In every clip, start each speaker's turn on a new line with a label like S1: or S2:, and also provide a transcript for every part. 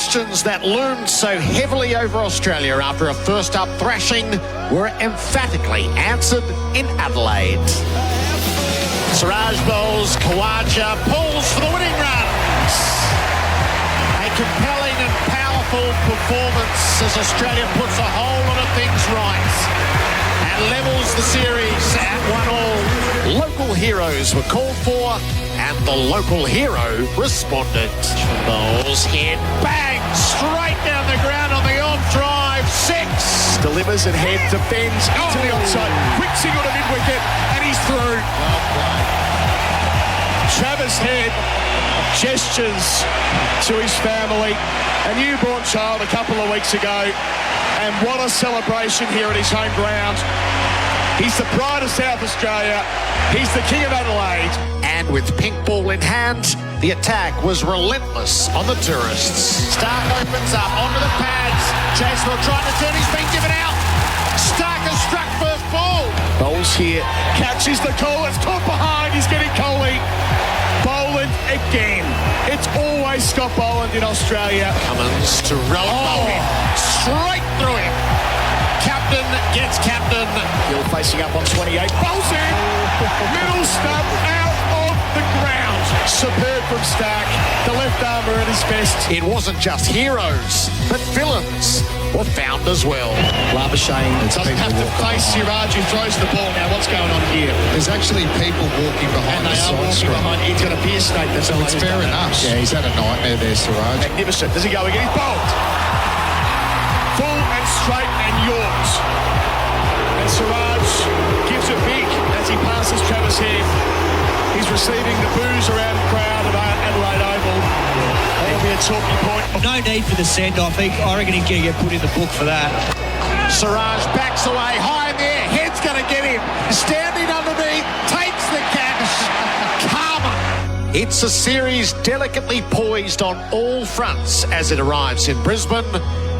S1: questions that loomed so heavily over Australia after a first-up thrashing were emphatically answered in Adelaide. Siraj bowls, Kawaja pulls for the winning runs. A compelling and powerful performance as Australia puts a whole lot of things right and levels the series at 1-1. Local heroes were called for and the local hero responded. Bowls hit, bang, straight down the ground on the off drive, 6.
S2: Delivers and head, defends into the onside. Quick single to mid-wicket and he's through.
S1: Well played.
S2: Travis Head gestures to his family, a newborn child a couple of weeks ago, and what a celebration here at his home ground. He's the pride of South Australia. He's the king of Adelaide.
S1: And with pink ball in hand, the attack was relentless on the tourists. Stark opens up onto the pads. Chasewell trying to turn, he's been given out. Stark has struck first ball.
S2: Bowls here, catches the call, it's caught behind, he's getting Coley. Boland again. It's always Scott Boland in Australia.
S1: Cummins to Rowan, straight through him. Captain gets captain.
S2: Hill facing up on 28, bowls in, middle stump out of the ground. Superb from Stark, the left armour at his best.
S1: It wasn't just heroes, but villains were found as well.
S2: Labuschagne doesn't have to face Gerard who throws the ball. Now what's going on here?
S3: There's actually people walking behind the side screen.
S2: He's got a beer snake. That's
S3: So it's fair enough. Yeah, he's had a nightmare there, Siraj.
S2: Magnificent. Does he go again? He's bowled. Full and straight and yours. And Siraj gives it big as he passes Travis Head. He's receiving the boos around the crowd at Adelaide Oval. That'll be a talking point.
S4: No need for the send-off. I reckon he can get put in the book for that.
S1: Siraj backs away, high in there, Head's going to get him. Standing underneath, takes the catch. Karma. It's a series delicately poised on all fronts as it arrives in Brisbane,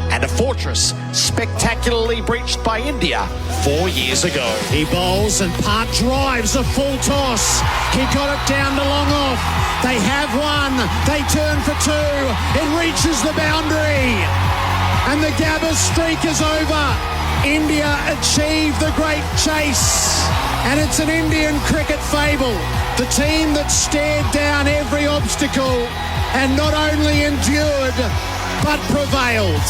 S1: and a fortress spectacularly breached by India 4 years ago. He bowls and Part drives a full toss. He got it down to long off. They have one. They turn for 2. It reaches the boundary. And the Gabba streak is over. India achieved the great chase. And it's an Indian cricket fable. The team that stared down every obstacle and not only endured, but prevailed.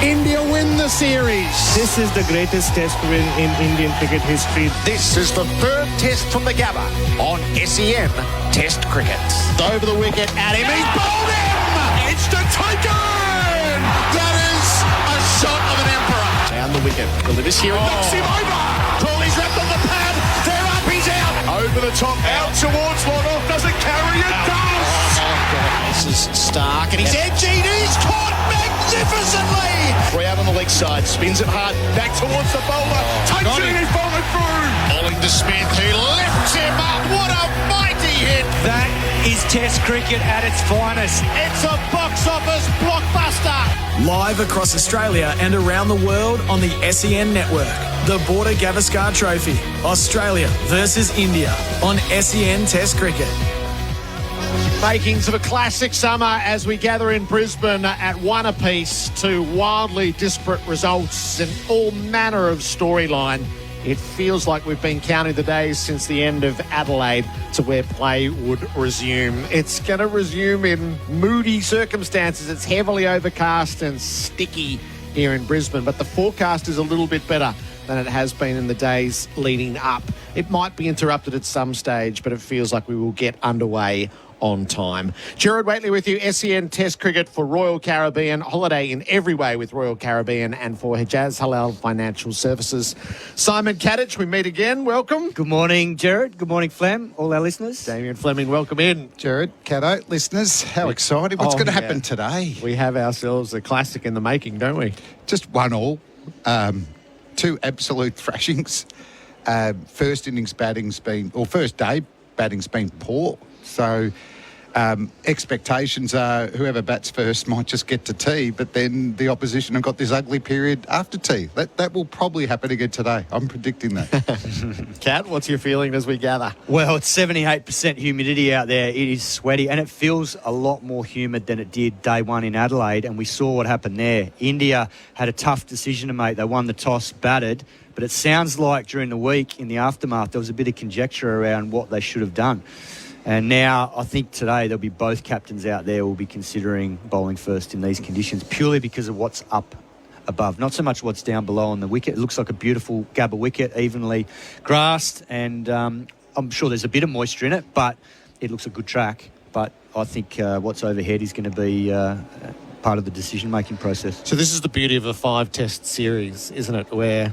S1: India win the series.
S5: This is the greatest test win in Indian cricket history.
S1: This is the 3rd test from the Gabba on SEN Test Cricket. Over the wicket at him. He's bowled him!
S2: It's the taken!
S1: That is a shot of an emperor.
S2: Down the wicket. Delivers here and knocks him over. Crawley's wrapped on the pad. They're up, he's out. Over the top, out towards long off. Does it carry? It does!
S1: This is Stark and he's edging. He's caught magnificently.
S2: 3 out on the leg side. Spins it hard. Back towards the bowler. Takes it and he's bowling through.
S1: Bowling to Smith who lifts him up. What a mighty hit.
S4: That is Test cricket at its finest.
S1: It's a box office blockbuster.
S6: Live across Australia and around the world on the SEN network. The Border Gavaskar Trophy. Australia versus India on SEN Test Cricket.
S1: Makings of a classic summer as we gather in Brisbane at 1 apiece to wildly disparate results and all manner of storyline. It feels like we've been counting the days since the end of Adelaide to where play would resume. It's going to resume in moody circumstances. It's heavily overcast and sticky here in Brisbane, but the forecast is a little bit better than it has been in the days leading up. It might be interrupted at some stage, but it feels like we will get underway on time. Gerard Whateley with you, SEN Test Cricket for Royal Caribbean. Holiday in every way with Royal Caribbean and for Hijaz Halal Financial Services. Simon Katich, we meet again. Welcome.
S4: Good morning, Gerard. Good morning, Flem. All our listeners.
S1: Damien, Fleming, welcome in.
S3: Gerard, Cato, listeners, how exciting. What's going to happen today?
S1: We have ourselves a classic in the making, don't we?
S3: Just 1-1. 2 absolute thrashings. First day batting's been poor. So expectations are whoever bats first might just get to tea, but then the opposition have got this ugly period after tea. That will probably happen again today. I'm predicting that.
S7: Kat, what's your feeling as we gather?
S4: Well, it's 78% humidity out there. It is sweaty, and it feels a lot more humid than it did day one in Adelaide, and we saw what happened there. India had a tough decision to make. They won the toss, batted, but it sounds like during the week, in the aftermath, there was a bit of conjecture around what they should have done. And now I think today there'll be both captains out there will be considering bowling first in these conditions purely because of what's up above, not so much what's down below on the wicket. It looks like a beautiful Gabba wicket, evenly grassed, and I'm sure there's a bit of moisture in it, but it looks a good track. But I think what's overhead is going to be part of the decision-making process.
S7: So this is the beauty of a 5-test series, isn't it, where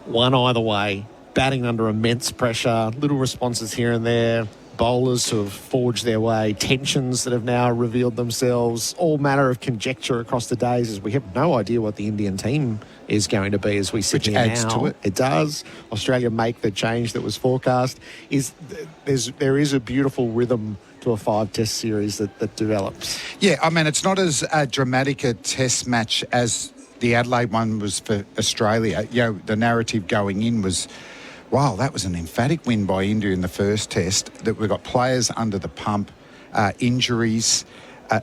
S7: one either way, batting under immense pressure, little responses here and there, bowlers who have forged their way, tensions that have now revealed themselves, all manner of conjecture across the days as we have no idea what the Indian team is going to be as we sit here now. Which adds to it. It does. Australia make the change that was forecast. There is a beautiful rhythm to a 5-test series that develops.
S3: Yeah, I mean, it's not as dramatic a test match as the Adelaide one was for Australia. You know, the narrative going in was, wow, that was an emphatic win by India in the first test, that we've got players under the pump, injuries.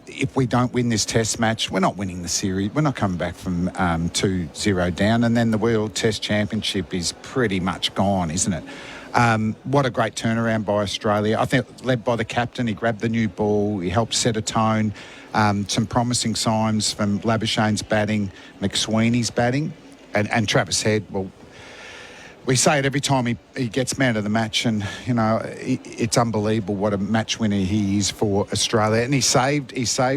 S3: If we don't win this test match, we're not winning the series. We're not coming back from 2-0 down. And then the World Test Championship is pretty much gone, isn't it? What a great turnaround by Australia. I think led by the captain. He grabbed the new ball. He helped set a tone. Some promising signs from Labuschagne's batting, McSweeney's batting, and Travis Head, well, we say it every time he gets man of the match, and you know it's unbelievable what a match winner he is for Australia. And he saved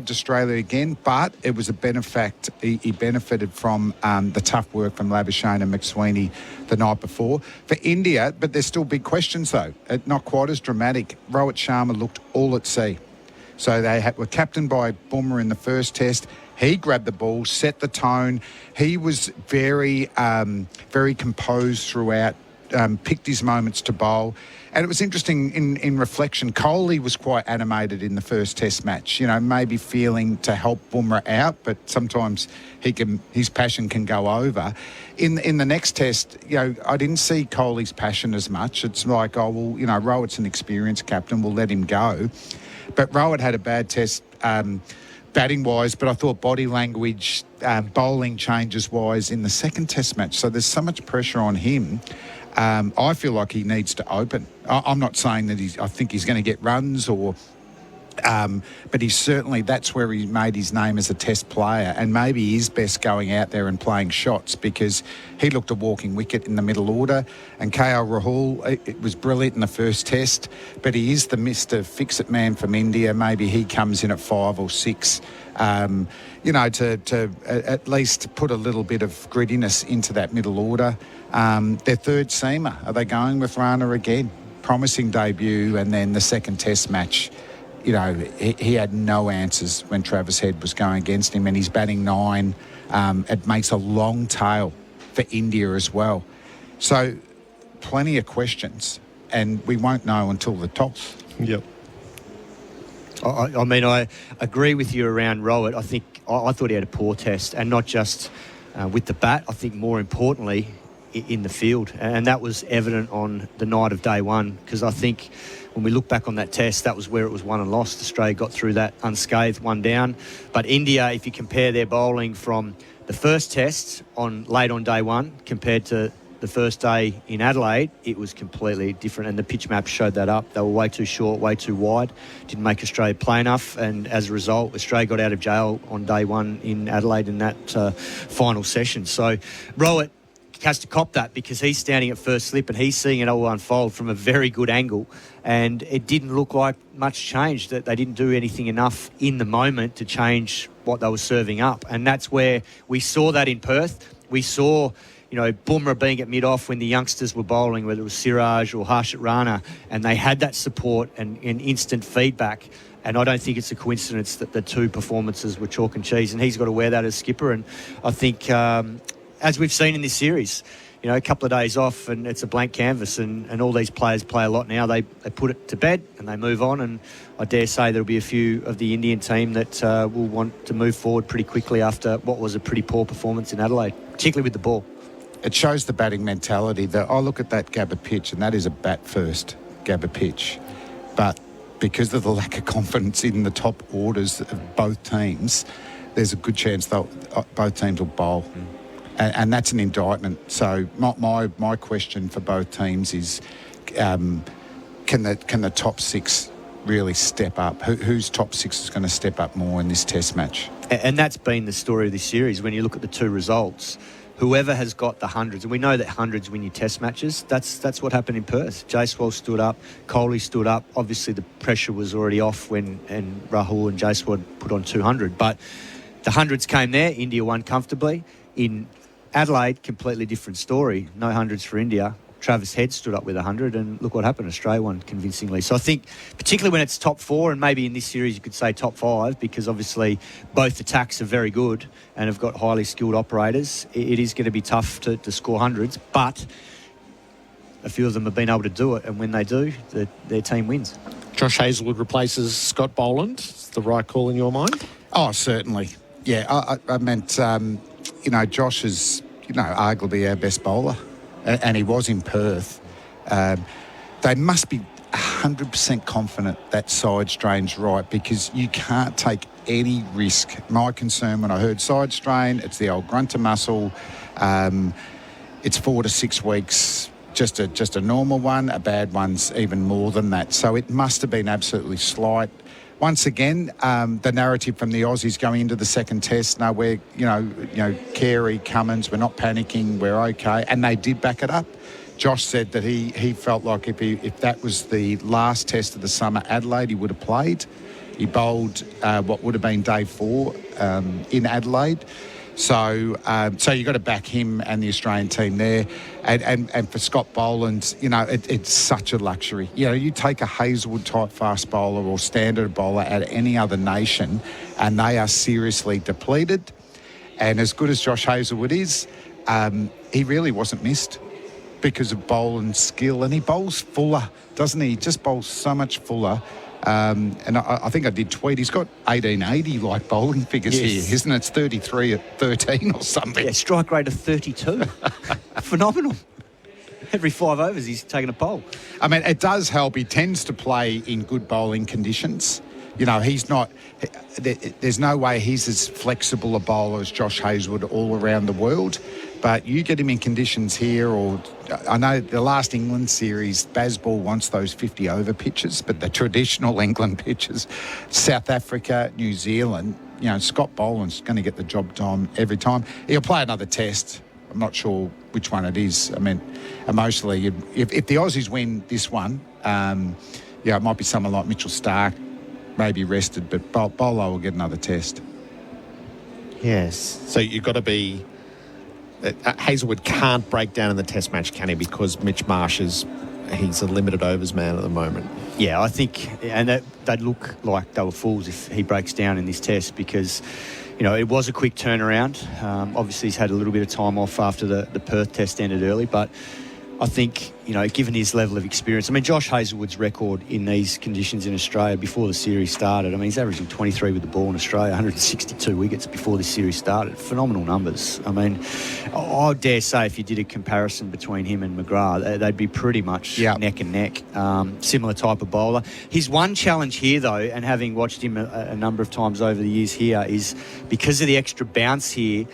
S3: Australia again, but it was a benefact. He benefited from the tough work from Labuschagne and McSweeney the night before. For India, but there's still big questions though. Not quite as dramatic. Rohit Sharma looked all at sea. So they were captained by Bumrah in the first test. He grabbed the ball, set the tone. He was very composed throughout, picked his moments to bowl. And it was interesting in reflection, Kohli was quite animated in the first test match, you know, maybe feeling to help Bumrah out, but sometimes his passion can go over. In the next test, you know, I didn't see Kohli's passion as much. It's like, oh, well, you know, Rohit's an experienced captain, we'll let him go. But Rohit had a bad test batting-wise, but I thought body language, bowling changes-wise in the second test match. So there's so much pressure on him. I feel like he needs to open. I'm not saying that I think he's going to get runs or... but he's certainly, that's where he made his name as a test player, and maybe he's best going out there and playing shots, because he looked a walking wicket in the middle order. And KL Rahul, it was brilliant in the first test, but he is the Mr. Fix-It man from India. Maybe he comes in at 5 or 6, you know, to at least put a little bit of grittiness into that middle order. Their third seamer, are they going with Rana again? Promising debut, and then the second test match, you know, he had no answers when Travis Head was going against him, and he's batting 9. It makes a long tail for India as well. So plenty of questions, and we won't know until the toss.
S7: Yep.
S4: I mean, I agree with you around Rohit. I thought he had a poor test, and not just with the bat. I think more importantly in the field, and that was evident on the night of day one, because I think when we look back on that test, that was where it was won and lost. Australia got through that unscathed, one down. But India, if you compare their bowling from the first test late on day one compared to the first day in Adelaide, it was completely different, and the pitch maps showed that up. They were way too short, way too wide, didn't make Australia play enough, and as a result, Australia got out of jail on day one in Adelaide in that final session. So Rohit has to cop that, because he's standing at first slip and he's seeing it all unfold from a very good angle, and it didn't look like much change, that they didn't do anything enough in the moment to change what they were serving up. And that's where we saw that in Perth. We saw, you know, Bumrah being at mid-off when the youngsters were bowling, whether it was Siraj or Harshit Rana, and they had that support and instant feedback. And I don't think it's a coincidence that the two performances were chalk and cheese, and he's got to wear that as skipper. And I think... as we've seen in this series, a couple of days off and it's a blank canvas, and all these players play a lot now. They put it to bed and they move on, and I dare say there'll be a few of the Indian team that will want to move forward pretty quickly after what was a pretty poor performance in Adelaide, particularly with the ball.
S3: It shows the batting mentality. I look at that Gabba pitch, and that is a bat-first Gabba pitch. But because of the lack of confidence in the top orders of both teams, there's a good chance both teams will bowl. And that's an indictment. So my question for both teams is, can the top six really step up? Whose top six is going to step up more in this test match?
S4: And that's been the story of this series. When you look at the two results, whoever has got the hundreds, and we know that hundreds win your test matches, that's what happened in Perth. Jaiswal stood up, Kohli stood up. Obviously, the pressure was already off and Rahul and Jaiswal put on 200. But the hundreds came there. India won comfortably. In Adelaide, completely different story. No hundreds for India. Travis Head stood up with 100, and look what happened. Australia won convincingly. So I think, particularly when it's top four, and maybe in this series you could say top five, because obviously both attacks are very good and have got highly skilled operators, it is going to be tough to score hundreds, but a few of them have been able to do it, and when they do, their team wins.
S7: Josh Hazlewood replaces Scott Boland. Is the right call in your mind?
S3: Oh, certainly. Yeah, I meant, Josh is, arguably our best bowler. And he was in Perth. They must be 100% confident that side strain's right, because you can't take any risk. My concern when I heard side strain, it's the old grunter muscle. It's 4 to 6 weeks, just a normal one. A bad one's even more than that. So it must have been absolutely slight. Once again, the narrative from the Aussies going into the second test, no, we're, Carey, Cummins, we're not panicking, we're okay. And they did back it up. Josh said that he felt like if that was the last test of the summer, Adelaide, he would have played. He bowled what would have been day 4 in Adelaide. So you've got to back him and the Australian team there. And for Scott Boland, it's such a luxury. You take a Hazlewood-type fast bowler or standard bowler out of any other nation, and they are seriously depleted. And as good as Josh Hazlewood is, he really wasn't missed because of Boland's skill. And he bowls fuller, doesn't he? He just bowls so much fuller. And I think I did tweet, he's got 1880 like bowling figures here, isn't it? It's 33 at 13 or something.
S4: Yeah, strike rate of 32. Phenomenal. Every 5 overs he's taken a pole.
S3: I mean, it does help. He tends to play in good bowling conditions. He's not... There's no way he's as flexible a bowler as Josh Hazlewood all around the world. But you get him in conditions here, or I know the last England series, Bazball wants those 50-over pitches, but the traditional England pitches, South Africa, New Zealand, Scott Boland's going to get the job done every time. He'll play another test. I'm not sure which one it is. I mean, emotionally, if the Aussies win this one, it might be someone like Mitchell Starc, maybe rested, but Bolo will get another test.
S7: Yes. So you've got to be... Hazlewood can't break down in the test match, can he? Because Mitch Marsh he's a limited overs man at the moment.
S4: Yeah, I think, and they'd look like they were fools if he breaks down in this test, because, it was a quick turnaround. Obviously, he's had a little bit of time off after the Perth test ended early, but I think, given his level of experience, Josh Hazlewood's record in these conditions in Australia before the series started, he's averaging 23 with the ball in Australia, 162 wickets before this series started. Phenomenal numbers. I dare say if you did a comparison between him and McGrath, they'd be pretty much neck and neck. Similar type of bowler. His one challenge here, though, and having watched him a number of times over the years here, is because of the extra bounce here,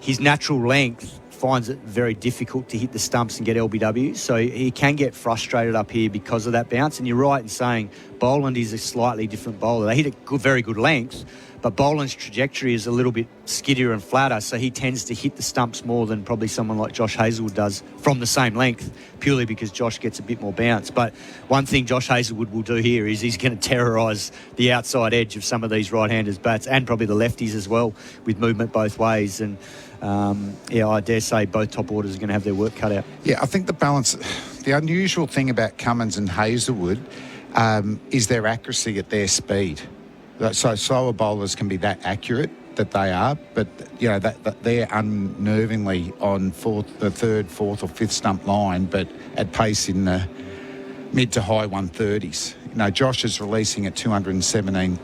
S4: his natural length finds it very difficult to hit the stumps and get LBWs, so he can get frustrated up here because of that bounce. And you're right in saying Boland is a slightly different bowler. They hit a very good length, but Boland's trajectory is a little bit skiddier and flatter, so he tends to hit the stumps more than probably someone like Josh Hazlewood does from the same length, purely because Josh gets a bit more bounce. But one thing Josh Hazlewood will do here is he's going to terrorise the outside edge of some of these right-handers bats, and probably the lefties as well, with movement both ways. And I dare say both top orders are going to have their work cut out.
S3: Yeah, I think the unusual thing about Cummins and Hazlewood is their accuracy at their speed. So slower bowlers can be that accurate, that they are, but you know that they're unnervingly on the third, fourth, or fifth stump line, but at pace in the mid to high 130s. You know, Josh is releasing at 217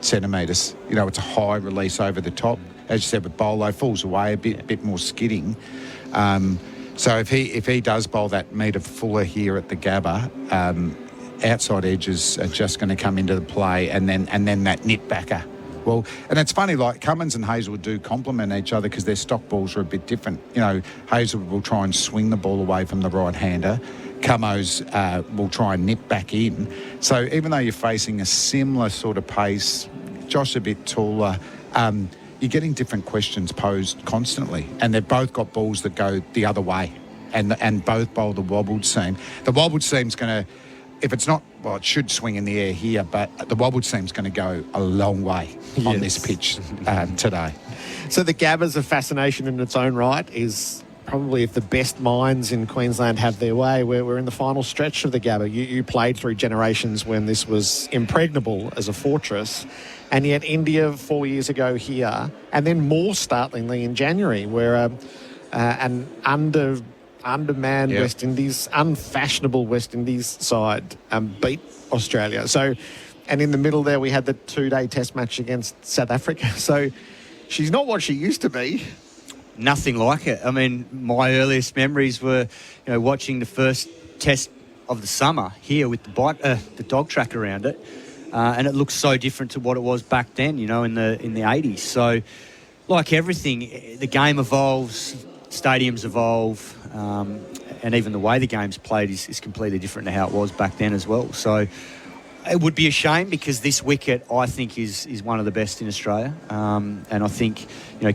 S3: centimetres. You know, it's a high release over the top. As you said, with Bolo, falls away a bit more skidding. So if he does bowl that metre fuller here at the Gabba, outside edges are just going to come into the play, and then that nip backer. Well, and it's funny, like Cummins and Hazelwood do complement each other because their stock balls are a bit different. You know, Hazelwood will try and swing the ball away from the right-hander. Cummos will try and nip back in. So even though you're facing a similar sort of pace, Josh a bit taller, you're getting different questions posed constantly. And they've both got balls that go the other way, and both bowl the wobbled seam. The wobbled seam's going to, if it's not, well, it should swing in the air here, but the wobbled seam's going to go a long way on this pitch today.
S7: So the Gabba's a fascination in its own right. Is probably, if the best minds in Queensland have their way, we're in the final stretch of the Gabba. You played through generations when this was impregnable as a fortress, and yet India 4 years ago here, and then more startlingly in January, where an undermanned West Indies, unfashionable West Indies side beat Australia. So, and in the middle there we had the 2-day test match against South Africa. So she's not what she used to be.
S4: Nothing like it. I mean, my earliest memories were, watching the first test of the summer here with the dog track around it, and it looks so different to what it was back then, in the 80s. So, like everything, the game evolves, stadiums evolve, and even the way the game's played is completely different to how it was back then as well. So it would be a shame, because this wicket, I think, is one of the best in Australia. And I think,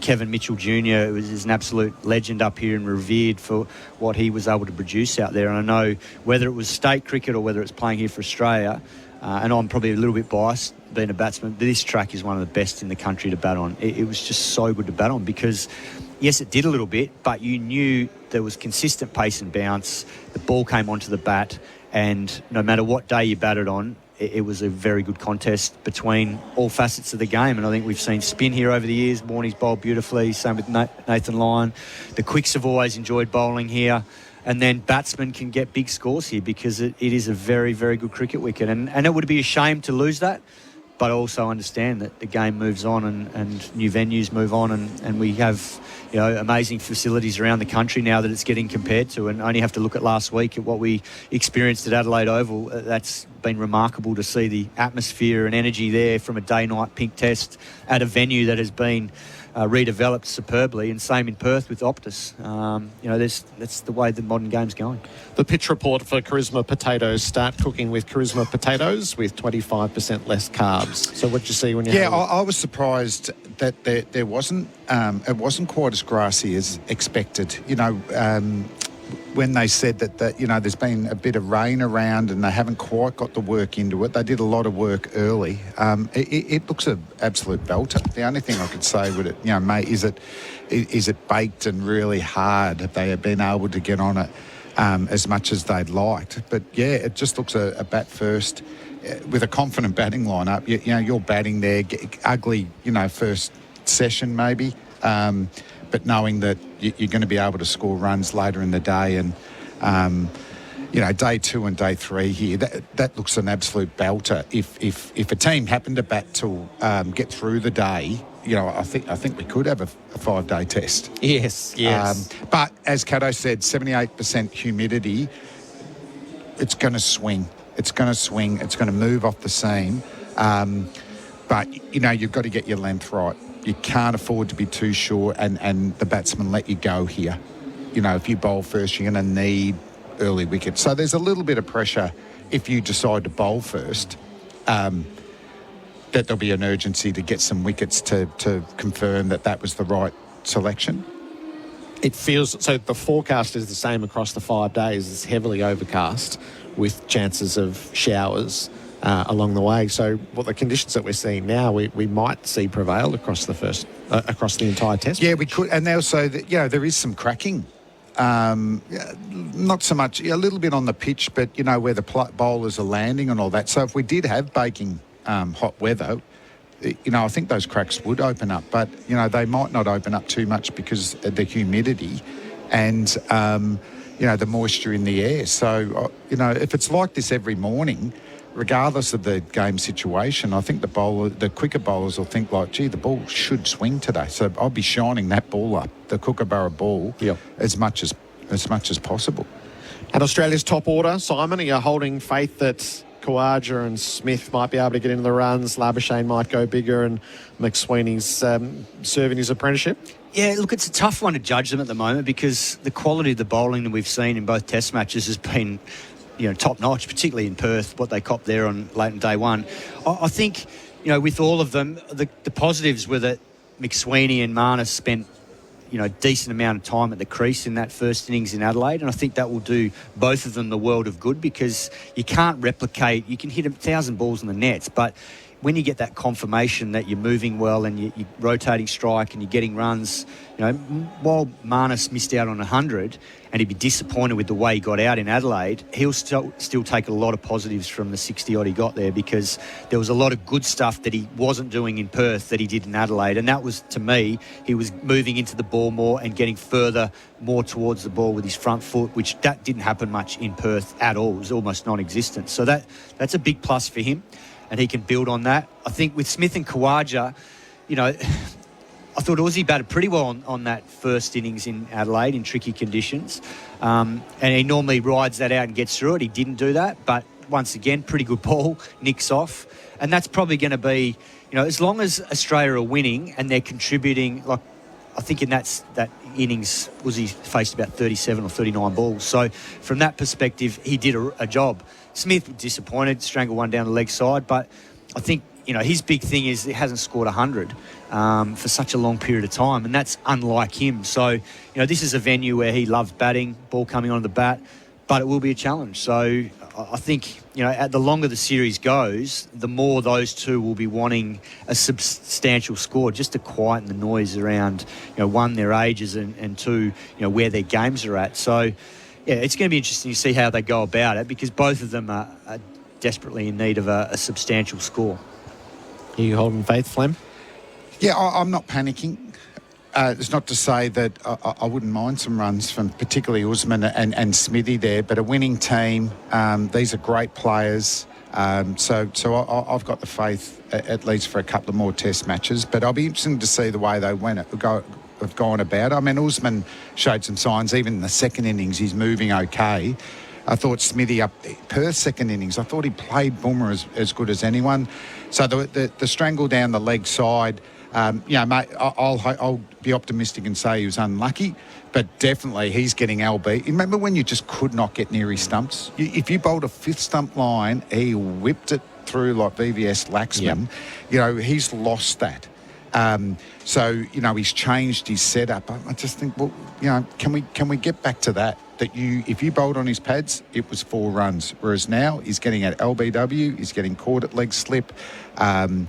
S4: Kevin Mitchell Jr. is an absolute legend up here and revered for what he was able to produce out there. And I know whether it was state cricket or whether it's playing here for Australia, and I'm probably a little bit biased being a batsman, but this track is one of the best in the country to bat on. It was just so good to bat on because, yes, it did a little bit, but you knew there was consistent pace and bounce. The ball came onto the bat, and no matter what day you batted on, it was a very good contest between all facets of the game. And I think we've seen spin here over the years. Morney's bowled beautifully, same with Nathan Lyon. The quicks have always enjoyed bowling here. And then batsmen can get big scores here because it is a very, very good cricket wicket. And it would be a shame to lose that, but I also understand that the game moves on and new venues move on, and we have amazing facilities around the country now that it's getting compared to. And only have to look at last week at what we experienced at Adelaide Oval. That's been remarkable to see the atmosphere and energy there from a day-night pink test at a venue that has been redeveloped superbly, and same in Perth with Optus. That's the way the modern game's going.
S7: The pitch report for Charisma potatoes: start cooking with Charisma potatoes with 25% less carbs. So what did you see when you had
S3: I was surprised that there wasn't it wasn't quite as grassy as expected. When they said that there's been a bit of rain around and they haven't quite got the work into it. They did a lot of work early. It looks an absolute belter. The only thing I could say with it, mate, is it baked and really hard? Have they been able to get on it as much as they'd liked? But yeah, it just looks a bat first with a confident batting lineup. You're batting there, ugly, first session maybe. But knowing that you're going to be able to score runs later in the day, and day 2 and day 3 here, that looks an absolute belter. If a team happened to bat to get through the day, I think we could have a 5-day test.
S7: Yes.
S3: But as Cato said, 78% humidity. It's going to swing. It's going to swing. It's going to move off the seam. But you've got to get your length right. You can't afford to be too short and the batsmen let you go here. If you bowl first, you're going to need early wickets. So there's a little bit of pressure if you decide to bowl first, that there'll be an urgency to get some wickets to confirm that was the right selection.
S7: It feels so. The forecast is the same across the 5 days. It's heavily overcast with chances of showers along the way. So what the conditions that we're seeing now, we might see prevail across the entire test.
S3: Yeah, we could. And also, there is some cracking. Not so much, a little bit on the pitch, but, where the bowlers are landing and all that. So if we did have baking hot weather, I think those cracks would open up, but, they might not open up too much because of the humidity and, the moisture in the air. So, if it's like this every morning, regardless of the game situation, I think the quicker bowlers will think like, gee, the ball should swing today. So I'll be shining that ball up, the Kookaburra ball, as much as possible.
S7: And Australia's top order, Simon, are you holding faith that Khawaja and Smith might be able to get into the runs, Labuschagne might go bigger, and McSweeney's serving his apprenticeship?
S4: Yeah, look, it's a tough one to judge them at the moment because the quality of the bowling that we've seen in both Test matches has been, top notch, particularly in Perth, what they copped there on late in day one. I think, with all of them, the positives were that McSweeney and Marnus spent, decent amount of time at the crease in that first innings in Adelaide, and I think that will do both of them the world of good because you can't replicate, you can hit 1,000 balls in the nets, but when you get that confirmation that you're moving well and you're rotating strike and you're getting runs, while Marnus missed out on 100 and he'd be disappointed with the way he got out in Adelaide, he'll still take a lot of positives from the 60-odd he got there because there was a lot of good stuff that he wasn't doing in Perth that he did in Adelaide. And that was, to me, he was moving into the ball more and getting more towards the ball with his front foot, which that didn't happen much in Perth at all. It was almost non-existent. So that's a big plus for him. And he can build on that. I think with Smith and Khawaja, I thought Aussie batted pretty well on that first innings in Adelaide in tricky conditions. And he normally rides that out and gets through it. He didn't do that. But once again, pretty good ball, nicks off. And that's probably going to be, as long as Australia are winning and they're contributing, like I think in that innings, Aussie faced about 37 or 39 balls. So from that perspective, he did a job. Smith was disappointed, strangled one down the leg side, but I think, his big thing is he hasn't scored 100 for such a long period of time, and that's unlike him. So, this is a venue where he loves batting, ball coming on the bat, but it will be a challenge. So I think, the longer the series goes, the more those two will be wanting a substantial score just to quieten the noise around, one, their ages, and two, where their games are at. So, yeah, it's going to be interesting to see how they go about it because both of them are desperately in need of a substantial score.
S7: Are you holding faith, Flem?
S3: Yeah, I'm not panicking. It's not to say that I wouldn't mind some runs from particularly Usman and Smithy there, but a winning team, these are great players. So I've got the faith at least for a couple of more Test matches, but I'll be interested to see the way they have gone about. I mean, Usman showed some signs, even in the second innings, he's moving okay. I thought Smithy up Perth second innings, I thought he played Boomer as good as anyone. So the strangle down the leg side, mate, I'll be optimistic and say he was unlucky, but definitely he's getting LB. Remember when you just could not get near his stumps? If you bowled a fifth stump line, he whipped it through like VVS Laxman. Yep. He's lost that. So he's changed his setup. I just think, well, can we get back to that? That if you bowled on his pads, it was 4 runs. Whereas now he's getting at LBW, he's getting caught at leg slip. He's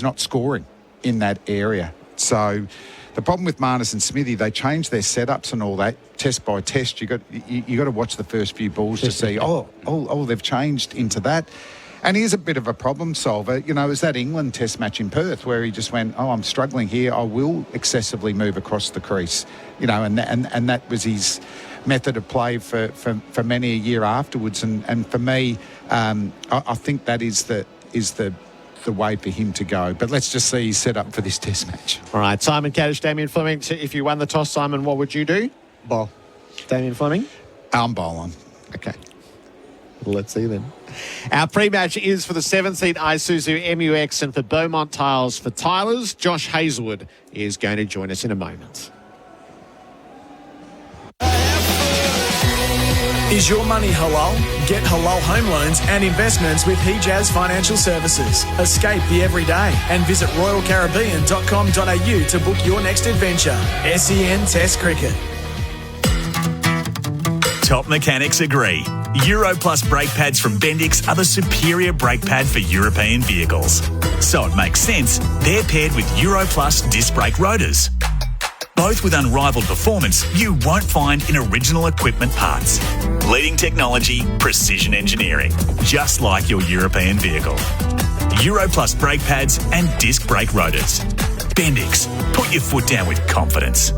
S3: not scoring in that area. So the problem with Marnus and Smithy, they changed their setups and all that test by test. You got to watch the first few balls to see. They've changed into that. And he's a bit of a problem solver. It was that England Test match in Perth where he just went, I'm struggling here. I will excessively move across the crease. And that was his method of play for many a year afterwards. And for me, I think that is the way for him to go. But let's just see he's set up for this Test match.
S7: All right, Simon, Katich, Damien, Fleming. If you won the toss, Simon, what would you do?
S4: Bowl.
S7: Damien, Fleming?
S3: I'm bowling.
S7: Okay. Let's see then. Our pre-match is for the 7-seat Isuzu MUX and for Beaumont Tiles for Tylers. Josh Hazelwood is going to join us in a moment.
S6: Is your money halal? Get halal home loans and investments with Hijaz Financial Services. Escape the everyday and visit royalcaribbean.com.au to book your next adventure. SEN Test Cricket.
S8: Top mechanics agree. Euro Plus brake pads from Bendix are the superior brake pad for European vehicles. So it makes sense they're paired with Euro Plus disc brake rotors. Both with unrivaled performance you won't find in original equipment parts. Leading technology, precision engineering, just like your European vehicle. Euro Plus brake pads and disc brake rotors. Bendix, put your foot down with confidence.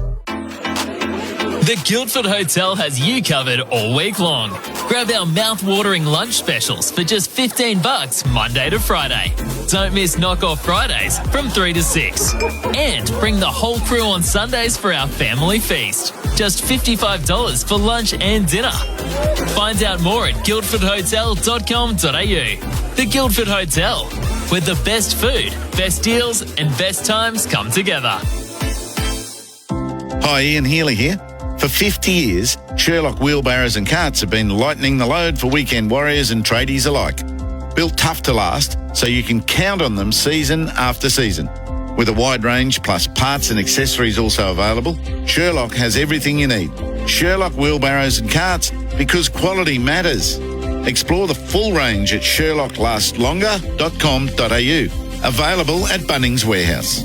S9: The Guildford Hotel has you covered all week long. Grab our mouth-watering lunch specials for just $15 Monday to Friday. Don't miss Knock-Off Fridays from 3 to 6. And bring the whole crew on Sundays for our family feast. Just $55 for lunch and dinner. Find out more at guildfordhotel.com.au. The Guildford Hotel, where the best food, best deals and best times come together.
S10: Hi, Ian Healy here. For 50 years, Sherlock wheelbarrows and carts have been lightening the load for weekend warriors and tradies alike. Built tough to last, so you can count on them season after season. With a wide range plus parts and accessories also available, Sherlock has everything you need. Sherlock wheelbarrows and carts, because quality matters. Explore the full range at sherlocklastslonger.com.au. Available at Bunnings Warehouse.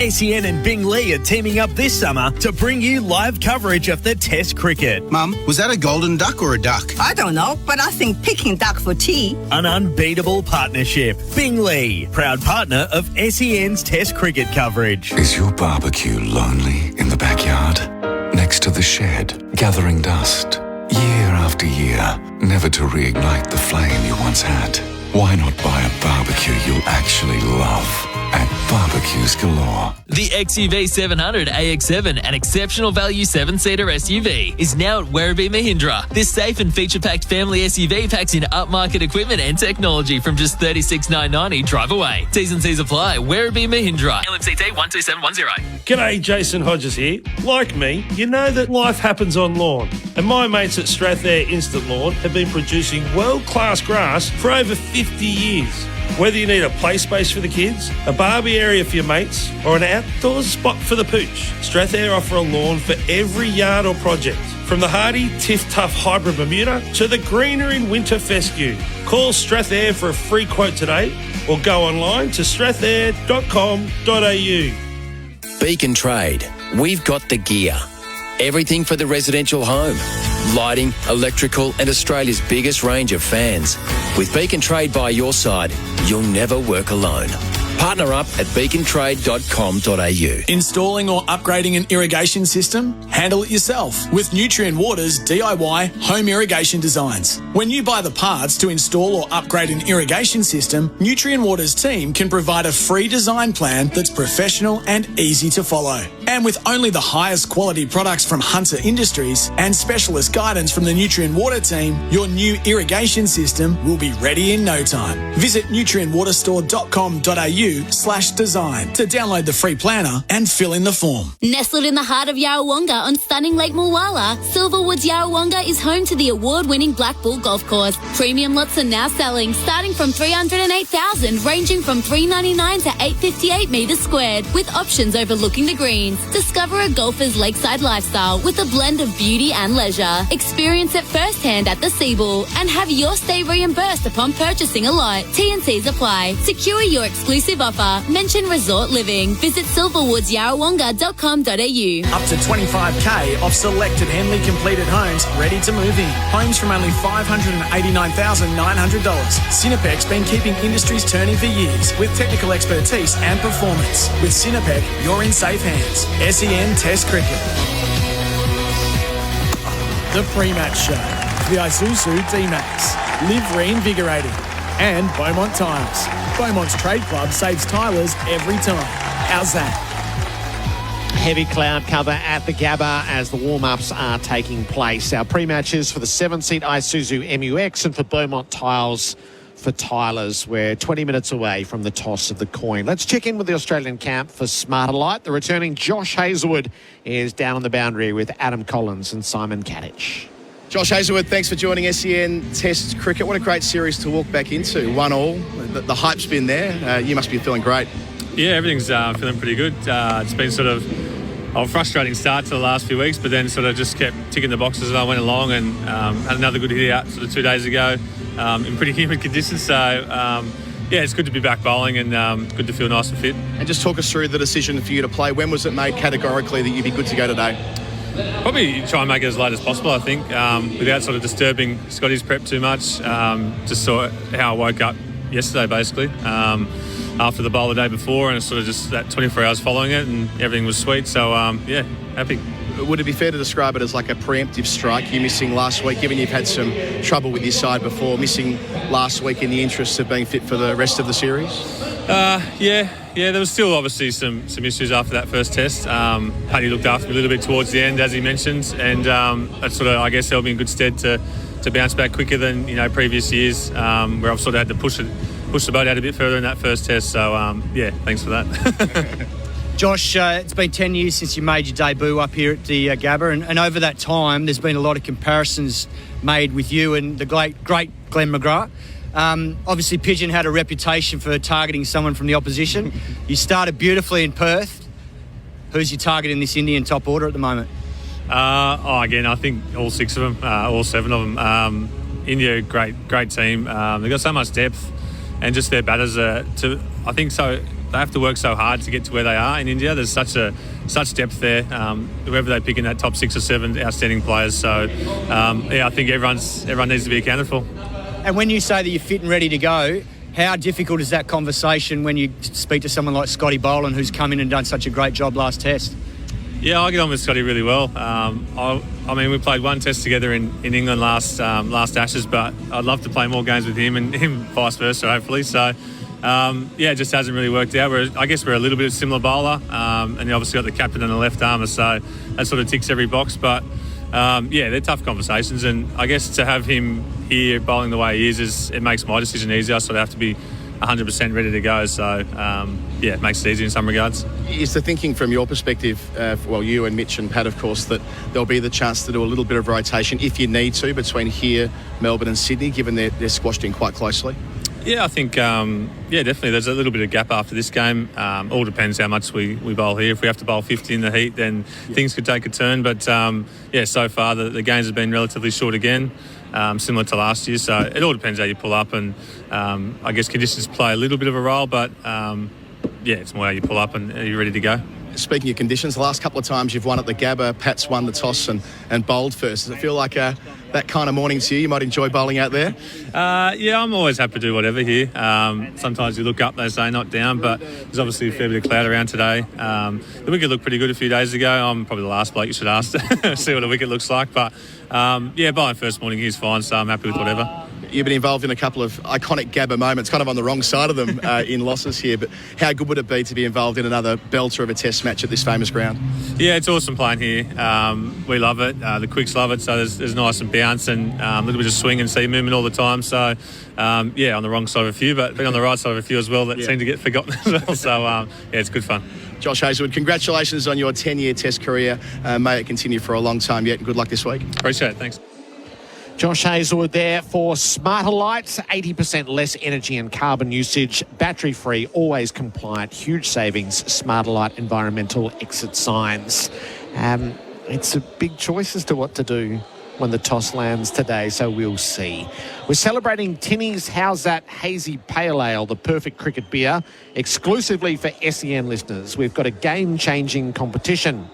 S11: SEN and Bing Lee are teaming up this summer to bring you live coverage of the Test cricket.
S12: Mum, was that a golden duck or a duck?
S13: I don't know, but I think Peking duck for tea.
S11: An unbeatable partnership. Bing Lee, proud partner of SEN's Test cricket coverage.
S14: Is your barbecue lonely in the backyard? Next to the shed, gathering dust? Year after year, never to reignite the flame you once had? Why not buy a barbecue you'll actually love at Barbecues Galore?
S9: The XUV 700 AX7, an exceptional value 7-seater SUV, is now at Werribee Mahindra. This safe and feature-packed family SUV packs in upmarket equipment and technology from just $36,990 drive away. T's and C's apply. Werribee Mahindra. LMCT 12710.
S2: G'day, Jason Hodges here. Like me, you know that life happens on lawn. And my mates at Strathair Instant Lawn have been producing world-class grass for over 50 years. Whether you need a play space for the kids, a barbie area for your mates, or an outdoors spot for the pooch, Strathair offer a lawn for every yard or project. From the hardy Tiff Tough Hybrid Bermuda to the greener in winter fescue. Call Strathair for a free quote today or go online to strathair.com.au.
S15: Beacon Trade. We've got the gear. Everything for the residential home. Lighting, electrical and Australia's biggest range of fans. With Beacon Trade by your side, you'll never work alone. Partner up at beacontrade.com.au.
S6: Installing or upgrading an irrigation system? Handle it yourself with Nutrient Water's DIY home irrigation designs. When you buy the parts to install or upgrade an irrigation system, Nutrient Water's team can provide a free design plan that's professional and easy to follow. And with only the highest quality products from Hunter Industries and specialist guidance from the Nutrient Water team, your new irrigation system will be ready in no time. Visit nutrientwaterstore.com.au/design to download the free planner and fill in the form.
S16: Nestled in the heart of Yarrawonga on stunning Lake Mulwala, Silverwoods Yarrawonga is home to the award-winning Black Bull Golf Course. Premium lots are now selling, starting from $308,000, ranging from $399 to $858 metres squared, with options overlooking the greens. Discover a golfer's lakeside lifestyle with a blend of beauty and leisure. Experience it firsthand at the Seabull and have your stay reimbursed upon purchasing a lot. T&Cs apply. Secure your exclusive offer. Mention Resort Living. Visit silverwoodsyarrawonga.com.au.
S6: Up to $25,000 off selected Henley completed homes ready to move in. Homes from only $589,900. Cinepec's been keeping industries turning for years with technical expertise and performance. With Cinepec, you're in safe hands. SEN Test Cricket. The pre-match show. The Isuzu D-Max. Live reinvigorated. And Beaumont Tyres. Beaumont's Trade Club saves tyres every time. How's that?
S1: Heavy cloud cover at the Gabba as the warm-ups are taking place. Our pre-matches for the 7-seat Isuzu MUX and for Beaumont Tiles for Tylers. We're 20 minutes away from the toss of the coin. Let's check in with the Australian camp for Smarter Light. The returning Josh Hazelwood is down on the boundary with Adam Collins and Simon Katich.
S17: Josh Hazelwood, thanks for joining SEN Test Cricket. What a great series to walk back into. 1-1. The hype's been there. You must be feeling great.
S18: Yeah, everything's feeling pretty good. It's been sort of a frustrating start to the last few weeks, but then sort of just kept ticking the boxes as I went along and had another good hit out sort of 2 days ago in pretty humid conditions. So, yeah, it's good to be back bowling and good to feel nice and fit.
S17: And just talk us through the decision for you to play. When was it made categorically that you'd be good to go today?
S18: Probably try and make it as late as possible, I think, without sort of disturbing Scotty's prep too much. Just saw how I woke up yesterday, basically, after the bowl the day before, and it's sort of just that 24 hours following it, and everything was sweet. So, yeah, happy.
S17: Would it be fair to describe it as like a preemptive strike? You missing last week, given you've had some trouble with your side before, missing last week in the interest of being fit for the rest of the series?
S18: Yeah, there was still obviously some issues after that first test. Paddy looked after me a little bit towards the end, as he mentioned, and that sort of, I guess, held me in good stead to bounce back quicker than, previous years, where I've sort of had to push the boat out a bit further in that first test. So, yeah, thanks for that.
S4: Josh, it's been 10 years since you made your debut up here at the Gabba, and over that time there's been a lot of comparisons made with you and the great Glenn McGrath. Obviously, Pigeon had a reputation for targeting someone from the opposition. You started beautifully in Perth. Who's your target in this Indian top order at the moment?
S18: Again, I think all 6 of them, all 7 of them. India, great team. They've got so much depth, and just their batters I think so. They have to work so hard to get to where they are in India. There's such depth there. Whoever they pick in that top 6 or 7, outstanding players. So, I think everyone needs to be accounted for.
S4: And when you say that you're fit and ready to go, how difficult is that conversation when you speak to someone like Scotty Boland, who's come in and done such a great job last test?
S18: Yeah, I get on with Scotty really well. I mean, we played one test together in England last Ashes, but I'd love to play more games with him and him vice versa, hopefully. So, it just hasn't really worked out. I guess we're a little bit of similar bowler, and you obviously got the captain and the left armour, so that sort of ticks every box. But, they're tough conversations, and I guess to have him here bowling the way he is it makes my decision easier. I sort of have to be 100% ready to go. So, it makes it easy in some regards.
S17: Is the thinking from your perspective, you and Mitch and Pat, of course, that there'll be the chance to do a little bit of rotation if you need to between here, Melbourne and Sydney, given they're squashed in quite closely?
S18: Yeah, I think, definitely. There's a little bit of gap after this game. All depends how much we bowl here. If we have to bowl 50 in the heat, then things could take a turn. But, so far the games have been relatively short again, similar to last year. So it all depends how you pull up. And I guess conditions play a little bit of a role. But, it's more how you pull up and are you ready to go.
S17: Speaking of conditions, the last couple of times you've won at the Gabba, Pat's won the toss and bowled first. Does it feel like that kind of morning to you? You might enjoy bowling out there?
S18: I'm always happy to do whatever here. Sometimes you look up, they say not down, but there's obviously a fair bit of cloud around today. The wicket looked pretty good a few days ago. I'm probably the last bloke you should ask to see what a wicket looks like. But, bowling first morning here is fine, so I'm happy with whatever.
S17: You've been involved in a couple of iconic Gabba moments, kind of on the wrong side of them in losses here, but how good would it be to be involved in another belter of a test match at this famous ground? Yeah, it's awesome playing here. We love it. The quicks love it, so there's nice and bounce and a little bit of swing and sea movement all the time. So, on the wrong side of a few, but been on the right side of a few as well that seem to get forgotten as well. So, it's good fun. Josh Hazlewood, congratulations on your 10-year test career. May it continue for a long time yet, and good luck this week. Appreciate it, thanks.
S1: Josh Hazlewood there for Smarter Lights, 80% less energy and carbon usage, battery-free, always compliant, huge savings, Smarter Light environmental exit signs. It's a big choice as to what to do when the toss lands today, so we'll see. We're celebrating Tinny's How's That Hazy Pale Ale, the perfect cricket beer, exclusively for SEN listeners. We've got a game-changing competition.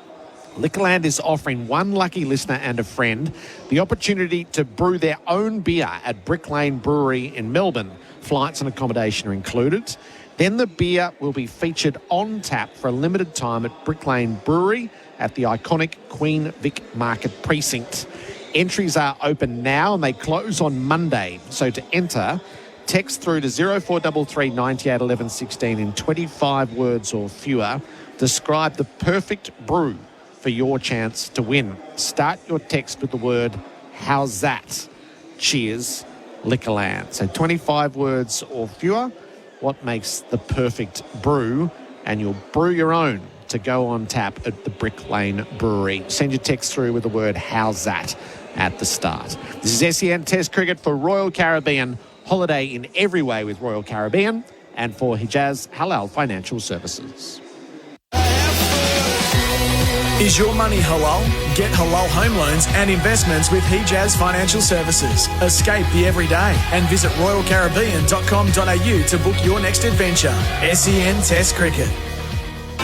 S1: Liquorland is offering one lucky listener and a friend the opportunity to brew their own beer at Brick Lane Brewery in Melbourne. Flights and accommodation are included. Then the beer will be featured on tap for a limited time at Brick Lane Brewery at the iconic Queen Vic Market Precinct. Entries are open now and they close on Monday. So to enter, text through to 0433 98 11 16 in 25 words or fewer. Describe the perfect brew for your chance to win. Start your text with the word, how's that? Cheers, Liquorland. So 25 words or fewer. What makes the perfect brew? And you'll brew your own to go on tap at the Brick Lane Brewery. Send your text through with the word, how's that? At the start. This is SEN Test Cricket for Royal Caribbean. Holiday in every way with Royal Caribbean. And for Hijaz Halal Financial Services.
S6: Is your money halal? Get halal home loans and investments with Hijaz Financial Services. Escape the everyday and visit royalcaribbean.com.au to book your next adventure. SEN Test Cricket.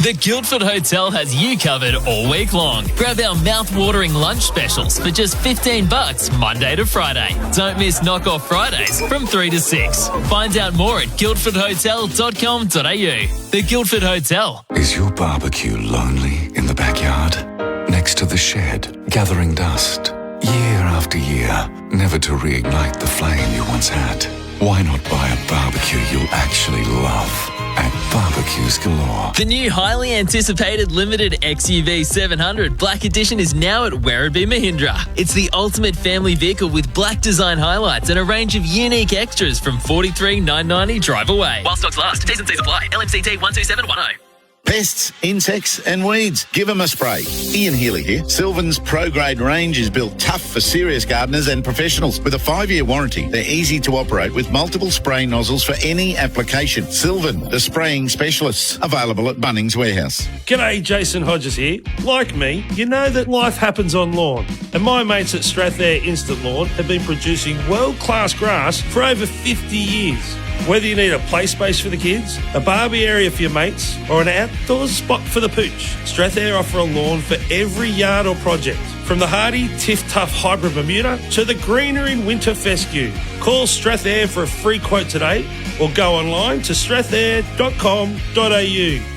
S9: The Guildford Hotel has you covered all week long. Grab our mouth-watering lunch specials for just $15 Monday to Friday. Don't miss Knock-Off Fridays from 3 to 6. Find out more at guildfordhotel.com.au. The Guildford Hotel.
S14: Is your barbecue lonely in the backyard? Next to the shed, gathering dust? Year after year, never to reignite the flame you once had? Why not buy a barbecue you'll actually love at Barbecues Galore?
S9: The new highly anticipated limited XUV 700 Black Edition is now at Werribee Mahindra. It's the ultimate family vehicle with black design highlights and a range of unique extras from $43,990 drive away. While stocks last, T's and C's apply. LMCT 12710.
S10: Pests, insects and weeds. Give them a spray. Ian Healy here. Sylvan's Pro-Grade range is built tough for serious gardeners and professionals. With a 5-year warranty, they're easy to operate with multiple spray nozzles for any application. Sylvan, the spraying specialists. Available at Bunnings Warehouse.
S19: G'day, Jason Hodges here. Like me, you know that life happens on lawn. And my mates at Strathair Instant Lawn have been producing world-class grass for over 50 years. Whether you need a play space for the kids, a barbie area for your mates, or an outdoors spot for the pooch, Strathair offer a lawn for every yard or project. From the hardy Tiff Tough Hybrid Bermuda to the greener in winter fescue. Call Strathair for a free quote today or go online to strathair.com.au.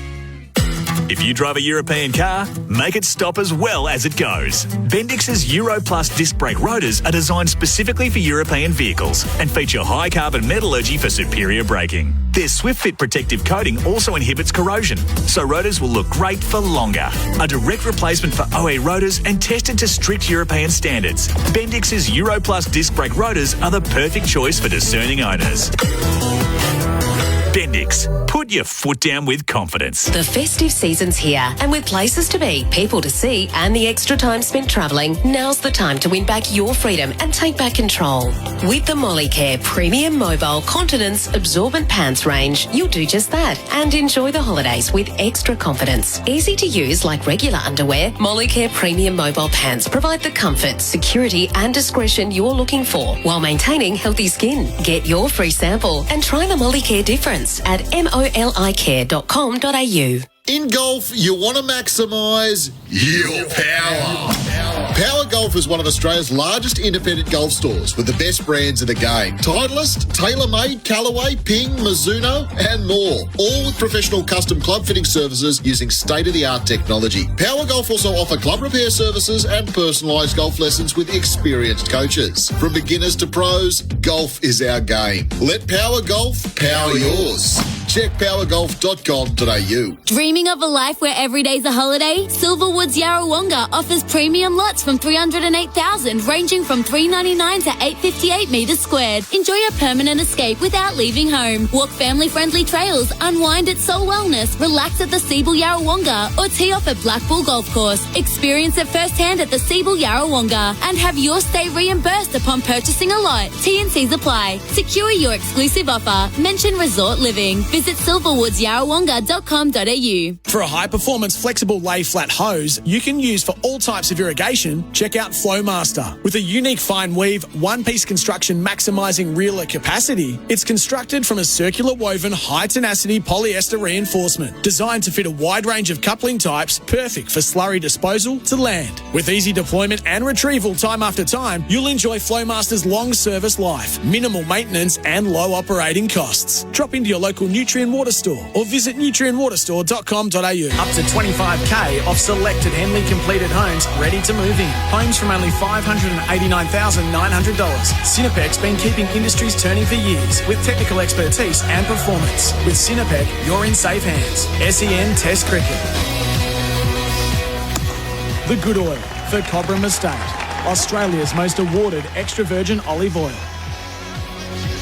S8: If you drive a European car, make it stop as well as it goes. Bendix's Euro Plus disc brake rotors are designed specifically for European vehicles and feature high carbon metallurgy for superior braking. Their SwiftFit protective coating also inhibits corrosion, so rotors will look great for longer. A direct replacement for OE rotors and tested to strict European standards. Bendix's Euro Plus disc brake rotors are the perfect choice for discerning owners. Bendix. Put your foot down with confidence.
S20: The festive season's here, and with places to be, people to see, and the extra time spent travelling, now's the time to win back your freedom and take back control. With the Molicare Premium Mobile Continence Absorbent Pants range, you'll do just that and enjoy the holidays with extra confidence. Easy to use like regular underwear, Molicare Premium Mobile Pants provide the comfort, security and discretion you're looking for while maintaining healthy skin. Get your free sample and try the Molicare difference at molicare.com.au.
S21: In golf, you want to maximise your power. Power Golf is one of Australia's largest independent golf stores with the best brands in the game. Titleist, TaylorMade, Callaway, Ping, Mizuno and more. All with professional custom club fitting services using state-of-the-art technology. Power Golf also offer club repair services and personalised golf lessons with experienced coaches. From beginners to pros, golf is our game. Let Power Golf power yours. Check powergolf.com.au.
S16: Dreaming of a life where every day's a holiday? Silverwood's Yarrawonga offers premium lots from $308,000, ranging from $399 to $858 metres squared. Enjoy a permanent escape without leaving home. Walk family-friendly trails, unwind at Soul Wellness, relax at the Seabull Yarrawonga, or tee off at Black Bull Golf Course. Experience it firsthand at the Seabull Yarrawonga and have your stay reimbursed upon purchasing a lot. T&Cs apply. Secure your exclusive offer. Mention Resort Living. Visit silverwoodsyarrawonga.com.au.
S6: For a high-performance flexible lay-flat hose you can use for all types of irrigation, check out Flowmaster. With a unique fine weave, one-piece construction maximising reeler capacity, it's constructed from a circular woven high-tenacity polyester reinforcement designed to fit a wide range of coupling types, perfect for slurry disposal to land. With easy deployment and retrieval time after time, you'll enjoy Flowmaster's long service life, minimal maintenance and low operating costs. Drop into your local Nutrient Water store or visit nutrientwaterstore.com.au. Up to $25,000 off selected Henley completed homes ready to move in. Homes from only $589,900. Cinepec's been keeping industries turning for years with technical expertise and performance. With Cinepec, you're in safe hands. SEN Test Cricket. The Good Oil for Cobram Estate, Australia's most awarded extra virgin olive oil.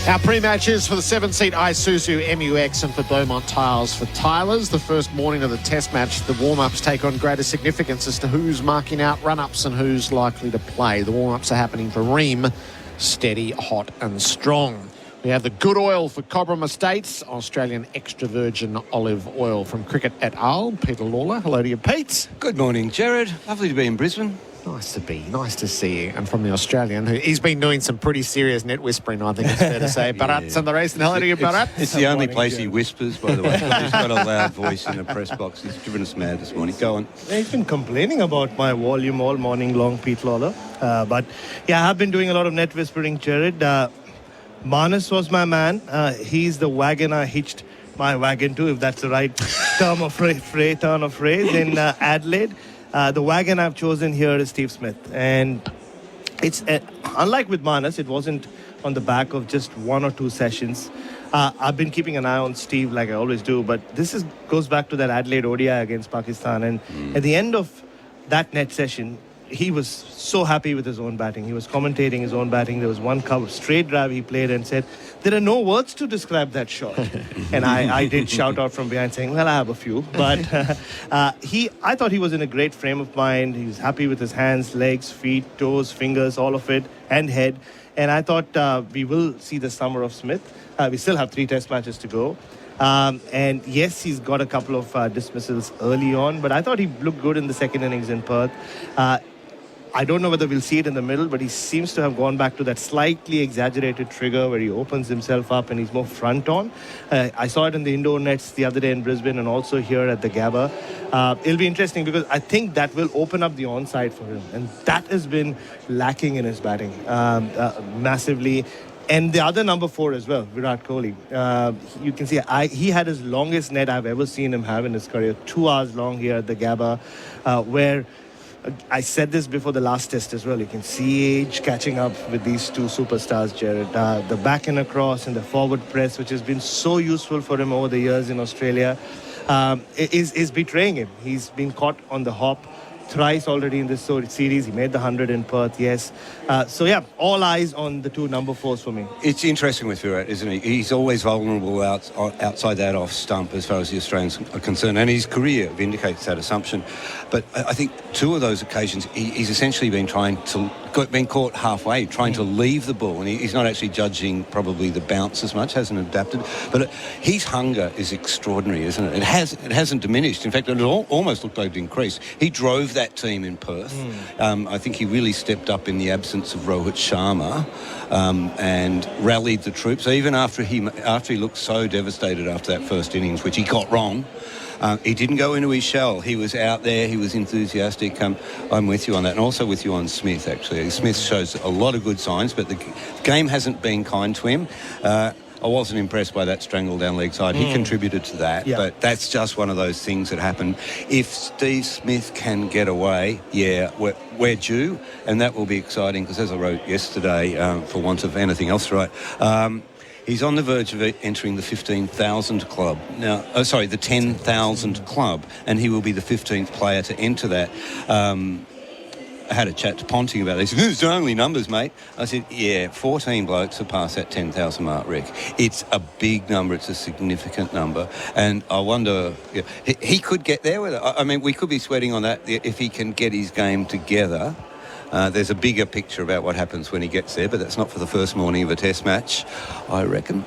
S22: Our pre-matches for the 7-seat Isuzu MUX and for Beaumont Tiles for Tylers. The first morning of the test match, the warm-ups take on greater significance as to who's marking out run-ups and who's likely to play. The warm-ups are happening for Ream, steady, hot and strong. We have the Good Oil for Cobram Estates, Australian extra virgin olive oil from Cricket et al. Peter Lawler. Hello to you, Pete.
S23: Good morning, Gerard. Lovely to be in Brisbane.
S22: Nice to see you. And from the Australian, he's been doing some pretty serious net whispering, I think it's fair to say. Bharat, Sundaresan, hello to you, Bharat.
S3: It's the only place he whispers, by the way. He's got a loud voice in the press box. He's driven us mad this morning. Go on.
S5: He's been complaining about my volume all morning long, Pete Lalor. But yeah, I have been doing a lot of net whispering, Gerard. Manas was my man. He's the wagon I hitched my wagon to, if that's the right turn of phrase, in Adelaide. The wagon I've chosen here is Steve Smith. And it's unlike with Manas, it wasn't on the back of just one or two sessions. I've been keeping an eye on Steve like I always do, but this goes back to that Adelaide ODI against Pakistan. And at the end of that net session, he was so happy with his own batting. He was commentating his own batting. There was one straight drive he played and said, there are no words to describe that shot. And I did shout out from behind saying, well, I have a few. But I thought he was in a great frame of mind. He was happy with his hands, legs, feet, toes, fingers, all of it, and head. And I thought we will see the summer of Smith. We still have 3 test matches to go. And yes, he's got a couple of dismissals early on, but I thought he looked good in the second innings in Perth. I don't know whether we'll see it in the middle, but he seems to have gone back to that slightly exaggerated trigger where he opens himself up and he's more front on. I saw it in the indoor nets the other day in Brisbane and also here at the Gabba. It'll be interesting because I think that will open up the onside for him. And that has been lacking in his batting massively. And the other number 4 as well, Virat Kohli. You can see he had his longest net I've ever seen him have in his career, 2 hours long here at the Gabba, where I said this before the last test as well. You can see age catching up with these 2 superstars, Gerard. The back and across and the forward press, which has been so useful for him over the years in Australia, is betraying him. He's been caught on the hop thrice already in this series. He made the 100 in Perth, yes. So yeah, all eyes on the 2 number 4s for me.
S3: It's interesting with Virat, isn't he? He's always vulnerable outside that off stump as far as the Australians are concerned, and his career vindicates that assumption. But I think 2 of those occasions, he's essentially been been caught halfway, trying to leave the ball, and he's not actually judging probably the bounce as much, hasn't adapted. But his hunger is extraordinary, isn't it? It hasn't diminished. In fact, it almost looked like it increased. He drove that team in Perth. I think he really stepped up in the absence of Rohit Sharma and rallied the troops, even after he looked so devastated after that first innings, which he got wrong. He didn't go into his shell. He was out there. He was enthusiastic. I'm with you on that, and also with you on Smith, actually. Smith shows a lot of good signs, but the game hasn't been kind to him. I wasn't impressed by that strangle down leg side. He contributed to that, but that's just one of those things that happen. If Steve Smith can get away, we're due, and that will be exciting because, as I wrote yesterday, for want of anything else to write, he's on the verge of entering the 15,000 club. Now, the 10,000 club, and he will be the 15th player to enter that. I had a chat to Ponting about this. It's only numbers, mate. I said, 14 blokes have passed that 10,000 mark, Rick. It's a big number. It's a significant number. And I wonder, he could get there with it. I mean, we could be sweating on that if he can get his game together. There's a bigger picture about what happens when he gets there, but that's not for the first morning of a test match, I reckon.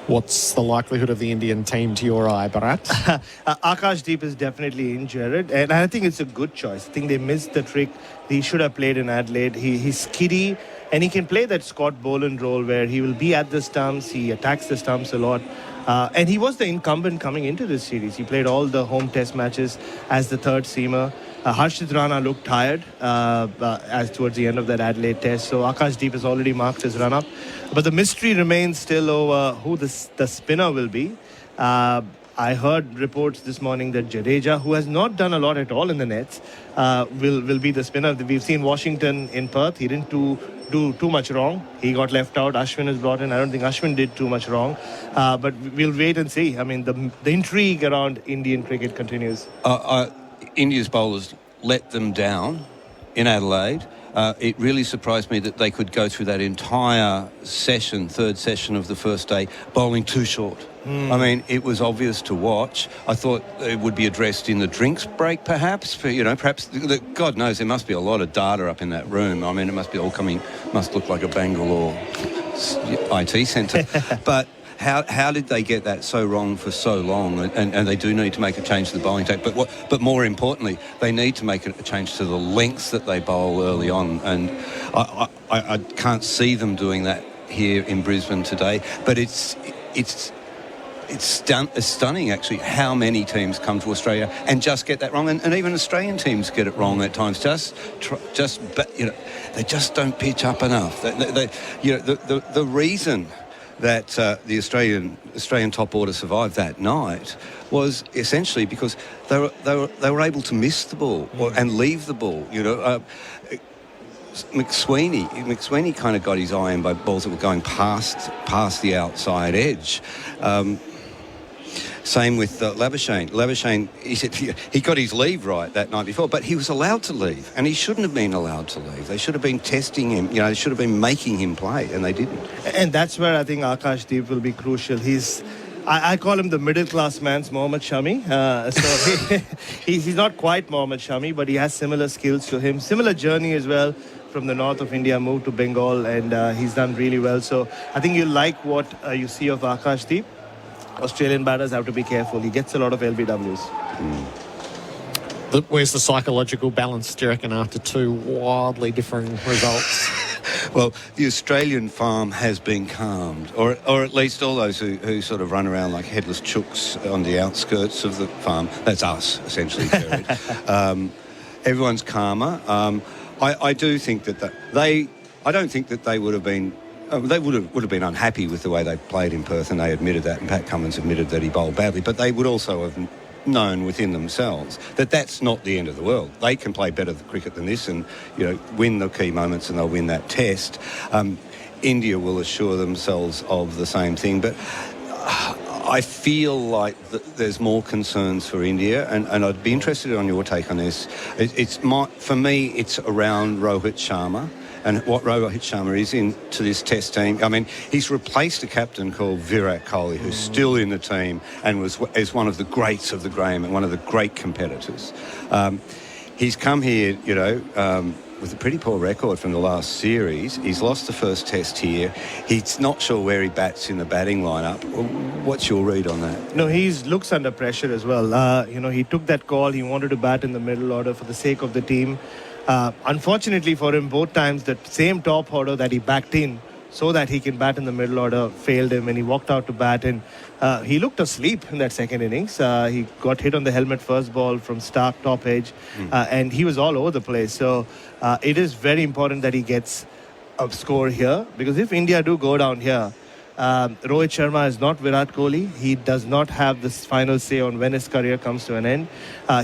S22: What's the likelihood of the Indian team to your eye, Bharat?
S5: Akashdeep is definitely in, Gerard, and I think it's a good choice. I think they missed the trick. He should have played in Adelaide. He's skiddy, and he can play that Scott Boland role where he will be at the stumps. He attacks the stumps a lot. And he was the incumbent coming into this series. He played all the home test matches as the third seamer. Harshit Rana looked tired as towards the end of that Adelaide test. So Akashdeep has already marked his run-up. But the mystery remains still over who the spinner will be. I heard reports this morning that Jadeja, who has not done a lot at all in the nets, will be the spinner. We've seen Washington in Perth. He didn't do too much wrong. He got left out. Ashwin is brought in. I don't think Ashwin did too much wrong. But we'll wait and see. I mean, the intrigue around Indian cricket continues.
S3: India's bowlers let them down in Adelaide. It really surprised me that they could go through that entire third session of the first day, bowling too short. I mean, it was obvious to watch. I thought it would be addressed in the drinks break, perhaps. Perhaps, God knows, there must be a lot of data up in that room. I mean, it must look like a Bangalore IT centre. But how did they get that so wrong for so long? And they do need to make a change to the bowling attack. But more importantly, they need to make a change to the lengths that they bowl early on. And I can't see them doing that here in Brisbane today. But it's stunning, actually, how many teams come to Australia and just get that wrong, and even Australian teams get it wrong at times. They just don't pitch up enough. The reason that the Australian top order survived that night was essentially because they were able to miss the ball and leave the ball. McSweeney kind of got his eye in by balls that were going past the outside edge. Same with Labuschagne. Labuschagne, he said he got his leave right that night before, but he was allowed to leave, and he shouldn't have been allowed to leave. They should have been testing him. They should have been making him play, and they didn't. And that's where I think Akashdeep will be crucial. I call him the middle-class man's Mohammad Shami. He's not quite Mohammad Shami, but he has similar skills to him. Similar journey as well from the north of India, moved to Bengal, and he's done really well. So I think you like what you see of Akashdeep. Australian batters have to be careful. He gets a lot of LBWs.
S22: Where's the psychological balance, do you reckon, after two wildly differing results?
S3: Well, the Australian farm has been calmed, or at least all those who sort of run around like headless chooks on the outskirts of the farm. That's us, essentially, Gerard. Everyone's calmer. I do think that I don't think that they would have been. They would have been unhappy with the way they played in Perth, and they admitted that, and Pat Cummins admitted that he bowled badly, but they would also have known within themselves that that's not the end of the world. They can play better cricket than this and, win the key moments, and they'll win that test. India will assure themselves of the same thing, but I feel like there's more concerns for India, and I'd be interested on your take on this. For me, it's around Rohit Sharma. And what Rohit Sharma is into this test team. I mean, he's replaced a captain called Virat Kohli, who's still in the team and is one of the greats of the game and one of the great competitors. He's come here, with a pretty poor record from the last series. He's lost the first test here. He's not sure where he bats in the batting lineup. What's your read on that?
S5: No, he looks under pressure as well. He took that call. He wanted to bat in the middle order for the sake of the team. Unfortunately for him, both times the same top order that he backed in so that he can bat in the middle order failed him, and he walked out to bat, and he looked asleep in that second innings. He got hit on the helmet first ball from Stark top edge, and he was all over the place. So it is very important that he gets a score here, because if India do go down here, Rohit Sharma is not Virat Kohli. He does not have this final say on when his career comes to an end.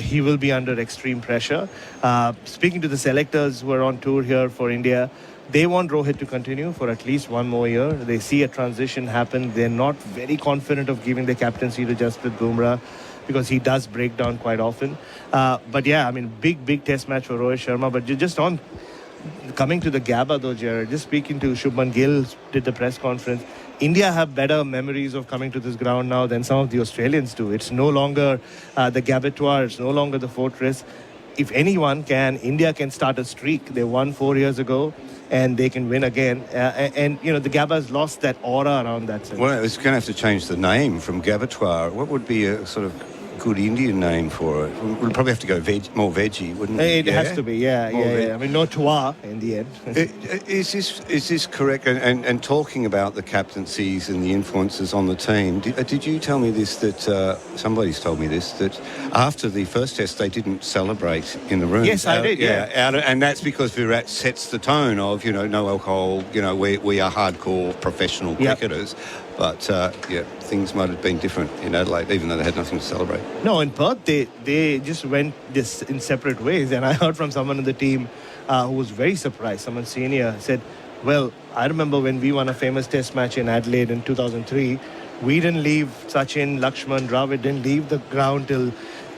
S5: He will be under extreme pressure. Speaking to the selectors who are on tour here for India, they want Rohit to continue for at least one more year. They see a transition happen. They're not very confident of giving the captaincy to Jasprit Bumrah, because he does break down quite often. But yeah, I mean, big test match for Rohit Sharma. But just on coming to the Gabba though, Gerard, just speaking to Shubman Gill, did the press conference. India have better memories of coming to this ground now than some of the Australians do. It's no longer the Gabatoire, it's no longer the fortress. If anyone can, India can start a streak. They won 4 years ago, and they can win again. The Gabba's lost that aura around that sense.
S3: Well, it's going to have to change the name from Gabatoire. What would be a sort of good Indian name for it? We'll probably have to go more veggie, wouldn't it?
S5: It has to be, yeah. I mean, no toa in the end.
S3: Is this correct? And talking about the captaincies and the influences on the team, did you tell me this, that somebody's told me this, that after the first test they didn't celebrate in the room?
S5: Yes, I did,
S3: and that's because Virat sets the tone of, no alcohol, we are hardcore professional cricketers. But, things might have been different in Adelaide, even though they had nothing to celebrate.
S5: No, in Perth, they just went this in separate ways. And I heard from someone in the team who was very surprised. Someone senior said, well, I remember when we won a famous test match in Adelaide in 2003, we didn't leave Sachin, Lakshman, Dravid, didn't leave the ground till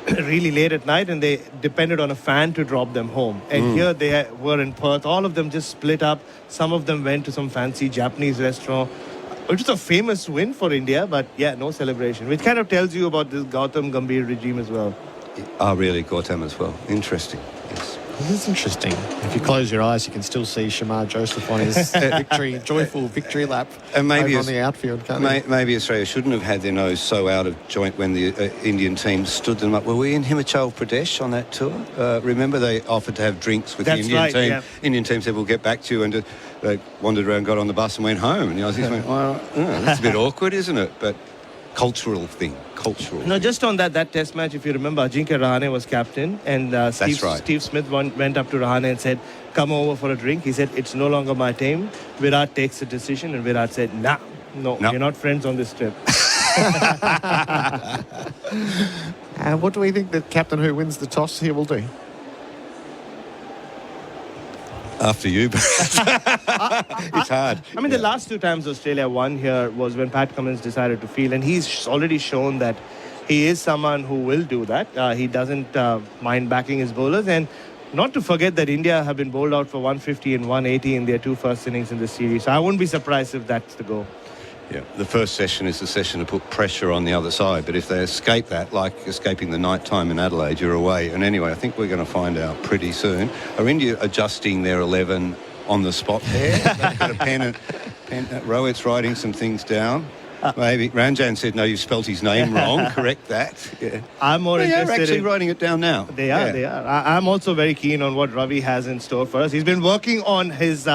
S5: really late at night, and they depended on a fan to drop them home. And here they were in Perth. All of them just split up. Some of them went to some fancy Japanese restaurant. It was a famous win for India, but no celebration, which kind of tells you about this Gautam Gambhir regime as well.
S3: Oh, really? Gautam as well. Interesting. Yes.
S22: It's interesting. If you close your eyes, you can still see Shamar Joseph on his joyful victory lap
S3: and maybe
S22: on the outfield.
S3: Maybe Australia shouldn't have had their nose so out of joint when the Indian team stood them up. Were we in Himachal Pradesh on that tour? Remember they offered to have drinks with the Indian team. Yeah. Indian team said, we'll get back to you. And they wandered around, got on the bus and went home. And the Aussies went, well, that's a bit awkward, isn't it? But cultural thing. No,
S5: just on that test match, if you remember, Ajinkya Rahane was captain, and Steve Smith went up to Rahane and said, come over for a drink. He said, it's no longer my team. Virat takes the decision, and Virat said, no, we're not friends on this trip.
S22: What do we think the captain who wins the toss here will do?
S3: After you, it's hard.
S5: I mean, the last 2 times Australia won here was when Pat Cummins decided to field, and he's already shown that he is someone who will do that. He doesn't mind backing his bowlers, and not to forget that India have been bowled out for 150 and 180 in their 2 first innings in the series. So I wouldn't be surprised if that's the goal.
S3: Yeah, the first session is the session to put pressure on the other side. But if they escape that, like escaping the night time in Adelaide, you're away. And anyway, I think we're going to find out pretty soon. Are India adjusting their 11 on the spot there? They've got a pen. Rohit's writing some things down. Maybe Ranjan said, no, you've spelt his name wrong. Correct that. Yeah.
S5: I'm more interested.
S3: They're actually writing it down now.
S5: They are. I'm also very keen on what Ravi has in store for us. He's been working on his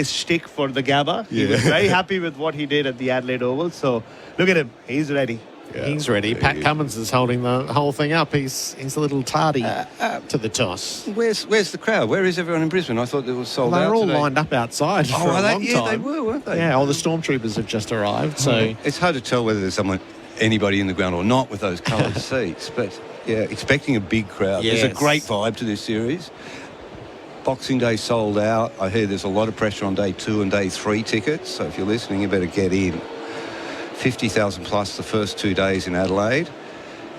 S5: shtick for the Gabba. He was very happy with what he did at the Adelaide Oval. So look at him. He's ready.
S22: Yeah. He's ready. Pat Cummins is holding the whole thing up. He's a little tardy to the toss.
S3: Where's the crowd? Where is everyone in Brisbane? I thought it was sold out.
S22: They're all
S3: today.
S22: Lined up outside for a long time.
S3: Yeah, they were, weren't they?
S22: Yeah, all the stormtroopers have just arrived. So
S3: it's hard to tell whether there's anybody in the ground or not with those coloured seats. But yeah, expecting a big crowd. Yes. There's a great vibe to this series. Boxing Day sold out. I hear there's a lot of pressure on day 2 and day 3 tickets. So if you're listening, you better get in. 50,000 plus the first 2 days in Adelaide.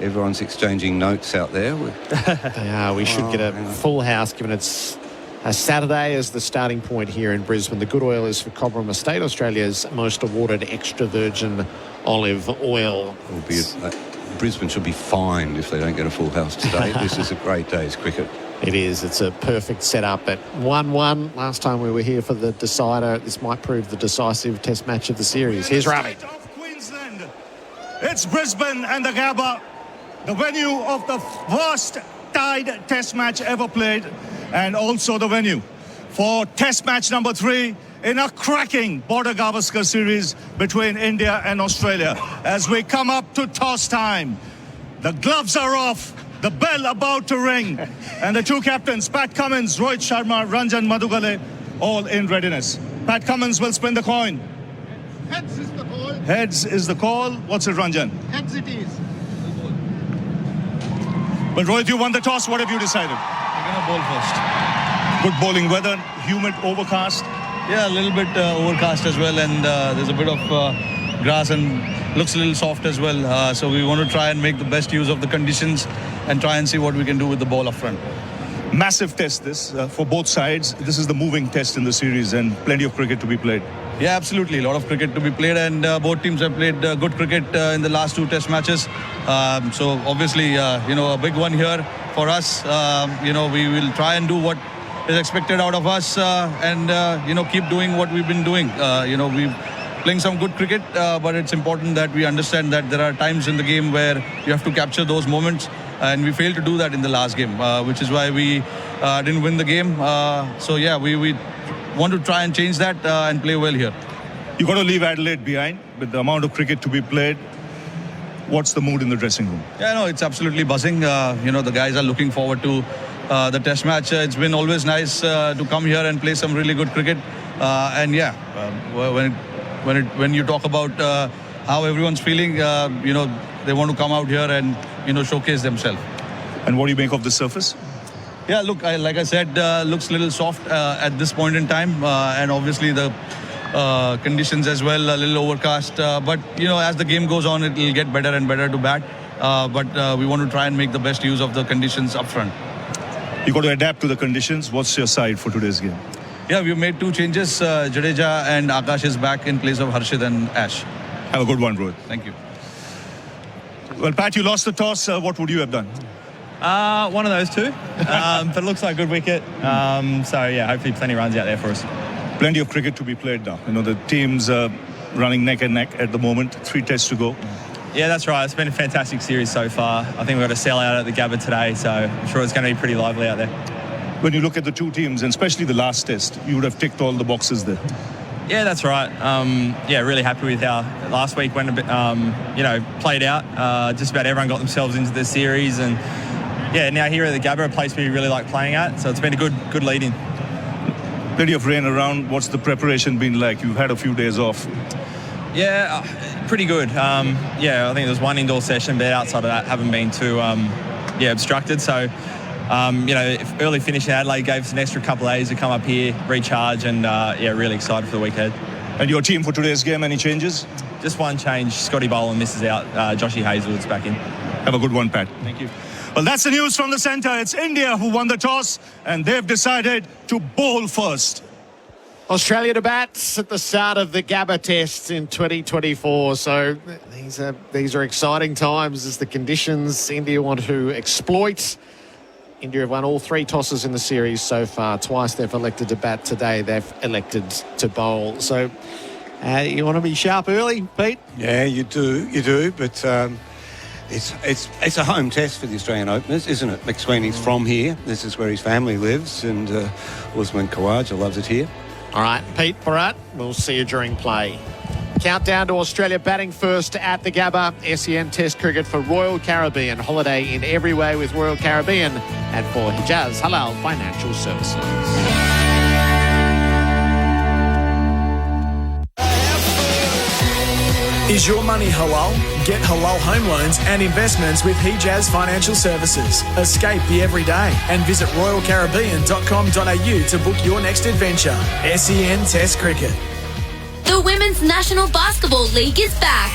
S3: Everyone's exchanging notes out there.
S22: They are. We should get a full house, given it's a Saturday as the starting point here in Brisbane. The good oil is for Cobram Estate, Australia's most awarded extra virgin olive oil.
S3: Brisbane should be fined if they don't get a full house today. This is a great day's cricket.
S22: It is. It's a perfect setup at 1-1. Last time we were here for the decider. This might prove the decisive test match of the series. Here's Ravi.
S7: Queensland. It's Brisbane and the Gabba, the venue of the first tied test match ever played, and also the venue for test match number 3 in a cracking Border Gavaskar series between India and Australia. As we come up to toss time, the gloves are off. The bell about to ring, and the 2 captains, Pat Cummins, Rohit Sharma, Ranjan Madugale, all in readiness. Pat Cummins will spin the coin.
S12: Heads is the call.
S7: Heads is the call. What's it, Ranjan?
S12: Heads it is.
S7: But Rohit, you won the toss. What have you decided?
S23: We're going to bowl first.
S7: Good bowling weather, humid, overcast.
S23: Yeah, a little bit overcast as well, and there's a bit of grass and looks a little soft as well. So we want to try and make the best use of the conditions and try and see what we can do with the ball up front.
S7: Massive test this for both sides. This is the moving test in the series and plenty of cricket to be played.
S23: Yeah, absolutely. A lot of cricket to be played, and both teams have played good cricket in the last 2 test matches. So obviously, a big one here for us. We will try and do what is expected out of us and keep doing what we've been doing. We've playing some good cricket, but it's important that we understand that there are times in the game where you have to capture those moments, and we failed to do that in the last game, which is why we didn't win the game. We want to try and change that and play well here.
S7: You got to leave Adelaide behind with the amount of cricket to be played. What's the mood in the dressing room?
S23: Yeah, no, it's absolutely buzzing. The guys are looking forward to the test match. It's been always nice to come here and play some really good cricket. When you talk about how everyone's feeling, they want to come out here and, showcase themselves.
S7: And what do you make of the surface?
S23: Yeah, look, like I said, looks a little soft at this point in time. And obviously the conditions as well, a little overcast. But as the game goes on, it will get better and better to bat. But we want to try and make the best use of the conditions up front.
S7: You got to adapt to the conditions. What's your side for today's game?
S23: Yeah, we've made 2 changes. Jadeja and Akash is back in place of Harshid and Ash.
S7: Have a good one, Rohit.
S23: Thank you.
S7: Well, Pat, you lost the toss. What would you have done?
S2: One of those two, but it looks like a good wicket. Hopefully plenty of runs out there for us.
S7: Plenty of cricket to be played now. The teams are running neck and neck at the moment. 3 tests to go.
S2: Yeah, that's right. It's been a fantastic series so far. I think we've got a sellout at the Gabba today, so I'm sure it's going to be pretty lively out there.
S7: When you look at the two teams, and especially the last test, you would have ticked all the boxes there.
S2: Yeah, that's right. Really happy with how last week went a bit, played out. Just about everyone got themselves into the series, and now here at the Gabba, a place we really like playing at. So it's been a good lead-in.
S7: Plenty of rain around. What's the preparation been like? You've had a few days off.
S2: Yeah, pretty good. I think there was one indoor session, but outside of that, haven't been too obstructed. So, early finish in Adelaide gave us an extra couple of days to come up here, recharge, and really excited for the week ahead.
S7: And your team for today's game, any changes?
S2: Just one change. Scotty Boland misses out. Joshy Hazelwood's back in.
S7: Have a good one, Pat.
S2: Thank you.
S7: Well, that's the news from the centre. It's India who won the toss, and they've decided to bowl first.
S22: Australia to bat at the start of the Gabba Test in 2024. So these are exciting times as the conditions India want to exploit. India have won all 3 tosses in the series so far. Twice they've elected to bat. Today they've elected to bowl. So you want to be sharp early, Pete?
S3: Yeah, you do. But it's a home test for the Australian openers, isn't it? McSweeney's from here. This is where his family lives, and Usman Khawaja loves it here.
S22: All right, Pete, Bharat, we'll see you during play. Countdown to Australia batting first at the Gabba. SEN Test Cricket for Royal Caribbean. Holiday in every way with Royal Caribbean. And for Hijaz Halal Financial Services.
S6: Is your money halal? Get halal home loans and investments with Hijaz Financial Services. Escape the everyday and visit royalcaribbean.com.au to book your next adventure. SEN Test Cricket.
S16: The Women's National Basketball League is back.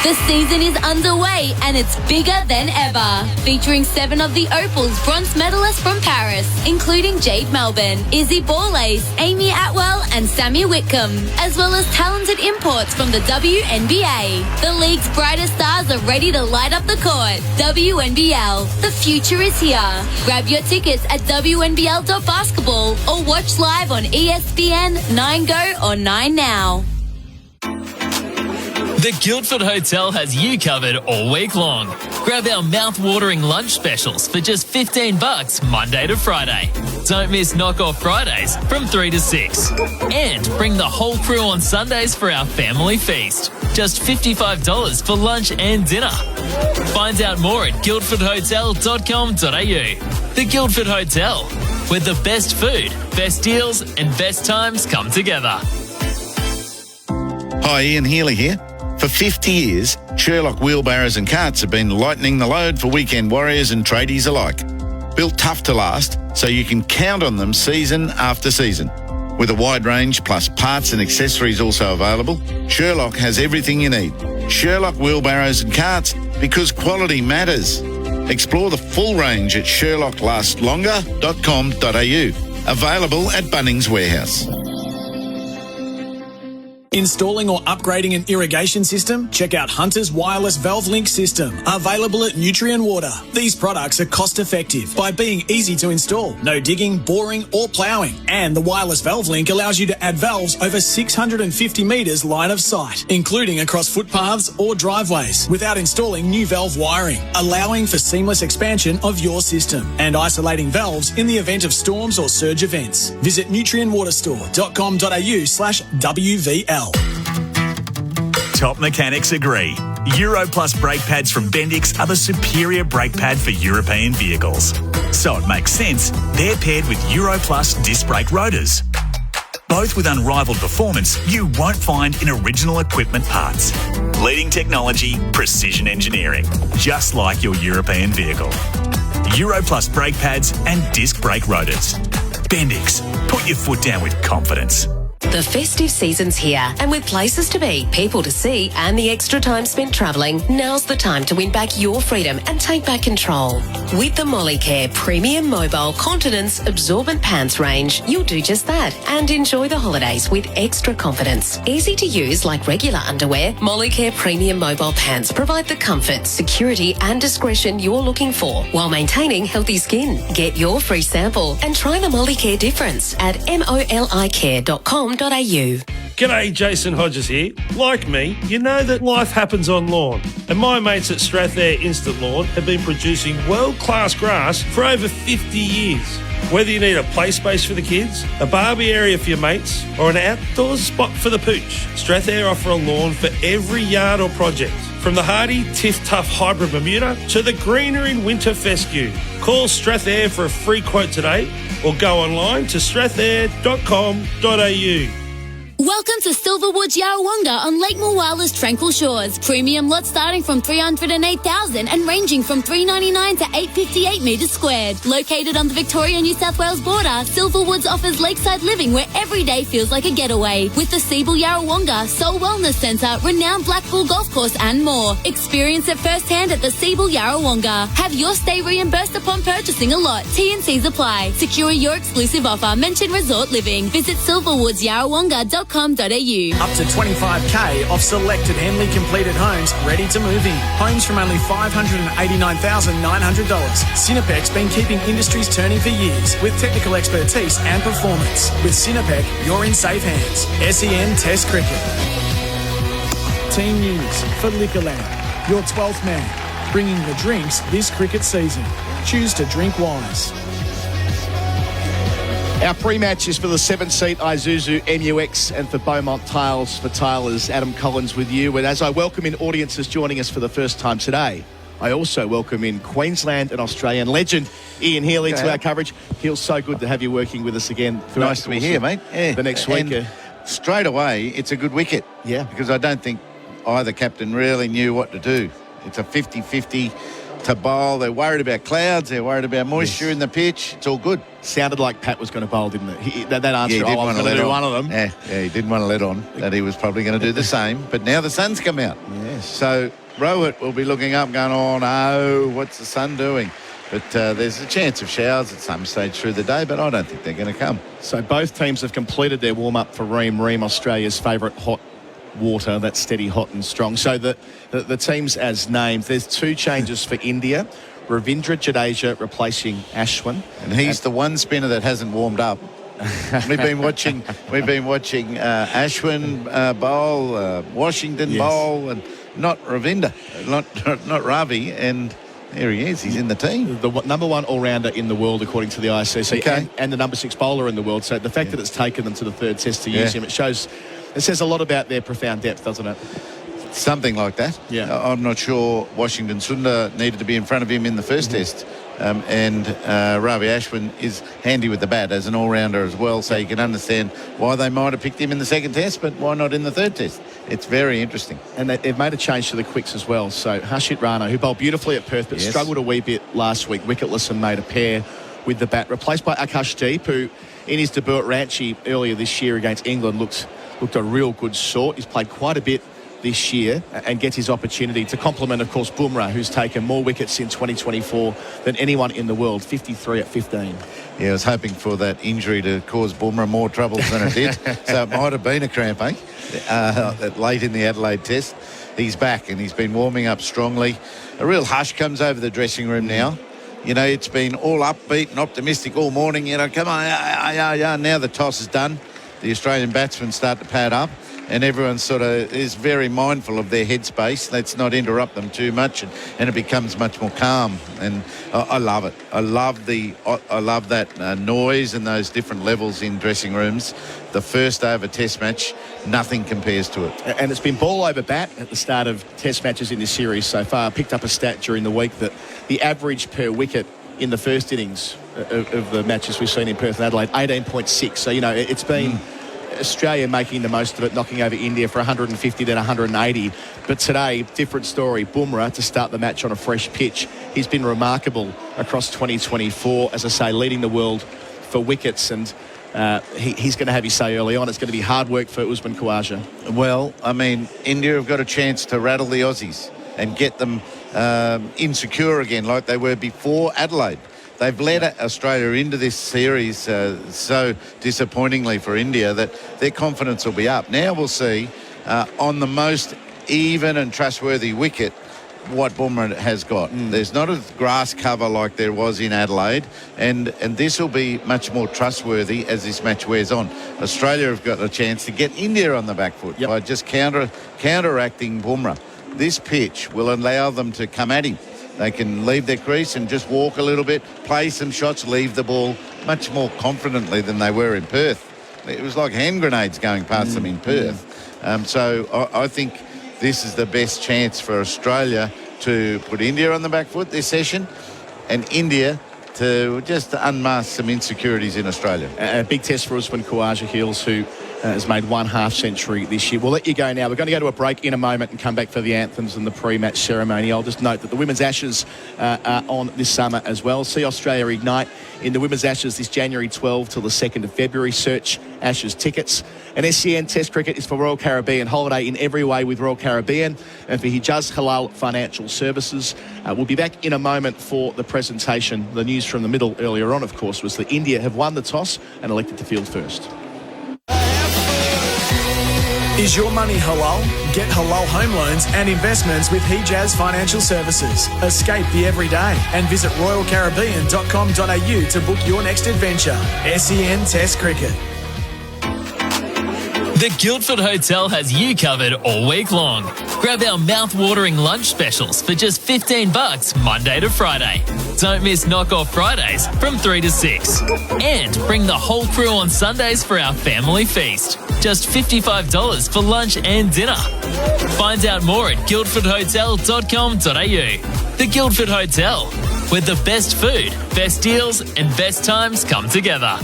S16: The season is underway and it's bigger than ever. Featuring 7 of the Opal's bronze medalists from Paris, including Jade Melbourne, Izzy Borlace, Amy Atwell and Sammy Whitcomb, as well as talented imports from the WNBA. The league's brightest stars are ready to light up the court. WNBL, the future is here. Grab your tickets at WNBL.basketball or watch live on ESPN, 9Go or 9Now.
S9: The Guildford Hotel has you covered all week long. Grab our mouth-watering lunch specials for just $15 Monday to Friday. Don't miss Knock-Off Fridays from 3 to 6. And bring the whole crew on Sundays for our family feast. Just $55 for lunch and dinner. Find out more at guildfordhotel.com.au. The Guildford Hotel, where the best food, best deals and best times come together.
S10: Hi, Ian Healy here. For 50 years, Sherlock wheelbarrows and carts have been lightening the load for weekend warriors and tradies alike. Built tough to last, so you can count on them season after season. With a wide range plus parts and accessories also available, Sherlock has everything you need. Sherlock wheelbarrows and carts, because quality matters. Explore the full range at sherlocklastslonger.com.au. Available at Bunnings Warehouse.
S6: Installing or upgrading an irrigation system? Check out Hunter's Wireless Valve Link System, available at Nutrien Water. These products are cost effective by being easy to install, no digging, boring or ploughing. And the Wireless Valve Link allows you to add valves over 650 metres line of sight, including across footpaths or driveways, without installing new valve wiring, allowing for seamless expansion of your system and isolating valves in the event of storms or surge events. Visit nutrienwaterstore.com.au/WVL.
S8: Top mechanics agree. Euro Plus brake pads from Bendix are the superior brake pad for European vehicles. So it makes sense they're paired with Euro Plus disc brake rotors. Both with unrivaled performance you won't find in original equipment parts. Leading technology, precision engineering, just like your European vehicle. Euro Plus brake pads and disc brake rotors. Bendix, put your foot down with confidence.
S20: The festive season's here, and with places to be, people to see, and the extra time spent travelling, now's the time to win back your freedom and take back control. With the Molicare Premium Mobile Continence Absorbent Pants range, you'll do just that and enjoy the holidays with extra confidence. Easy to use like regular underwear, Molicare Premium Mobile Pants provide the comfort, security and discretion you're looking for while maintaining healthy skin. Get your free sample and try the Molicare difference at molicare.com.au.
S19: G'day, Jason Hodges here. Like me, you know that life happens on lawn. And my mates at Strathair Instant Lawn have been producing world-class grass for over 50 years. Whether you need a play space for the kids, a barbie area for your mates, or an outdoors spot for the pooch, Strathair offer a lawn for every yard or project. From the hardy Tiff Tough Hybrid Bermuda to the greener in winter fescue. Call Strathair for a free quote today or go online to strathair.com.au.
S16: Welcome to Silverwood Yarrawonga on Lake Moowalla's tranquil shores. Premium lots starting from $308,000 and ranging from $399 to $858 metres squared. Located on the Victoria-New South Wales border, Silverwoods offers lakeside living where every day feels like a getaway. With the Seabull Yarrawonga Soul Wellness Centre, renowned Black Bull Golf Course and more. Experience it firsthand at the Seabull Yarrawonga. Have your stay reimbursed upon purchasing a lot. T&Cs apply. Secure your exclusive offer. Mention Resort Living. Visit silverwoodsyarrawonga.com.
S6: Up to 25k off selected Henley completed homes ready to move in. Homes from only $589,900. Cinepec's been keeping industries turning for years with technical expertise and performance. With Cinepec, you're in safe hands. SEN Test Cricket. Team news for Liquorland. Your 12th man, bringing the drinks this cricket season. Choose to drink wise.
S17: Our pre-match is for the 7-seat Isuzu MUX and for Beaumont Tiles for Tilers. Adam Collins with you. And as I welcome in audiences joining us for the first time today, I also welcome in Queensland and Australian legend Ian Healy to our coverage. Feels so good to have you working with us again.
S10: Nice to be here, mate. Yeah.
S17: The next week.
S10: Straight away, it's a good wicket.
S17: Yeah.
S10: Because I don't think either captain really knew what to do. It's a 50-50 to bowl. They're worried about clouds. They're worried about moisture in the pitch. It's all good.
S17: Sounded like Pat was going to bowl, didn't it? That answer,
S10: yeah, he didn't want to let on.
S17: One of them.
S10: Yeah, he didn't want to let on that he was probably going to do the same. But now the sun's come out.
S17: Yes.
S10: So Rohit will be looking up going, oh, no, what's the sun doing? But there's a chance of showers at some stage through the day, but I don't think they're going to come.
S17: So both teams have completed their warm-up for Ream, Australia's favourite hot water, that's steady, hot and strong. So the teams as named, there's two changes for India. Ravindra Jadeja replacing Ashwin.
S10: And he's the one spinner that hasn't warmed up. We've been watching Ashwin bowl, Washington bowl, and not Ravindra, not Ravi, and there he is. He's in the team.
S17: The number one all-rounder in the world, according to the ICC, and the number 6 bowler in the world. So the fact that it's taken them to the third test to use him, it says a lot about their profound depth, doesn't it?
S10: Something like that.
S17: Yeah.
S10: I'm not sure Washington Sundar needed to be in front of him in the first test. And Ravi Ashwin is handy with the bat as an all-rounder as well, so you can understand why they might have picked him in the second test, but why not in the third test? It's very interesting.
S17: And they've made a change to the quicks as well. So Harshit Rana, who bowled beautifully at Perth but struggled a wee bit last week, wicketless, and made a pair with the bat, replaced by Akash Deep, who in his debut at Ranchi earlier this year against England looked a real good sort. He's played quite a bit this year and gets his opportunity to complement, of course, Bumrah, who's taken more wickets in 2024 than anyone in the world, 53 at 15.
S10: Yeah, I was hoping for that injury to cause Bumrah more troubles than it did. So it might have been a cramp, late in the Adelaide test. He's back and he's been warming up strongly. A real hush comes over the dressing room now. You know, it's been all upbeat and optimistic all morning. You know, come on, now the toss is done. The Australian batsmen start to pad up. And everyone sort of is very mindful of their headspace. Let's not interrupt them too much, and it becomes much more calm. And I love it. I love that noise and those different levels in dressing rooms. The first day of a test match, nothing compares to it.
S17: And it's been ball over bat at the start of test matches in this series so far. I picked up a stat during the week that the average per wicket in the first innings of the matches we've seen in Perth and Adelaide, 18.6. So, you know, it's been Australia making the most of it, knocking over India for 150 then 180. But today, different story. Bumrah to start the match on a fresh pitch. He's been remarkable across 2024, as I say, leading the world for wickets. And he's going to have his say early on. It's going to be hard work for Usman Khawaja.
S10: Well, I mean, India have got a chance to rattle the Aussies and get them insecure again like they were before Adelaide. They've led Australia into this series so disappointingly for India that their confidence will be up. Now we'll see on the most even and trustworthy wicket what Bumrah has got. There's not a grass cover like there was in Adelaide, and this will be much more trustworthy as this match wears on. Australia have got a chance to get India on the back foot by just counteracting Bumrah. This pitch will allow them to come at him. They can leave their crease and just walk a little bit, play some shots, leave the ball much more confidently than they were in Perth. It was like hand grenades going past them in Perth. So I think this is the best chance for Australia to put India on the back foot this session, and India to just unmask some insecurities in Australia.
S17: A big test for Usman Khawaja, Heels, who has made 1 half-century this year. We'll let you go now. We're going to go to a break in a moment and come back for the anthems and the pre-match ceremony. I'll just note that the Women's Ashes are on this summer as well. See Australia Ignite in the Women's Ashes this January 12 till the 2nd of February. Search Ashes tickets. And SEN Test Cricket is for Royal Caribbean. Holiday in every way with Royal Caribbean and for Hijaz Halal Financial Services. We'll be back in a moment for the presentation. The news from the middle earlier on, of course, was that India have won the toss and elected to field first.
S6: Is your money halal? Get halal home loans and investments with Hijaz Financial Services. Escape the everyday and visit royalcaribbean.com.au to book your next adventure. SEN Test Cricket.
S9: The Guildford Hotel has you covered all week long. Grab our mouth-watering lunch specials for just $15 Monday to Friday. Don't miss Knock-Off Fridays from 3 to 6. And bring the whole crew on Sundays for our family feast. Just $55 for lunch and dinner. Find out more at guildfordhotel.com.au. The Guildford Hotel, where the best food, best deals and best times come together.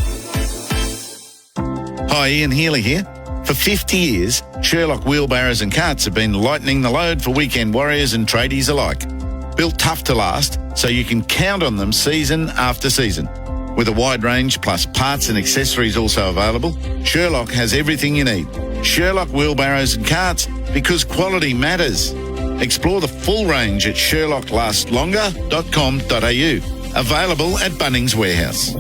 S10: Hi, Ian Healy here. For 50 years, Sherlock wheelbarrows and carts have been lightening the load for weekend warriors and tradies alike. Built tough to last, so you can count on them season after season. With a wide range plus parts and accessories also available, Sherlock has everything you need. Sherlock wheelbarrows and carts, because quality matters. Explore the full range at sherlocklastslonger.com.au. Available at Bunnings Warehouse.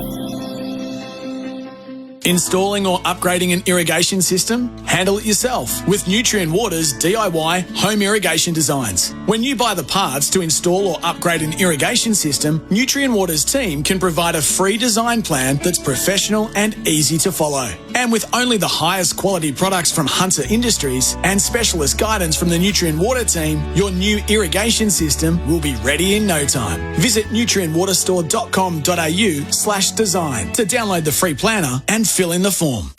S6: Installing or upgrading an irrigation system? Handle it yourself with Nutrien Water's DIY home irrigation designs. When you buy the parts to install or upgrade an irrigation system, Nutrien Water's team can provide a free design plan that's professional and easy to follow. And with only the highest quality products from Hunter Industries and specialist guidance from the Nutrien Water team, your new irrigation system will be ready in no time. Visit nutrienwaterstore.com.au/design to download the free planner and fill in the form.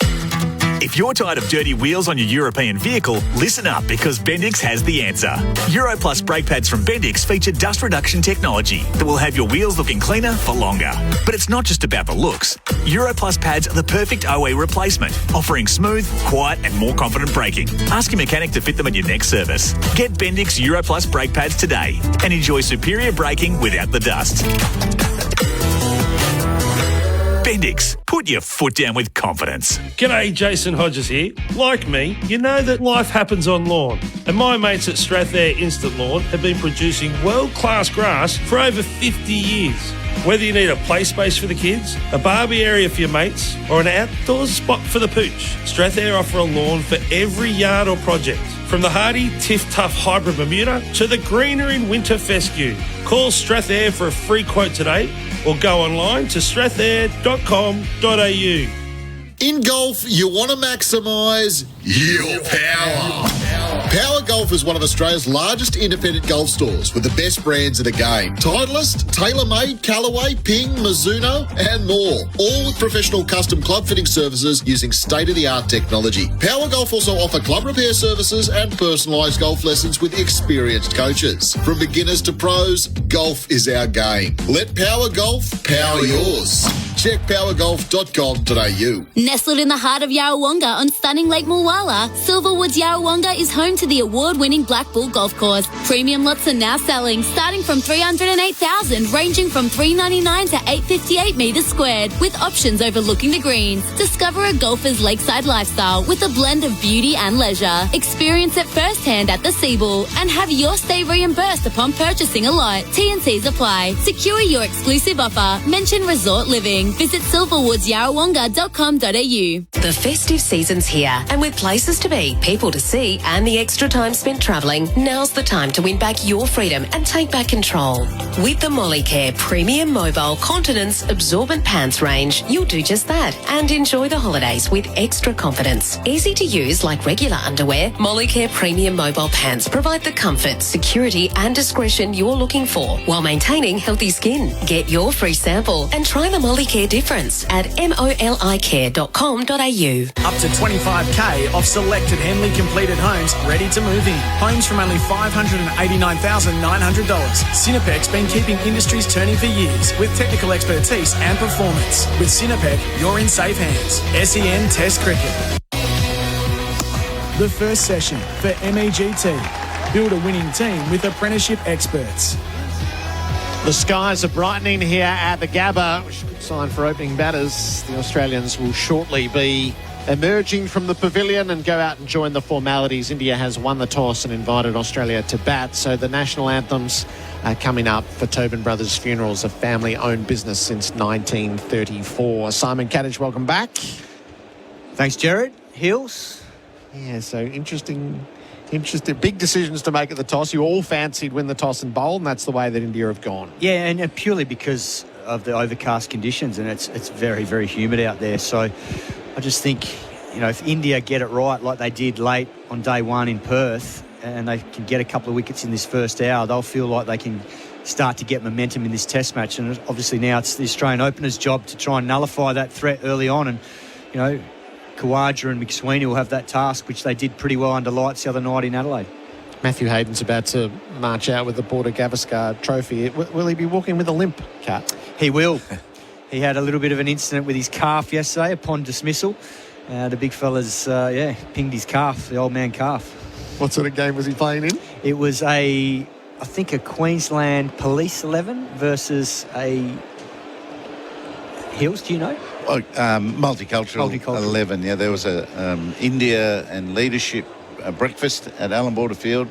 S8: If you're tired of dirty wheels on your European vehicle, listen up because Bendix has the answer. Euro Plus brake pads from Bendix feature dust reduction technology that will have your wheels looking cleaner for longer. But it's not just about the looks. Euro Plus pads are the perfect OE replacement, offering smooth, quiet and more confident braking. Ask your mechanic to fit them at your next service. Get Bendix Euro Plus brake pads today and enjoy superior braking without the dust. Bendix, put your foot down with confidence.
S19: G'day, Jason Hodges here. Like me, you know that life happens on lawn. And my mates at Strathair Instant Lawn have been producing world-class grass for over 50 years. Whether you need a play space for the kids, a barbie area for your mates, or an outdoor spot for the pooch, Strathair offer a lawn for every yard or project. From the hardy Tiff Tough Hybrid Bermuda to the greener in winter fescue. Call Strathair for a free quote today or go online to strathair.com.au.
S21: In golf, you want to maximise your power. Power Golf is one of Australia's largest independent golf stores with the best brands in the game. Titleist, TaylorMade, Callaway, Ping, Mizuno and more. All with professional custom club fitting services using state-of-the-art technology. Power Golf also offer club repair services and personalised golf lessons with experienced coaches. From beginners to pros, golf is our game. Let Power Golf power yours. Check powergolf.com.au.
S16: Nestled in the heart of Yarrawonga on stunning Lake Mulwala, Silverwood's Yarrawonga is home to the award-winning Black Bull Golf Course. Premium lots are now selling, starting from $308,000, ranging from $399 to $858 metres squared, with options overlooking the greens. Discover a golfer's lakeside lifestyle with a blend of beauty and leisure. Experience it firsthand at the Seabull and have your stay reimbursed upon purchasing a lot. T&Cs apply. Secure your exclusive offer. Mention Resort Living. Visit silverwoodsyarrawonga.com.au.
S20: The festive season's here, and with places to be, people to see, and the extra time spent travelling, now's the time to win back your freedom and take back control. With the Molicare Premium Mobile Continence Absorbent Pants range, you'll do just that and enjoy the holidays with extra confidence. Easy to use like regular underwear, Molicare Premium Mobile Pants provide the comfort, security and discretion you're looking for while maintaining healthy skin. Get your free sample and try the Molicare difference at molicare.com.au.
S6: Up to 25k off selected Henley completed homes ready to move in. Homes from only $589,900. Cinepec's been keeping industries turning for years with technical expertise and performance. With Cinepec, you're in safe hands. SEN Test Cricket. The first session for MEGT. Build a winning team with apprenticeship experts.
S22: The skies are brightening here at the Gabba, which is a good sign for opening batters. The Australians will shortly be emerging from the pavilion and go out and join the formalities. India has won the toss and invited Australia to bat, so the national anthems are coming up for Tobin Brothers Funerals, a family-owned business since 1934. Simon Katich, welcome back.
S4: Thanks, Gerard. Hills.
S22: Yeah, so interesting. Big decisions to make at the toss. You all fancied win the toss and bowl, and that's the way that India have gone.
S4: Yeah, and purely because of the overcast conditions, and it's very, very humid out there. So I just think, if India get it right like they did late on day one in Perth, and they can get a couple of wickets in this first hour, they'll feel like they can start to get momentum in this test match. And obviously now it's the Australian opener's job to try and nullify that threat early on. And, Khawaja and McSweeney will have that task, which they did pretty well under lights the other night in Adelaide.
S22: Matthew Hayden's about to march out with the Border Gavaskar trophy. Will he be walking with a limp, Kat?
S4: He will. He had a little bit of an incident with his calf yesterday upon dismissal. The big fella's, pinged his calf, the old man calf.
S22: What sort of game was he playing in?
S4: It was I think a Queensland Police 11 versus a Hills, do you know?
S10: Multicultural 11. Yeah, there was a India and leadership breakfast at Allan Border Field,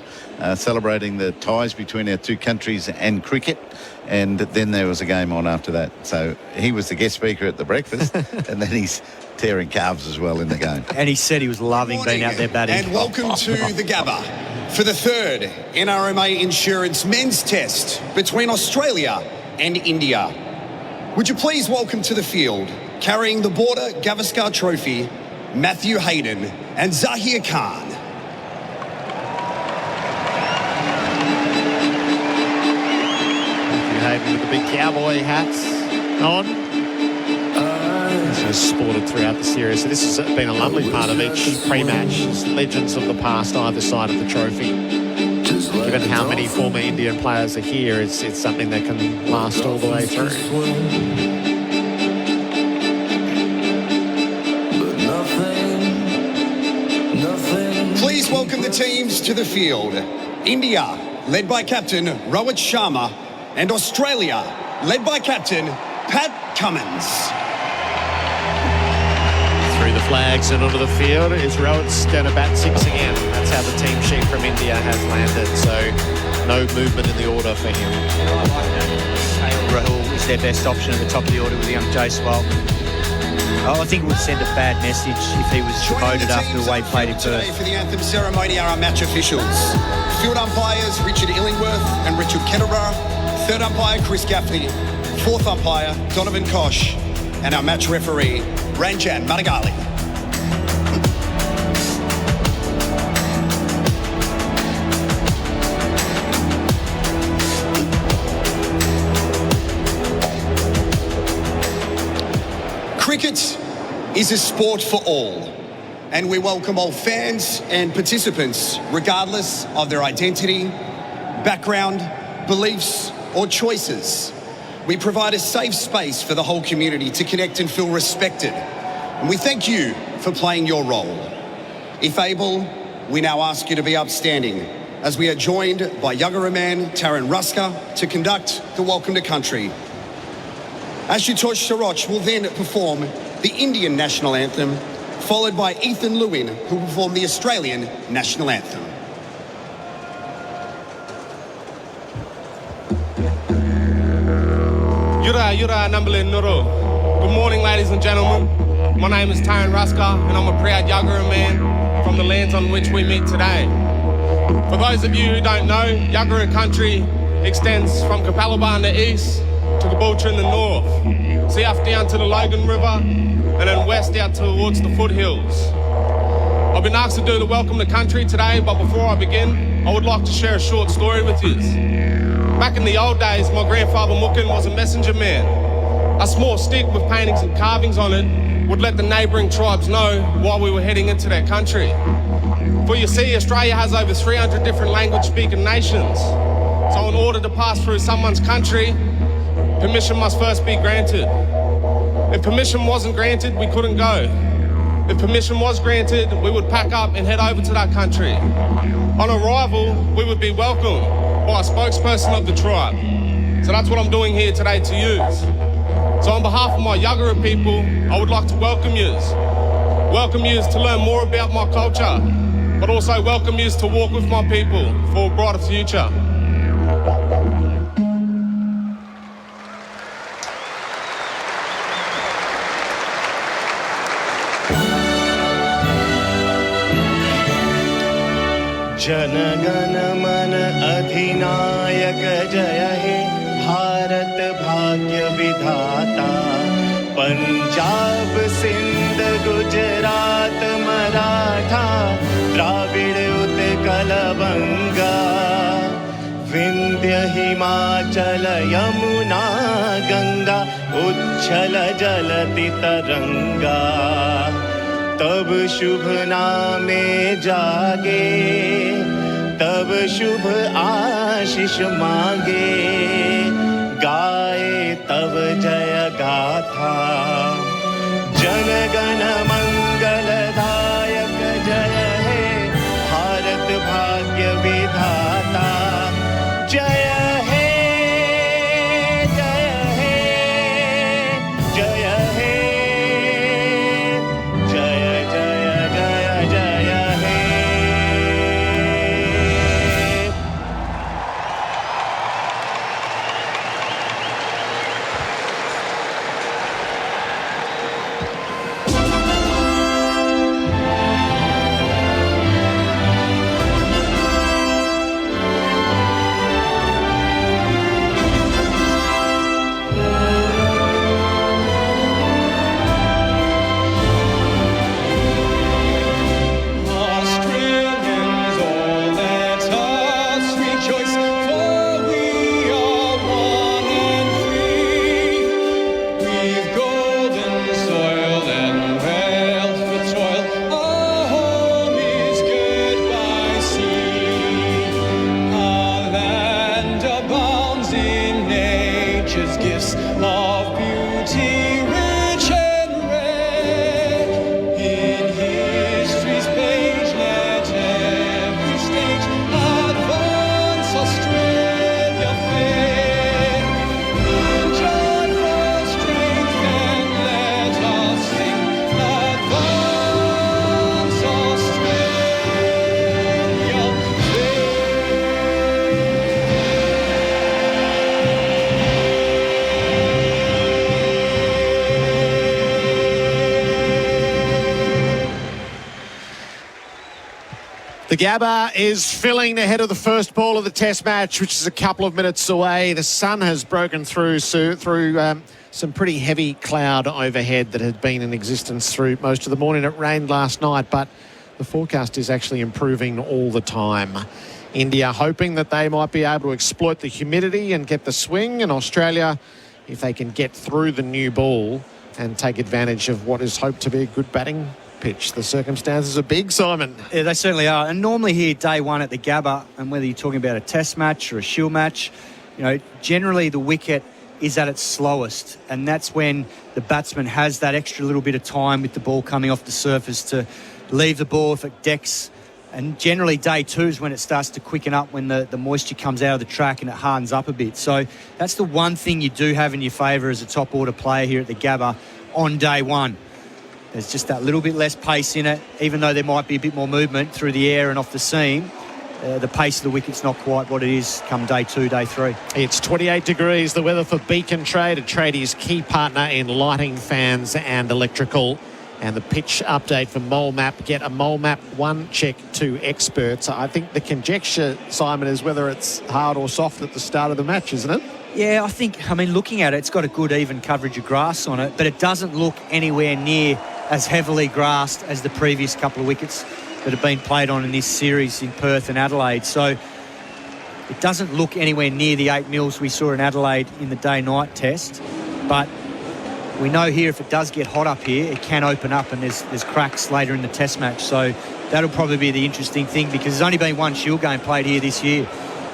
S10: celebrating the ties between our two countries and cricket. And then there was a game on after that. So he was the guest speaker at the breakfast, and then he's tearing calves as well in the game.
S4: And he said he was loving being out there batting.
S11: And welcome to the Gabba for the third NRMA Insurance Men's Test between Australia and India. Would you please welcome to the field, carrying the Border Gavaskar Trophy, Matthew Hayden and Zahir Khan.
S22: Matthew Hayden with the big cowboy hats on. Has sported throughout the series. So this has been a lovely part of each pre-match. Legends of the past either side of the trophy. Given how many former Indian players are here, it's something that can last all the way through.
S11: Please welcome the teams to the field. India, led by captain Rohit Sharma, and Australia, led by captain Pat Cummins.
S22: Through the flags and onto the field is Rohit's going to bat six again. That's how the team sheet from India has landed. So no movement in the order for him.
S4: Rahul is their best option at the top of the order with young Jaiswal. I think it would send a bad message if he was demoted after the way he played in Perth.
S11: For the anthem ceremony are our match officials. Field umpires Richard Illingworth and Richard Kettleborough. Third umpire Chris Gaffney. Fourth umpire Donovan Kosh. And our match referee Ranjan Madagali. Cricket is a sport for all, and we welcome all fans and participants, regardless of their identity, background, beliefs, or choices. we provide a safe space for the whole community to connect and feel respected. And we thank you for playing your role. If able, we now ask you to be upstanding as we are joined by Yagaraman Taran Ruska to conduct the Welcome to Country. Ashutosh Saroch will then perform the Indian National Anthem, followed by Ethan Lewin, who will perform the Australian National Anthem.
S13: Yura Nambalin Nuru. Good morning, ladies and gentlemen. My name is Taran Ruska, and I'm a proud Yagara man from the lands on which we meet today. For those of you who don't know, Yagara country extends from Capalaba in the east to Caboolture in the north, south down to the Logan River, and then west out towards the foothills. I've been asked to do the Welcome to Country today, but before I begin, I would like to share a short story with you. Back in the old days, my grandfather Mookin was a messenger man. A small stick with paintings and carvings on it would let the neighbouring tribes know why we were heading into their country. For you see, Australia has over 300 different language-speaking nations. So in order to pass through someone's country, permission must first be granted. If permission wasn't granted, we couldn't go. If permission was granted, we would pack up and head over to that country. On arrival, we would be welcomed by a spokesperson of the tribe. So that's what I'm doing here today to use. So on behalf of my Yagara people, I would like to welcome yous. Welcome yous to learn more about my culture, but also welcome yous to walk with my people for a brighter future.
S5: जनगण मन अधिनायक जय हे भारत भाग्य विधाता पंजाब सिंध गुजरात मराठा द्राविड़ उत्कल बंगा विंध्य हिमाचल यमुना गंगा उच्छल जलति तरंगा तब शुभ नामे जागे तब शुभ आशीष मांगे गाए तब जय गाथा जनगण मंगलदायक जय हे भारत भाग्य विधाता जय हे जय हे जय हे
S22: The Gabba is filling ahead of the first ball of the Test match, which is a couple of minutes away. The sun has broken through some pretty heavy cloud overhead that had been in existence through most of the morning. It rained last night, but the forecast is actually improving all the time. India hoping that they might be able to exploit the humidity and get the swing, and Australia, if they can get through the new ball and take advantage of what is hoped to be a good batting pitch. The circumstances are big, Simon.
S4: Yeah, they certainly are. And normally here, day one at the Gabba, and whether you're talking about a Test match or a Shield match, you know, generally the wicket is at its slowest, and that's when the batsman has that extra little bit of time with the ball coming off the surface to leave the ball if it decks. And generally day 2 is when it starts to quicken up, when the moisture comes out of the track and it hardens up a bit. So that's the one thing you do have in your favour as a top order player here at the Gabba on day 1. There's just that little bit less pace in it, even though there might be a bit more movement through the air and off the seam. The pace of the wicket's not quite what it is come day 2, day 3.
S22: It's 28 degrees, the weather for Beacon Trade, a tradie's key partner in lighting, fans and electrical. And the pitch update for Mole Map. Get a Mole Map 1 check to experts. I think the conjecture, Simon, is whether it's hard or soft at the start of the match, isn't it?
S4: Yeah, I mean, looking at it, it's got a good even coverage of grass on it, but it doesn't look anywhere near as heavily grassed as the previous couple of wickets that have been played on in this series in Perth and Adelaide. So it doesn't look anywhere near the 8 mils we saw in Adelaide in the day-night test, but we know here if it does get hot up here, it can open up and there's cracks later in the test match. So that'll probably be the interesting thing, because there's only been one Shield game played here this year,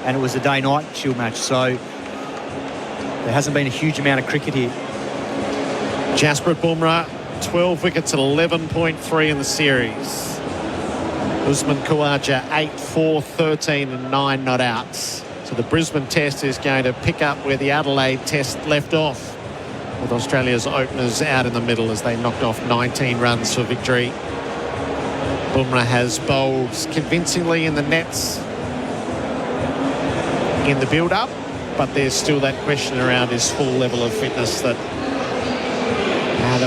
S4: and it was a day-night Shield match. So there hasn't been a huge amount of cricket here.
S22: Jasprit Bumrah, 12 wickets at 11.3 in the series. Usman Khawaja, 8, 4, 13 and 9 not outs. So the Brisbane test is going to pick up where the Adelaide test left off, with Australia's openers out in the middle as they knocked off 19 runs for victory. Bumrah has bowled convincingly in the nets in the build-up, but there's still that question around his full level of fitness that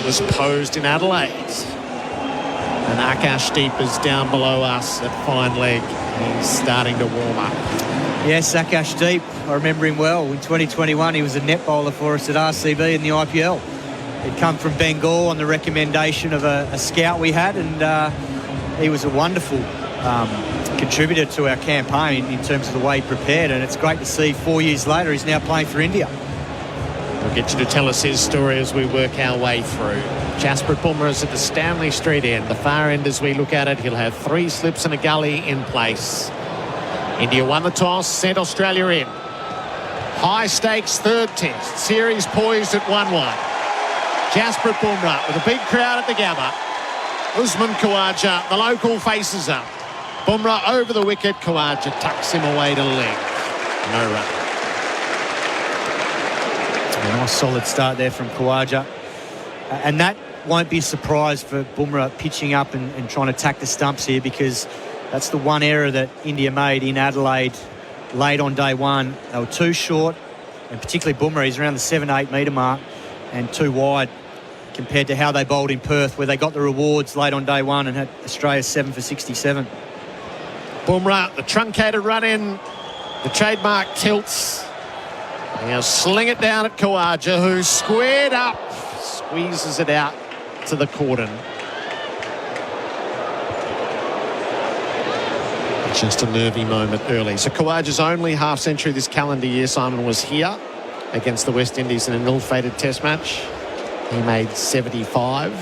S22: was posed in Adelaide. And Akashdeep is down below us at fine leg. He's starting to warm up.
S4: Yes, Akashdeep, I remember him well. In 2021, he was a net bowler for us at RCB in the IPL. He'd come from Bengal on the recommendation of a scout we had, and he was a wonderful contributor to our campaign in terms of the way he prepared, and it's great to see 4 years later he's now playing for India.
S22: We'll get you to tell us his story as we work our way through. Jasprit Bumrah is at the Stanley Street end. The far end as we look at it, he'll have 3 slips and a gully in place. India won the toss, sent Australia in. High stakes third test. Series poised at 1-1. Jasprit Bumrah with a big crowd at the Gabba. Usman Khawaja, the local, faces up. Bumrah over the wicket. Khawaja tucks him away to leg. No run.
S4: A nice solid start there from Khawaja. And that won't be a surprise for Bumrah pitching up and trying to attack the stumps here, because that's the one error that India made in Adelaide late on day 1. They were too short, and particularly Bumrah, he's around the 7-8 metre mark and too wide compared to how they bowled in Perth, where they got the rewards late on day 1 and had Australia 7 for 67.
S22: Bumrah, the truncated run in, the trademark tilts. Now sling it down at Khawaja, who's squared up, squeezes it out to the cordon. Just a nervy moment early. So Khawaja's only half century this calendar year, Simon, was here against the West Indies in an ill-fated test match. He made 75,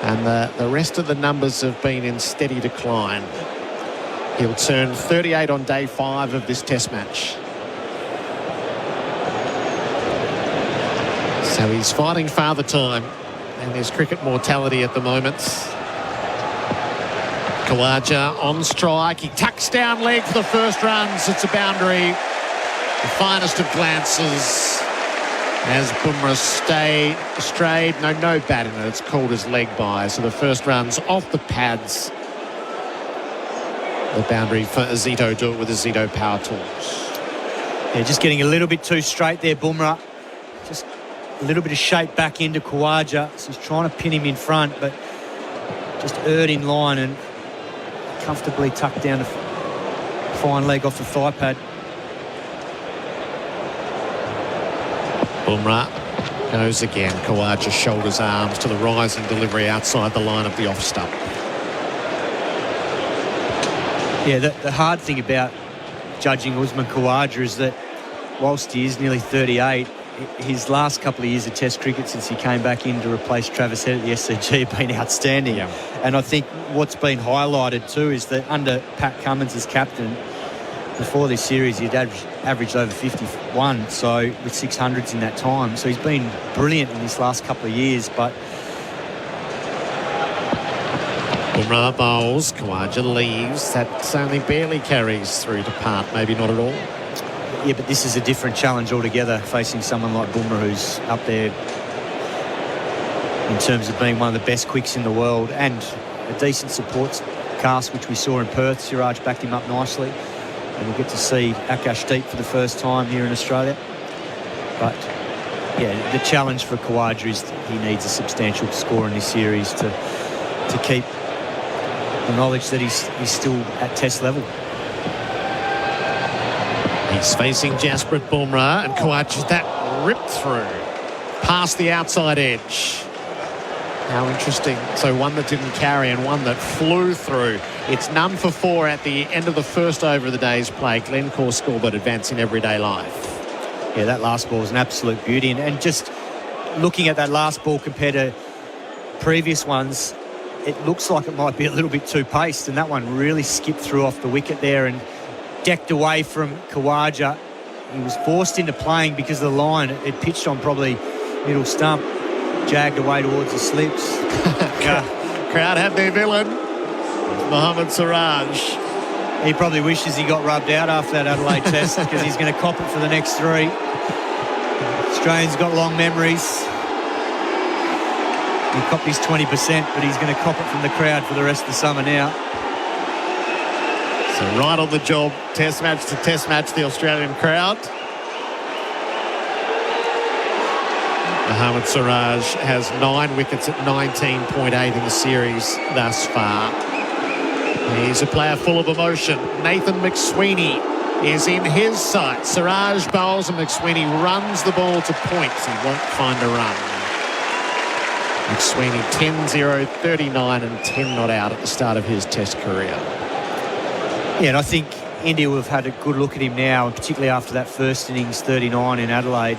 S22: and the rest of the numbers have been in steady decline. He'll turn 38 on day 5 of this test match. So he's fighting father time, and there's cricket mortality at the moment. Khawaja on strike. He tucks down leg for the first runs. It's a boundary. The finest of glances as Bumrah strayed. No bat in it. It's called his leg by. So the first runs off the pads. The boundary for Azito. Do it with Azito power tools.
S4: Yeah, just getting a little bit too straight there, Bumrah. Just a little bit of shape back into Khawaja. So he's trying to pin him in front, but just erred in line and comfortably tucked down the fine leg off the thigh pad.
S22: Bumrah goes again. Khawaja shoulders, arms to the rising delivery outside the line of the off stump.
S4: Yeah, the hard thing about judging Usman Khawaja is that whilst he is nearly 38, his last couple of years of Test cricket since he came back in to replace Travis Head at the SCG have been outstanding. Yeah. And I think what's been highlighted too is that under Pat Cummins as captain, before this series, he'd averaged over 51, so with 600s in that time. So he's been brilliant in this last couple of years, but
S22: Bumrah bowls, Khawaja leaves. That only barely carries through to part, maybe not at all.
S4: Yeah, but this is a different challenge altogether, facing someone like Bumrah, who's up there in terms of being one of the best quicks in the world and a decent support cast, which we saw in Perth. Siraj backed him up nicely, and we'll get to see Akashdeep for the first time here in Australia. But yeah, the challenge for Khawaja is he needs a substantial score in this series to keep the knowledge that he's still at test level.
S22: He's facing Jasprit Bumrah, and Khawaja, that ripped through past the outside edge. How interesting. So one that didn't carry and one that flew through. It's none for 4 at the end of the first over of the day's play. Glencore scoreboard advance in everyday life.
S4: Yeah, that last ball was an absolute beauty. And just looking at that last ball compared to previous ones, it looks like it might be a little bit too paced, and that one really skipped through off the wicket there and decked away from Khawaja. He was forced into playing because of the line. It pitched on probably middle stump, jagged away towards the slips.
S22: Crowd had their villain, Mohammad Siraj.
S4: He probably wishes he got rubbed out after that Adelaide test, because he's going to cop it for the next 3. Australian's got long memories. He copped his 20%, but he's going to cop it from the crowd for the rest of the summer now.
S22: So right on the job, test match to test match, the Australian crowd. Mohammad Siraj has 9 wickets at 19.8 in the series thus far. He's a player full of emotion. Nathan McSweeney is in his sight. Siraj bowls and McSweeney runs the ball to points. He won't find a run. McSweeney 10-0, 39 and 10 not out at the start of his test career.
S4: Yeah, and I think India will have had a good look at him now, and particularly after that first innings 39 in Adelaide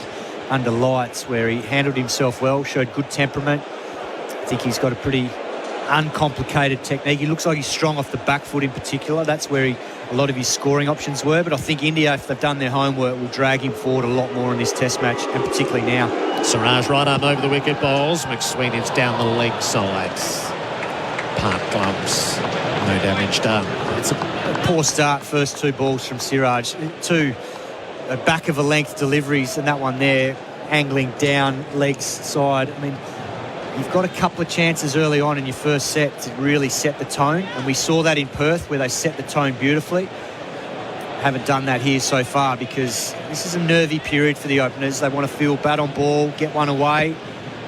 S4: under lights, where he handled himself well, showed good temperament. I think he's got a pretty uncomplicated technique. He looks like he's strong off the back foot in particular. That's where a lot of his scoring options were. But I think India, if they've done their homework, will drag him forward a lot more in this test match, and particularly now.
S22: Siraj right arm over the wicket bowls. McSweeney's down the leg sides. Part gloves. No damage done.
S4: It's a poor start, first 2 balls from Siraj. 2 back of a length deliveries, and that one there angling down legs side. I mean, you've got a couple of chances early on in your first set to really set the tone, and we saw that in Perth where they set the tone beautifully. Haven't done that here so far, because this is a nervy period for the openers. They want to feel bat on ball, get one away.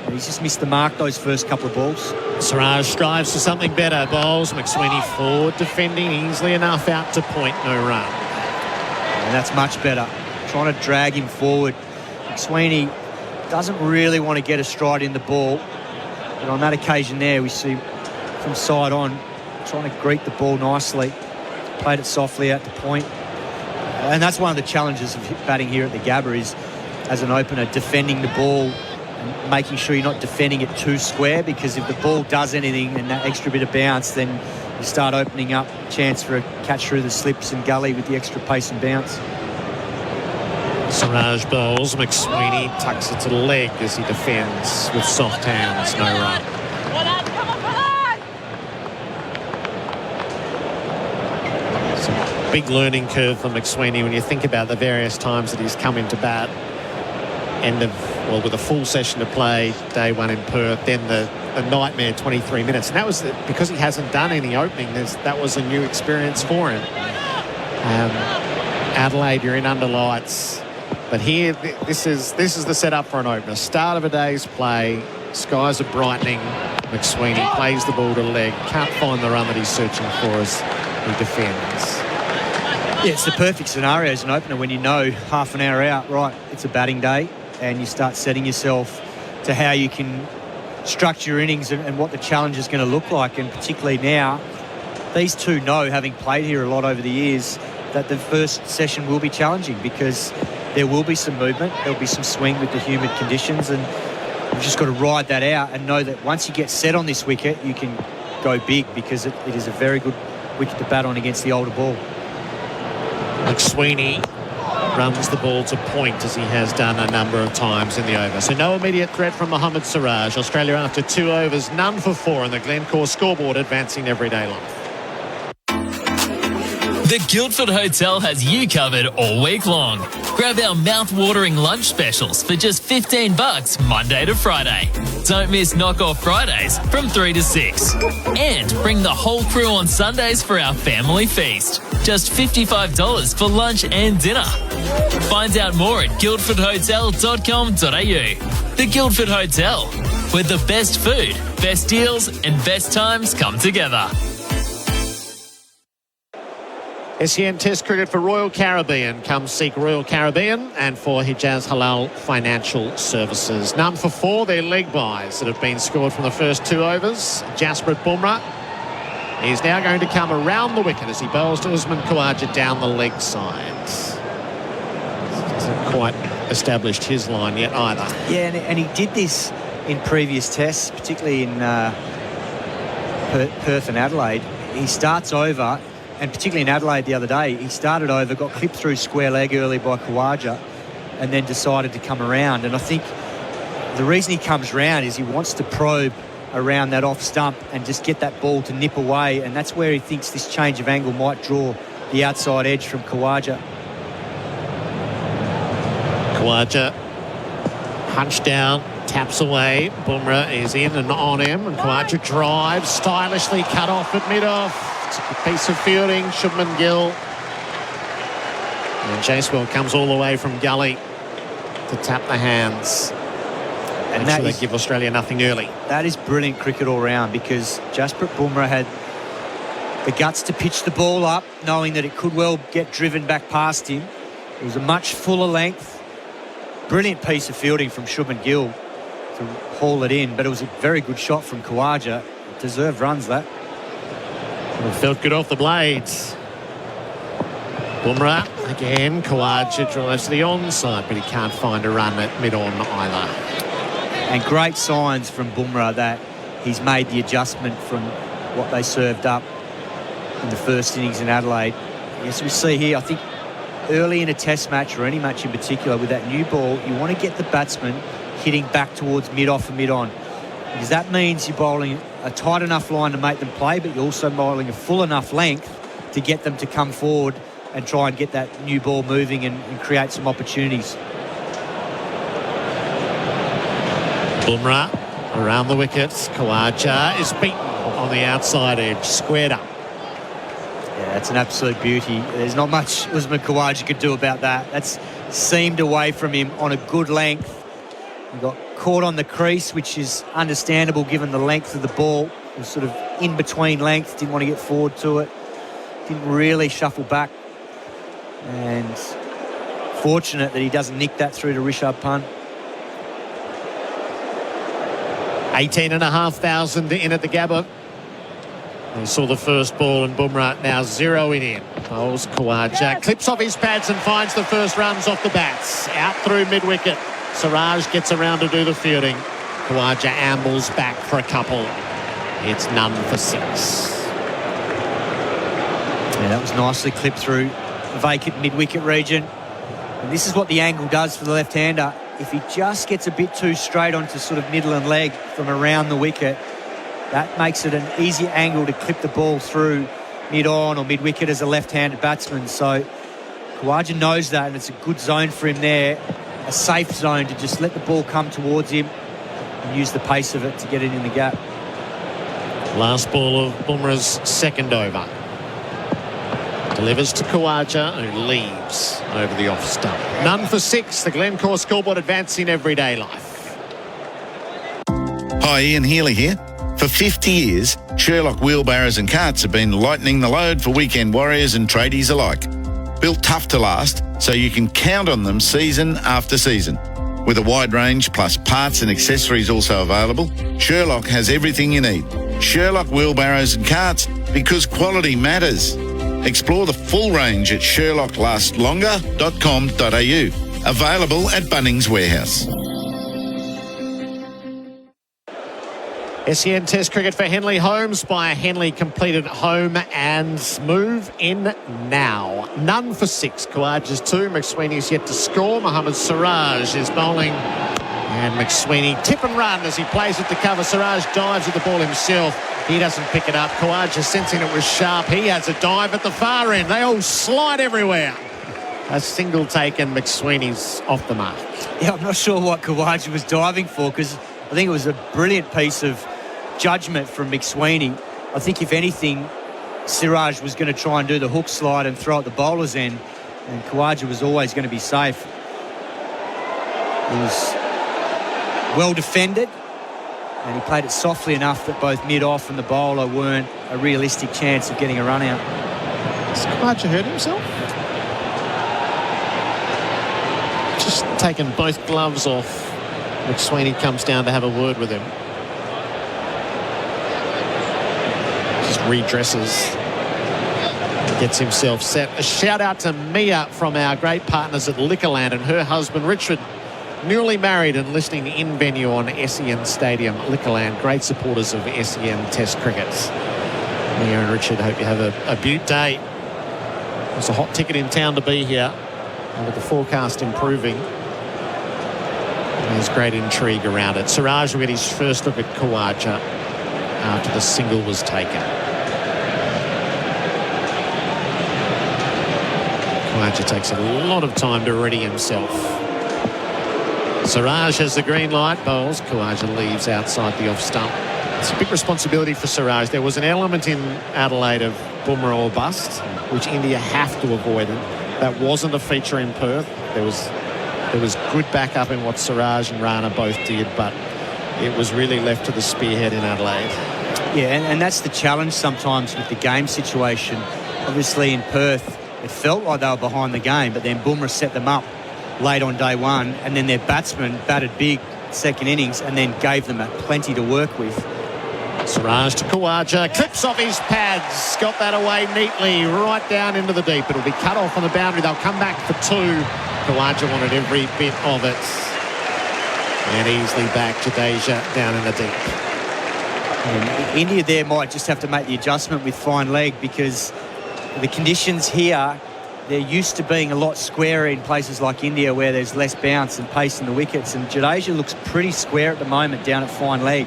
S4: And he's just missed the mark those first couple of balls.
S22: Siraj strives for something better. Bowls, McSweeney forward, defending easily enough out to point, no run.
S4: And that's much better. Trying to drag him forward. McSweeney doesn't really want to get a stride in the ball. But on that occasion there, we see from side on, trying to greet the ball nicely. Played it softly out to point. And that's one of the challenges of batting here at the Gabba, is, as an opener, defending the ball and making sure you're not defending it too square, because if the ball does anything and that extra bit of bounce, then you start opening up a chance for a catch through the slips and gully with the extra pace and bounce.
S22: Siraj bowls, McSweeney tucks it to the leg as he defends with soft hands, no run. Big learning curve for McSweeney when you think about the various times that he's come into bat. With a full session to play, day 1 in Perth, then the nightmare 23 minutes. And that was because he hasn't done any opening. That was a new experience for him. Adelaide, you're in under lights. But here, this is the setup for an opener. Start of a day's play, skies are brightening. McSweeney plays the ball to leg, can't find the run that he's searching for as he defends.
S4: Yeah, it's the perfect scenario as an opener when you know half an hour out, right, it's a batting day, and you start setting yourself to how you can structure your innings and what the challenge is going to look like. And particularly now, these two know, having played here a lot over the years, that the first session will be challenging, because there will be some movement, there'll be some swing with the humid conditions, and you've just got to ride that out and know that once you get set on this wicket, you can go big, because it is a very good wicket to bat on against the older ball.
S22: McSweeney runs the ball to point, as he has done a number of times in the over. So no immediate threat from Mohamed Siraj. Australia after 2 overs, none for 4 on the Glencore scoreboard, advancing everyday life.
S9: The Guildford Hotel has you covered all week long. Grab our mouth-watering lunch specials for just $15 Monday to Friday. Don't miss Knock-Off Fridays from 3 to 6. And bring the whole crew on Sundays for our family feast. Just $55 for lunch and dinner. Find out more at guildfordhotel.com.au. The Guildford Hotel, where the best food, best deals and best times come together.
S22: SEN Test Cricket for Royal Caribbean. Come seek Royal Caribbean, and for Hijaz Halal Financial Services. None for 4, they're leg byes that have been scored from the first 2 overs. Jasprit Bumrah. He's now going to come around the wicket as he bowls to Usman Khawaja down the leg side. Hasn't quite established his line yet either.
S4: Yeah, and he did this in previous tests, particularly in Perth and Adelaide. He starts over, and particularly in Adelaide the other day, he started over, got clipped through square leg early by Khawaja, and then decided to come around. And I think the reason he comes round is he wants to probe around that off stump and just get that ball to nip away, and that's where he thinks this change of angle might draw the outside edge from Khawaja.
S22: Khawaja hunched down, taps away. Bumrah is in and on him, and Khawaja drives, stylishly cut off at mid-off. It's a good piece of fielding. Shubman Gill. And Chasewell comes all the way from gully to tap the hands. And make sure they give Australia nothing early.
S4: That is brilliant cricket all round, because Jasprit Bumrah had the guts to pitch the ball up, knowing that it could well get driven back past him. It was a much fuller length. Brilliant piece of fielding from Shubman Gill to haul it in, but it was a very good shot from Khawaja. Deserved runs, that.
S22: It felt good off the blades. Bumrah again. Khawaja drives to the onside, but he can't find a run at mid-on either.
S4: And great signs from Bumrah that he's made the adjustment from what they served up in the first innings in Adelaide. Yes, we see here, I think, early in a test match, or any match in particular, with that new ball, you want to get the batsman hitting back towards mid-off and mid-on, because that means you're bowling a tight enough line to make them play, but you're also bowling a full enough length to get them to come forward and try and get that new ball moving and create some opportunities.
S22: Bumrah around the wickets. Khawaja is beaten on the outside edge, squared up.
S4: Yeah, that's an absolute beauty. There's not much Usman Khawaja could do about that. That's seamed away from him on a good length. He got caught on the crease, which is understandable given the length of the ball. It was sort of in between length, didn't want to get forward to it. Didn't really shuffle back. And fortunate that he doesn't nick that through to Rishabh Pant.
S22: 18,500 in at the Gabba. They saw the first ball, and Bumrah now zeroing in. Bowls Khawaja, clips off his pads and finds the first runs off the bats. Out through mid-wicket. Siraj gets around to do the fielding. Khawaja ambles back for a couple. It's none for 6.
S4: Yeah, that was nicely clipped through the vacant mid-wicket region. And this is what the angle does for the left-hander. If he just gets a bit too straight onto sort of middle and leg from around the wicket, that makes it an easier angle to clip the ball through mid-on or mid-wicket as a left-handed batsman. So Khawaja knows that, and it's a good zone for him there, a safe zone to just let the ball come towards him and use the pace of it to get it in the gap.
S22: Last ball of Bumrah's second over. Delivers to Khawaja, who leaves over the off stump. None for 6. The Glencore scoreboard advancing everyday life.
S10: Hi, Ian Healy here. For 50 years, Sherlock wheelbarrows and carts have been lightening the load for weekend warriors and tradies alike. Built tough to last, so you can count on them season after season. With a wide range plus parts and accessories also available, Sherlock has everything you need. Sherlock wheelbarrows and carts, because quality matters. Explore the full range at sherlocklastllonger.com.au. Available at Bunnings Warehouse.
S22: SEN Test cricket for Henley Holmes by Henley completed home and move in now. None for 6. Khawaja's 2. McSweeney's yet to score. Mohammad Siraj is bowling. And McSweeney tip and run as he plays it to cover. Siraj dives at the ball himself. He doesn't pick it up. Khawaja sensing it was sharp. He has a dive at the far end. They all slide everywhere. A single taken. McSweeney's off the mark.
S4: Yeah, I'm not sure what Khawaja was diving for, because I think it was a brilliant piece of judgment from McSweeney. I think, if anything, Siraj was going to try and do the hook slide and throw at the bowler's end, and Khawaja was always going to be safe. It was well defended, and he played it softly enough that both mid-off and the bowler weren't a realistic chance of getting a run out.
S22: Has Khawaja hurt himself? Just taken both gloves off. McSweeney comes down to have a word with him. Just redresses. Gets himself set. A shout out to Mia from our great partners at Liquorland and her husband Richard, newly married and listening in venue on SEN Stadium. Liquorland, great supporters of SEN Test cricket. Mia and Richard, hope you have a beaut day. It's a hot ticket in town to be here, and with the forecast improving, there's great intrigue around it. Siraj will get his first look at Khawaja after the single was taken. Khawaja takes a lot of time to ready himself. Siraj has the green light, bowls. Khawaja leaves outside the off stump. It's a big responsibility for Siraj. There was an element in Adelaide of Bumrah or bust, which India have to avoid. That wasn't a feature in Perth. There was good backup in what Siraj and Rana both did, but it was really left to the spearhead in Adelaide.
S4: Yeah, and that's the challenge sometimes with the game situation. Obviously in Perth, it felt like they were behind the game, but then Bumrah set them up late on day one, and then their batsmen batted big second innings and then gave them plenty to work with.
S22: Siraj to Khawaja, clips off his pads, got that away neatly, right down into the deep. It'll be cut off on the boundary. They'll come back for 2. Khawaja wanted every bit of it. And easily back Jadeja down in the deep.
S4: And India there might just have to make the adjustment with fine leg, because the conditions here, they're used to being a lot squarer in places like India where there's less bounce and pace in the wickets. And Jadeja looks pretty square at the moment down at fine leg.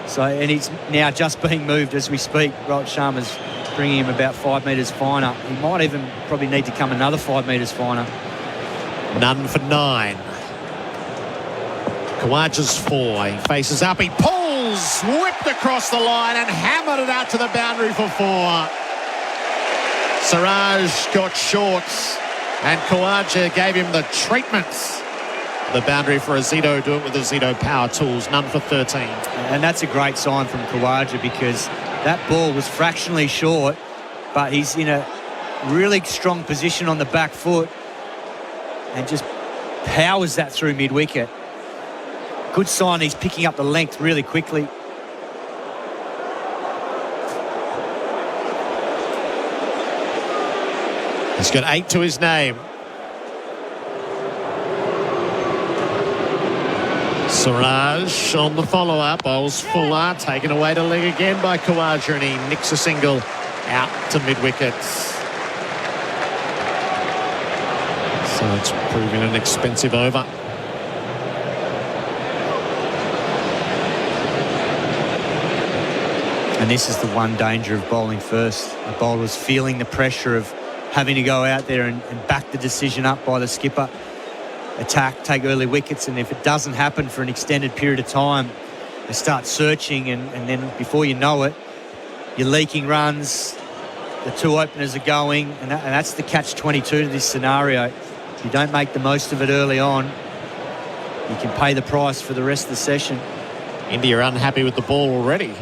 S4: So, and he's now just being moved as we speak. Rohit Sharma's bringing him about 5 metres finer. He might even probably need to come another 5 metres finer.
S22: None for 9. Khawaja's 4. He faces up. He pulls, whipped across the line and hammered it out to the boundary for 4. Siraj got short and Khawaja gave him the treatments. The boundary for Azito. Do it with Azito power tools. None for 13.
S4: And that's a great sign from Khawaja, because that ball was fractionally short, but he's in a really strong position on the back foot and just powers that through mid-wicket. Good sign he's picking up the length really quickly.
S22: He's got 8 to his name. Siraj on the follow-up. Bowls Fuller, taken away to leg again by Khawaja, and he nicks a single out to mid-wickets. So it's proving an expensive over.
S4: And this is the one danger of bowling first. The bowler's feeling the pressure of having to go out there and back the decision up by the skipper. Attack, take early wickets, and if it doesn't happen for an extended period of time, they start searching, and then before you know it, you're leaking runs, the 2 openers are going, and that's the catch-22 to this scenario. If you don't make the most of it early on, you can pay the price for the rest of the session.
S22: India are unhappy with the ball already.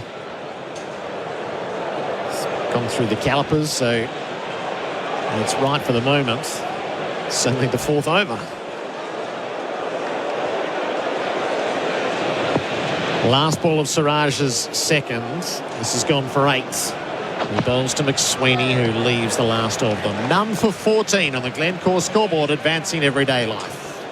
S22: It's gone through the calipers, so it's right for the moment. Certainly the 4th over. Last ball of Siraj's second. This has gone for 8. He bowls to McSweeney, who leaves the last of them. None for 14 on the Glencore scoreboard, advancing everyday life.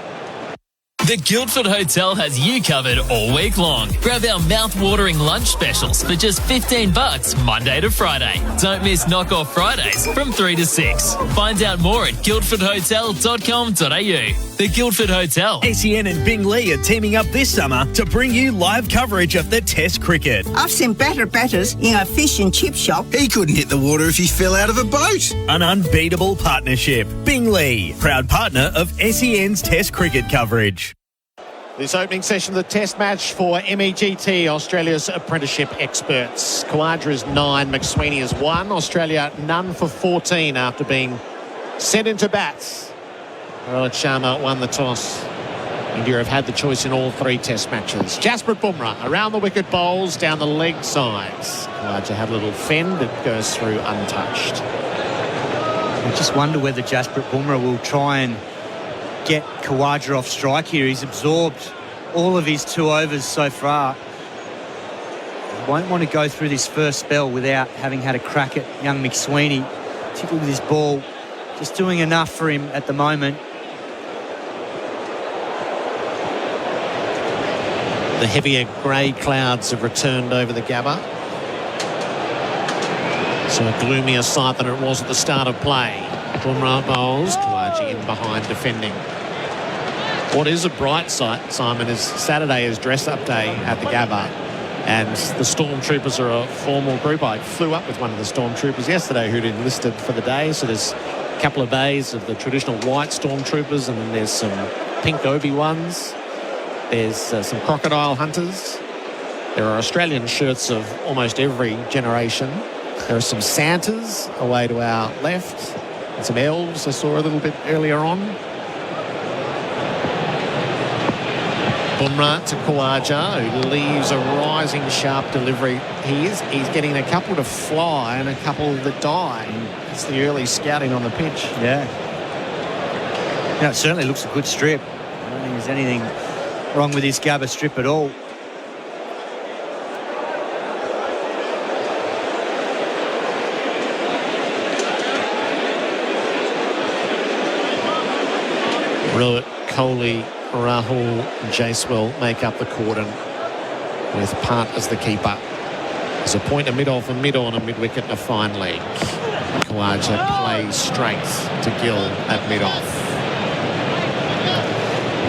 S9: The Guildford Hotel has you covered all week long. Grab our mouth-watering lunch specials for just $15 Monday to Friday. Don't miss Knock-Off Fridays from 3 to 6. Find out more at guildfordhotel.com.au. The Guildford Hotel.
S1: SEN and Binglee are teaming up this summer to bring you live coverage of the Test cricket.
S15: I've seen better batters in a fish and chip shop.
S1: He couldn't hit the water if he fell out of a boat. An unbeatable partnership. Binglee, proud partner of SEN's Test cricket coverage.
S22: This opening session of the Test match for MEGT, Australia's apprenticeship experts. Khawaja is 9, McSweeney is 1. Australia none for 14 after being sent into bats. Rohit Sharma won the toss. India have had the choice in all 3 Test matches. Jasprit Bumrah around the wicket, bowls down the leg sides. Khawaja had a little fend, it goes through untouched.
S4: I just wonder whether Jasprit Bumrah will try and get Khawaja off strike here. He's absorbed all of his 2 overs so far. He won't want to go through this first spell without having had a crack at young McSweeney, particularly with his ball just doing enough for him at the moment.
S22: The heavier grey clouds have returned over the Gabba. So a gloomier sight than it was at the start of play. Bumrah bowls, Khawaja in behind defending. What is a bright sight, Simon, is Saturday is dress-up day at the Gabba, and the Stormtroopers are a formal group. I flew up with one of the Stormtroopers yesterday who'd enlisted for the day, so there's a couple of bays of the traditional white Stormtroopers, and then there's some pink Obi-Wans. There's some crocodile hunters. There are Australian shirts of almost every generation. There are some Santas away to our left, and some elves I saw a little bit earlier on. Bumrah to Khawaja, who leaves a rising sharp delivery. He's getting a couple to fly and a couple that die. It's the early scouting on the pitch.
S4: Yeah. It certainly looks a good strip. I don't think there's anything wrong with this Gabba strip at all.
S22: Rohit, Kohli, Rahul and Jaiswal make up the cordon with Part as the keeper. There's a point, a mid-off, a mid-on, a mid-wicket and a fine leg. Khawaja plays straight to Gill at mid-off.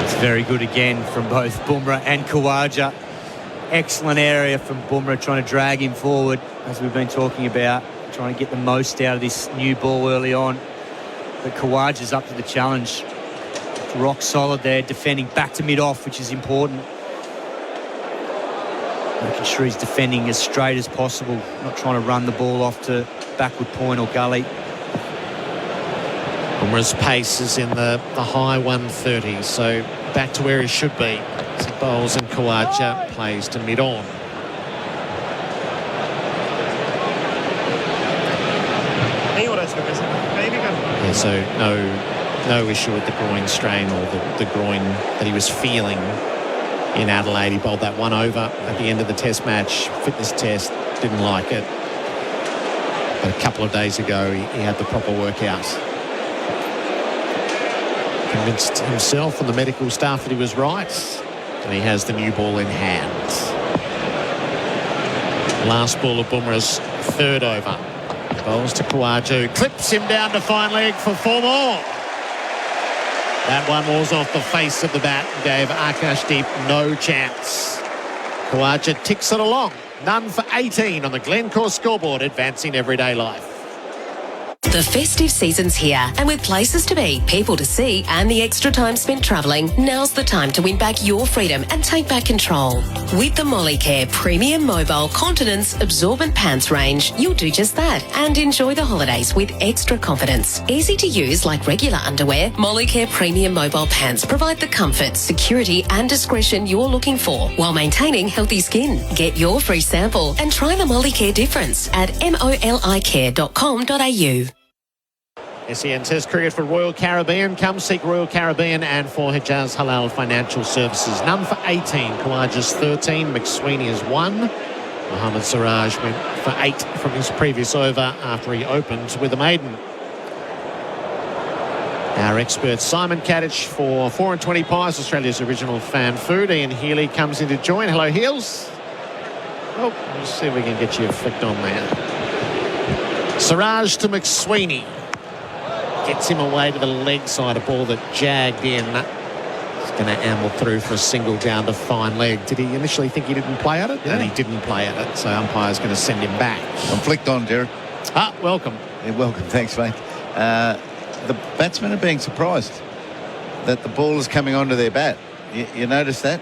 S4: It's very good again from both Bumrah and Khawaja. Excellent area from Bumrah, trying to drag him forward, as we've been talking about, trying to get the most out of this new ball early on. But Khawaja's up to the challenge. Rock solid there, defending back to mid-off, which is important. Making sure he's defending as straight as possible, not trying to run the ball off to backward point or gully.
S22: Bumrah's pace is in the high 130s, so back to where he should be. So bowls and Khawaja plays to mid-on. Yeah, so no issue with the groin strain or the groin that he was feeling in Adelaide. He bowled that 1 over at the end of the Test match, fitness test, didn't like it. But a couple of days ago, he had the proper workout. Convinced himself and the medical staff that he was right, and he has the new ball in hand. Last ball of Bumrah's 3rd over. Bowls to Khawaja, clips him down to fine leg for 4 more. That one was off the face of the bat and gave Akashdeep no chance. Khawaja ticks it along. None for 18 on the Glencore scoreboard, advancing everyday life.
S20: The festive season's here, and with places to be, people to see, and the extra time spent travelling, now's the time to win back your freedom and take back control. With the Molicare Premium Mobile Continence Absorbent Pants range, you'll do just that and enjoy the holidays with extra confidence. Easy to use like regular underwear, Molicare Premium Mobile Pants provide the comfort, security and discretion you're looking for while maintaining healthy skin. Get your free sample and try the Molicare difference at molicare.com.au.
S22: SEN Test cricket for Royal Caribbean. Come seek Royal Caribbean and for Hijaz Halal Financial Services. None for 18. Khawaja's 13. McSweeney is 1. Mohammad Siraj went for 8 from his previous over after he opened with a maiden. Our expert Simon Katich for 4 and 20 pies, Australia's original fan food. Ian Healy comes in to join. Hello, Heels. Oh, let's see if we can get you flicked on there. Siraj to McSweeney. Gets him away to the leg side, a ball that jagged in. He's going to amble through for a single down to fine leg. Did he initially think he didn't play at it? Yeah. And he didn't play at it, so umpire's going to send him back.
S10: I'm flicked on, Gerard.
S22: Welcome.
S10: Yeah, welcome, thanks, mate. The batsmen are being surprised that the ball is coming onto their bat. You notice that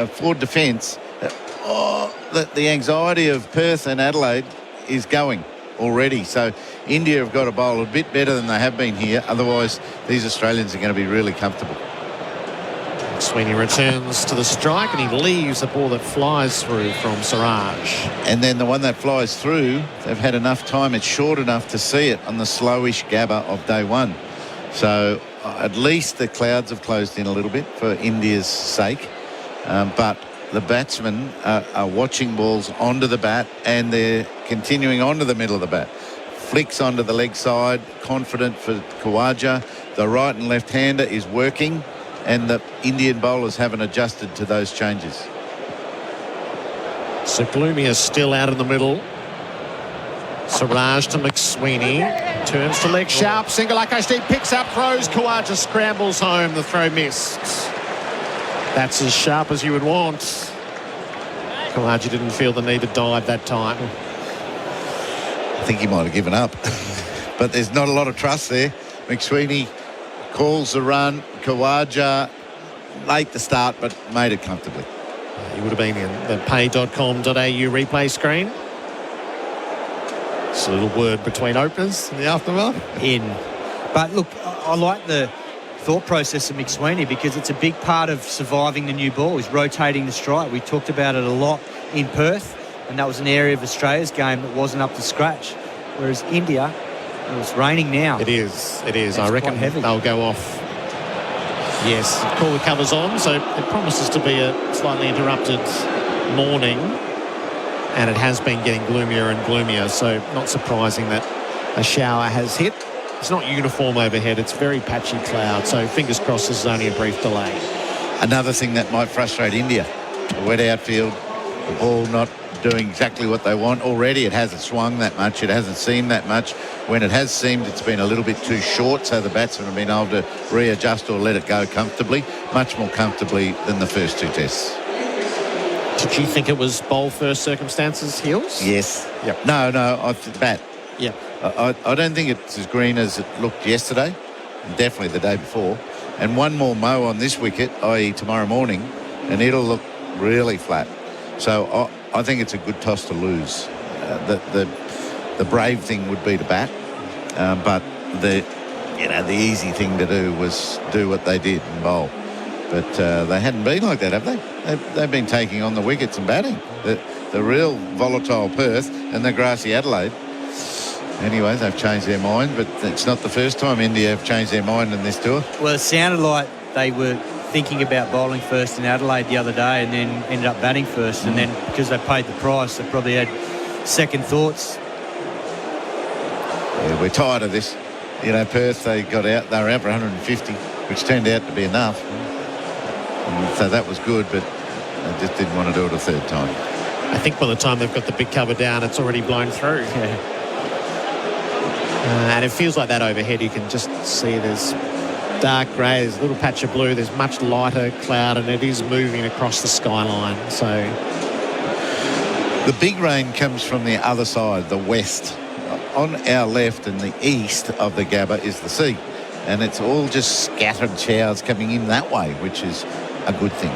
S10: forward defence, that the anxiety of Perth and Adelaide is going already. So India have got to bowl a bit better than they have been here. Otherwise, these Australians are going to be really comfortable.
S22: Sweeney returns to the strike and he leaves a ball that flies through from Siraj.
S10: And then the one that flies through, they've had enough time. It's short enough to see it on the slowish Gabba of day one. So at least the clouds have closed in a little bit for India's sake. But the batsmen are watching balls onto the bat and they're continuing onto the middle of the bat. Flicks onto the leg side, confident for Khawaja. The right and left-hander is working and the Indian bowlers haven't adjusted to those changes.
S22: So Gloomy is still out in the middle. Siraj to McSweeney. Turns to leg sharp. Single Akashdeep picks up, throws. Khawaja scrambles home. The throw missed. That's as sharp as you would want. Khawaja didn't feel the need to dive that time.
S10: I think he might have given up. But there's not a lot of trust there. McSweeney calls the run. Khawaja late to start, but made it comfortably.
S22: He would have been in the pay.com.au replay screen. It's a little word between openers in the aftermath.
S4: But look, I like the thought process of McSweeney because it's a big part of surviving the new ball. He's rotating the strike. We talked about it a lot in Perth, and that was an area of Australia's game that wasn't up to scratch. Whereas India, it's raining now.
S22: It is. I reckon they'll go off. Yes, call the covers on, so it promises to be a slightly interrupted morning, and it has been getting gloomier and gloomier, so not surprising that a shower has hit. It's not uniform overhead, it's very patchy cloud, so fingers crossed this is only a brief delay.
S10: Another thing that might frustrate India, a wet outfield, the ball not doing exactly what they want. Already it hasn't swung that much, it hasn't seamed that much. When it has seamed, it's been a little bit too short, so the batsmen have been able to readjust or let it go comfortably, much more comfortably than the first two tests.
S22: Did you think it was bowl first circumstances, Heels?
S10: Yes.
S22: Yep.
S10: No, bat.
S22: Yep.
S10: I don't think it's as green as it looked yesterday, definitely the day before. And one more mow on this wicket, i.e. tomorrow morning, and it'll look really flat. So I think it's a good toss to lose. The brave thing would be to bat, but the easy thing to do was do what they did and bowl. But they hadn't been like that, have they? They've been taking on the wickets and batting. The real volatile Perth and the grassy Adelaide. Anyway, they've changed their mind, but it's not the first time India have changed their mind in this tour.
S4: Well, it sounded like they were thinking about bowling first in Adelaide the other day and then ended up batting first. And then because they paid the price, they probably had second thoughts.
S10: Yeah, we're tired of this. Perth, they were out for 150, which turned out to be enough. And so that was good, but they just didn't want to do it a third time.
S22: I think by the time they've got the big cover down, it's already blown through.
S4: Yeah.
S22: And it feels like that overhead. You can just see there's dark grey, there's a little patch of blue, there's much lighter cloud, and it is moving across the skyline. So
S10: the big rain comes from the other side, the west. On our left and the east of the Gabba is the sea, and it's all just scattered showers coming in that way, which is a good thing.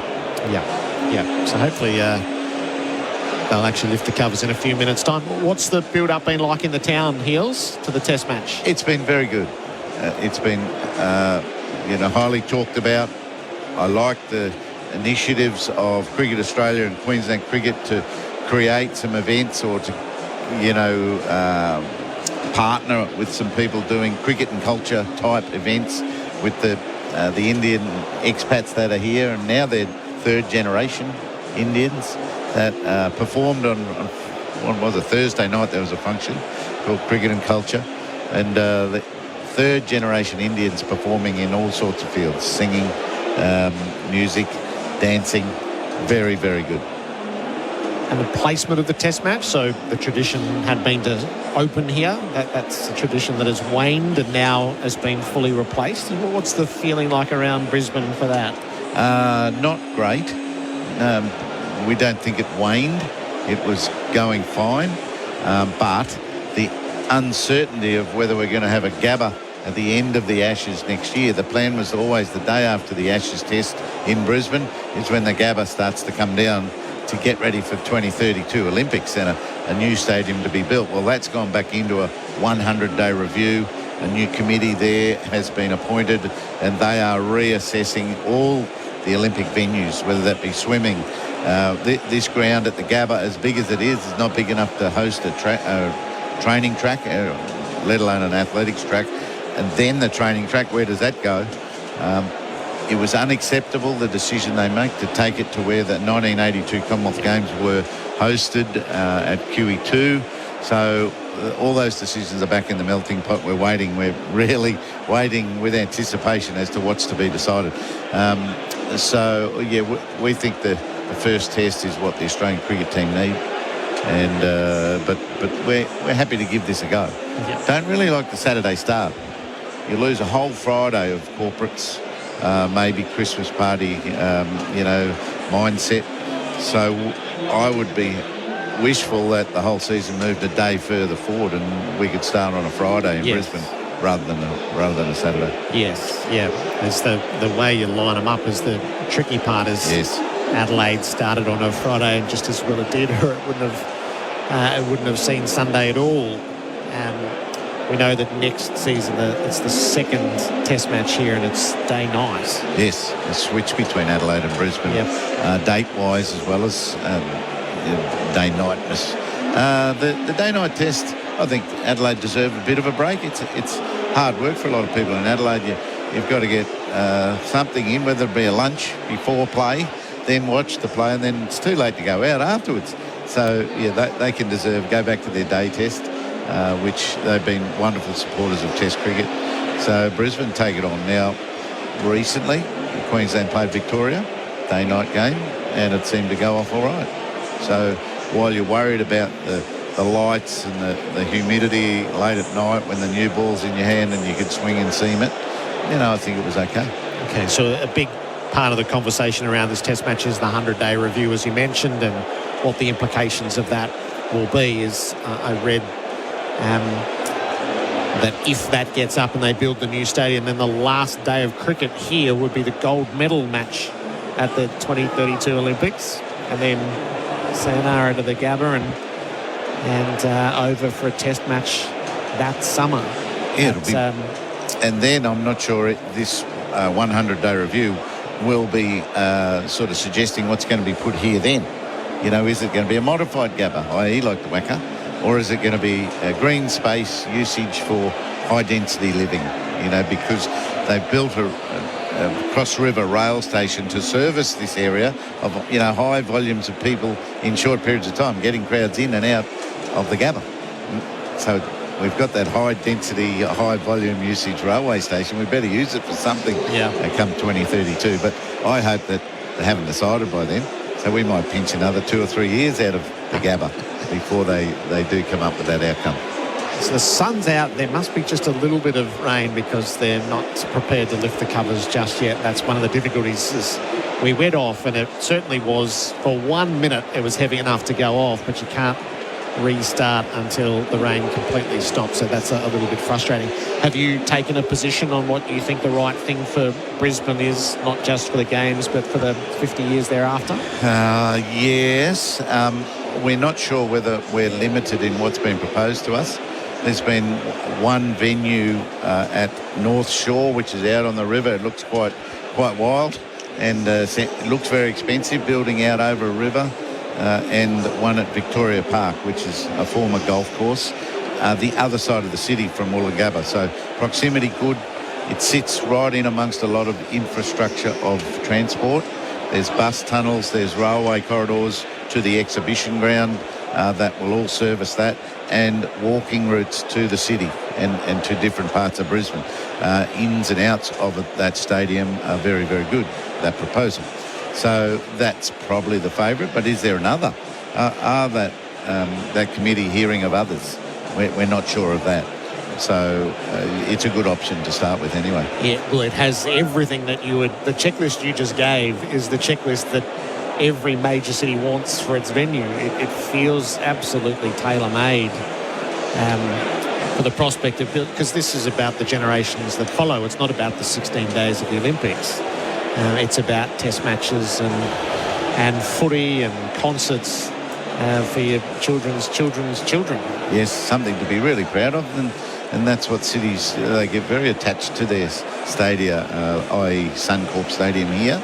S22: Yeah. So hopefully they'll actually lift the covers in a few minutes' time. What's the build-up been like in the town, Heels, to the Test match?
S10: It's been very good. It's been, highly talked about. I like the initiatives of Cricket Australia and Queensland Cricket to create some events or to, partner with some people doing cricket and culture type events with the Indian expats that are here, and now they're third generation Indians that performed on what was a Thursday night. There was a function called Cricket and Culture, and third-generation Indians performing in all sorts of fields, singing, music, dancing. Very, very good.
S22: And the placement of the test match, so the tradition had been to open here. That's a tradition that has waned and now has been fully replaced. What's the feeling like around Brisbane for that?
S10: Not great. We don't think it waned. It was going fine. But the uncertainty of whether we're going to have a Gabba at the end of the Ashes next year. The plan was always the day after the Ashes test in Brisbane is when the Gabba starts to come down to get ready for 2032 Olympics and a new stadium to be built. Well, that's gone back into a 100-day review. A new committee there has been appointed and they are reassessing all the Olympic venues, whether that be swimming. This ground at the Gabba, as big as it is not big enough to host a training track, let alone an athletics track. And then the training track, where does that go? It was unacceptable, the decision they make to take it to where the 1982 Commonwealth Games were hosted at QE2. So all those decisions are back in the melting pot. We're waiting. We're really waiting with anticipation as to what's to be decided. We think the first test is what the Australian cricket team need. And but we're happy to give this a go. Yep. Don't really like the Saturday start. You lose a whole Friday of corporates, maybe Christmas party, mindset. So I would be wishful that the whole season moved a day further forward and we could start on a Friday in Brisbane rather than a Saturday.
S22: Yes, yeah. It's the way you line them up is the tricky part. Is Adelaide started on a Friday and just as well it did, or it wouldn't have seen Sunday at all. We know that next season it's the second test match here and it's day night. Yes,
S10: a switch between Adelaide and Brisbane, date-wise as well as day-nightness. The day-night test, I think Adelaide deserved a bit of a break. It's hard work for a lot of people in Adelaide. You've got to get something in, whether it be a lunch before play, then watch the play, and then it's too late to go out afterwards. So, they can go back to their day test. Which they've been wonderful supporters of Test cricket. So Brisbane take it on now. Recently, Queensland played Victoria, day-night game, and it seemed to go off all right. So while you're worried about the lights and the humidity late at night when the new ball's in your hand and you could swing and seam it, I think it was okay.
S22: Okay, so a big part of the conversation around this Test match is the 100-day review, as you mentioned, and what the implications of that will be. Is I read that if that gets up and they build the new stadium, then the last day of cricket here would be the gold medal match at the 2032 Olympics, and then sayonara to the Gabba and over for a test match that summer.
S10: Yeah, it'll be, and then I'm not sure this 100-day review will be sort of suggesting what's going to be put here then. Is it going to be a modified Gabba, i.e. like the Wacker? Or is it going to be a green space usage for high-density living? Because they've built a cross-river rail station to service this area of, high volumes of people in short periods of time, getting crowds in and out of the Gabba. So we've got that high-density, high-volume usage railway station. We better use it for something come 2032. But I hope that they haven't decided by then. So we might pinch another 2 or 3 years out of the Gabba before they do come up with that outcome.
S22: So the sun's out. There must be just a little bit of rain because they're not prepared to lift the covers just yet. That's one of the difficulties. Is we went off, and it certainly was, for 1 minute, it was heavy enough to go off, but you can't restart until the rain completely stops. So that's a little bit frustrating. Have you taken a position on what you think the right thing for Brisbane is, not just for the games, but for the 50 years thereafter?
S10: Yes. We're not sure whether we're limited in what's been proposed to us. There's been one venue at North Shore, which is out on the river. It looks quite wild, and it looks very expensive, building out over a river. And one at Victoria Park, which is a former golf course, the other side of the city from Woolloongabba. So proximity good. It sits right in amongst a lot of infrastructure of transport. There's bus tunnels, there's railway corridors to the exhibition ground that will all service that. and walking routes to the city and to different parts of Brisbane. Ins and outs of that stadium are very, very good, that proposal. So that's probably the favourite, but is there another? Are that committee hearing of others? We're not sure of that. So it's a good option to start with anyway.
S22: Yeah, well, it has everything that the checklist you just gave is the checklist that every major city wants for its venue. It feels absolutely tailor-made for the prospect of, because this is about the generations that follow. It's not about the 16 days of the Olympics. It's about test matches and footy and concerts for your children's children.
S10: Yes, something to be really proud of, and that's what cities, they get very attached to their stadia, i.e. Suncorp Stadium here.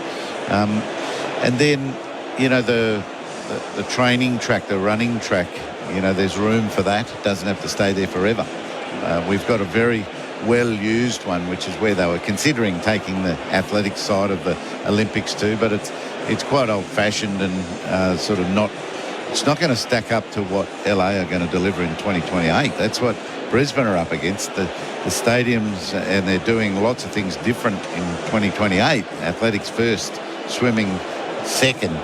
S10: And then, you know, the training track, the running track, you know, there's room for that. It doesn't have to stay there forever. We've got a very well-used one, which is where they were considering taking the athletic side of the Olympics too, but it's quite old-fashioned and sort of not... It's not going to stack up to what LA are going to deliver in 2028. That's what Brisbane are up against. The stadiums, and they're doing lots of things different in 2028. Athletics first, swimming second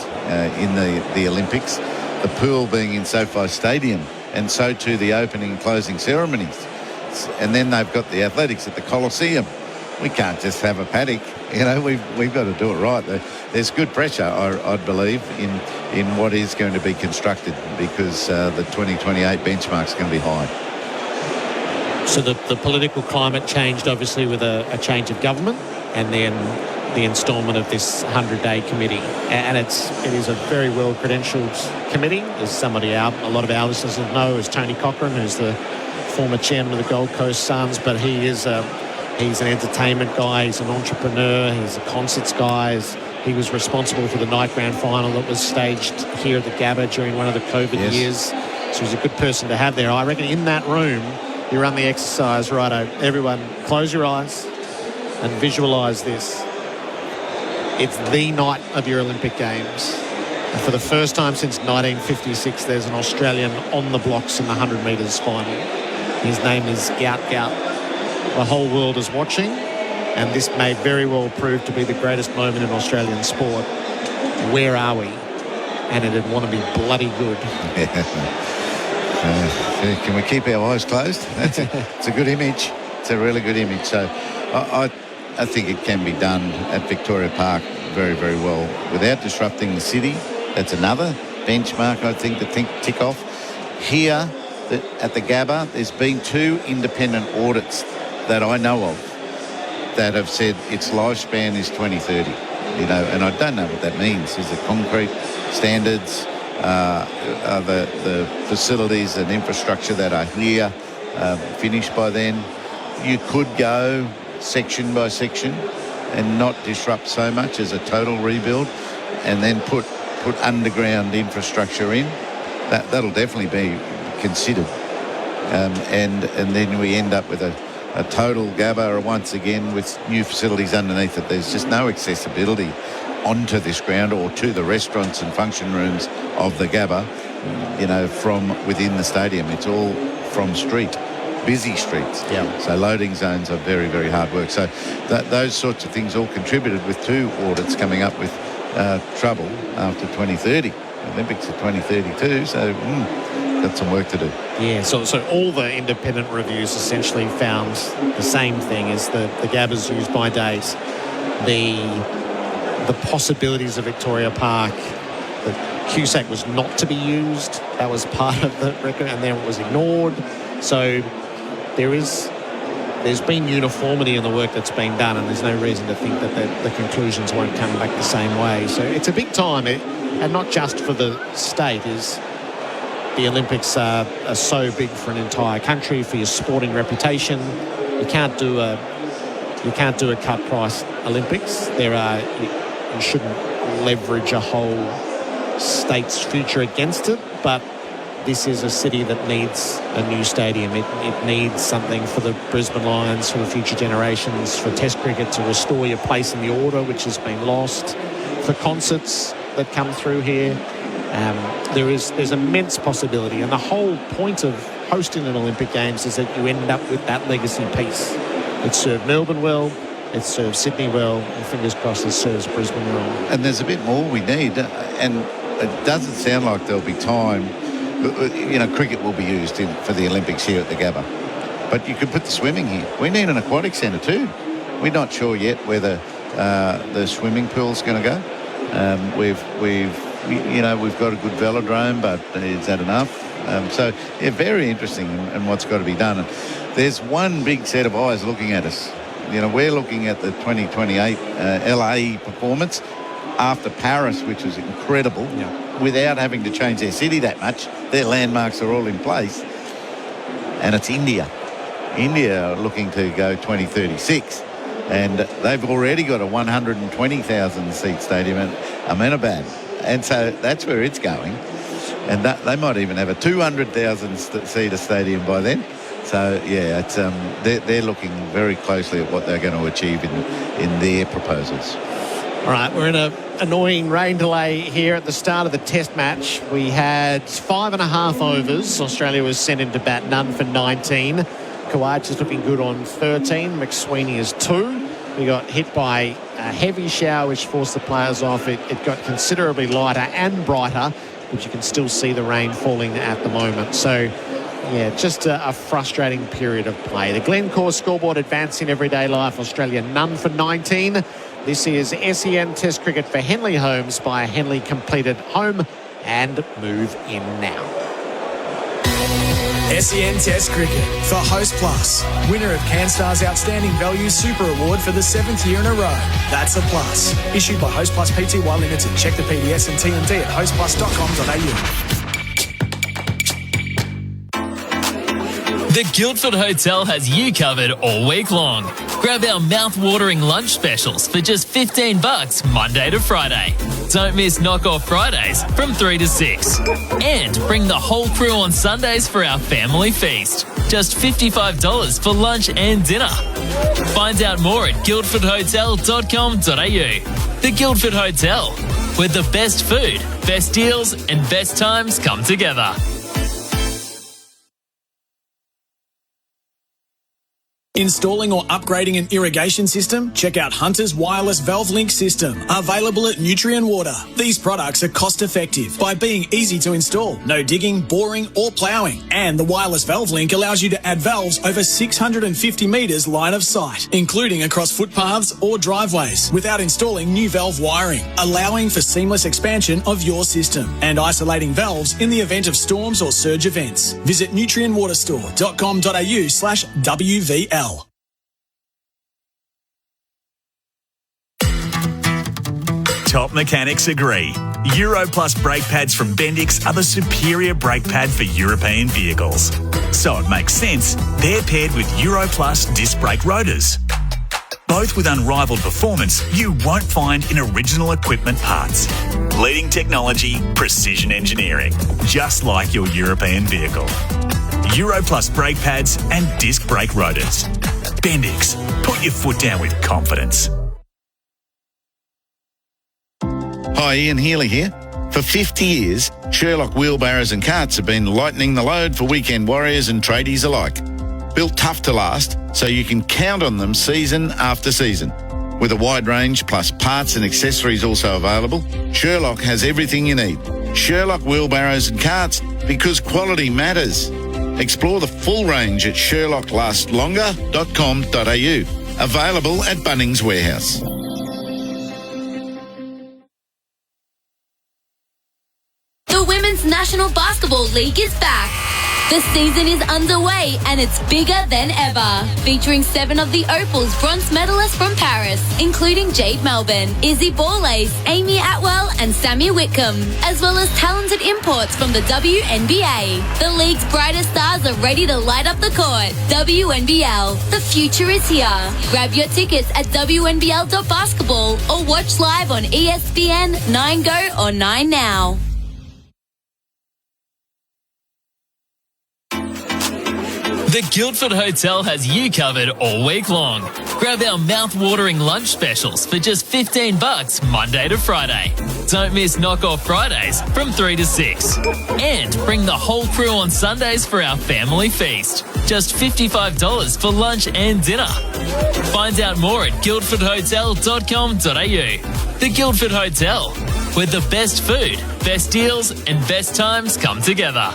S10: in the Olympics. The pool being in SoFi Stadium, and so too the opening and closing ceremonies. And then they've got the athletics at the Coliseum. We can't just have a paddock. You know, we've got to do it right. There's good pressure, I believe, in what is going to be constructed, because the 2028 benchmark's going to be high.
S22: So the political climate changed, obviously, with a change of government, and then the instalment of this 100-day committee. And it is a very well-credentialed committee. As somebody a lot of our listeners know, is Tony Cochrane, who's the former chairman of the Gold Coast Suns, but he's an entertainment guy, he's an entrepreneur, he's a concerts guy. He was responsible for the night grand final that was staged here at the Gabba during one of the COVID years. So he's a good person to have there. I reckon in that room, you run the exercise, righto. Everyone, close your eyes and visualise this. It's the night of your Olympic Games. And for the first time since 1956, there's an Australian on the blocks in the 100 metres final. His name is Gout. The whole world is watching, and this may very well prove to be the greatest moment in Australian sport. Where are we? And it'd want to be bloody good.
S10: Can we keep our eyes closed? It's a good image. It's a really good image. So I think it can be done at Victoria Park very, very well without disrupting the city. That's another benchmark, I think, to tick off. Here at the Gabba, there's been 2 independent audits that I know of that have said its lifespan is 2030, you know, and I don't know what that means. Is it concrete standards, are the facilities and infrastructure that are here finished by then? You could go section by section and not disrupt so much as a total rebuild, and then put underground infrastructure in. That'll definitely be considered, and then we end up with a total Gabba once again with new facilities underneath it. There's just no accessibility onto this ground or to the restaurants and function rooms of the Gabba, you know, from within the stadium. It's all from busy streets.
S22: Yeah.
S10: So loading zones are very, very hard work. So those sorts of things all contributed, with 2 audits coming up with trouble after 2030. Olympics are 2032, so got some work to do.
S22: Yeah, so all the independent reviews essentially found the same thing, is the Gabba's used by days. The possibilities of Victoria Park, the Cusack was not to be used. That was part of the record, and then it was ignored. So there's been uniformity in the work that's been done, and there's no reason to think that the conclusions won't come back the same way. So it's a big time, and not just for the state. Is the Olympics are so big for an entire country, for your sporting reputation. You can't do a cut price Olympics. You shouldn't leverage a whole state's future against it, but this is a city that needs a new stadium. It needs something for the Brisbane Lions, for the future generations, for Test cricket to restore your place in the order, which has been lost, for concerts that come through here. There's immense possibility, and the whole point of hosting an Olympic Games is that you end up with that legacy piece. It served Melbourne well, it served Sydney well, and fingers crossed it serves Brisbane well.
S10: And there's a bit more we need, and it doesn't sound like there'll be time. Cricket will be used for the Olympics here at the Gabba. But you could put the swimming here. We need an aquatic centre too. We're not sure yet whether the swimming pool's going to go. We've got a good velodrome, but is that enough? Very interesting in what's got to be done. And there's one big set of eyes looking at us. We're looking at the 2028 LA performance after Paris, which was incredible, without having to change their city that much. Their landmarks are all in place. And it's India. India are looking to go 2036. And they've already got a 120,000 seat stadium in Ahmedabad. And so that's where it's going. And they might even have a 200,000 seater stadium by then. So, yeah, it's they're looking very closely at what they're going to achieve in their proposals.
S22: All right, we're in an annoying rain delay here at the start of the test match. We had 5.5 overs. Australia was sent into bat, none for 19. Katich is looking good on 13. McSweeney is 2. We got hit by a heavy shower which forced the players off. It got considerably lighter and brighter, but you can still see the rain falling at the moment. So, yeah, just a frustrating period of play. The Glencore scoreboard advancing everyday life. Australia none for 19. This is SEN Test Cricket for Henley Homes by Henley completed home and move in now.
S6: SEN Test Cricket for Host Plus. Winner of CanStar's Outstanding Value Super Award for the 7th year in a row. That's a plus. Issued by Host Plus Pty Limited. Check the PDS and TND at hostplus.com.au.
S9: The Guildford Hotel has you covered all week long. Grab our mouth-watering lunch specials for just $15 Monday to Friday. Don't miss Knock-Off Fridays from 3 to 6. And bring the whole crew on Sundays for our family feast. Just $55 for lunch and dinner. Find out more at guildfordhotel.com.au. The Guildford Hotel, where the best food, best deals and best times come together.
S6: Installing or upgrading an irrigation system? Check out Hunter's Wireless Valve Link System, available at Nutrien Water. These products are cost effective by being easy to install. No digging, boring or ploughing. And the Wireless Valve Link allows you to add valves over 650 metres line of sight, including across footpaths or driveways, without installing new valve wiring, allowing for seamless expansion of your system and isolating valves in the event of storms or surge events. Visit nutrienwaterstore.com.au/WVL.
S8: Top mechanics agree. Euro Plus brake pads from Bendix are the superior brake pad for European vehicles. So it makes sense they're paired with Euro Plus disc brake rotors. Both with unrivaled performance you won't find in original equipment parts. Leading technology, precision engineering, just like your European vehicle. Euro Plus brake pads and disc brake rotors. Bendix, put your foot down with confidence.
S10: Hi, Ian Healy here. For 50 years, Sherlock wheelbarrows and carts have been lightening the load for weekend warriors and tradies alike. Built tough to last, so you can count on them season after season. With a wide range plus parts and accessories also available, Sherlock has everything you need. Sherlock wheelbarrows and carts, because quality matters. Explore the full range at sherlocklastslonger.com.au. Available at Bunnings Warehouse.
S16: The Women's National Basketball League is back. The season is underway and it's bigger than ever. Featuring 7 of the Opal's bronze medalists from Paris, including Jade Melbourne, Izzy Borlace, Amy Atwell and Sammy Whitcomb, as well as talented imports from the WNBA. The league's brightest stars are ready to light up the court. WNBL, the future is here. Grab your tickets at WNBL.basketball or watch live on ESPN, 9Go or 9Now.
S9: The Guildford Hotel has you covered all week long. Grab our mouth-watering lunch specials for just $15 Monday to Friday. Don't miss Knockoff Fridays from 3 to 6. And bring the whole crew on Sundays for our family feast. Just $55 for lunch and dinner. Find out more at guildfordhotel.com.au. The Guildford Hotel, where the best food, best deals and best times come together.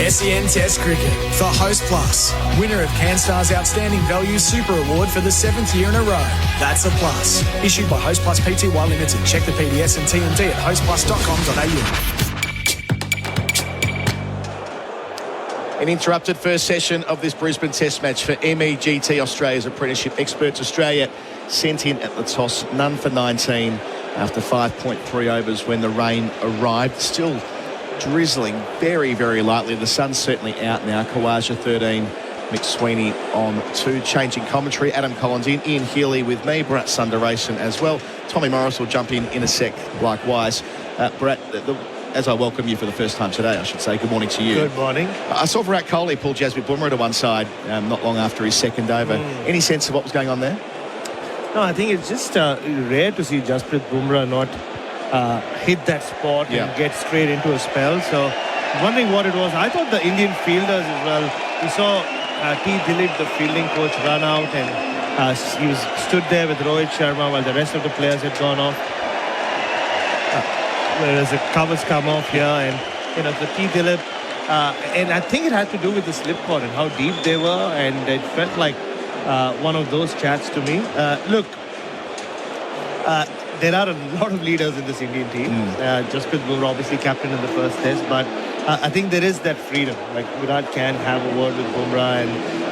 S6: SEN Test Cricket for Host Plus, winner of CanStar's Outstanding Value Super Award for the 7th year in a row. That's a plus. Issued by Host Plus Pty Limited. Check the PDS and TMD at hostplus.com.au.
S22: An interrupted first session of this Brisbane Test match for MEGT, Australia's apprenticeship experts. Australia sent in at the toss, none for 19 after 5.3 overs when the rain arrived. Still drizzling very, very lightly. The sun's certainly out now. Khawaja 13, McSweeney on 2. Changing commentary, Adam Collins in, Ian Healy with me, Bharat Sundaresan as well. Tommy Morris will jump in a sec likewise. Bharat, as I welcome you for the first time today, I should say, good morning to you.
S5: Good morning.
S22: I saw Virat Kohli pull Jasprit Bumrah to one side not long after his second over. Any sense of what was going on there?
S5: No, I think it's just rare to see Jasprit Bumrah not hit that spot and get straight into a spell. So wondering what it was. I thought the Indian fielders as well. We saw T. Dilip, the fielding coach, run out and he stood there with Rohit Sharma while the rest of the players had gone off. Whereas the covers come off here and, the T. Dilip, and I think it had to do with the slip cord and how deep they were, and it felt like one of those chats to me. Look, there are a lot of leaders in this Indian team. Jasprit Bumrah obviously captain in the first test, but I think there is that freedom. Like Virat can have a word with Bumrah, and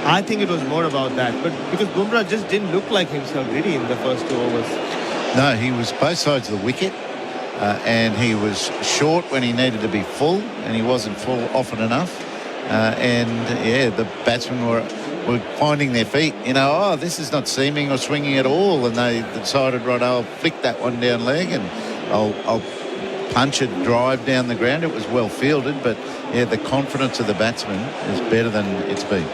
S5: I think it was more about that. But because Bumrah just didn't look like himself really in the first 2 overs.
S10: No, he was both sides of the wicket, and he was short when he needed to be full, and he wasn't full often enough. The batsmen were finding their feet, this is not seaming or swinging at all, and they decided, right, I'll flick that one down leg and I'll punch it, drive down the ground. It was well fielded, but the confidence of the batsman is better than it's been.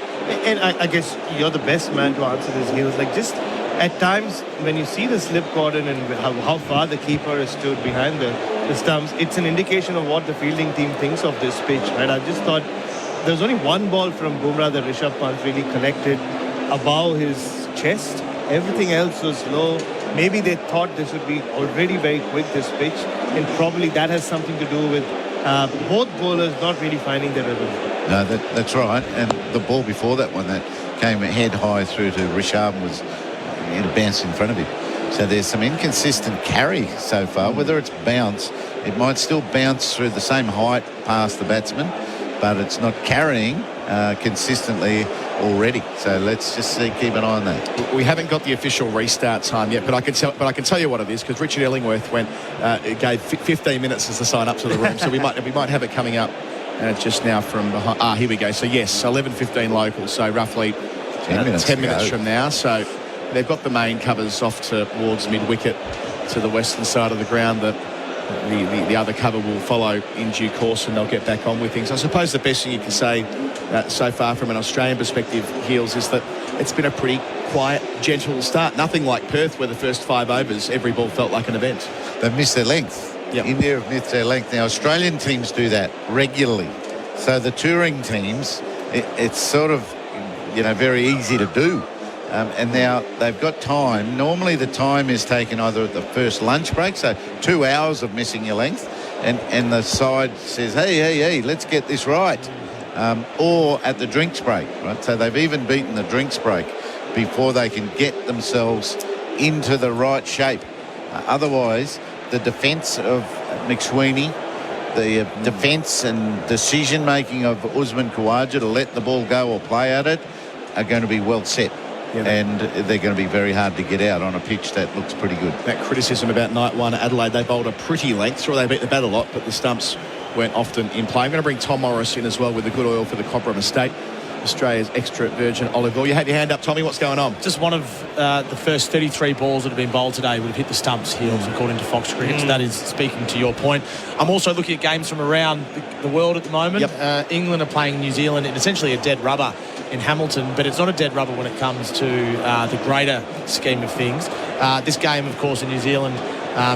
S5: And I guess you're the best man to answer this. He was like, just at times when you see the slip cordon and how far the keeper is stood behind the stumps, it's an indication of what the fielding team thinks of this pitch, right? I just thought there was only one ball from Bumrah that Rishabh Pant really connected above his chest. Everything else was low. Maybe they thought this would be already very quick, this pitch, and probably that has something to do with both bowlers not really finding their rhythm.
S10: No, that's right. And the ball before that one that came head high through to Rishabh was bounced in front of him. So there's some inconsistent carry so far. Whether it's bounce, it might still bounce through the same height past the batsman, but it's not carrying consistently already. So let's just keep an eye on that.
S22: We haven't got the official restart time yet, but I can tell you what it is, because Richard Ellingworth gave 15 minutes as the sign up to the room. So we might have it coming up just now from behind. Here we go. So yes, 11:15 local. So roughly 10 minutes from now. So they've got the main covers off towards mid-wicket to the western side of the ground. The other cover will follow in due course, and they'll get back on with things. I suppose the best thing you can say so far from an Australian perspective, Heels, is that it's been a pretty quiet, gentle start. Nothing like Perth, where the first 5 overs, every ball felt like an event.
S10: They've missed their length. India have missed their length. Now, Australian teams do that regularly. So the touring teams, it's sort of, very easy to do. And now they've got time. Normally the time is taken either at the first lunch break, so 2 hours of missing your length, and the side says, hey, let's get this right. Or at the drinks break, right? So they've even beaten the drinks break before they can get themselves into the right shape. Otherwise, the defence of McSweeney, the defence and decision-making of Usman Khawaja to let the ball go or play at it are going to be well set. And they're going to be very hard to get out on a pitch that looks pretty good.
S22: That criticism about night one at Adelaide, they bowled a pretty length. Sure, they beat the bat a lot, but the stumps weren't often in play. I'm going to bring Tom Morris in as well with the good oil for the Cobram estate.
S17: Australia's extra virgin olive oil. You had your hand up, Tommy. What's going on?
S12: Just one of the first 33 balls that have been bowled today would have hit the stumps heels, according to Fox Cricket. So that is speaking to your point. I'm also looking at games from around the world at the moment. England are playing New Zealand in essentially a dead rubber in Hamilton, but it's not a dead rubber when it comes to the greater scheme of things. This game, of course, in New Zealand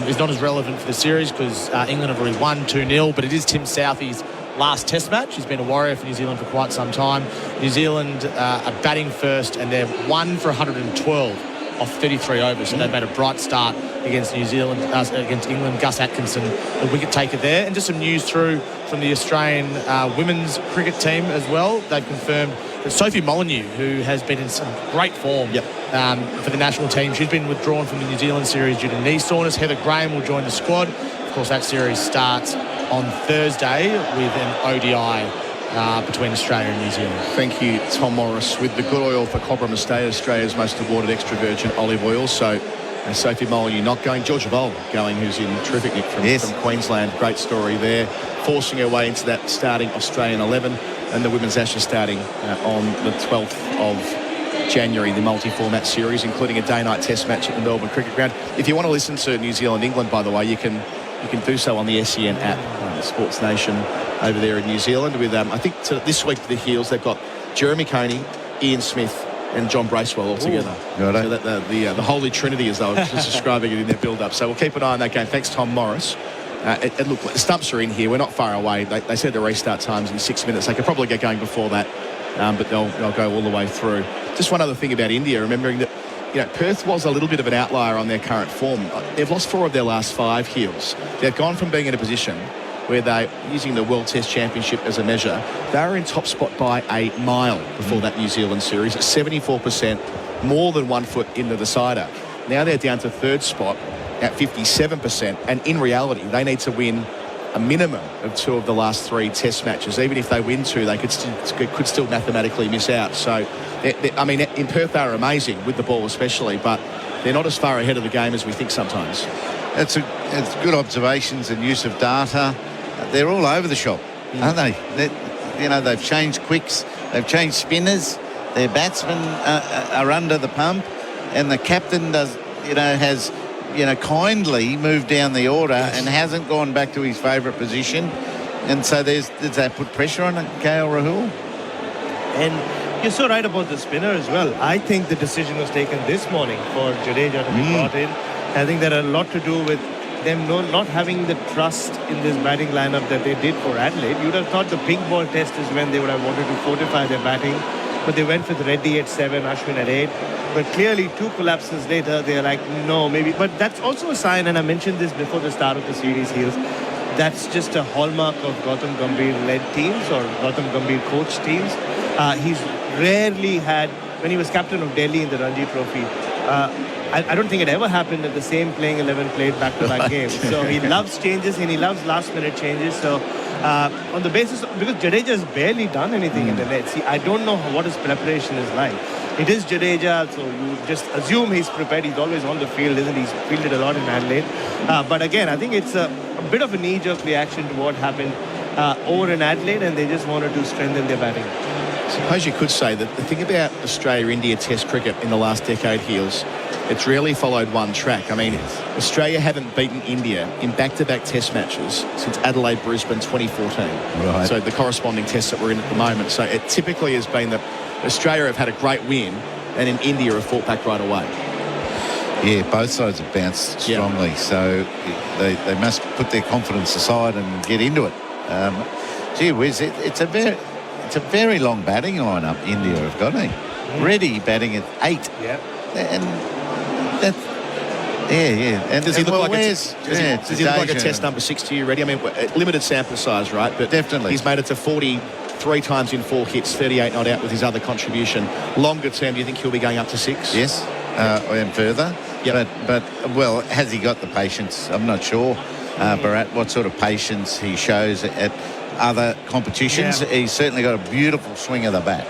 S12: is not as relevant for the series because England have already won 2-0, but it is Tim Southey's last test match. He's been a warrior for New Zealand for quite some time. New Zealand are batting first and they're 1 for 112 off 33 overs, so they've made a bright start against New Zealand, against England. Gus Atkinson, the wicket taker there. And just some news through from the Australian women's cricket team as well. They've confirmed that Sophie Molyneux, who has been in some great form for the national team, she's been withdrawn from the New Zealand series due to knee soreness. Heather Graham will join the squad. Of course, that series starts on Thursday with an ODI between Australia and New Zealand.
S17: Thank you, Tom Morris. With the good oil for Cobram Estate, Australia's most awarded extra virgin olive oil. So Sophie Molyneux not going. Georgia Bowl going, who's in terrific nick from Queensland. Great story there. Forcing her way into that starting Australian 11. And the Women's Ashes starting on the 12th of January, the multi-format series, including a day-night test match at the Melbourne Cricket Ground. If you want to listen to New Zealand-England, by the way, you can do so on the SEN app, Sports Nation over there in New Zealand. With I think this week for the Heels, they've got Jeremy Coney, Ian Smith and John Bracewell all together. So that the Holy Trinity, as they were just describing it in their build-up. So we'll keep an eye on that game. Thanks, Tom Morris. And look, the stumps are in here. We're not far away. They said the restart time's in 6 minutes. They could probably get going before that, but they'll go all the way through. Just one other thing about India, remembering that Perth was a little bit of an outlier on their current form. They've lost 4 of their last 5 Heels. They've gone from being in a position where they're using the World Test Championship as a measure. They were in top spot by a mile before that New Zealand series, 74%, more than 1 foot in the decider. Now they're down to 3rd spot at 57%, and in reality, they need to win a minimum of 2 of the last 3 test matches. Even if they win 2, they could still mathematically miss out. So, I mean, in Perth, they're amazing, with the ball especially, but they're not as far ahead of the game as we think sometimes.
S10: It's good observations and use of data. They're all over the shop, aren't they? They've changed quicks, they've changed spinners, their batsmen are under the pump, and the captain has kindly moved down the order and hasn't gone back to his favourite position. And so does that put pressure on KL Rahul?
S5: And you're so right about the spinner as well. I think the decision was taken this morning for Jadeja to be brought in. I think there are a lot to do with them not having the trust in this batting lineup that they did for Adelaide. You'd have thought the pink ball test is when they would have wanted to fortify their batting, but they went with Reddy at 7, Ashwin at 8. But clearly 2 collapses later, they're like, no, maybe. But that's also a sign, and I mentioned this before the start of the series, Heels, that's just a hallmark of Gautam Gambhir-led teams or Gautam Gambhir coach teams. He's rarely had, when he was captain of Delhi in the Ranji Trophy, I don't think it ever happened that the same playing 11 played back-to-back games. So he loves changes and he loves last-minute changes. So on the basis, because Jadeja has barely done anything in the net. See, I don't know what his preparation is like. It is Jadeja, so you just assume he's prepared. He's always on the field, isn't he? He's fielded a lot in Adelaide. But again, I think it's a bit of a knee-jerk reaction to what happened over in Adelaide, and they just wanted to strengthen their batting.
S17: I suppose you could say that the thing about Australia-India Test cricket in the last decade, Heels, it's really followed one track. I mean, Australia haven't beaten India in back-to-back Test matches since Adelaide-Brisbane 2014. Right. So the corresponding tests that we're in at the moment. So it typically has been that Australia have had a great win and in India have fought back right away.
S10: Yeah, both sides have bounced strongly. So they must put their confidence aside and get into it. Gee whiz, it's a very long batting lineup India have got, Reddy batting at 8.
S5: Yeah.
S10: And that's... Yeah. And
S17: does he look like a test number 6 to you, Reddy? I mean, limited sample size, right? But
S10: definitely.
S17: He's made it to 43 times in 4 hits, 38 not out with his other contribution. Longer term, do you think he'll be going up to 6?
S10: Yes, and further. Yep. But well, has he got the patience? I'm not sure. Bharat, what sort of patience he shows at other competitions. Yeah. He's certainly got a beautiful swing of the bat.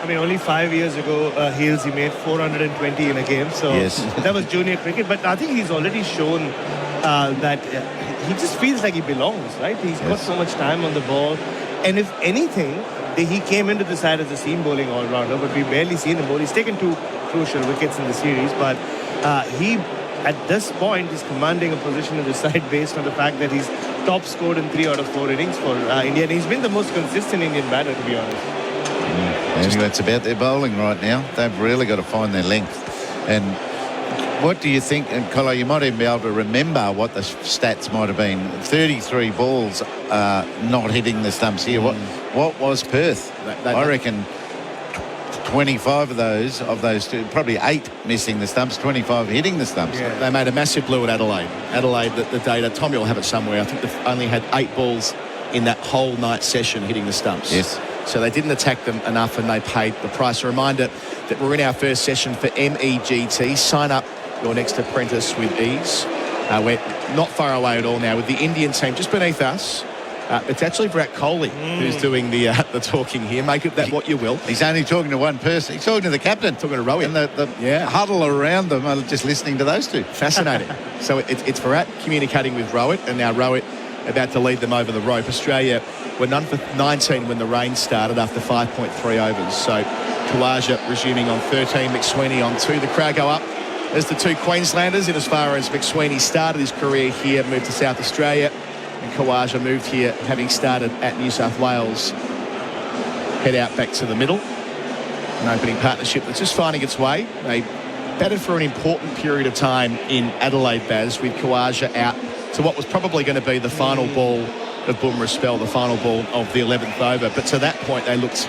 S5: I mean, only 5 years ago, Heels, he made 420 in a game. So that was junior cricket. But I think he's already shown that he just feels like he belongs, right? He's got so much time on the ball. And if anything, he came into the side as a seam bowling all-rounder, but we barely seen him bowl. He's taken 2 crucial wickets in the series, but he, at this point, is commanding a position in the side based on the fact that he's top scored in 3 out of 4 innings for India. And he's been the most consistent Indian batter, to be honest.
S10: Anyway, it's about their bowling right now. They've really got to find their length. And what do you think, and Colo, you might even be able to remember what the stats might have been. 33 balls not hitting the stumps here. What was Perth? I reckon 25 of those two, probably 8 missing the stumps, 25 hitting the stumps.
S17: Yeah. They made a massive blue at Adelaide. Adelaide, the data, Tommy will have it somewhere. I think they've only had 8 balls in that whole night session hitting the stumps.
S10: Yes.
S17: So they didn't attack them enough and they paid the price. A reminder that we're in our first session for MEGT. Sign up your next apprentice with ease. We're not far away at all now with the Indian team just beneath us. It's actually Virat Kohli who's doing the talking here. Make of that what you will.
S10: He's only talking to one person. He's talking to the captain.
S17: Talking to Ravi.
S10: And the huddle around them are just listening to those two.
S17: Fascinating. So it's Bharat communicating with Rohit, and now Rohit about to lead them over the rope. Australia were none for 19 when the rain started after 5.3 overs. So Khawaja resuming on 13, McSweeney on 2. The crowd go up as the 2 Queenslanders, in as far as McSweeney started his career here, moved to South Australia, and Khawaja moved here having started at New South Wales. Head out back to the middle. An opening partnership that's just finding its way. They batted for an important period of time in Adelaide, Baz, with Khawaja out to what was probably going to be the final ball of Bumrah's spell, the final ball of the 11th over. But to that point, they looked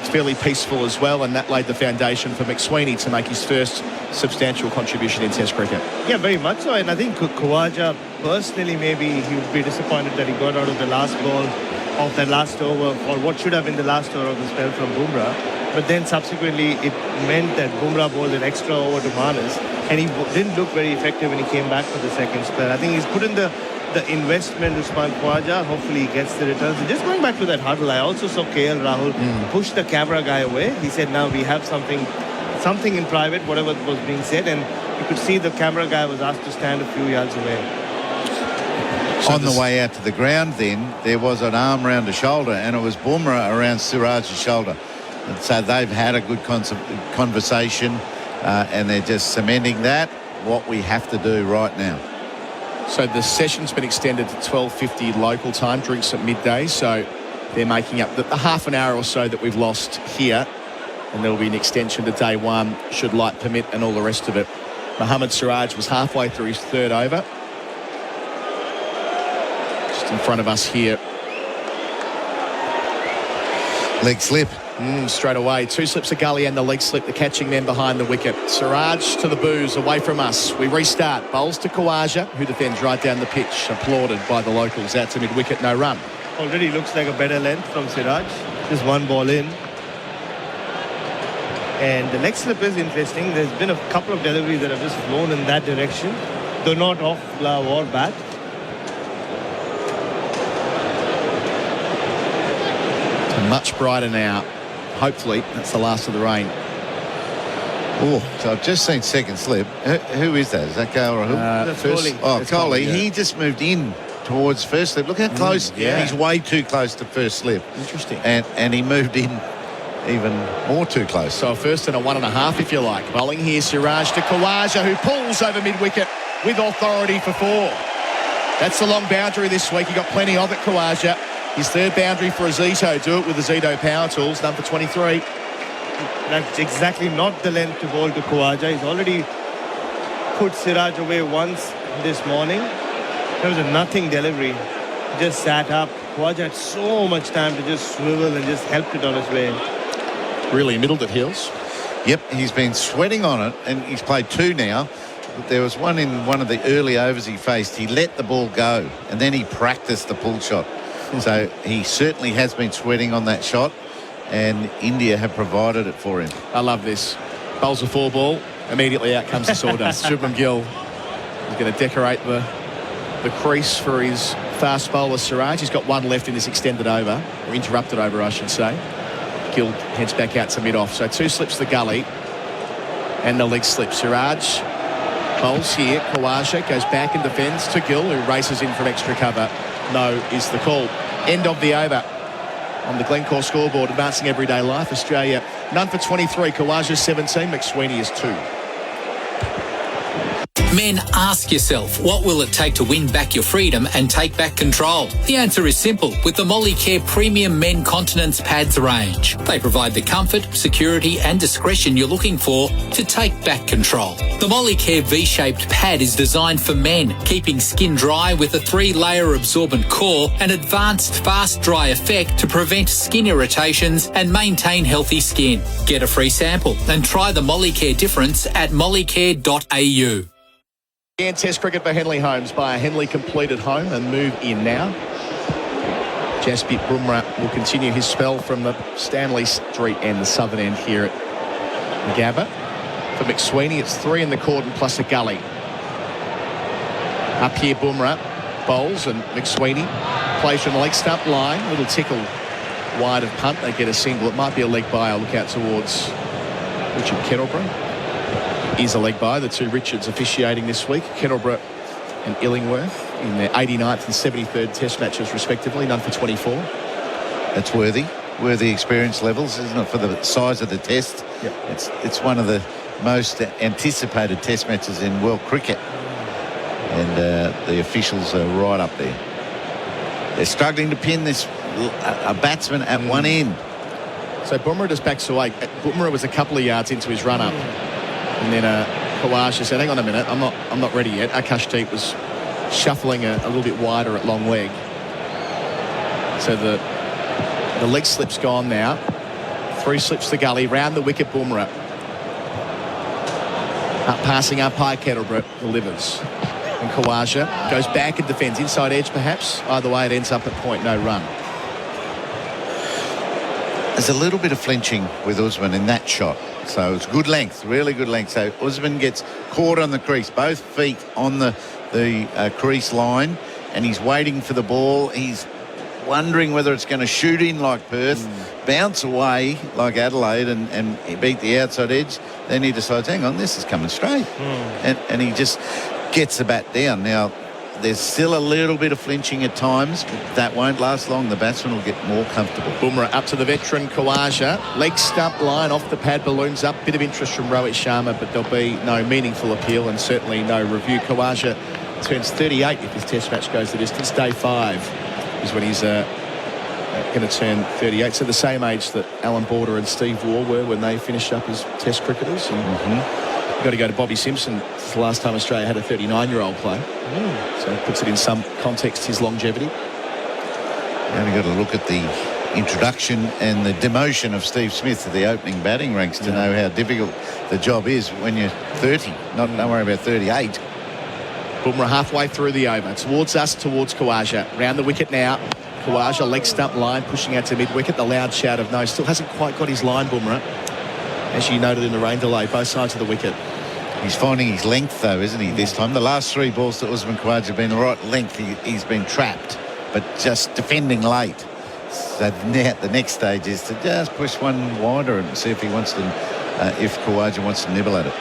S17: fairly peaceful as well, and that laid the foundation for McSweeney to make his first substantial contribution in Test cricket.
S5: Yeah, very much so. And I think Khawaja, personally, maybe he would be disappointed that he got out of the last ball of that last over, or what should have been the last over of the spell from Bumrah. But then subsequently, it meant that Bumrah bowled an extra over to Manas, and he didn't look very effective when he came back for the second spell. I think he's put in the investment, Usman Khawaja. Hopefully he gets the returns. And just going back to that huddle, I also saw KL Rahul push the camera guy away. He said, now we have something in private, whatever was being said, and you could see the camera guy was asked to stand a few yards away.
S10: So on the way out to the ground then, there was an arm round the shoulder, and it was Bumrah around Siraj's shoulder. And so they've had a good conversation, and they're just cementing that, what we have to do right now.
S17: So the session's been extended to 12:50 local time, drinks at midday. So they're making up the half an hour or so that we've lost here. And there will be an extension to day 1, should light permit, and all the rest of it. Mohammad Siraj was halfway through his 3rd over. Just in front of us here.
S10: Leg slip.
S17: Straight away. 2 slips of gully and the leg slip, the catching men behind the wicket. Siraj to the boos, away from us. We restart. Bowls to Khawaja, who defends right down the pitch. Applauded by the locals. Out to mid-wicket, no run.
S5: Already looks like a better length from Siraj. Just 1 ball in. And the leg slip is interesting. There's been a couple of deliveries that have just flown in that direction, though not off glove or bat.
S17: Much brighter now. Hopefully, that's the last of the rain.
S10: Oh, so I've just seen second slip. Who is that? Is that Gale or who?
S5: Kohli.
S10: Kohli. Yeah. He just moved in towards first slip. Look how close. He's way too close to first slip.
S17: Interesting.
S10: And he moved in even more too close.
S17: So a first and a 1.5, if you like. Bowling here, Siraj to Khawaja, who pulls over mid-wicket with authority for 4. That's the long boundary this week. He got plenty of it, Khawaja. His 3rd boundary for Azito. Do it with the Azito power tools. Done for 23.
S5: That's exactly not the length to bowl to Khawaja. He's already put Siraj away once this morning. There was a nothing delivery. He just sat up. Khawaja had so much time to just swivel and just helped it on his way.
S17: Really middled at heels.
S10: Yep, he's been sweating on it, and he's played 2 now. But there was one in one of the early overs he faced. He let the ball go, and then he practiced the pull shot. So he certainly has been sweating on that shot, and India have provided it for him.
S17: I love this. Bowls a 4 ball. Immediately out comes the sawdust. Shubman Gill is going to decorate the crease for his fast bowler Siraj. He's got 1 left in this extended over, or interrupted over, I should say. Gill heads back out to mid-off. So 2 slips the gully and the leg slip. Siraj bowls here. Khawaja goes back and defends to Gill, who races in from extra cover. No is the call. End of the over. on the Glencore scoreboard, advancing everyday life. Australia, none for 23. Kawaja 17. McSweeney is 2.
S14: Men, ask yourself, what will it take to win back your freedom and take back control? The answer is simple with the Molicare Premium Men Continence Pads range. They provide the comfort, security and discretion you're looking for to take back control. The Molicare V-shaped pad is designed for men, keeping skin dry with a 3-layer absorbent core and advanced fast dry effect to prevent skin irritations and maintain healthy skin. Get a free sample and try the Molicare difference at molicare.au.
S17: And Test cricket for Henley Homes by a Henley completed home and move in now. Jasprit Bumrah will continue his spell from the Stanley Street end, the southern end here at the Gabba. For McSweeney, it's 3 in the cordon plus a gully. Up here, Bumrah bowls and McSweeney plays from the leg stump line. Little tickle wide of punt. They get a single. It might be a leg by. I'll look out towards Richard Kettleborough. Is a leg by. The two Richards officiating this week, Kettleborough and Illingworth, in their 89th and 73rd Test matches respectively, none for 24.
S10: That's worthy experience levels, isn't it, for the size of the Test?
S17: Yep.
S10: It's one of the most anticipated Test matches in world cricket, and the officials are right up there. They're struggling to pin this a batsman at one end.
S17: So Bumrah just backs away. Bumrah was a couple of yards into his run-up. And then Kawaja said, hang on a minute, I'm not ready yet. Akashdeep was shuffling a little bit wider at long leg. So the leg slip's gone now. 3 slips to gully, round the wicket Bumrah. Up passing up high, Kettleborough delivers. And Kawaja goes back and defends. Inside edge perhaps. Either way it ends up at point, no run.
S10: There's a little bit of flinching with Usman in that shot. So it's good length, really good length. So Usman gets caught on the crease, both feet on the crease line, and he's waiting for the ball. He's wondering whether it's going to shoot in like Perth, bounce away like Adelaide and beat the outside edge. Then he decides, hang on, this is coming straight. And he just gets the bat down. Now, there's still a little bit of flinching at times, but that won't last long. The batsman will get more comfortable.
S17: Bumrah up to the veteran Kawaja. Leg stump line off the pad, balloons up. Bit of interest from Rohit Sharma, but there'll be no meaningful appeal and certainly no review. Kawaja turns 38 if his Test match goes the distance. Day 5 is when he's going to turn 38. So the same age that Alan Border and Steve Waugh were when they finished up as Test cricketers. And you've got to go to Bobby Simpson. It's the last time Australia had a 39-year-old play. So it puts it in some context, his longevity.
S10: Now we've got to look at the introduction and the demotion of Steve Smith to the opening batting ranks to know how difficult the job is when you're 30. Don't worry about 38.
S17: Bumrah halfway through the over. Towards us, towards Kawaja. Round the wicket now. Kawaja, leg stump line, pushing out to mid-wicket. The loud shout of no. Still hasn't quite got his line, Bumrah. As you noted in the rain delay, both sides of the wicket.
S10: He's finding his length, though, isn't he, this time? The last 3 balls to Usman Khawaja have been the right length. He's been trapped, but just defending late. So now the next stage is to just push one wider and see if he wants to, if Khawaja wants to nibble at it.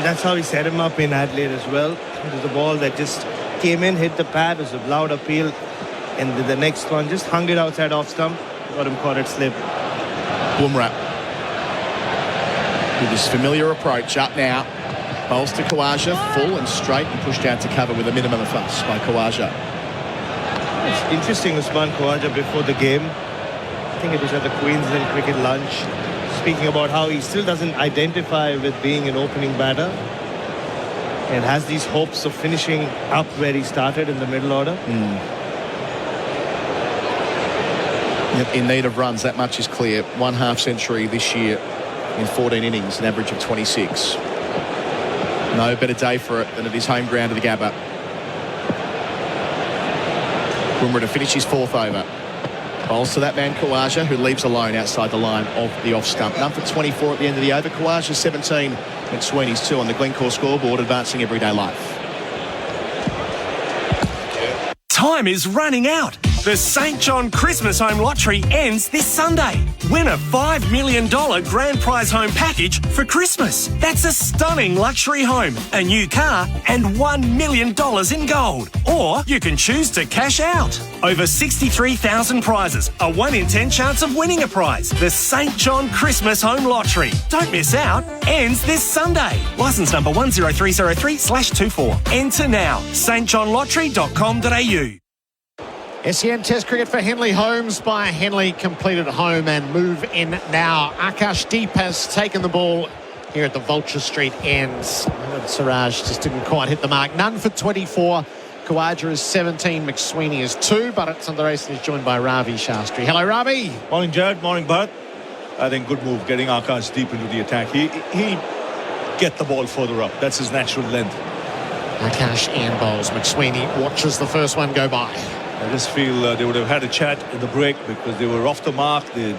S5: That's how he set him up in Adelaide as well. It was a ball that just came in, hit the pad, it was a loud appeal, and the next one just hung it outside off stump, got him caught at slip.
S17: Bumrah with his familiar approach up now. Bowls to Khawaja, full and straight and pushed out to cover with a minimum of fuss by Khawaja.
S5: It's interesting, Usman Khawaja before the game, I think it was at the Queensland cricket lunch, speaking about how he still doesn't identify with being an opening batter and has these hopes of finishing up where he started in the middle order.
S17: Yep, in need of runs, that much is clear. 1/2 century this year in 14 innings, an average of 26. No better day for it than at his home ground of the Gabba. Bumrah to finish his 4th over. Bowls to that man Khawaja, who leaves alone outside the line of the off stump. None for 24 at the end of the over. Khawaja 17, McSweeney's 2 on the Glencore scoreboard, advancing everyday life.
S18: Time is running out.
S2: The St John Christmas Home Lottery ends this Sunday. Win a $5 million grand prize home package for Christmas. That's a stunning luxury home, a new car, and $1 million in gold. Or you can choose to cash out. Over 63,000 prizes, a 1 in 10 chance of winning a prize. The St John Christmas Home Lottery. Don't miss out. Ends this Sunday. Licence number 10303/24. Enter now. stjohnlottery.com.au.
S22: SEN Test cricket for Henley Holmes by Henley, completed at home and move in now. Akashdeep has taken the ball here at the Vulture Street ends. Siraj just didn't quite hit the mark. None for 24. Khawaja is 17. McSweeney is 2. Bharat Sundaresan is joined by Ravi Shastri. Hello, Ravi.
S7: Morning, Gerard. Morning, Bharat. I think good move getting Akash deep into the attack. He'll get the ball further up. That's his natural length.
S22: Akash and bowls. McSweeney watches the first one go by.
S7: I just feel they would have had a chat in the break because they were off the mark. They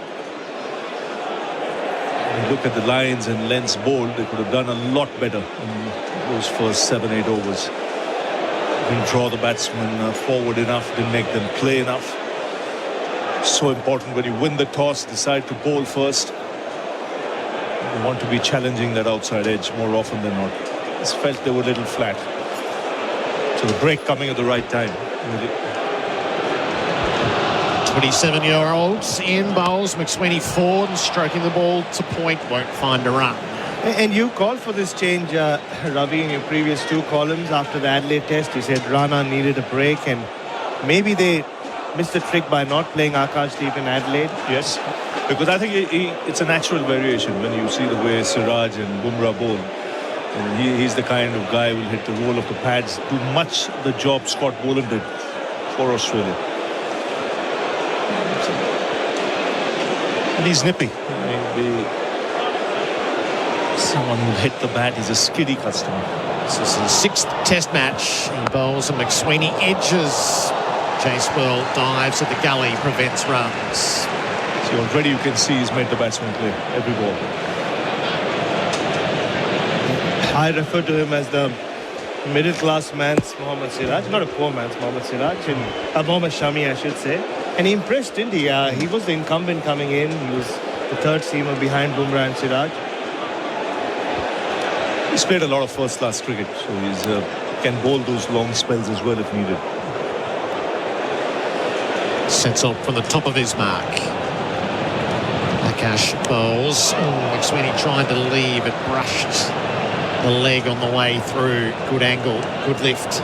S7: look at the lines and lengths bowled. They could have done a lot better in those first 7-8 overs. Didn't draw the batsmen forward enough. Didn't make them play enough. So important when you win the toss, decide to bowl first. You want to be challenging that outside edge more often than not. I just felt they were a little flat. So the break coming at the right time.
S22: 27-year-olds in bowls. McSweeney forward and stroking the ball to point. Won't find a run.
S5: And you called for this change, Ravi, in your previous 2 columns after the Adelaide test. You said Rana needed a break, and maybe they missed the trick by not playing Akashdeep in Adelaide.
S7: Yes, because I think it's a natural variation when you see the way Siraj and Bumrah bowl. And he's the kind of guy who will hit the roll of the pads, do much the job Scott Boland did for Australia. And he's nippy. Someone who hit the bat is a skiddy customer.
S22: This is his 6th test match. He bowls and McSweeney edges. Chase World dives at the gully, prevents runs.
S7: So already you can see he's made the batsman play every ball.
S5: I refer to him as the middle-class man's Mohammad Siraj. Not a poor man's Mohammad Siraj. Mohammad Shami, I should say. And he impressed, didn't he? He was the incumbent coming in. He was the 3rd seamer behind Bumrah and Siraj.
S7: He's played a lot of first-class cricket, so he's can bowl those long spells as well if needed.
S22: Sets up from the top of his mark. Akash bowls. McSweeney tried to leave. It brushed the leg on the way through. Good angle, good lift.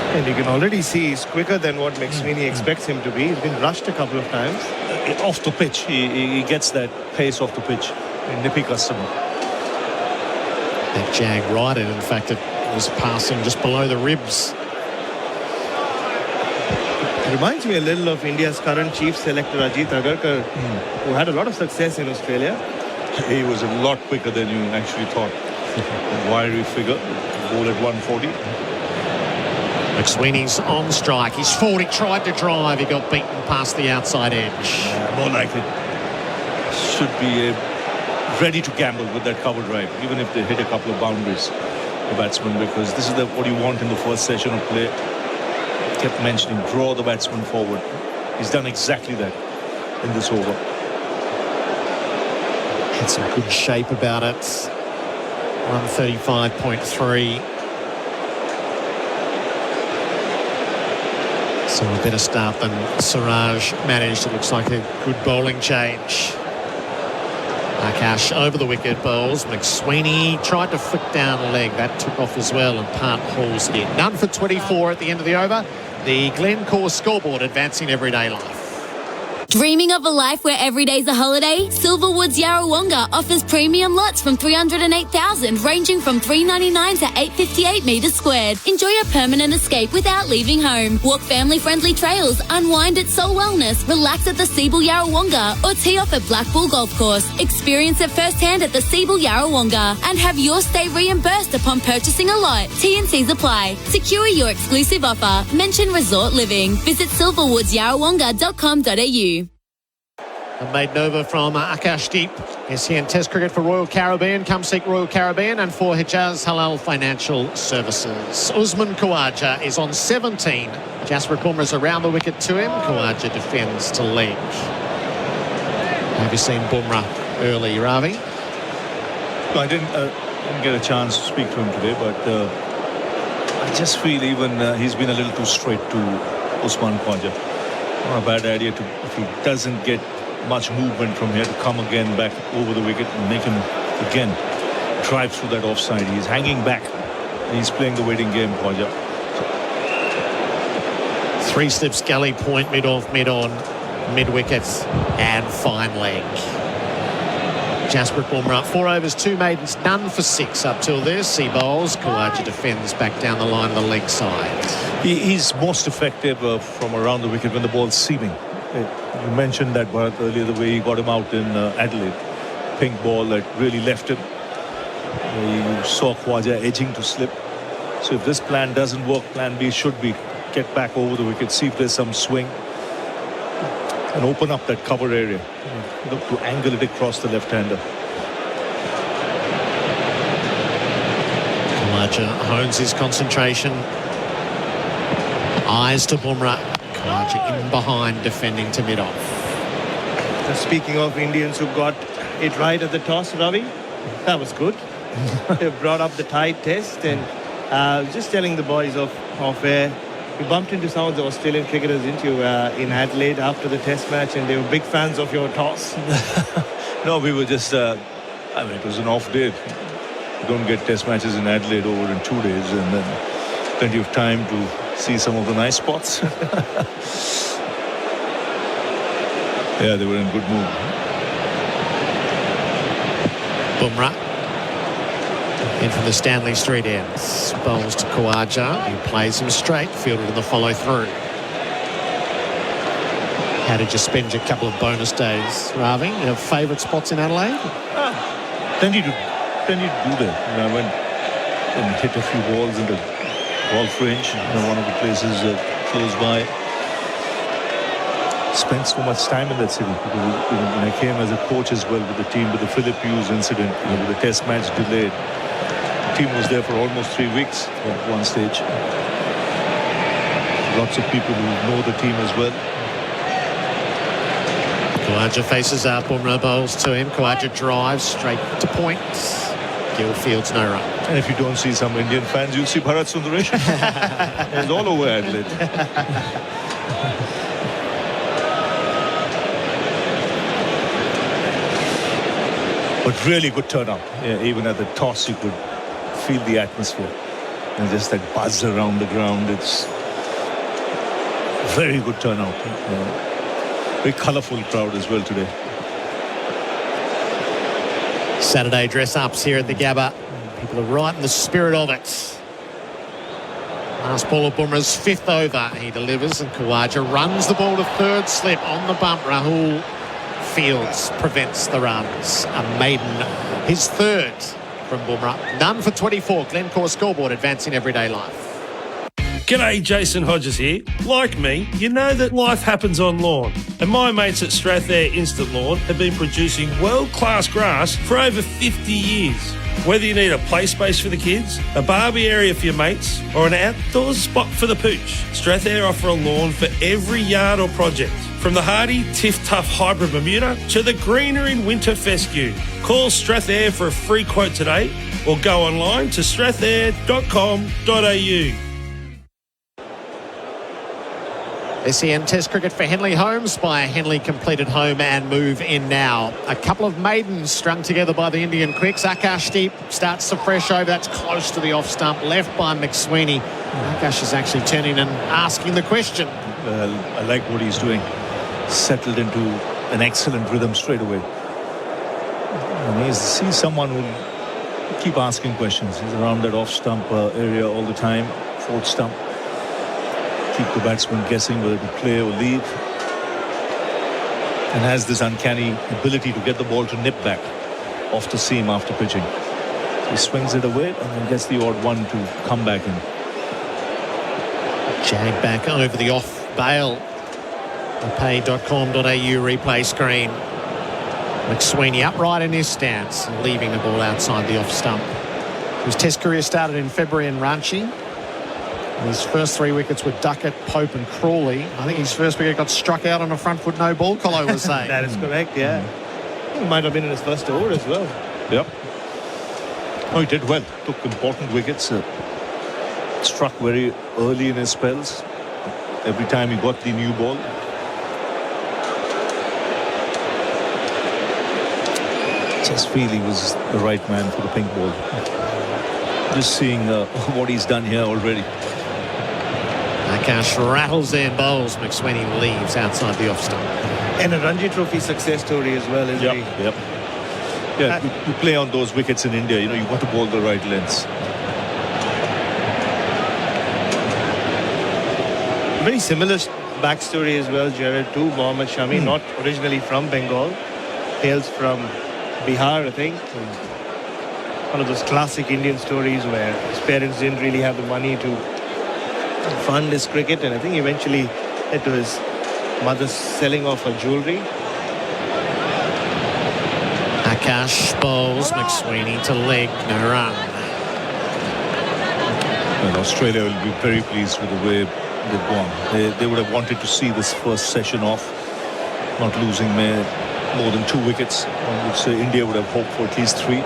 S5: And you can already see he's quicker than what McSweeney expects him to be. He's been rushed a couple of times.
S7: Off the pitch, he gets that pace off the pitch. A nippy customer.
S22: That jag right in fact, it was passing just below the ribs.
S5: It reminds me a little of India's current chief selector, Ajit Agarkar, who had a lot of success in Australia.
S7: He was a lot quicker than you actually thought. A wiry figure, ball at 140.
S22: McSweeney's on strike. He's 40, tried to drive. He got beaten past the outside edge.
S7: More likely. Should be ready to gamble with that cover drive, even if they hit a couple of boundaries, the batsman, because this is what you want in the first session of play. Kept mentioning, draw the batsman forward. He's done exactly that in this over.
S22: Had some good shape about it. 135.3. So a better start than Siraj managed. It looks like a good bowling change. Akash over the wicket bowls. McSweeney tried to flick down a leg. That took off as well, and Part Hall's hit. None for 24 at the end of the over. The Glencore scoreboard advancing everyday life.
S16: Dreaming of a life where every day's a holiday? Silverwood's Yarrawonga offers premium lots from 308,000, ranging from $399 to $858 metres squared. Enjoy a permanent escape without leaving home. Walk family-friendly trails, unwind at Soul Wellness, relax at the Seabull Yarrawonga, or tee off at Black Bull Golf Course. Experience it firsthand at the Seabull Yarrawonga and have your stay reimbursed upon purchasing a lot. T&Cs apply. Secure your exclusive offer. Mention Resort Living. Visit silverwoodsyarrawonga.com.au.
S22: And made over from Akashdeep. SEN Test Cricket for Royal Caribbean. Come seek Royal Caribbean. And for Hijaz Halal Financial Services. Usman Khawaja is on 17. Jasprit Bumrah's around the wicket to him. Khawaja defends to leg. Have you seen Bumrah early, Ravi?
S7: I didn't get a chance to speak to him today, but I just feel even he's been a little too straight to Usman Khawaja. Not a bad idea if he doesn't get much movement from here to come again back over the wicket and make him again drive through that offside. He's hanging back. He's playing the waiting game, Khawaja.
S22: Three slips, gully point, mid-off, mid-on, mid-wicket and fine leg. Jasprit Bumrah, 4 overs, 2 maidens, none for 6 up till this. He bowls. Khawaja defends back down the line of the leg side.
S7: He's most effective from around the wicket when the ball's seaming. You mentioned that, Bharat, earlier, the way he got him out in Adelaide. Pink ball that really left him. You saw Khawaja edging to slip. So if this plan doesn't work, plan B should be get back over the wicket, see if there's some swing, and open up that cover area. Look to angle it across the left-hander.
S22: Khawaja hones his concentration. Eyes to Bumrah. Khawaja in behind, defending to mid-off.
S5: Speaking of Indians who got it right at the toss, Ravi, that was good. They brought up the tight test, and just telling the boys off air, we bumped into some of the Australian cricketers, didn't you, in Adelaide after the test match, and they were big fans of your toss.
S7: No, we were just, it was an off day. You don't get test matches in Adelaide over in 2 days, and then plenty of time to see some of the nice spots. Yeah, they were in good mood.
S22: Bumrah in from the Stanley Street ends. Bowls to Khawaja, who plays him straight, fielded in the follow through. How did you spend your couple of bonus days, Ravi? Your favourite spots in Adelaide?
S7: Plenty to do there. I went and hit a few balls in the golf range, one of the places close by. Spent so much time in that city because when I came as a coach as well with the team with the Philip Hughes incident, with the test match delayed, the team was there for almost 3 weeks at one stage. Lots of people who know the team as well.
S22: Khawaja faces up, Bumrah bowls to him. Khawaja drives straight to point. Gill fields no run.
S7: And if you don't see some Indian fans, you'll see Bharat Sundaresan. It's all over Adelaide. But really good turnout. Yeah, even at the toss, you could feel the atmosphere. And just that buzz around the ground. It's very good turnout. Very colourful crowd as well today.
S22: Saturday dress-ups here at the Gabba. People are right in the spirit of it. Last ball of Bumrah's 5th over. He delivers and Khawaja runs the ball to 3rd slip on the bump. Rahul fields, prevents the runs. A maiden, his 3rd from Bumrah. None for 24. Glencore scoreboard advancing everyday life.
S19: G'day, Jason Hodges here. Like me, you know that life happens on lawn. And my mates at Strathair Instant Lawn have been producing world-class grass for over 50 years. Whether you need a play space for the kids, a barbie area for your mates, or an outdoors spot for the pooch, Strathair offer a lawn for every yard or project. From the hardy Tiff Tough Hybrid Bermuda to the greener in winter fescue. Call Strathair for a free quote today or go online to strathair.com.au.
S22: SEN Test Cricket for Henley Homes by Henley completed home and move in now. A couple of maidens strung together by the Indian quicks. Akashdeep starts the fresh over. That's close to the off stump, left by McSweeney. Akash is actually turning and asking the question.
S7: I like what he's doing. Settled into an excellent rhythm straight away. And he's someone who keep asking questions. He's around that off stump area all the time, 4th stump. Keep the batsman guessing whether to play or leave, and has this uncanny ability to get the ball to nip back off the seam after pitching. So he swings it away and then gets the odd one to come back in.
S22: Jag back over the off bail. The pay.com.au replay screen. McSweeney upright in his stance, leaving the ball outside the off stump. His Test career started in February in Ranchi. His first 3 wickets were Duckett, Pope and Crawley. I think his first wicket got struck out on a front foot no ball, Colo was saying.
S5: That is correct, yeah. He might have been in his first over as well.
S7: Yep. Oh, he did well. Took important wickets. Struck very early in his spells. Every time he got the new ball. Just feel he was the right man for the pink ball. Just seeing what he's done here already.
S22: Akash rattles there and bowls. McSweeney leaves outside the off stump.
S5: And a Ranji Trophy success story as well, isn't he?
S7: Yep. Yeah, you play on those wickets in India. You know, you got to bowl the right lengths.
S5: Very similar backstory as well, Gerard, to Mohammad Shami, not originally from Bengal, hails from Bihar, I think. One of those classic Indian stories where his parents didn't really have the money to fund his cricket, and I think eventually led to his mother selling off her jewellery.
S22: Akash bowls, McSweeney to leg, no run.
S7: And Australia will be very pleased with the way they've gone. They would have wanted to see this first session off, not losing more than 2 wickets. I would say India would have hoped for at least 3.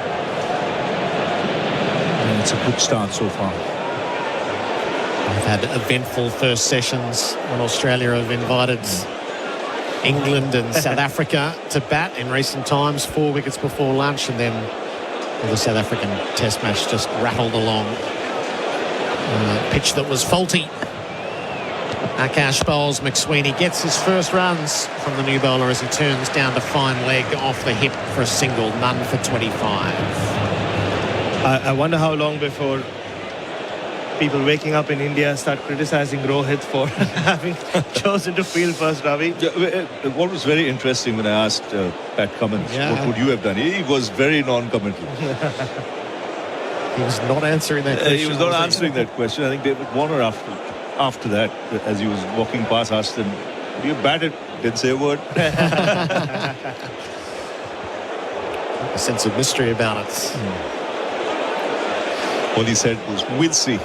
S7: And it's a good start so far.
S22: They've had eventful first sessions when Australia have invited England and South Africa to bat in recent times. 4 wickets before lunch, and then the South African Test match just rattled along. Pitch that was faulty. Akash bowls, McSweeney gets his first runs from the new bowler as he turns down to fine leg off the hip for a single, none for 25.
S5: I wonder how long before people waking up in India start criticizing Rohit for having chosen to field first, Ravi.
S7: What was very interesting when I asked Pat Cummins, what would you have done? He was very non-committal.
S22: He was not answering that question.
S7: He was not answering that question. I think David Warner after that, as he was walking past, asked him, "Do you bat it?" Didn't say a word.
S22: A sense of mystery about it.
S7: All he said was, "We'll see."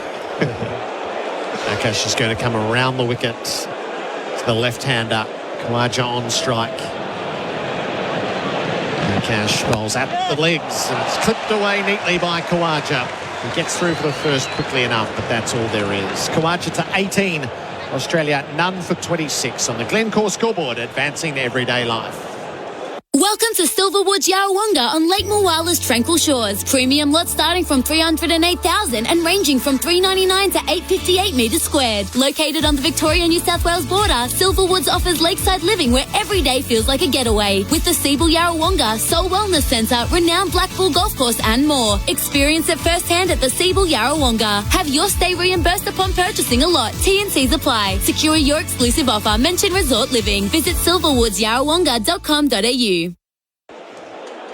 S22: Akash is going to come around the wicket to the left-hander. Khawaja on strike. Akash bowls at the legs, and it's clipped away neatly by Khawaja. He gets through for the first quickly enough, but that's all there is. Khawaja to 18. Australia none for 26 on the Glencore scoreboard, advancing to everyday life.
S16: Welcome to Silverwood Yarrawonga on Lake Moowala's tranquil shores. Premium lots starting from $308,000 and ranging from $399 to $858 metres squared. Located on the Victoria-New South Wales border, Silverwoods offers lakeside living where every day feels like a getaway. With the Seabull Yarrawonga Soul Wellness Centre, renowned Black Bull Golf Course and more. Experience it firsthand at the Seabull Yarrawonga. Have your stay reimbursed upon purchasing a lot. T&Cs apply. Secure your exclusive offer. Mention Resort Living. Visit silverwoodsyarrawonga.com.au.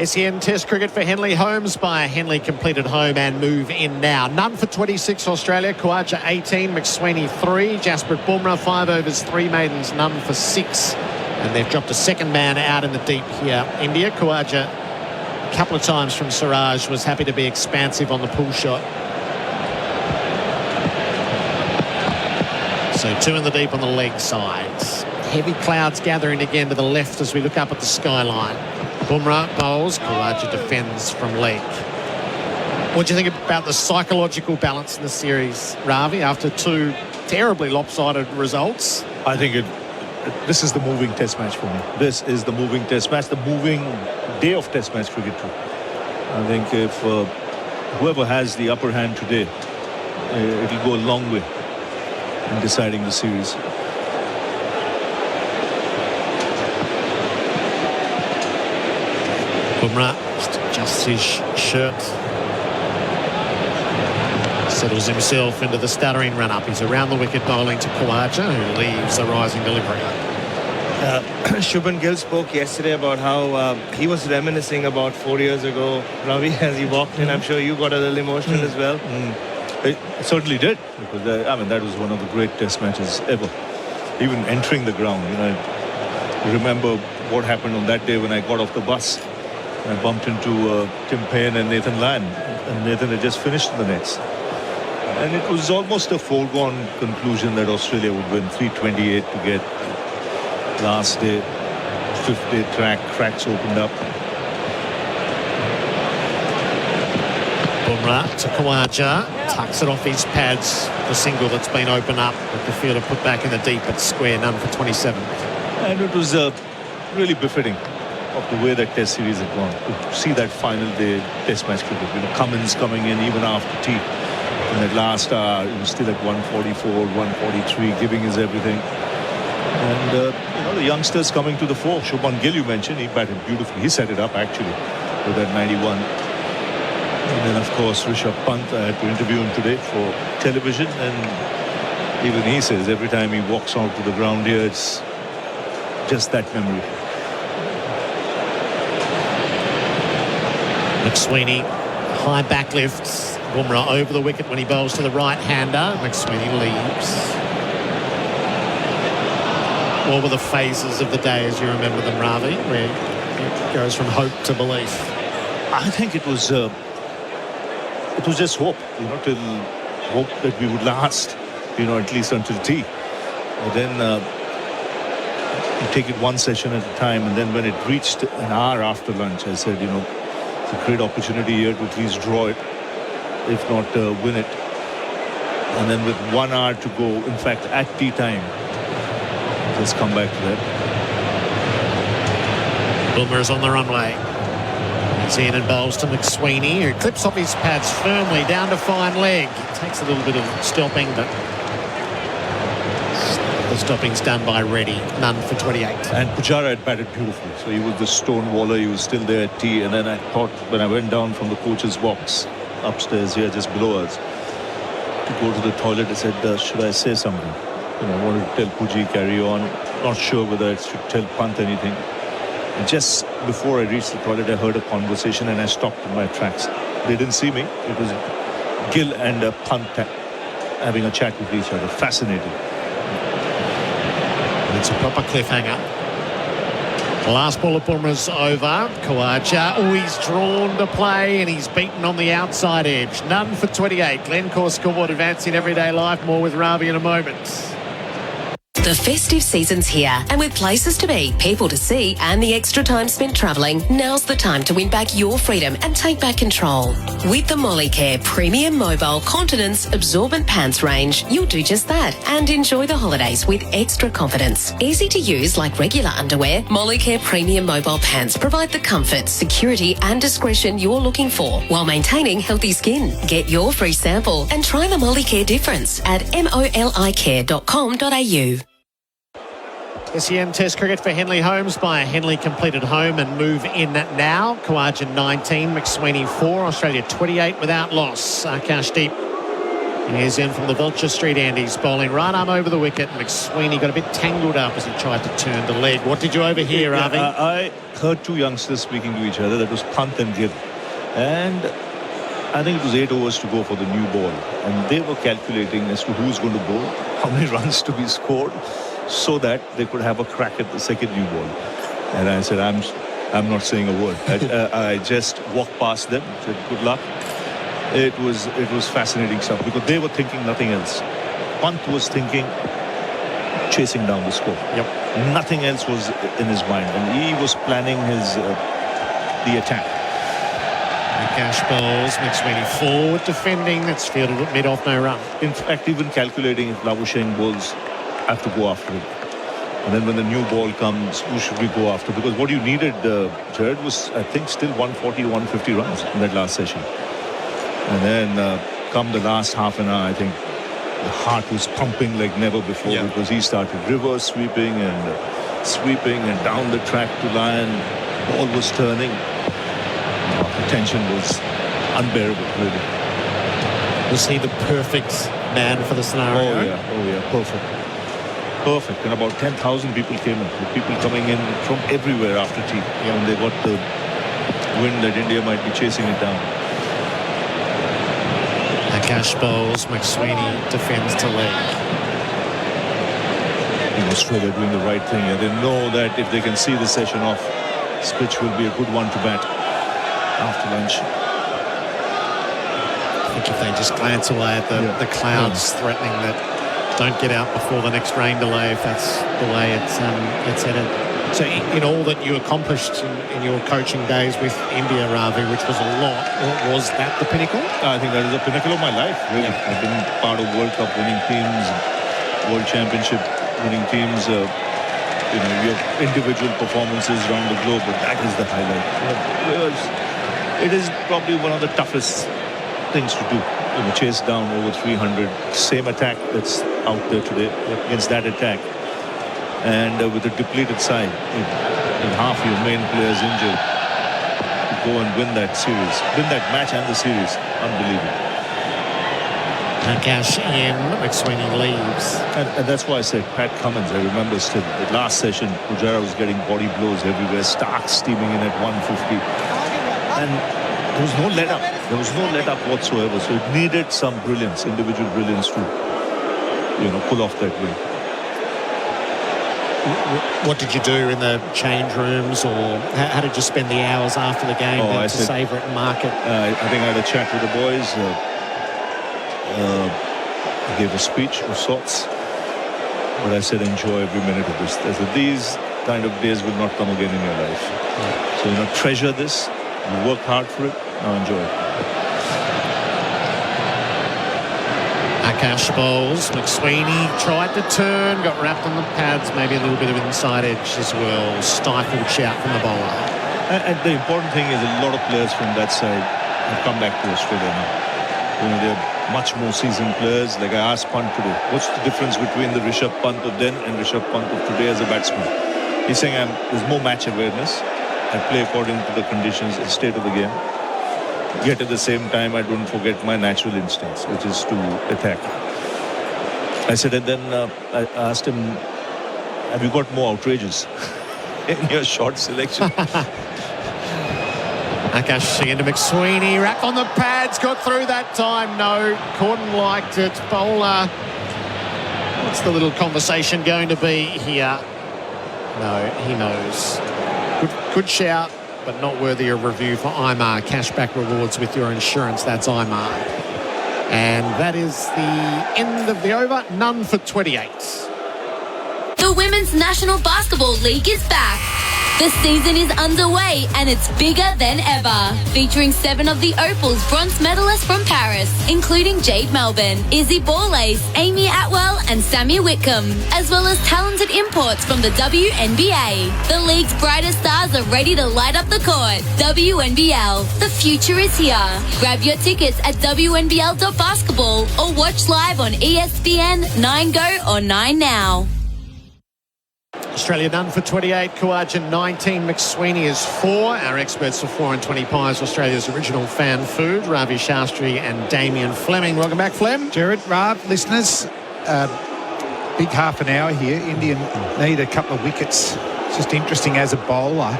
S22: SEN Test cricket for Henley Holmes by Henley completed home and move in now. None for 26 Australia. Khawaja 18, McSweeney 3, Jasprit Bumrah 5 overs, 3 maidens, none for 6. And they've dropped a second man out in the deep here. India, Khawaja a couple of times from Siraj was happy to be expansive on the pull shot. So 2 in the deep on the leg side. Heavy clouds gathering again to the left as we look up at the skyline. Bumrah bowls, Khawaja defends from leg. What do you think about the psychological balance in the series, Ravi, after 2 terribly lopsided results?
S7: I think this is the moving Test match for me. This is the moving Test match, the moving day of Test match cricket too. I think if whoever has the upper hand today, it'll go a long way in deciding the series.
S22: Bumrah adjusts his shirt, settles himself into the stuttering run-up. He's around the wicket bowling to Khawaja, who leaves the rising delivery.
S5: Shubman Gill spoke yesterday about how he was reminiscing about 4 years ago. Ravi, as he walked in, I'm sure you got a little emotional as well.
S7: It certainly did, because that was one of the great Test matches ever. Even entering the ground, I remember what happened on that day when I got off the bus. I bumped into Tim Payne and Nathan Lyon, and Nathan had just finished the nets. And it was almost a foregone conclusion that Australia would win. 328 to get last day, 5th day cracks opened up.
S22: Bumrah to Khawaja, tucks it off his pads, the single that's been opened up, but the fielder put back in the deep at square, none for 27.
S7: And it was really befitting of the way that Test series had gone. To see that final day Test match cricket, Cummins coming in even after tea. In that last hour, he was still at 144, 143, giving his everything. And the youngsters coming to the fore. Shubman Gill, you mentioned, he batted beautifully. He set it up actually with that 91. And then, of course, Rishabh Pant, I had to interview him today for television, and even he says every time he walks out to the ground here, it's just that memory.
S22: McSweeney, high back lifts. Bumrah over the wicket when he bowls to the right-hander. McSweeney leaves. What were the phases of the day as you remember them, Ravi, where it goes from hope to belief?
S7: I think it was just hope, till hope that we would last, at least until tea. And then you take it one session at a time, and then when it reached an hour after lunch, I said, it's a great opportunity here to at least draw it, if not win it. And then with 1 hour to go, in fact, at tea time, let's come back to that.
S22: Bumrah's on the runway. He's in and bowls to McSweeney, who clips off his pads firmly down to fine leg. It takes a little bit of stopping, but the stopping's done by Reddy. None for 28.
S7: And Pujara had batted beautifully. So he was the stonewaller. He was still there at tea. And then I thought, when I went down from the coach's box upstairs here, just below us, to go to the toilet, I said, should I say something? I wanted to tell Puji, carry on. Not sure whether I should tell Pant anything. And just before I reached the toilet, I heard a conversation and I stopped in my tracks. They didn't see me. It was Gill and Pant having a chat with each other. Fascinating.
S22: It's a proper cliffhanger. The last ball of Bumrah's over. Khawaja, he's drawn to play and he's beaten on the outside edge. None for 28. Glencore scoreboard advancing everyday life. More with Ravi in a moment.
S20: The festive season's here, and with places to be, people to see, and the extra time spent travelling, now's the time to win back your freedom and take back control. With the Molicare Premium Mobile Continence Absorbent Pants range, you'll do just that and enjoy the holidays with extra confidence. Easy to use like regular underwear, Molicare Premium Mobile Pants provide the comfort, security and discretion you're looking for while maintaining healthy skin. Get your free sample and try the Molicare difference at molicare.com.au.
S22: SEN Test cricket for Henley Homes by a Henley completed home and move in now. Khawaja 19, McSweeney 4, Australia 28 without loss. Akash Deep. Here's in from the Vulture Street end. He's bowling right arm over the wicket. McSweeney got a bit tangled up as he tried to turn the leg. What did you overhear, Ravi?
S7: I heard two youngsters speaking to each other. That was Pant and Gill. And I think it was 8 overs to go for the new ball. And they were calculating as to who's going to bowl, how many runs to be scored, so that they could have a crack at the second new ball. And I said, I'm not saying a word. I just walked past them, said good luck. It was fascinating stuff because they were thinking nothing else. Pant was thinking chasing down the score.
S22: Yep.
S7: Nothing else was in his mind, and he was planning his the attack.
S22: Cash bowls, McSweeney forward defending. That's fielded at mid-off, no run.
S7: In fact, even calculating if Labuschagne bowls, have to go after it. And then when the new ball comes, who should we go after? Because what you needed, Gerard, was, I think, still 140 to 150 runs in that last session. And then come the last half an hour, I think the heart was pumping like never before because he started reverse sweeping and down the track to Lyon. Ball was turning. The tension was unbearable, really.
S22: Was he the perfect man for the scenario?
S7: Oh yeah, perfect. And about 10,000 people came in. The people coming in from everywhere after tea. And they got the wind that India might be chasing it down.
S22: Akash bowls, McSweeney defends to leg.
S7: Australia doing the right thing. And they know that if they can see the session off, this pitch will be a good one to bat. after lunch.
S22: I think if they just glance away at the clouds threatening that don't get out before the next rain delay, if that's the way it's headed. So in all that you accomplished in your coaching days with India, Ravi, which was a lot, was that the pinnacle?
S7: I think that is the pinnacle of my life, really. I've been part of World Cup winning teams, World Championship winning teams, your individual performances around the globe, but that is the highlight. It is probably one of the toughest things to do. Chase down over 300, same attack that's out there today against that attack. And with a depleted side, in half your main players injured, to go and win that series, win that match and the series, unbelievable.
S22: Akash in, McSweeney leaves.
S7: And that's why I said Pat Cummins, I remember still, the last session, Gerard was getting body blows everywhere, Stark steaming in at 150. And there was no let-up. There was no let-up whatsoever. So it needed some brilliance, individual brilliance to, pull off that win.
S22: What did you do in the change rooms, or how did you spend the hours after the game to savour it and mark it?
S7: I think I had a chat with the boys. I gave a speech of sorts, but I said enjoy every minute of this. I said these kind of days will not come again in your life. So treasure this. You work hard for it. Now enjoy it.
S22: Akash bowls. McSweeney tried to turn, got wrapped on the pads, maybe a little bit of inside edge as well. Stifled shout from the bowler.
S7: And the important thing is a lot of players from that side have come back to Australia now. They're much more seasoned players. Like I asked Pant today, what's the difference between the Rishabh Pant of then and Rishabh Pant of today as a batsman? He's saying there's more match awareness. I play according to the conditions and state of the game. Yet at the same time, I don't forget my natural instincts, which is to attack. I said, and then I asked him, have you got more outrages in your shot selection?
S22: Akash into McSweeney, wrapped on the pads, got through that time. No, Corden liked it. Bowler, what's the little conversation going to be here? No, he knows. Good shout, but not worthy of review for Imar. Cashback rewards with your insurance. That's Imar. And that is the end of the over. None for 28.
S16: The Women's National Basketball League is back. The season is underway and it's bigger than ever. Featuring 7 of the Opal's bronze medalists from Paris, including Jade Melbourne, Izzy Borlace, Amy Atwell and Samia Whitcomb, as well as talented imports from the WNBA. The league's brightest stars are ready to light up the court. WNBL, the future is here. Grab your tickets at WNBL.basketball or watch live on ESPN, 9Go or 9Now.
S22: Australia done for 28, Khawaja 19, McSweeney is 4. Our experts for 4 and 20 pies, Australia's original fan food, Ravi, Shastri and Damien Fleming. Welcome back, Flem.
S3: Gerard, Rav, listeners, big half an hour here. India need a couple of wickets. It's just interesting as a bowler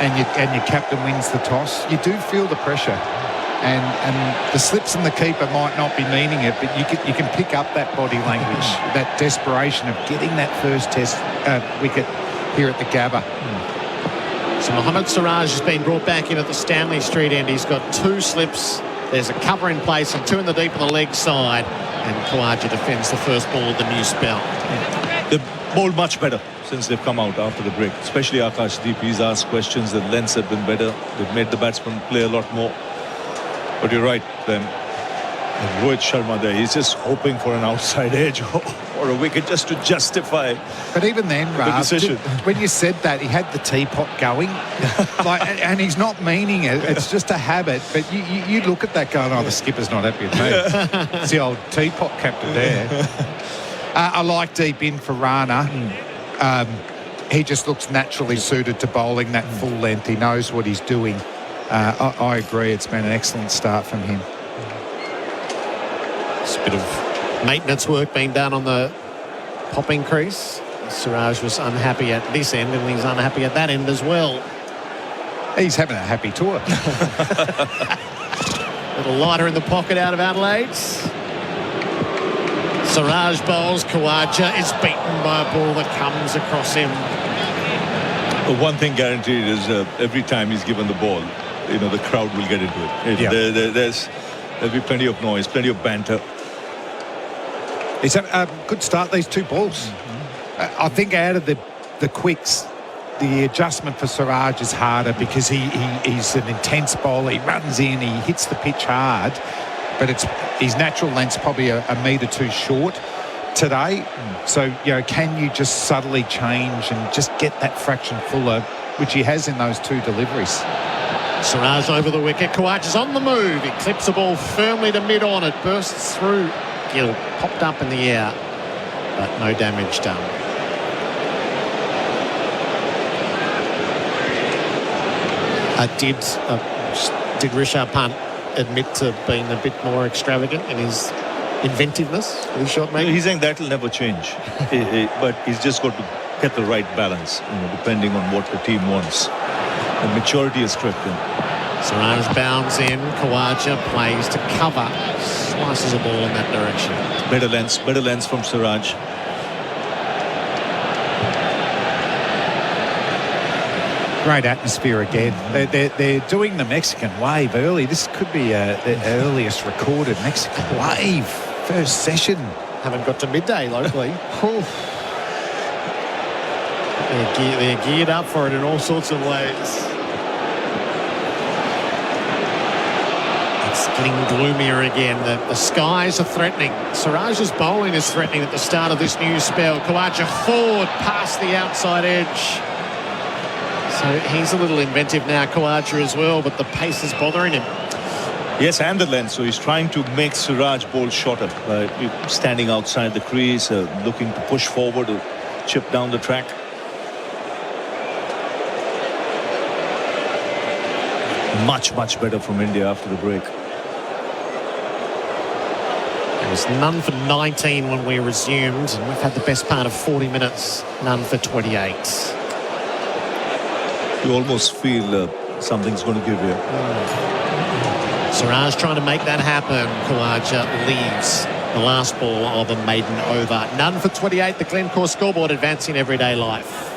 S3: and your captain wins the toss. You do feel the pressure. And the slips and the keeper might not be meaning it, but you can pick up that body language, that desperation of getting that first test wicket here at the Gabba.
S22: So Mohammad Siraj has been brought back in at the Stanley Street end. He's got 2 slips. There's a cover in place and 2 in the deep on the leg side. And Khawaja defends the first ball of the new spell.
S7: They've bowled much better since they've come out after the break, especially Akash Deep. He's asked questions. The lengths have been better. They've made the batsman play a lot more. But you're right, then. Rohit Sharma there, he's just hoping for an outside edge or a wicket just to justify.
S3: But even then, Rav, when you said that, he had the teapot going, and he's not meaning it. It's just a habit. But you look at that going, the skipper's not happy with me. It's the old teapot captain there. I like deep in for Rana. He just looks naturally suited to bowling that full length. He knows what he's doing. I agree. It's been an excellent start from him.
S22: It's a bit of maintenance work being done on the popping crease. Siraj was unhappy at this end and he's unhappy at that end as well.
S3: He's having a happy tour.
S22: A little lighter in the pocket out of Adelaide. Siraj bowls. Khawaja is beaten by a ball that comes across him.
S7: One thing guaranteed is every time he's given the ball,
S18: the crowd will get into it. There'll be plenty of noise, plenty of banter.
S3: It's a good start, these two balls. I think out of the quicks, the adjustment for Siraj is harder because he's an intense bowler. He runs in, he hits the pitch hard, but his natural length's probably a metre too short today. So, can you just subtly change and just get that fraction fuller, which he has in those two deliveries.
S22: Siraj over the wicket. Katich is on the move. He clips the ball firmly to mid-on. It bursts through. Gill popped up in the air, but no damage done. Did Rishabh Pant admit to being a bit more extravagant in his inventiveness with his shot making?
S18: He's saying that will never change, but he's just got to get the right balance, depending on what the team wants. And maturity is crept in.
S22: Siraj bounds in. Khawaja plays to cover. Slices a ball in that direction.
S18: Better lengths from Siraj.
S3: Great atmosphere again. They're doing the Mexican wave early. This could be the earliest recorded Mexican wave. First session.
S22: Haven't got to midday locally. They're geared up for it in all sorts of ways. It's getting gloomier again. The skies are threatening. Siraj's bowling is threatening at the start of this new spell. Khawaja forward past the outside edge. So he's a little inventive now, Khawaja as well, but the pace is bothering him.
S18: Yes, and the length. So he's trying to make Siraj bowl shorter. Standing outside the crease, looking to push forward, to chip down the track. Much better from India after the break.
S22: It was none for 19 when we resumed, and we've had the best part of 40 minutes, none for 28.
S18: You almost feel something's going to give you.
S22: Siraj trying to make that happen. Khawaja leaves the last ball of a maiden over. None for 28, the Glencore scoreboard advancing everyday life.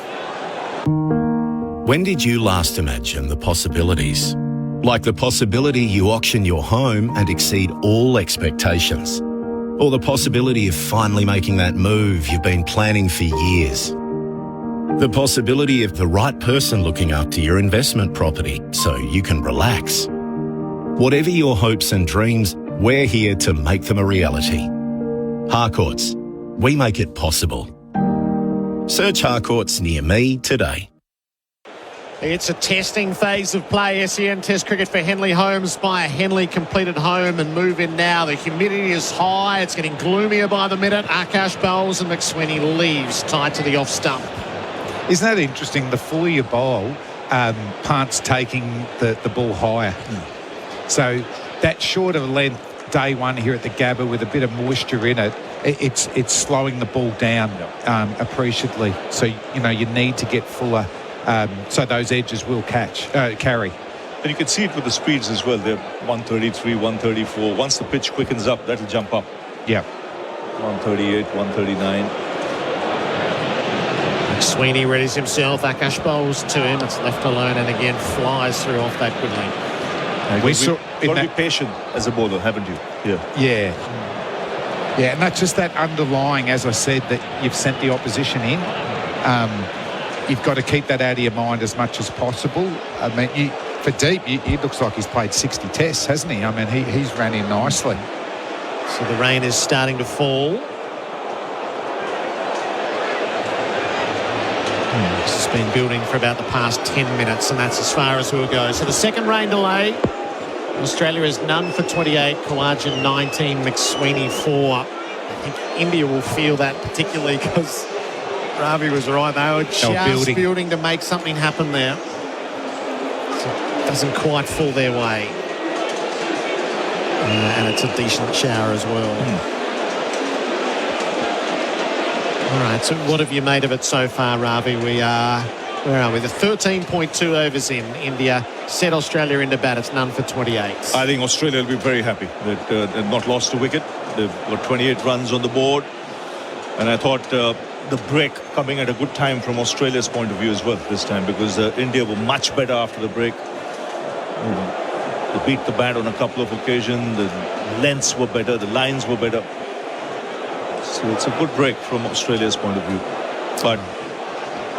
S21: When did you last imagine the possibilities? Like the possibility you auction your home and exceed all expectations. Or the possibility of finally making that move you've been planning for years. The possibility of the right person looking after your investment property so you can relax. Whatever your hopes and dreams, we're here to make them a reality. Harcourts, we make it possible. Search Harcourts near me today.
S22: It's a testing phase of play. SEN Test cricket for Henley Homes by a Henley completed home and move in now. The humidity is high. It's getting gloomier by the minute. Akash bowls and McSweeney leaves tied to the off stump.
S3: Isn't that interesting? The fuller you bowl, Pant's taking the ball higher. So that shorter length, day one here at the Gabba with a bit of moisture in it, it's slowing the ball down appreciably. So, you need to get fuller. So those edges will carry.
S18: And you can see it with the speeds as well. They're 133, 134. Once the pitch quickens up, that'll jump up.
S3: Yeah.
S18: 138, 139.
S22: McSweeney readies himself. Akash bowls to him. It's left alone and again flies through off that good length.
S18: You've got to be patient as a bowler, haven't you?
S3: Yeah, and that's just that underlying, as I said, that you've sent the opposition in. You've got to keep that out of your mind as much as possible. I mean, for deep, it looks like he's played 60 tests, hasn't he? I mean, he's ran in nicely.
S22: So the rain is starting to fall. This has been building for about the past 10 minutes, and that's as far as we'll go. So the second rain delay. Australia is none for 28. Khawaja 19, McSweeney 4. I think India will feel that particularly because Ravi was right. They were just building to make something happen there. So it doesn't quite fall their way. And it's a decent shower as well. All right, so what have you made of it so far, Ravi? Where are we? The 13.2 overs in. India set Australia into bat. It's none for 28.
S18: I think Australia will be very happy that they've not lost a wicket. They've got 28 runs on the board. And I thought the break coming at a good time from Australia's point of view as well this time, because India were much better after the break. They beat the bat on a couple of occasions. The lengths were better. The lines were better. So it's a good break from Australia's point of view. But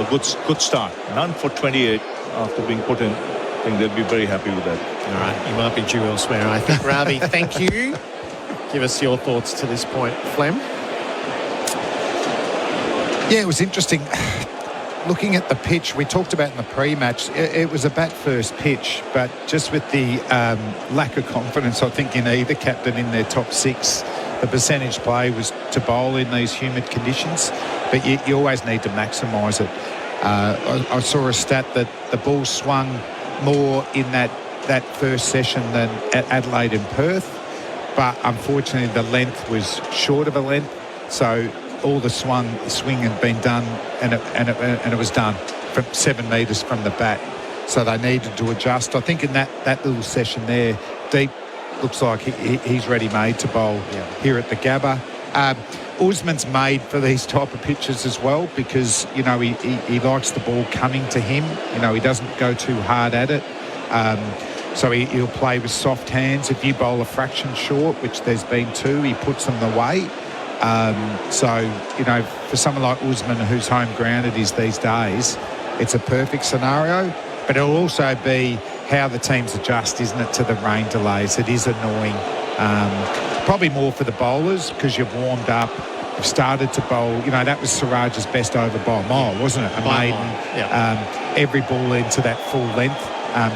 S18: a good start. None for 28 after being put in. I think they'll be very happy with that.
S22: All right, you might be due elsewhere, I think. Ravi, thank you. Give us your thoughts to this point, Flem.
S3: Yeah, it was interesting. Looking at the pitch, we talked about in the pre-match, it was a bat-first pitch, but just with the lack of confidence, I think, in either captain in their top six, the percentage play was to bowl in these humid conditions, but you always need to maximise it. I saw a stat that the ball swung more in that first session than at Adelaide and Perth, but unfortunately the length was short of a length, so all the swing had been done, and it was done from 7 metres from the bat. So they needed to adjust. I think in that little session there, Deep looks like he's ready-made to bowl here at the Gabba. Usman's made for these type of pitches as well, because he likes the ball coming to him. He doesn't go too hard at it. So he'll play with soft hands. If you bowl a fraction short, which there's been 2, he puts them away. For someone like Usman, whose home ground it is these days, it's a perfect scenario. But it'll also be how the teams adjust, isn't it, to the rain delays. It is annoying. Probably more for the bowlers, because you've warmed up, you've started to bowl. That was Siraj's best over bowl mile, wasn't it? A maiden. Every ball into that full length,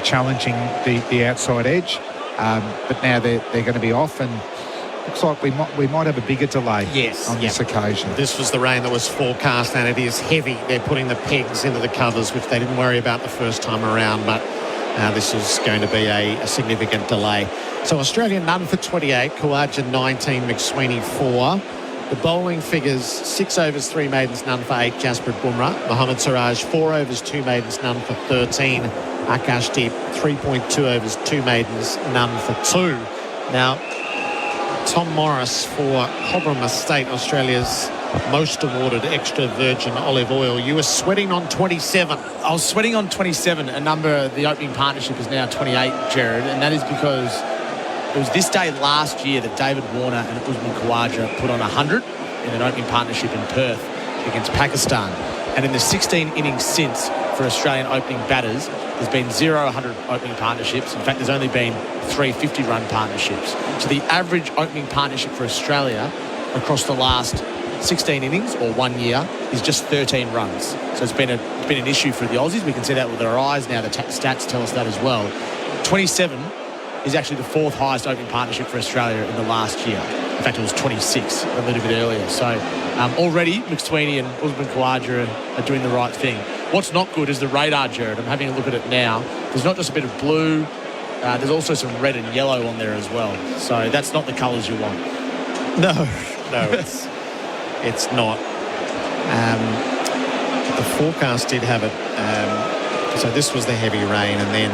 S3: challenging the outside edge. But now they're going to be off, and looks like we might have a bigger delay on this occasion.
S22: This was the rain that was forecast, and it is heavy. They're putting the pegs into the covers, which they didn't worry about the first time around, but this is going to be a significant delay. So Australia none for 28, Khawaja 19, McSweeney 4. The bowling figures: 6 overs, 3 maidens, none for 8, Jasprit Bumrah. Mohammad Siraj 4 overs, 2 maidens, none for 13. Akashdeep 3.2 overs, 2 maidens, none for 2. Now, Tom Morris for Cobram Estate, Australia's most awarded extra virgin olive oil. You were sweating on 27.
S12: I was sweating on 27. A number, the opening partnership is now 28, Gerard, and that is because it was this day last year that David Warner and Usman Khawaja put on 100 in an opening partnership in Perth against Pakistan. And in the 16 innings since for Australian opening batters, there's been 0 100 opening partnerships. In fact, there's only been 3 50-run partnerships. So the average opening partnership for Australia across the last 16 innings or 1 year is just 13 runs. So it's been an issue for the Aussies. We can see that with our eyes now. The stats tell us that as well. 27 is actually the 4th highest opening partnership for Australia in the last year. In fact, it was 26 a little bit earlier. So already McSweeney and Usman Khawaja are doing the right thing. What's not good is the radar, Gerard. I'm having a look at it now. There's not just a bit of blue. There's also some red and yellow on there as well. So that's not the colours you want.
S22: No, it's not. The forecast did have it. So this was the heavy rain, and then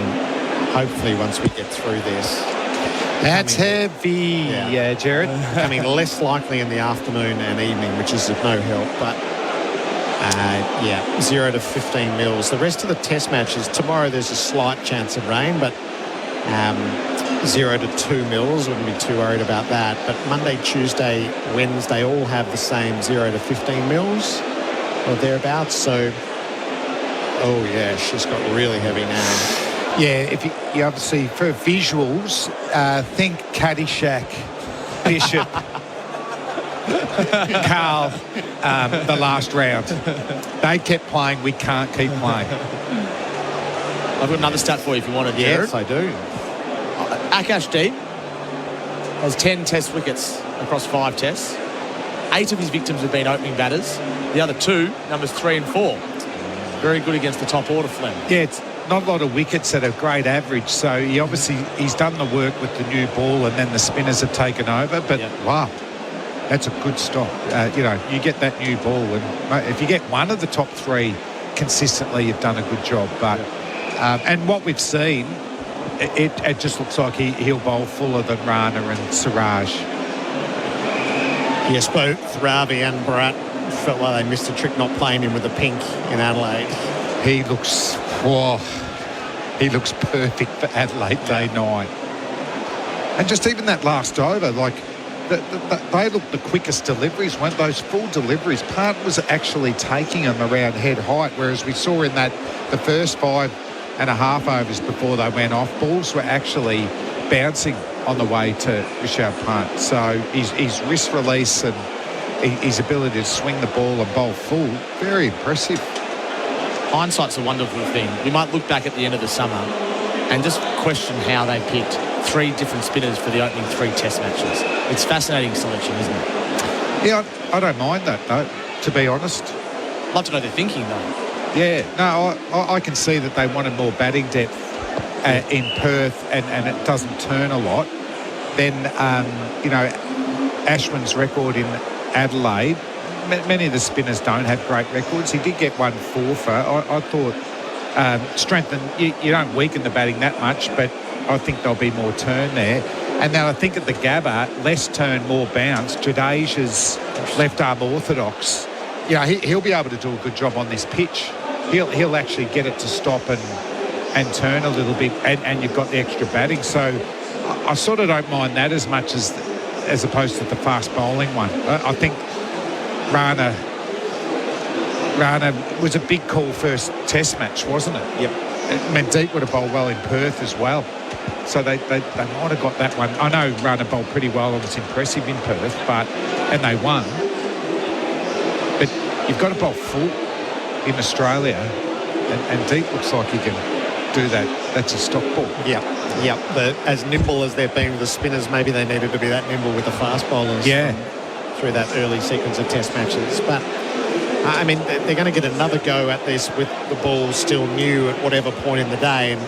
S22: hopefully once we get through this,
S3: that's heavy, Gerard.
S22: Coming less likely in the afternoon and evening, which is of no help. But 0 to 15 mils. The rest of the test matches tomorrow, there's a slight chance of rain, but 0 to 2 mils. Wouldn't be too worried about that. But Monday, Tuesday, Wednesday all have the same 0 to 15 mils or thereabouts. So, she's got really heavy now.
S3: Yeah, if you obviously, for visuals, think Katich, Bishop, Carl, the last round. They kept playing, we can't keep playing.
S12: I've got another stat for you if you want it, Gerard.
S22: Yes, I do.
S12: Akashdeep has 10 test wickets across 5 tests. 8 of his victims have been opening batters. The other 2, numbers 3 and 4. Very good against the top order, Fleming.
S3: Yeah, it's not a lot of wickets at a great average, so he's done the work with the new ball, and then the spinners have taken over. But wow, that's a good stop. You get that new ball, and if you get one of the top 3 consistently, you've done a good job. But and what we've seen, it just looks like he'll bowl fuller than Rana and Siraj.
S22: Yes, both Ravi and Bharat felt like they missed a trick not playing him with the pink in Adelaide.
S3: He looks, he looks perfect for Adelaide Day 9. And just even that last over, like, they looked the quickest deliveries, weren't those full deliveries? Part was actually taking them around head height, whereas we saw in the first 5.5 overs before they went off, balls were actually bouncing on the way to Richard Pant. So his wrist release and his ability to swing the ball and bowl full, very impressive.
S12: Hindsight's a wonderful thing. We might look back at the end of the summer and just question how they picked 3 different spinners for the opening 3 test matches. It's fascinating selection, isn't it?
S3: Yeah, I don't mind that, though, to be honest.
S12: Love to know their thinking, though.
S3: Yeah, no, I can see that they wanted more batting depth in Perth, and it doesn't turn a lot. Then, Ashwin's record in Adelaide, many of the spinners don't have great records. He did get 1 4-fer. I thought strengthen, you don't weaken the batting that much, but I think there'll be more turn there. And then I think at the Gabba, less turn, more bounce. Jadeja's left arm orthodox. He'll be able to do a good job on this pitch. He'll actually get it to stop and turn a little bit, and you've got the extra batting. So I sort of don't mind that as much as opposed to the fast bowling one. I think Rana was a big call first test match, wasn't it?
S22: Yep.
S3: Mandeep would have bowled well in Perth as well. So they might have got that one. I know Rana bowled pretty well and was impressive in Perth, and they won. But you've got to bowl full in Australia, and Deep looks like he can do that. That's a stock ball.
S22: Yep. As nimble as they've been with the spinners, maybe they needed to be that nimble with the fast bowlers.
S3: Yeah.
S22: Through that early sequence of test matches. But, I mean, they're going to get another go at this with the ball still new at whatever point in the day, and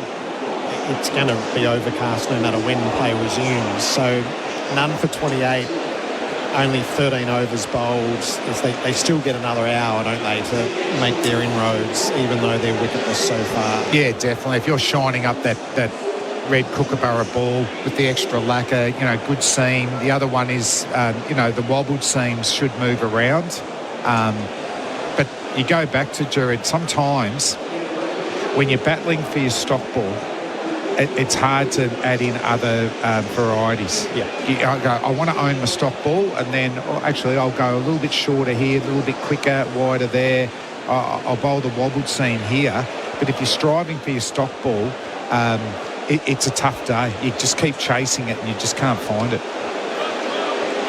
S22: it's going to be overcast no matter when play resumes. So none for 28, only 13 overs bowled. They still get another hour, don't they, to make their inroads, even though they're wicketless so far.
S3: Yeah, definitely. If you're shining up that red Kookaburra ball with the extra lacquer, good seam. The other one is, the wobbled seams should move around. But you go back to Gerard, sometimes when you're battling for your stock ball, it's hard to add in other varieties.
S22: Yeah.
S3: I want to own my stock ball, and then I'll go a little bit shorter here, a little bit quicker, wider there. I'll bowl the wobbled seam here. But if you're striving for your stock ball, it's a tough day. You just keep chasing it and you just can't find it.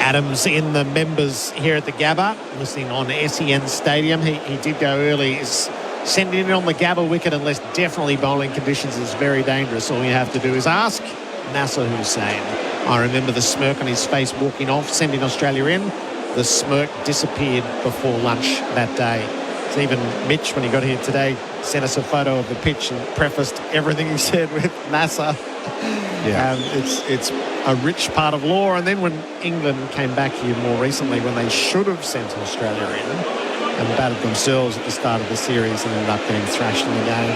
S22: Adams in the members here at the Gabba, listening on SEN Stadium. He did go early. Sending it on the Gabba wicket unless definitely bowling conditions is very dangerous. All you have to do is ask Nasser Hussain. I remember the smirk on his face walking off, sending Australia in. The smirk disappeared before lunch that day. So even Mitch, when he got here today, sent us a photo of the pitch and prefaced everything he said with Nasser.
S3: Yeah.
S22: It's a rich part of law. And then when England came back here more recently, when they should have sent Australia in and batted themselves at the start of the series and ended up getting thrashed in the game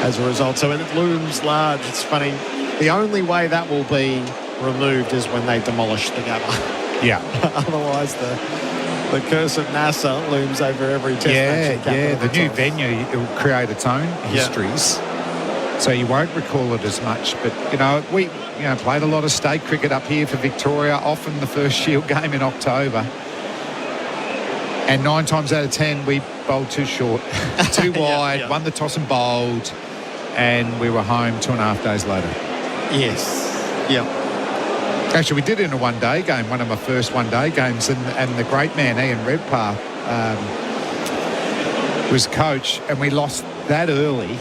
S22: as a result. So it looms large. It's funny. The only way that will be removed is when they demolish the Gabba.
S3: Yeah.
S22: Otherwise, the curse of Nasser looms over every test match.
S3: Yeah, the new venue, it will create its own histories. So you won't recall it as much. But, we played a lot of state cricket up here for Victoria, often the first Shield game in October. And 9 times out of 10, we bowled too short, too wide, won the toss and bowled, and we were home 2.5 days later.
S22: Yes. Yeah.
S3: Actually, we did it in a one-day game, one of my first one-day games, and the great man, Ian Redpath, was coach, and we lost that early.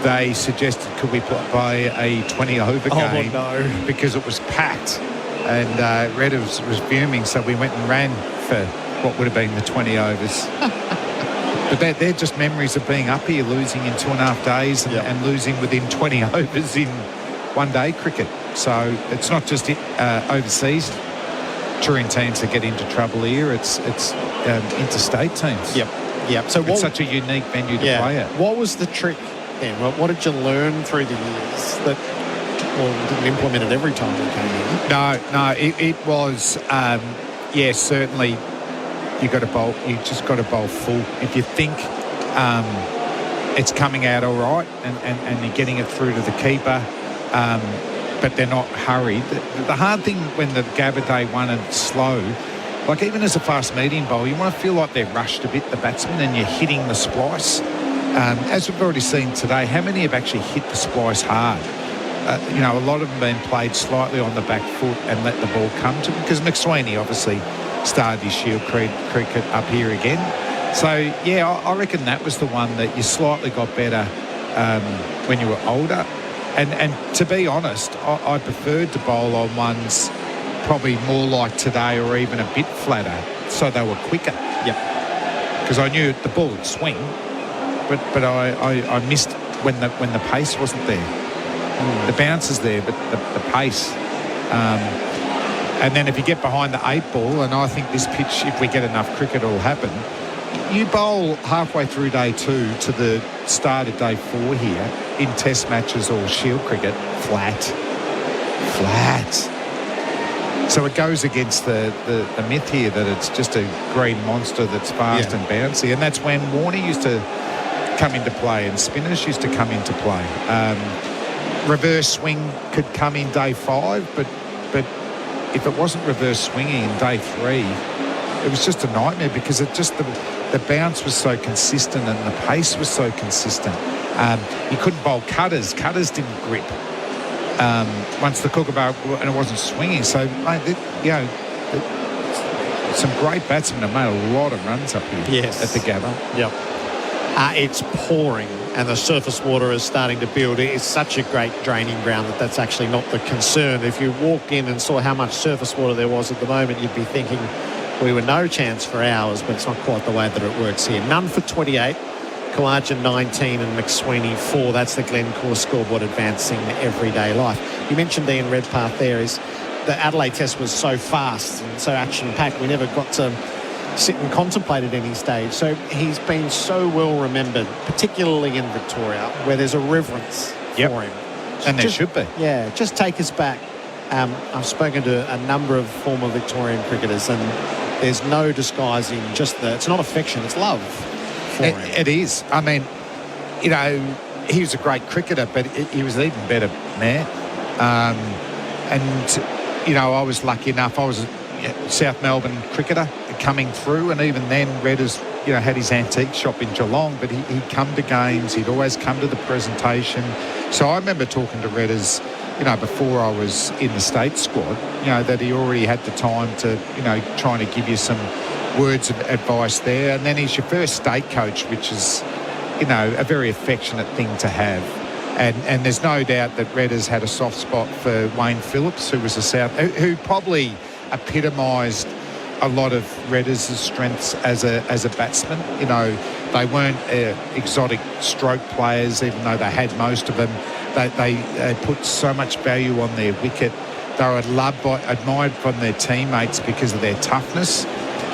S3: They suggested, could we play a 20-over game?
S22: Oh, no.
S3: Because it was packed, and Red was fuming, so we went and ran for what would have been the 20 overs. But they're just memories of being up here, losing in 2.5 days and losing within 20 overs in one-day cricket. So it's not just overseas touring teams that get into trouble here. It's interstate teams.
S22: Yep. So
S3: it's such a unique venue to play at.
S22: What was the trick then? What did you learn through the years that didn't implement it every time you came in?
S3: No. It was certainly. You just got to bowl full. If you think it's coming out all right and you're getting it through to the keeper, but they're not hurried. The hard thing when the Gabba day one and slow, like even as a fast medium bowler, you want to feel like they're rushed a bit, the batsman, and you're hitting the splice. As we've already seen today, how many have actually hit the splice hard? A lot of them have been played slightly on the back foot and let the ball come to them, because McSweeney obviously started his Shield cricket up here again. So, yeah, I reckon that was the one that you slightly got better when you were older. And to be honest, I preferred to bowl on ones probably more like today or even a bit flatter, so they were quicker.
S22: Yep.
S3: Because I knew the ball would swing, but I missed when the pace wasn't there. The bounce is there, but the pace. And then if you get behind the 8 ball, and I think this pitch, if we get enough cricket, it'll happen. You bowl halfway through day 2 to the start of day 4 here in test matches or Shield cricket, flat. So it goes against the myth here that it's just a green monster that's fast and bouncy. And that's when Warner used to come into play and spinners used to come into play. Reverse swing could come in day 5, but if it wasn't reverse swinging in day 3, it was just a nightmare, because it just the bounce was so consistent and the pace was so consistent. You couldn't bowl cutters. Cutters didn't grip. Once the kookaburra, and it wasn't swinging. So, mate, some great batsmen have made a lot of runs up here at the Gabba.
S22: Yep. It's pouring and the surface water is starting to build. It's such a great draining ground that's actually not the concern. If you walked in and saw how much surface water there was at the moment, you'd be thinking we were no chance for hours, but it's not quite the way that it works here. None for 28. Kawaja 19 and McSweeney 4. That's the Glencore scoreboard advancing everyday life. You mentioned Ian Redpath there. Is the Adelaide Test was so fast and so action-packed, we never got to sit and contemplate at any stage. So he's been so well remembered, particularly in Victoria, where there's a reverence for him.
S3: And there should be.
S22: Yeah, just take us back. I've spoken to a number of former Victorian cricketers, and there's no disguising it's not affection, it's love for him.
S3: It is. I mean, he was a great cricketer, but he was an even better man. I was lucky enough. I was a South Melbourne cricketer coming through, and even then Redders had his antique shop in Geelong, but he'd come to games, he'd always come to the presentation. So I remember talking to Redders before I was in the state squad, that he already had the time to trying to give you some words of advice there. And then he's your first state coach, which is a very affectionate thing to have. And there's no doubt that Redders had a soft spot for Wayne Phillips, who was who probably epitomised a lot of Redders' strengths as a batsman. They weren't exotic stroke players, even though they had most of them. They put so much value on their wicket. They were admired from their teammates because of their toughness.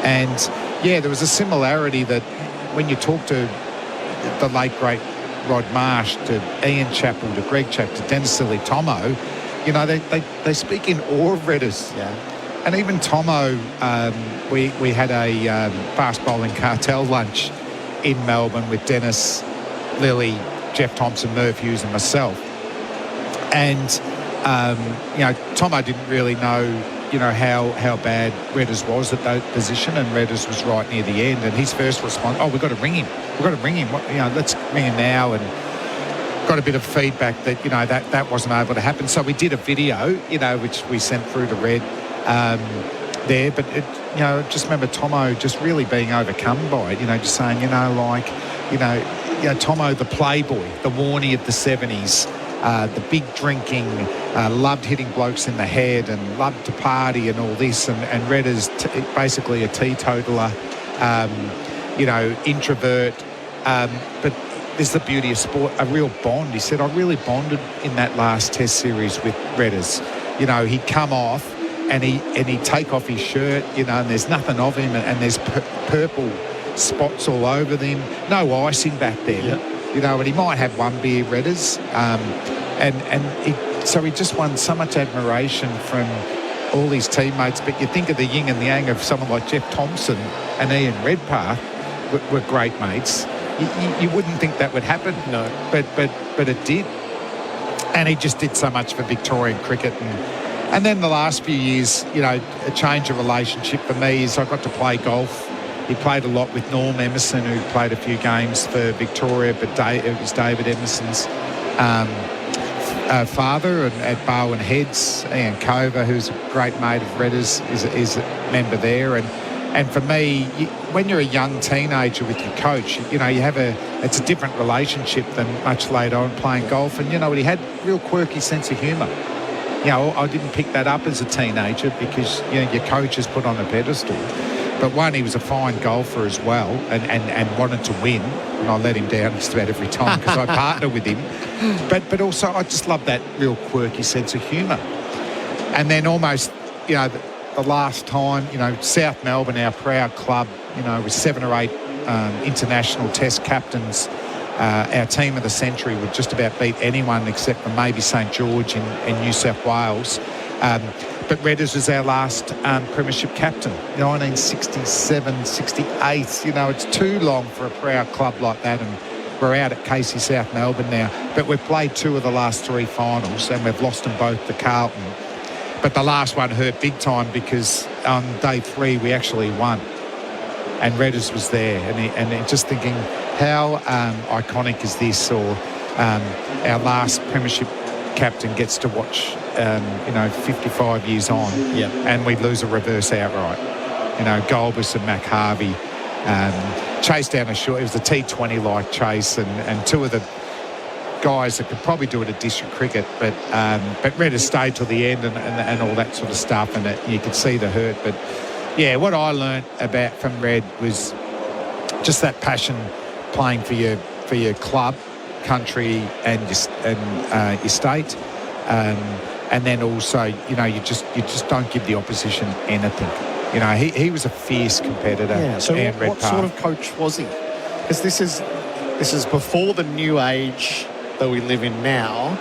S3: And, there was a similarity that when you talk to the late, great Rod Marsh, to Ian Chappell, to Greg Chapp, to Dennis Silly, Tomo, they speak in awe of Redders.
S22: Yeah.
S3: And even Tomo, we had a fast bowling cartel lunch in Melbourne with Dennis, Lilly, Jeff Thompson, Merv Hughes and myself. And, Tomo didn't really know, how bad Redders was at that position, and Redders was right near the end. And his first response, we've got to ring him. Let's ring him now. And got a bit of feedback that, that wasn't able to happen. So we did a video, which we sent through to Red there. But, just remember Tomo just really being overcome by it, just saying, Tomo, the playboy, the Warnie of the 70s, the big drinking, loved hitting blokes in the head and loved to party and all this. And Redders basically a teetotaler, introvert. But this is the beauty of sport, a real bond. He said, I really bonded in that last test series with Redders. He'd come off and he'd take off his shirt, and there's nothing of him, and there's purple spots all over them. No icing back there. Yep. And he might have one beer, Redders. So he just won so much admiration from all his teammates. But you think of the yin and the yang of someone like Jeff Thompson and Ian Redpath were great mates. you wouldn't think that would happen.
S22: No.
S3: But it did. And he just did so much for Victorian cricket. And then the last few years, a change of relationship for me is I got to play golf. He played a lot with Norm Emerson, who played a few games for Victoria, but it was David Emerson's father at Barwon Heads. Ian Cover, who's a great mate of Redders, is a member there. And for me, when you're a young teenager with your coach, it's a different relationship than much later on playing golf. And, he had a real quirky sense of humour. I didn't pick that up as a teenager because, your coach is put on a pedestal. But one, he was a fine golfer as well and wanted to win. And I let him down just about every time because I partner with him. But also, I just love that real quirky sense of humour. And then almost, the last time, South Melbourne, our proud club, with 7 or 8 international test captains, our team of the century would just about beat anyone except for maybe St George in New South Wales. But Redders was our last premiership captain, 1967, 68. It's too long for a proud club like that, and we're out at Casey, South Melbourne now. But we've played 2 of the last 3 finals, and we've lost them both to Carlton. But the last one hurt big time because on day 3 we actually won, and Redders was there, and just thinking how iconic is this, or our last premiership captain gets to watch 55 years on, and we lose a reverse outright. Golbus and Mac Harvey chased down a short. It was a T20 chase, and 2 of the guys that could probably do it at district cricket, but Red stayed till the end and all that sort of stuff, and you could see the hurt. But yeah, what I learnt about from Red was just that passion playing for your club, country, and your state. And then also, you just don't give the opposition anything. He was a fierce competitor.
S22: Yeah. So what sort of coach was he? Because this is before the new age that we live in now,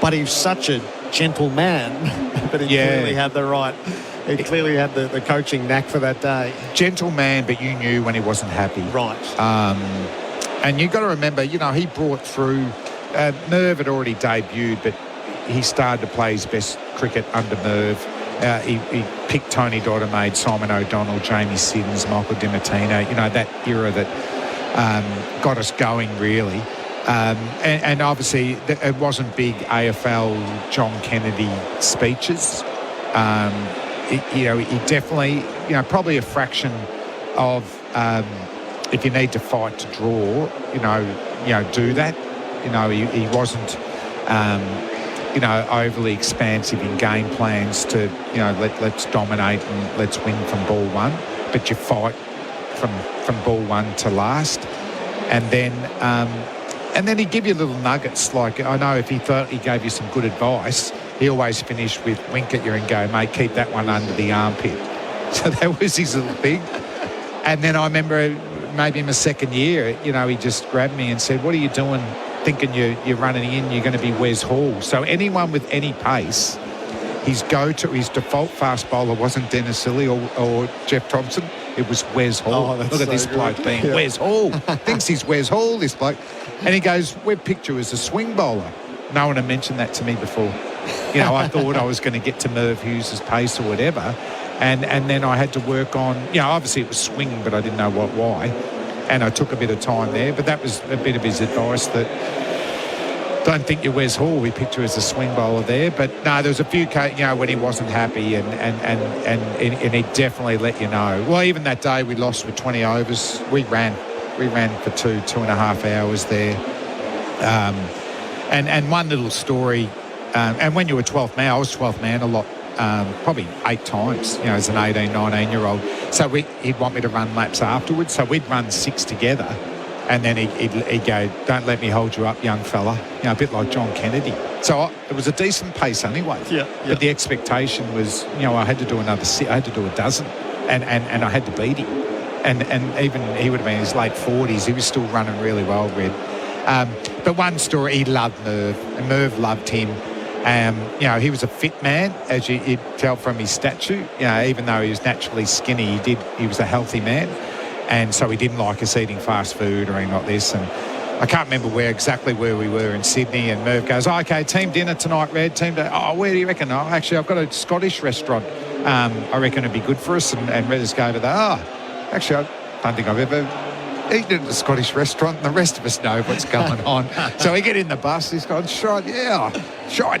S22: but he was such a gentle man. But he clearly had the right. He clearly had the coaching knack for that day.
S3: Gentle man, but you knew when he wasn't happy.
S22: Right.
S3: And you've got to remember, he brought through. Merv had already debuted, but he started to play his best cricket under Merv. He picked Tony Doddermaid, Simon O'Donnell, Jamie Siddons, Michael DiMartino, that era that got us going, really. And obviously, it wasn't big AFL John Kennedy speeches. He definitely, probably a fraction of if you need to fight to draw, do that. He wasn't, overly expansive in game plans to, let's dominate and let's win from ball 1. But you fight from ball 1 to last. And then he'd give you little nuggets. Like, I know if he thought he gave you some good advice, he always finished with wink at you and go, mate, keep that one under the armpit. So that was his little thing. And then I remember maybe in my second year, he just grabbed me and said, what are you doing thinking you're running in, you're going to be Wes Hall? So anyone with any pace, his default fast bowler wasn't Dennis Silly or Jeff Thompson. It was Wes Hall.
S22: Oh,
S3: look at this bloke being Wes Hall. Thinks he's Wes Hall, this bloke. And he goes, we've picked you as a swing bowler. No one had mentioned that to me before. I thought I was going to get to Merv Hughes' pace or whatever. And then I had to work on, obviously it was swing, but I didn't know why. And I took a bit of time there. But that was a bit of his advice, that don't think you're Wes Hall. We picked you as a swing bowler there. But no, there was a few, when he wasn't happy and he definitely let you know. Well, even that day we lost with 20 overs. We ran for 2.5 hours there. And one little story, and when you were 12th man, I was 12th man a lot, probably 8 times, as an 18, 19-year-old. So he'd want me to run laps afterwards. So we'd run 6 together. And then he'd go, don't let me hold you up, young fella. A bit like John Kennedy. So it was a decent pace anyway.
S22: Yeah.
S3: But the expectation was, I had to do another 6, I had to do a dozen. And I had to beat him. And even he would have been in his late 40s. He was still running really well, Red. But one story, he loved Merv, and Merv loved him. He was a fit man, as you'd tell from his statue. Even though he was naturally skinny, he was a healthy man. And so he didn't like us eating fast food or anything like this. And I can't remember exactly where we were in Sydney. And Merv goes, okay, team dinner tonight, Red. Team dinner. Oh, where do you reckon? Oh, actually, I've got a Scottish restaurant. I reckon it'd be good for us. And Red just go to that. Oh, actually, I don't think I've ever eaten at a Scottish restaurant, and the rest of us know what's going on. So we get in the bus, he's gone, shite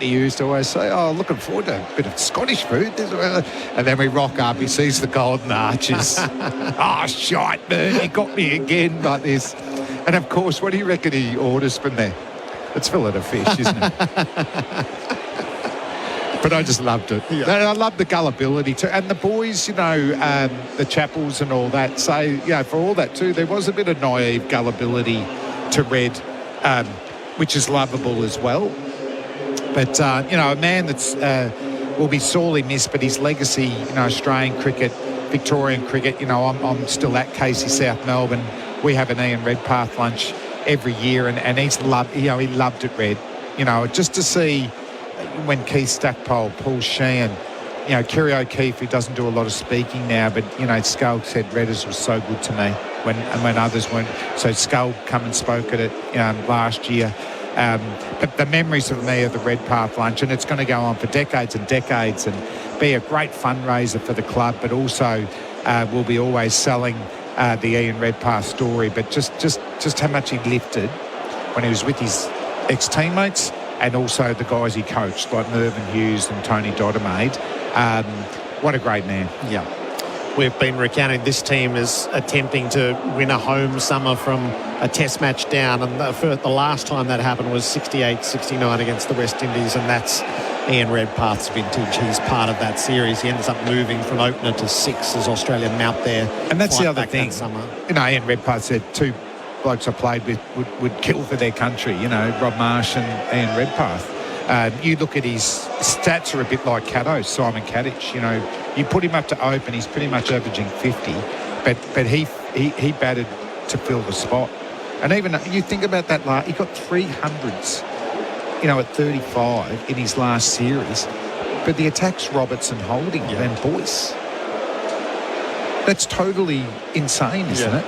S3: he used to always say, oh, looking forward to a bit of Scottish food. And then we rock up, he sees the Golden Arches. Oh, shite, man, he got me again like this. And of course, what do you reckon he orders from there? It's fillet of fish, isn't it? But I just loved it. Yeah. And I loved the gullibility too. And the boys, the Chappells and all that, say, for all that too, there was a bit of naive gullibility to Red, which is lovable as well. But, a man that's will be sorely missed, but his legacy, Australian cricket, Victorian cricket, I'm still at Casey, South Melbourne. We have an Ian Redpath lunch every year, and he's loved, he loved it, Red. Just to see when Keith Stackpole, Paul Sheehan, Kerry O'Keefe, who doesn't do a lot of speaking now, but, Skull said Redders was so good to me when others weren't. So Skull come and spoke at it last year. But the memories of me of the Redpath lunch, and it's going to go on for decades and decades and be a great fundraiser for the club, but also we'll be always selling the Ian Redpath story, but just how much he lifted when he was with his ex-teammates and also the guys he coached, like Mervyn Hughes and Tony Doddermaid. What a great man.
S22: Yeah. We've been recounting this team is attempting to win a home summer from a test match down, and the last time that happened was 68-69 against the West Indies, and that's Ian Redpath's vintage. He's part of that series. He ends up moving from opener to 6 as Australia mount there.
S3: And that's the other thing. Ian Redpath said two blokes I played with would kill for their country, Rob Marsh and Ian Redpath. You look at his stats are a bit like Simon Katich. You put him up to open, he's pretty much averaging 50, but he batted to fill the spot. And even you think about that, he got 300s, at 35 in his last series. But the attacks Robertson, Holding, and Boyce. That's totally insane, isn't it?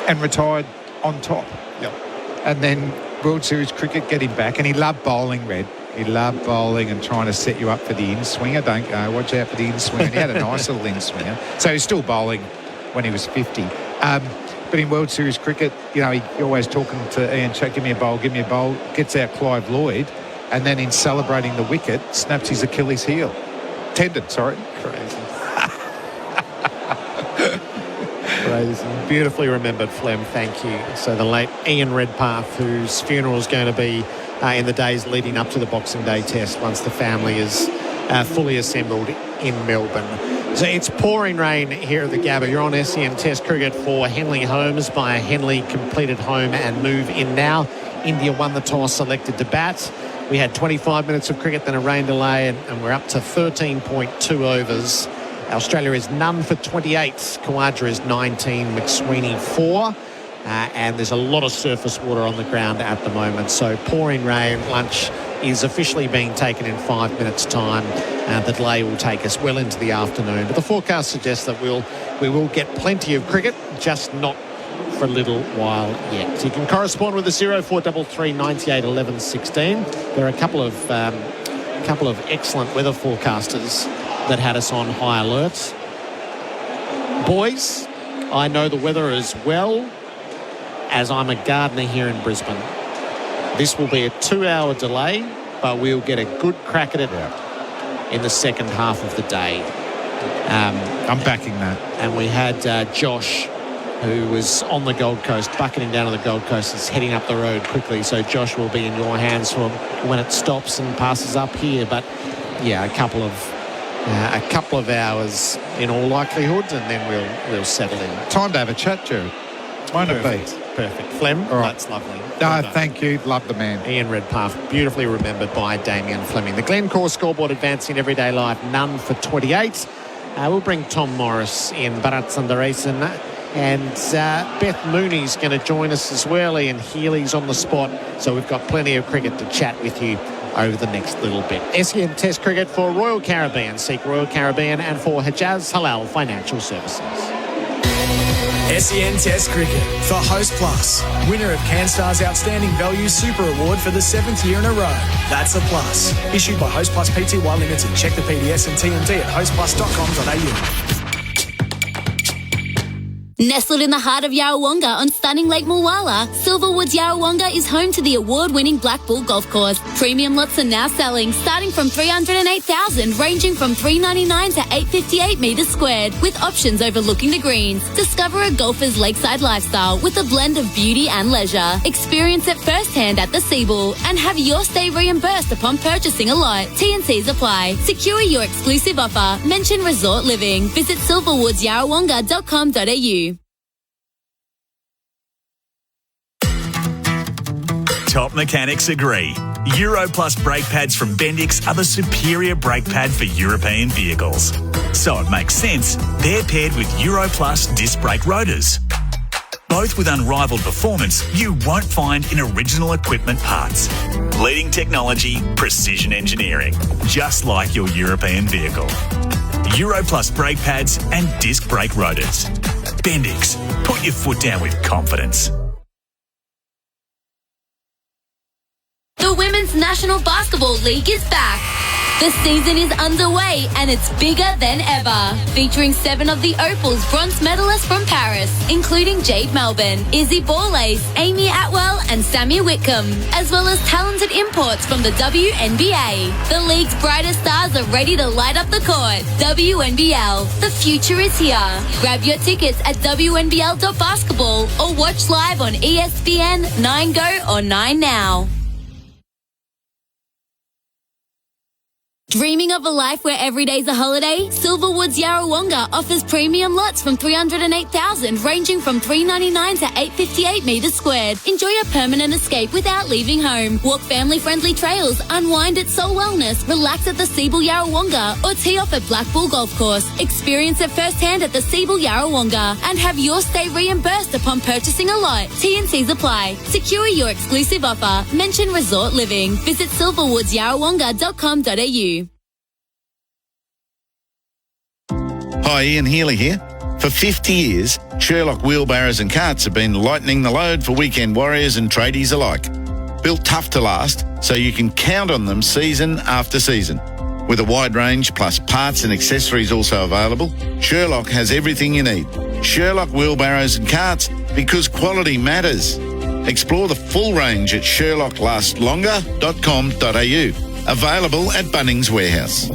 S3: And retired on top.
S22: Yep.
S3: And then World Series cricket, get him back. And he loved bowling, Red. He loved bowling and trying to set you up for the in-swinger. Don't go, watch out for the in-swinger. He had a nice little in-swinger. So he's still bowling when he was 50. But in World Series cricket, he always talking to Ian, give me a bowl, gets out Clive Lloyd, and then in celebrating the wicket, snaps his Achilles heel. Tendon, sorry.
S22: Crazy. Crazy. Beautifully remembered, Flem, thank you. So the late Ian Redpath, whose funeral is going to be in the days leading up to the Boxing Day test once the family is fully assembled in Melbourne. So it's pouring rain here at the Gabba. You're on SEN Test Cricket for Henley Holmes by Henley, completed home and move in now. India won the toss, selected to bat. We had 25 minutes of cricket, then a rain delay, and we're up to 13.2 overs. Australia is none for 28. Khawaja is 19. McSweeney 4. And there's a lot of surface water on the ground at the moment. So pouring rain. Lunch is officially being taken in 5 minutes' time. The delay will take us well into the afternoon. But the forecast suggests that we will get plenty of cricket, just not for a little while yet. So you can correspond with the 0433 98 11 16. There are a couple of excellent weather forecasters that had us on high alert. Boys, I know the weather as well as I'm a gardener here in Brisbane. This will be a 2-hour delay, but we'll get a good crack at it in the second half of the day.
S3: I'm backing that.
S22: And we had Josh, who was on the Gold Coast, bucketing down on the Gold Coast, is heading up the road quickly. So Josh will be in your hands for when it stops and passes up here. But yeah, a couple of hours in all likelihood, and then we'll settle in.
S3: Time to have a chat, Gerard. Won't it be?
S22: Perfect. Flem, all right. That's lovely.
S3: Well thank you. Love the man.
S22: Ian Redpath, beautifully remembered by Damien Fleming. The Glencore scoreboard advancing everyday life, none for 28. We'll bring Tom Morris in, Bharat Sundaresan, and Beth Mooney's going to join us as well. Ian Healy's on the spot, so we've got plenty of cricket to chat with you over the next little bit. SEN Test Cricket for Royal Caribbean. Seek Royal Caribbean and for Hijaz Halal Financial Services.
S6: SEN Test Cricket for Host Plus. Winner of CanStar's Outstanding Value Super Award for the 7th year in a row. That's a plus. Issued by Host Plus Pty Limited. Check the PDS and TMD at hostplus.com.au.
S16: Nestled in the heart of Yarrawonga on stunning Lake Mulwala, Silverwood's Yarrawonga is home to the award-winning Black Bull Golf Course. Premium lots are now selling, starting from $308,000, ranging from $399 to $858 metres squared, with options overlooking the greens. Discover a golfer's lakeside lifestyle with a blend of beauty and leisure. Experience it firsthand at the Seabull and have your stay reimbursed upon purchasing a lot. T&Cs apply. Secure your exclusive offer. Mention Resort Living. Visit silverwoodsyarrawonga.com.au.
S8: Top mechanics agree. Euro Plus brake pads from Bendix are the superior brake pad for European vehicles. So it makes sense they're paired with Euro Plus disc brake rotors. Both with unrivaled performance you won't find in original equipment parts. Leading technology, precision engineering, just like your European vehicle. Euro Plus brake pads and disc brake rotors. Bendix, put your foot down with confidence.
S16: The Women's National Basketball League is back. The season is underway and it's bigger than ever, featuring 7 of the Opal's bronze medalists from Paris, including Jade Melbourne, Izzy Borlace, Amy Atwell and Sammy Whitcomb, as well as talented imports from the WNBA. The league's brightest stars are ready to light up the court. WNBL, the future is here. Grab your tickets at WNBL.basketball or watch live on ESPN, 9Go or 9Now. Dreaming of a life where every day's a holiday? Silverwood's Yarrawonga offers premium lots from $308,000, ranging from $399 to $858 metres squared. Enjoy a permanent escape without leaving home. Walk family-friendly trails, unwind at Soul Wellness, relax at the Seabull Yarrawonga, or tee off at Black Bull Golf Course. Experience it firsthand at the Seabull Yarrawonga and have your stay reimbursed upon purchasing a lot. T&Cs apply. Secure your exclusive offer. Mention Resort Living. Visit silverwoodsyarrawonga.com.au.
S10: Hi, Ian Healy here. For 50 years, Sherlock wheelbarrows and carts have been lightening the load for weekend warriors and tradies alike. Built tough to last, so you can count on them season after season. With a wide range plus parts and accessories also available, Sherlock has everything you need. Sherlock wheelbarrows and carts, because quality matters. Explore the full range at sherlocklastlonga.com.au. Available at Bunnings Warehouse.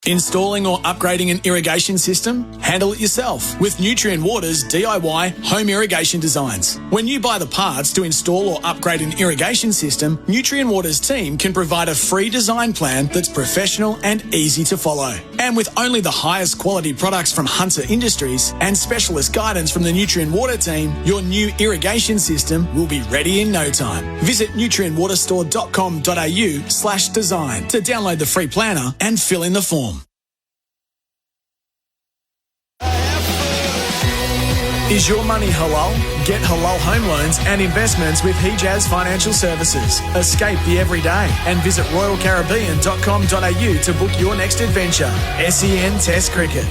S6: Installing or upgrading an irrigation system? Handle it yourself with Nutrien Water's DIY home irrigation designs. When you buy the parts to install or upgrade an irrigation system, Nutrien Water's team can provide a free design plan that's professional and easy to follow. And with only the highest quality products from Hunter Industries and specialist guidance from the Nutrien Water team, your new irrigation system will be ready in no time. Visit nutrienwaterstore.com.au/design to download the free planner and fill in the form. Is your money halal? Get halal home loans and investments with Hijaz Financial Services. Escape the everyday and visit royalcaribbean.com.au to book your next adventure. SEN Test Cricket.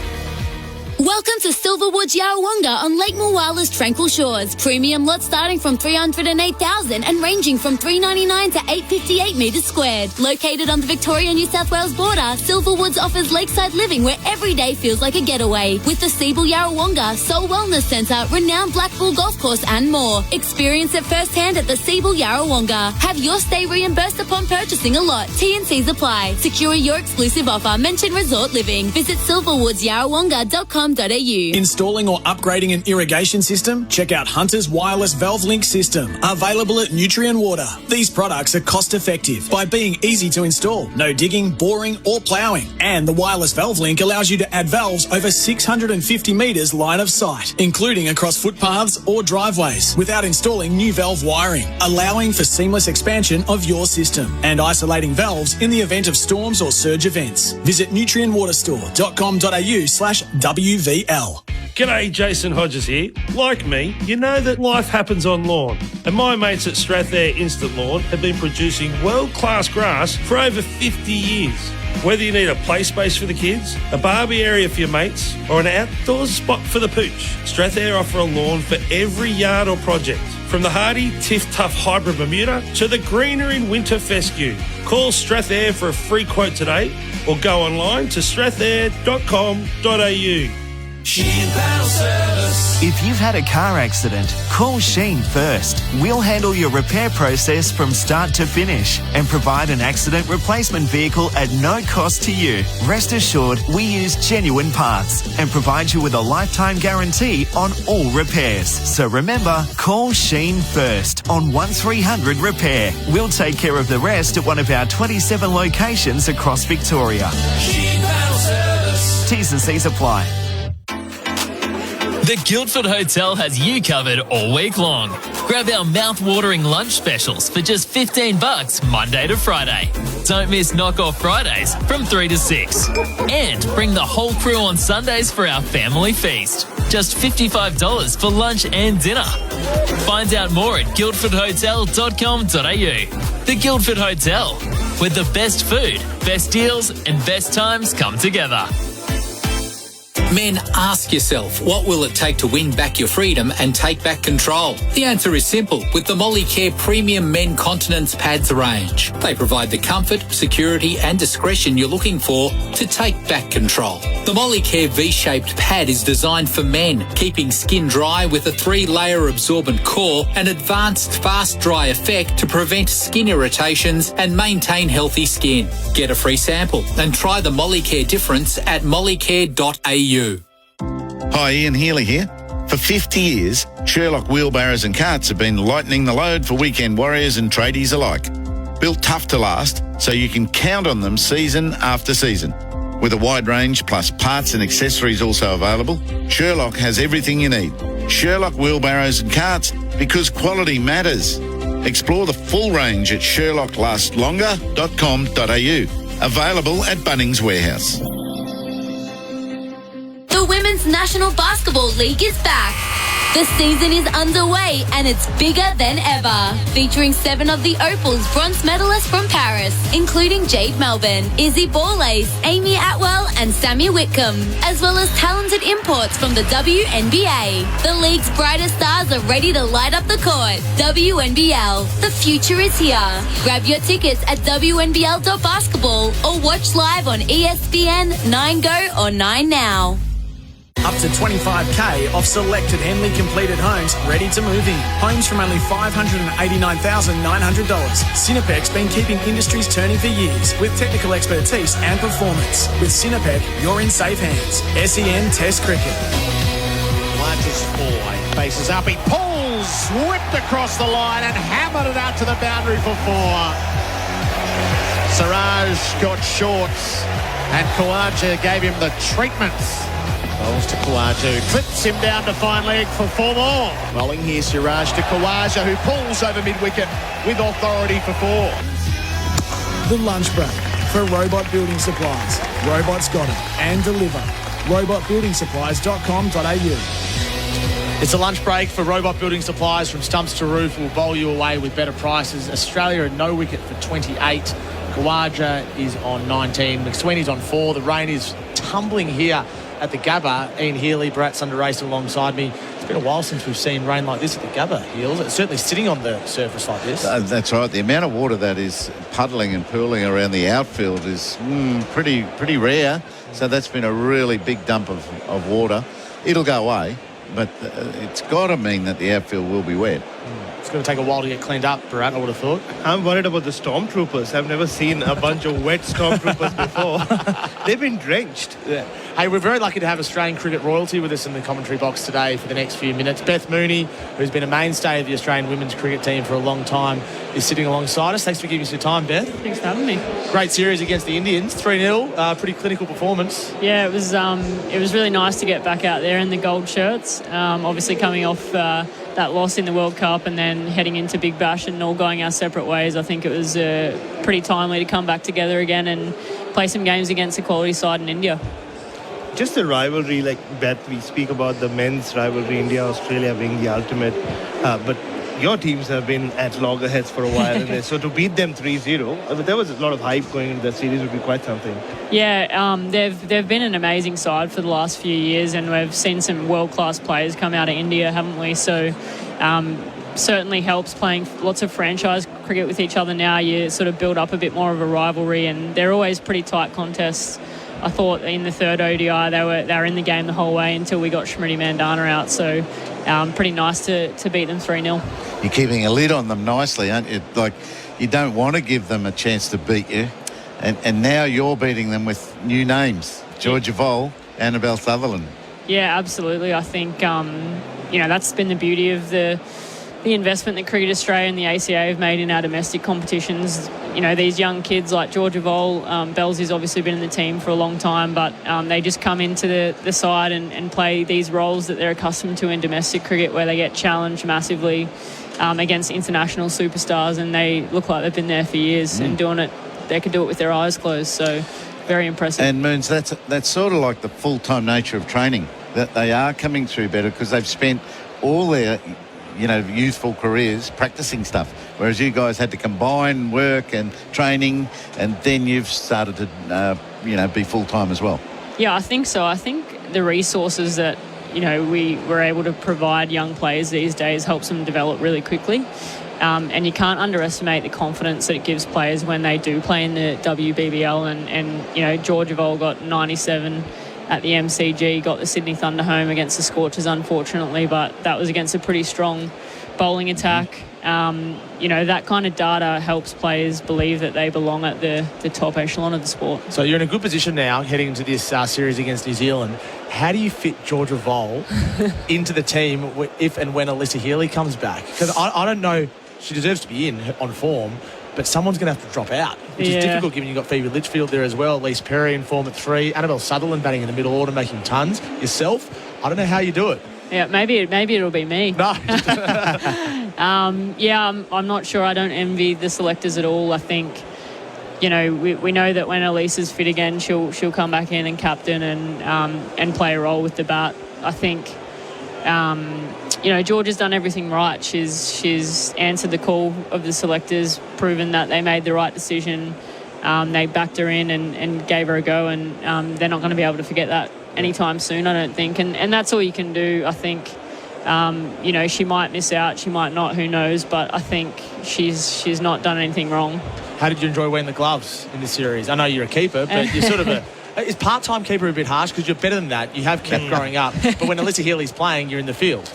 S16: Welcome to Silverwood's Yarrawonga on Lake Mulwala's tranquil shores. Premium lots starting from $308,000 and ranging from $399 to $858 metres squared. Located on the Victoria-New South Wales border, Silverwoods offers lakeside living where every day feels like a getaway. With the Seabull Yarrawonga, Soul Wellness Centre, renowned Black Bull Golf Course and more. Experience it firsthand at the Seabull Yarrawonga. Have your stay reimbursed upon purchasing a lot. T&Cs apply. Secure your exclusive offer. Mention Resort Living. Visit silverwoodsyarrawonga.com.au.
S6: Installing or upgrading an irrigation system? Check out Hunter's Wireless Valve Link System, available at Nutrien Water. These products are cost effective by being easy to install, no digging, boring or ploughing. And the Wireless Valve Link allows you to add valves over 650 metres line of sight, including across footpaths or driveways, without installing new valve wiring, allowing for seamless expansion of your system and isolating valves in the event of storms or surge events. Visit nutrienwaterstore.com.au/WVL.
S19: G'day, Jason Hodges here. Like me, you know that life happens on lawn. And my mates at Strathair Instant Lawn have been producing world-class grass for over 50 years. Whether you need a play space for the kids, a barbie area for your mates, or an outdoors spot for the pooch, Strathair offer a lawn for every yard or project. From the hardy Tiff Tough Hybrid Bermuda to the greener in winter fescue. Call Strathair for a free quote today or go online to strathair.com.au.
S11: Sheen Panel Service. If you've had a car accident, call Sheen first. We'll handle your repair process from start to finish and provide an accident replacement vehicle at no cost to you. Rest assured, we use genuine parts and provide you with a lifetime guarantee on all repairs. So remember, call Sheen first on 1300 Repair. We'll take care of the rest at one of our 27 locations across Victoria.
S13: Sheen Panel Service.
S11: T's and C's apply.
S9: The Guildford Hotel has you covered all week long. Grab our mouth-watering lunch specials for just $15 Monday to Friday. Don't miss Knock-Off Fridays from 3 to 6. And bring the whole crew on Sundays for our family feast. Just $55 for lunch and dinner. Find out more at guildfordhotel.com.au. The Guildford Hotel, where the best food, best deals and best times come together.
S14: Men, ask yourself, what will it take to win back your freedom and take back control? The answer is simple with the Molicare Premium Men Continence Pads range. They provide the comfort, security and discretion you're looking for to take back control. The Molicare V-shaped pad is designed for men, keeping skin dry with a 3-layer absorbent core and advanced fast dry effect to prevent skin irritations and maintain healthy skin. Get a free sample and try the Molicare difference at molicare.au.
S10: Hi, Ian Healy here. For 50 years, Sherlock wheelbarrows and carts have been lightening the load for weekend warriors and tradies alike. Built tough to last, so you can count on them season after season. With a wide range plus parts and accessories also available, Sherlock has everything you need. Sherlock wheelbarrows and carts, because quality matters. Explore the full range at sherlocklastslonger.com.au. Available at Bunnings Warehouse.
S16: The Women's National Basketball League is back. The season is underway and it's bigger than ever. Featuring 7 of the Opal's bronze medalists from Paris, including Jade Melbourne, Izzy Borlace, Amy Atwell and Sammy Whitcomb, as well as talented imports from the WNBA. The league's brightest stars are ready to light up the court. WNBL, the future is here. Grab your tickets at WNBL.basketball or watch live on ESPN, 9Go or 9Now.
S6: Up to $25,000 off selected Henley completed homes ready to move in. Homes from only $589,900. Cinepec's been keeping industries turning for years with technical expertise and performance. With Cinepec, you're in safe hands. SEN Test Cricket.
S22: Launches 4, faces up, he pulls, whipped across the line and hammered it out to the boundary for 4. Siraj got shorts and Khawaja gave him the treatment. Bowls to Khawaja, clips him down to fine leg for 4 more. Rolling here, Siraj to Khawaja, who pulls over mid-wicket with authority for 4.
S6: The lunch break for Robot Building Supplies. Robots got it and deliver. robotbuildingsupplies.com.au.
S12: It's a lunch break for Robot Building Supplies. From stumps to roof, we'll bowl you away with better prices. Australia at no wicket for 28. Khawaja is on 19. McSweeney's on 4. The rain is tumbling here at the Gabba. Ian Healy, Bharat, Sundaresan alongside me. It's been a while since we've seen rain like this at the Gabba Hills. It's certainly sitting on the surface like this.
S10: That's right. The amount of water that is puddling and pooling around the outfield is pretty rare. So that's been a really big dump of water. It'll go away, but it's got to mean that the outfield will be wet.
S12: It's going to take a while to get cleaned up, Bharat, I would have thought.
S5: I'm worried about the stormtroopers. I've never seen a bunch of wet stormtroopers before. They've been drenched.
S12: Yeah. Hey, we're very lucky to have Australian cricket royalty with us in the commentary box today for the next few minutes. Beth Mooney, who's been a mainstay of the Australian women's cricket team for a long time, is sitting alongside us. Thanks for giving us your time, Beth.
S23: Thanks for having me.
S12: Great series against the Indians, 3-0, pretty clinical performance.
S23: Yeah, it was really nice to get back out there in the gold shirts. Obviously coming off that loss in the World Cup and then heading into Big Bash and all going our separate ways, I think it was pretty timely to come back together again and play some games against a quality side in India.
S5: Just the rivalry, like Beth, we speak about the men's rivalry, India-Australia being the ultimate. But your teams have been at loggerheads for a while. So to beat them 3-0, there was a lot of hype going into the series, would be quite something.
S23: Yeah, they've been an amazing side for the last few years, and we've seen some world-class players come out of India, haven't we? So certainly helps playing lots of franchise cricket with each other now. You sort of build up a bit more of a rivalry, and they're always pretty tight contests. I thought in the third ODI they were in the game the whole way until we got Smriti Mandana out. So pretty nice to beat them 3-0.
S10: You're keeping a lid on them nicely, aren't you? Like, you don't want to give them a chance to beat you. And now you're beating them with new names. Georgia Vole, Annabelle Sutherland.
S23: Yeah, absolutely. I think, that's been the beauty of the investment that Cricket Australia and the ACA have made in our domestic competitions. These young kids like Georgia Vole, Belzy's obviously been in the team for a long time, but they just come into the side and play these roles that they're accustomed to in domestic cricket, where they get challenged massively against international superstars, and they look like they've been there for years and doing it. They could do it with their eyes closed, so very impressive.
S10: And Moons, that's sort of like the full-time nature of training, that they are coming through better because they've spent all their youthful careers practicing stuff, whereas you guys had to combine work and training, and then you've started to, be full-time as well.
S23: Yeah, I think so. I think the resources that, we were able to provide young players these days helps them develop really quickly. And you can't underestimate the confidence that it gives players when they do play in the WBBL. And Georgia Vole got 97 at the MCG, got the Sydney Thunder home against the Scorchers, unfortunately, but that was against a pretty strong bowling attack. That kind of data helps players believe that they belong at the top echelon of the sport.
S12: So you're in a good position now heading into this series against New Zealand. How do you fit Georgia Vole into the team if and when Alyssa Healy comes back? Because I don't know, she deserves to be in on form, but someone's going to have to drop out, which is difficult given you've got Phoebe Litchfield there as well, Elise Perry in form at 3, Annabelle Sutherland batting in the middle order, making tons. Yourself, I don't know how you do it.
S23: Yeah, maybe it'll be me.
S12: No.
S23: I'm not sure. I don't envy the selectors at all. I think, we know that when Elise is fit again, she'll come back in and captain and play a role with the bat. I think, Georgia's done everything right. She's answered the call of the selectors, proven that they made the right decision. They backed her in and gave her a go, and they're not going to be able to forget that anytime soon, I don't think. And that's all you can do, I think. She might miss out, she might not, who knows, but I think she's not done anything wrong.
S12: How did you enjoy wearing the gloves in this series? I know you're a keeper, but you're sort of is part-time keeper a bit harsh? Because you're better than that. You have kept growing up. But when Alyssa Healy's playing, you're in the field.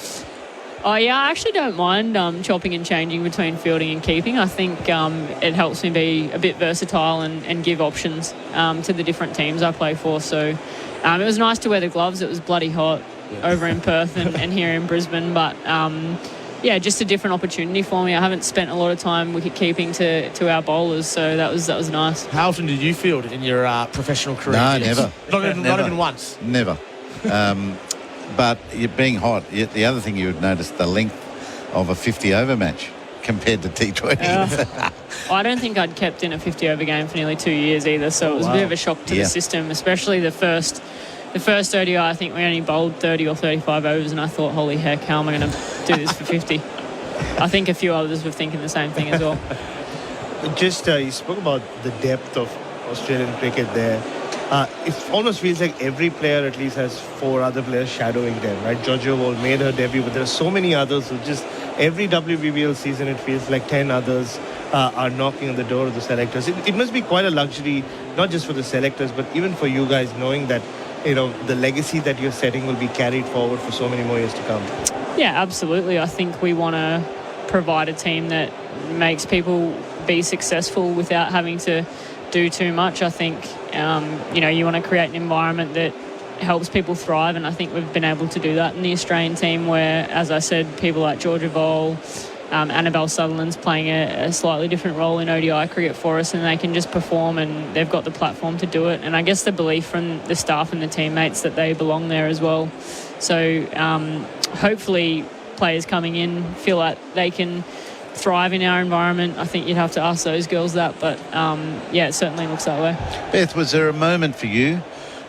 S23: Oh, yeah, I actually don't mind chopping and changing between fielding and keeping. I think it helps me be a bit versatile and give options to the different teams I play for. So it was nice to wear the gloves. It was bloody hot over in Perth and here in Brisbane. But, just a different opportunity for me. I haven't spent a lot of time wicket keeping to our bowlers, so that was nice.
S12: How often did you field in your professional career?
S10: No, never.
S12: Not even once?
S10: Never. But you're being hot. The other thing you would notice, the length of a 50-over match compared to T20.
S23: I don't think I'd kept in a 50-over game for nearly 2 years either, so it was a bit of a shock to the system, especially the first ODI. I think we only bowled 30 or 35 overs, and I thought, holy heck, how am I going to do this for 50? I think a few others were thinking the same thing as well.
S5: You spoke about the depth of Australian cricket there. It almost feels like every player at least has 4 other players shadowing them, right? Georgia Vole made her debut, but there are so many others who just, every WBBL season, it feels like 10 others are knocking on the door of the selectors. It must be quite a luxury, not just for the selectors, but even for you guys, knowing that, the legacy that you're setting will be carried forward for so many more years to come. Yeah, absolutely. I think we want to provide a team that makes people be successful without having to do too much. I think, you want to create an environment that helps people thrive, and I think we've been able to do that in the Australian team where, as I said, people like Georgia Vole, Annabelle Sutherland's playing a slightly different role in ODI cricket for us, and they can just perform, and they've got the platform to do it. And I guess the belief from the staff and the teammates that they belong there as well. So hopefully players coming in feel like they can thrive in our environment. I think you'd have to ask those girls that, but it certainly looks that way.
S10: Beth, was there a moment for you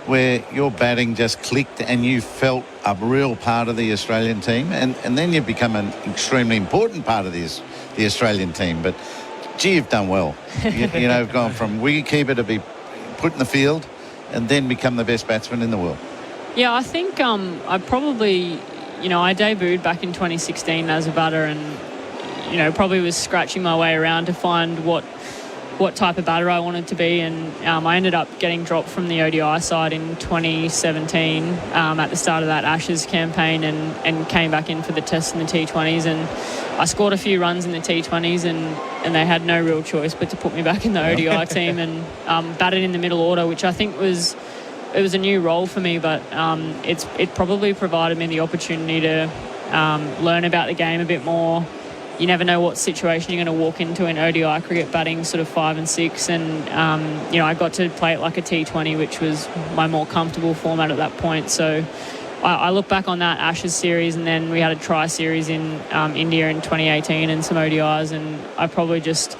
S10: where your batting just clicked and you felt a real part of the Australian team, and then you've become an extremely important part of the Australian team. But, gee, you've done well. You know, gone from wicketkeeper to be put in the field and then become the best batsman in the world.
S23: Yeah, I think I probably, you know, I debuted back in 2016 as a batter and, you know, probably was scratching my way around to find what type of batter I wanted to be, and I ended up getting dropped from the ODI side in 2017 at the start of that Ashes campaign, and came back in for the Tests and the T20s, and I scored a few runs in the T20s, and they had no real choice but to put me back in the ODI team, and batted in the middle order, which I think was a new role for me, but it probably provided me the opportunity to learn about the game a bit more. You never know what situation you're going to walk into in ODI cricket, batting sort of 5 and 6, and you know, I got to play it like a T20, which was my more comfortable format at that point. So I look back on that Ashes series, and then we had a try series in India in 2018 and some ODIs, and I probably just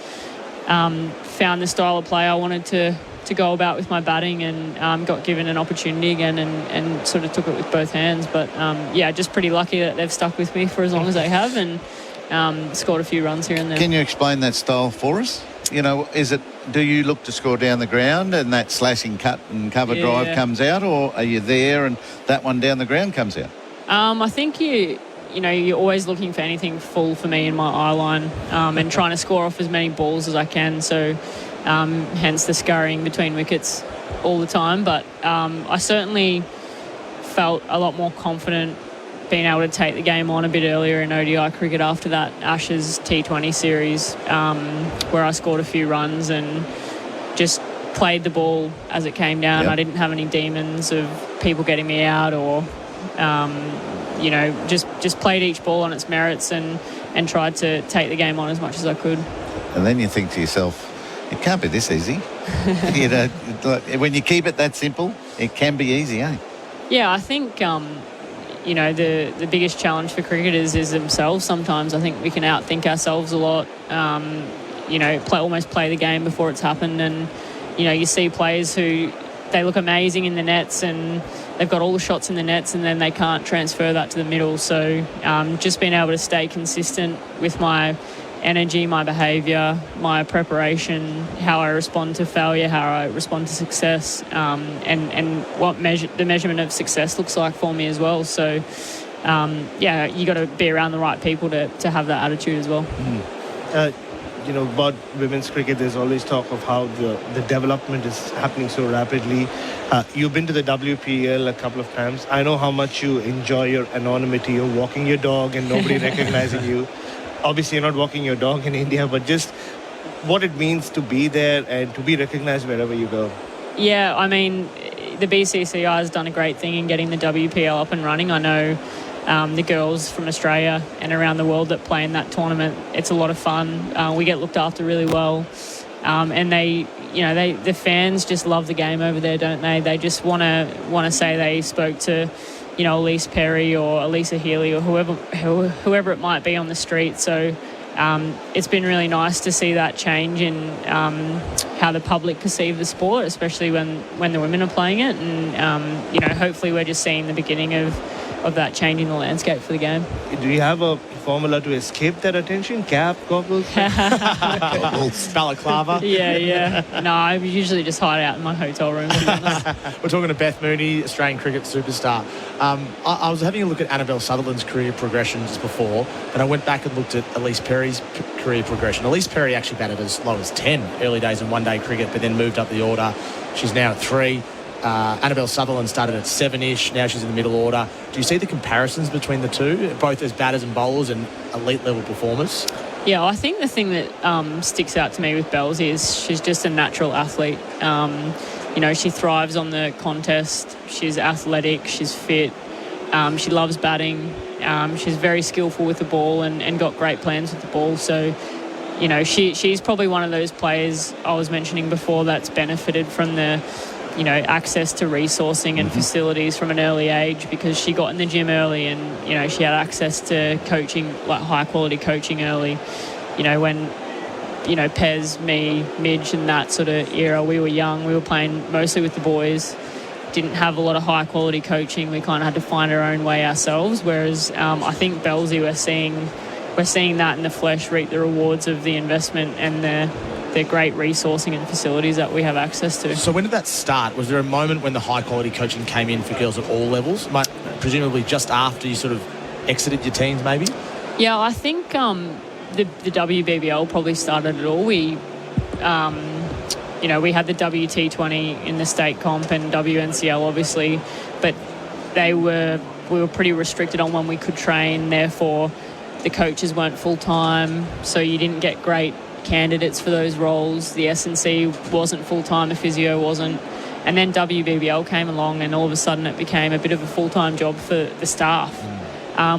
S23: found the style of play I wanted to go about with my batting, and got given an opportunity again, and sort of took it with both hands. But yeah, just pretty lucky that they've stuck with me for as long as they have, and scored a few runs here and there.
S10: Can you explain that style for us? You know, do you look to score down the ground and that slashing cut and cover drive comes out, or are you there and that one down the ground comes out?
S23: I think you know, you're always looking for anything full for me in my eye line, and trying to score off as many balls as I can. So hence the scurrying between wickets all the time. But I certainly felt a lot more confident being able to take the game on a bit earlier in ODI cricket after that Ashes T20 series, where I scored a few runs and just played the ball as it came down. Yep. I didn't have any demons of people getting me out, or you know, just played each ball on its merits and tried to take the game on as much as I could. And
S10: then you think to yourself, it can't be this easy. You know, when you keep it that simple, it can be easy, eh?
S23: Yeah, I think you know, the biggest challenge for cricketers is themselves sometimes. I think we can outthink ourselves a lot, you know, almost play the game before it's happened. And, you know, you see players who, they look amazing in the nets and they've got all the shots in the nets, and then they can't transfer that to the middle. So just being able to stay consistent with my energy, my behaviour, my preparation, how I respond to failure, how I respond to success, and what the measurement of success looks like for me as well. So, yeah, you got to be around the right people to have that attitude as well.
S5: You know, about women's cricket, there's always talk of how the development is happening so rapidly. You've been to the WPL a couple of times. I know how much you enjoy your anonymity. You're walking your dog and nobody recognizing you. Obviously, you're not walking your dog in India, but just what it means to be there and to be recognized wherever you go. Yeah, I mean, the BCCI has done a great thing in getting the WPL up and running. I know the girls from Australia and around the world that play in that tournament, it's a lot of fun. We get looked after really well. And the fans just love the game over there, don't they? They just want to say they spoke to, you know, Elise Perry or Elisa Healy or whoever it might be on the street. So it's been really nice to see that change in how the public perceive the sport, especially when the women are playing it. And, you know, hopefully we're just seeing the beginning of that change in the landscape for the game. Do you have a formula to escape that attention? Cap, goggles?
S12: Balaclava?
S23: Yeah. No, I usually just hide out in my hotel room, to be honest.
S12: We're talking to Beth Mooney, Australian cricket superstar. I was having a look at Annabelle Sutherland's career progression just before, and I went back and looked at Elise Perry's career progression. Elise Perry actually batted as low as 10 early days in one-day cricket, but then moved up the order. She's now at 3. Annabelle Sutherland started at 7-ish. Now she's in the middle order. Do you see the comparisons between the two, both as batters and bowlers and elite-level performers?
S23: Yeah, I think the thing that sticks out to me with Bells is she's just a natural athlete. You know, she thrives on the contest. She's athletic. She's fit. She loves batting. She's very skillful with the ball and got great plans with the ball. So, you know, she's probably one of those players I was mentioning before that's benefited from the, you know, access to resourcing and facilities from an early age, because she got in the gym early and, you know, she had access to coaching, like high quality coaching early. You know, when, you know, Pez, me, Midge and that sort of era, we were young, we were playing mostly with the boys. didn't have a lot of high quality coaching. We kind of had to find our own way ourselves. Whereas I think Belsey, we're seeing that in the flesh, reap the rewards of the investment and the great resourcing and facilities that we have access to.
S12: So when did that start? Was there a moment when the high quality coaching came in for girls at all levels? Presumably just after you sort of exited your teams, maybe?
S23: Yeah, I think the WBBL probably started it all. We had the WT20 in the state comp and WNCL obviously, but we were pretty restricted on when we could train. Therefore, the coaches weren't full time, so you didn't get great candidates for those roles. The S&C wasn't full time, the physio wasn't, and then WBBL came along, and all of a sudden it became a bit of a full time job for the staff,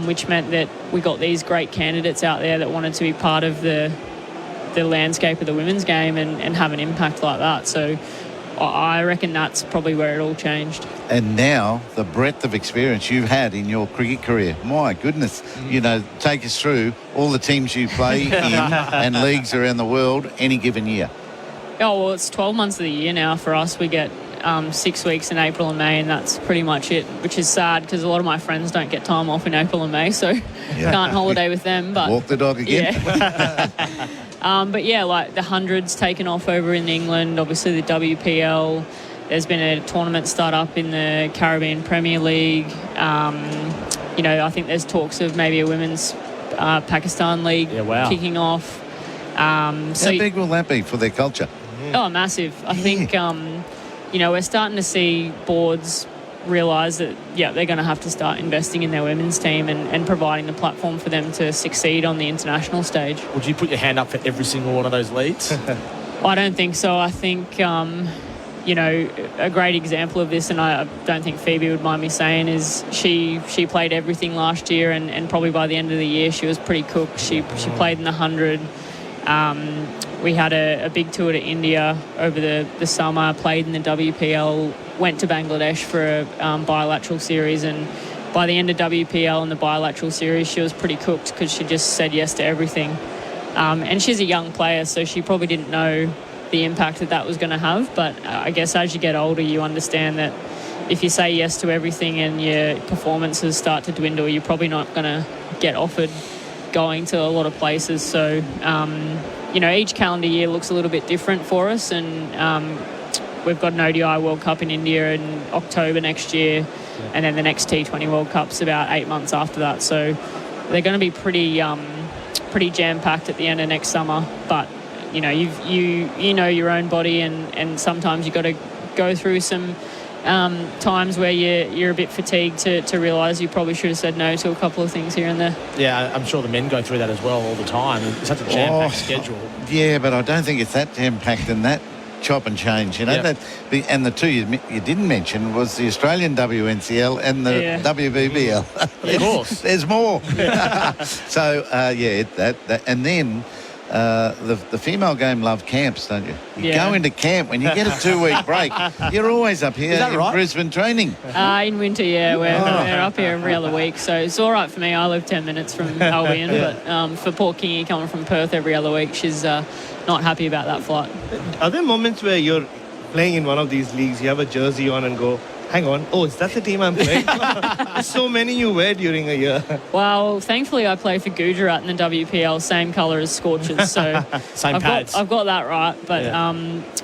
S23: which meant that we got these great candidates out there that wanted to be part of the landscape of the women's game and have an impact like that. So I reckon that's probably where it all changed.
S10: And now the breadth of experience you've had in your cricket career, my goodness, take us through all the teams you play in and leagues around the world any given year.
S23: Oh, well, it's 12 months of the year now for us. We get 6 weeks in April and May, and that's pretty much it, which is sad because a lot of my friends don't get time off in April and May, so can't holiday with them. But
S10: walk the dog again.
S23: Yeah. But yeah, like the hundreds taken off over in England, obviously the WPL. There's been a tournament start up in the Caribbean Premier League. I think there's talks of maybe a women's Pakistan league kicking off.
S10: How big will that be for their culture?
S23: Oh, massive. I think, we're starting to see boards realise that, they're going to have to start investing in their women's team and providing the platform for them to succeed on the international stage.
S12: Would you put your hand up for every single one of those leagues?
S23: I don't think so. I think, a great example of this, and I don't think Phoebe would mind me saying, is she played everything last year, and probably by the end of the year she was pretty cooked. She played in the 100. We had a big tour to India over the summer, played in the WPL, went to Bangladesh for a bilateral series, and by the end of WPL and the bilateral series, she was pretty cooked because she just said yes to everything. And she's a young player, so she probably didn't know the impact that was going to have. But I guess as you get older, you understand that if you say yes to everything and your performances start to dwindle, you're probably not going to get offered going to a lot of places. So, each calendar year looks a little bit different for us, and we've got an ODI World Cup in India in October next year, and then the next T20 World Cup's about 8 months after that. So they're going to be pretty jam-packed at the end of next summer. But you know your own body, and sometimes you've got to go through some times where you're a bit fatigued to realise you probably should have said no to a couple of things here and there.
S12: Yeah, I'm sure the men go through that as well all the time. It's such a jam-packed schedule.
S10: Yeah, but I don't think it's that jam-packed and that chop and change, and the two you didn't mention was the Australian WNCL and the WBBL.
S12: Of course.
S10: There's more. So, that and then the female game love camps, don't you? You go into camp when you get a 2-week break. You're always up here in Brisbane training.
S23: In winter, we're up here every other week, so it's all right for me. I live 10 minutes from Albion, but for poor Kingy coming from Perth every other week, she's not happy about that flight.
S5: Are there moments where you're playing in one of these leagues, you have a jersey on and go, hang on, is that the team I'm playing? There's so many you wear during a year.
S23: Well, thankfully I play for Gujarat in the WPL, same colour as Scorchers, so
S12: I've
S23: got that right. But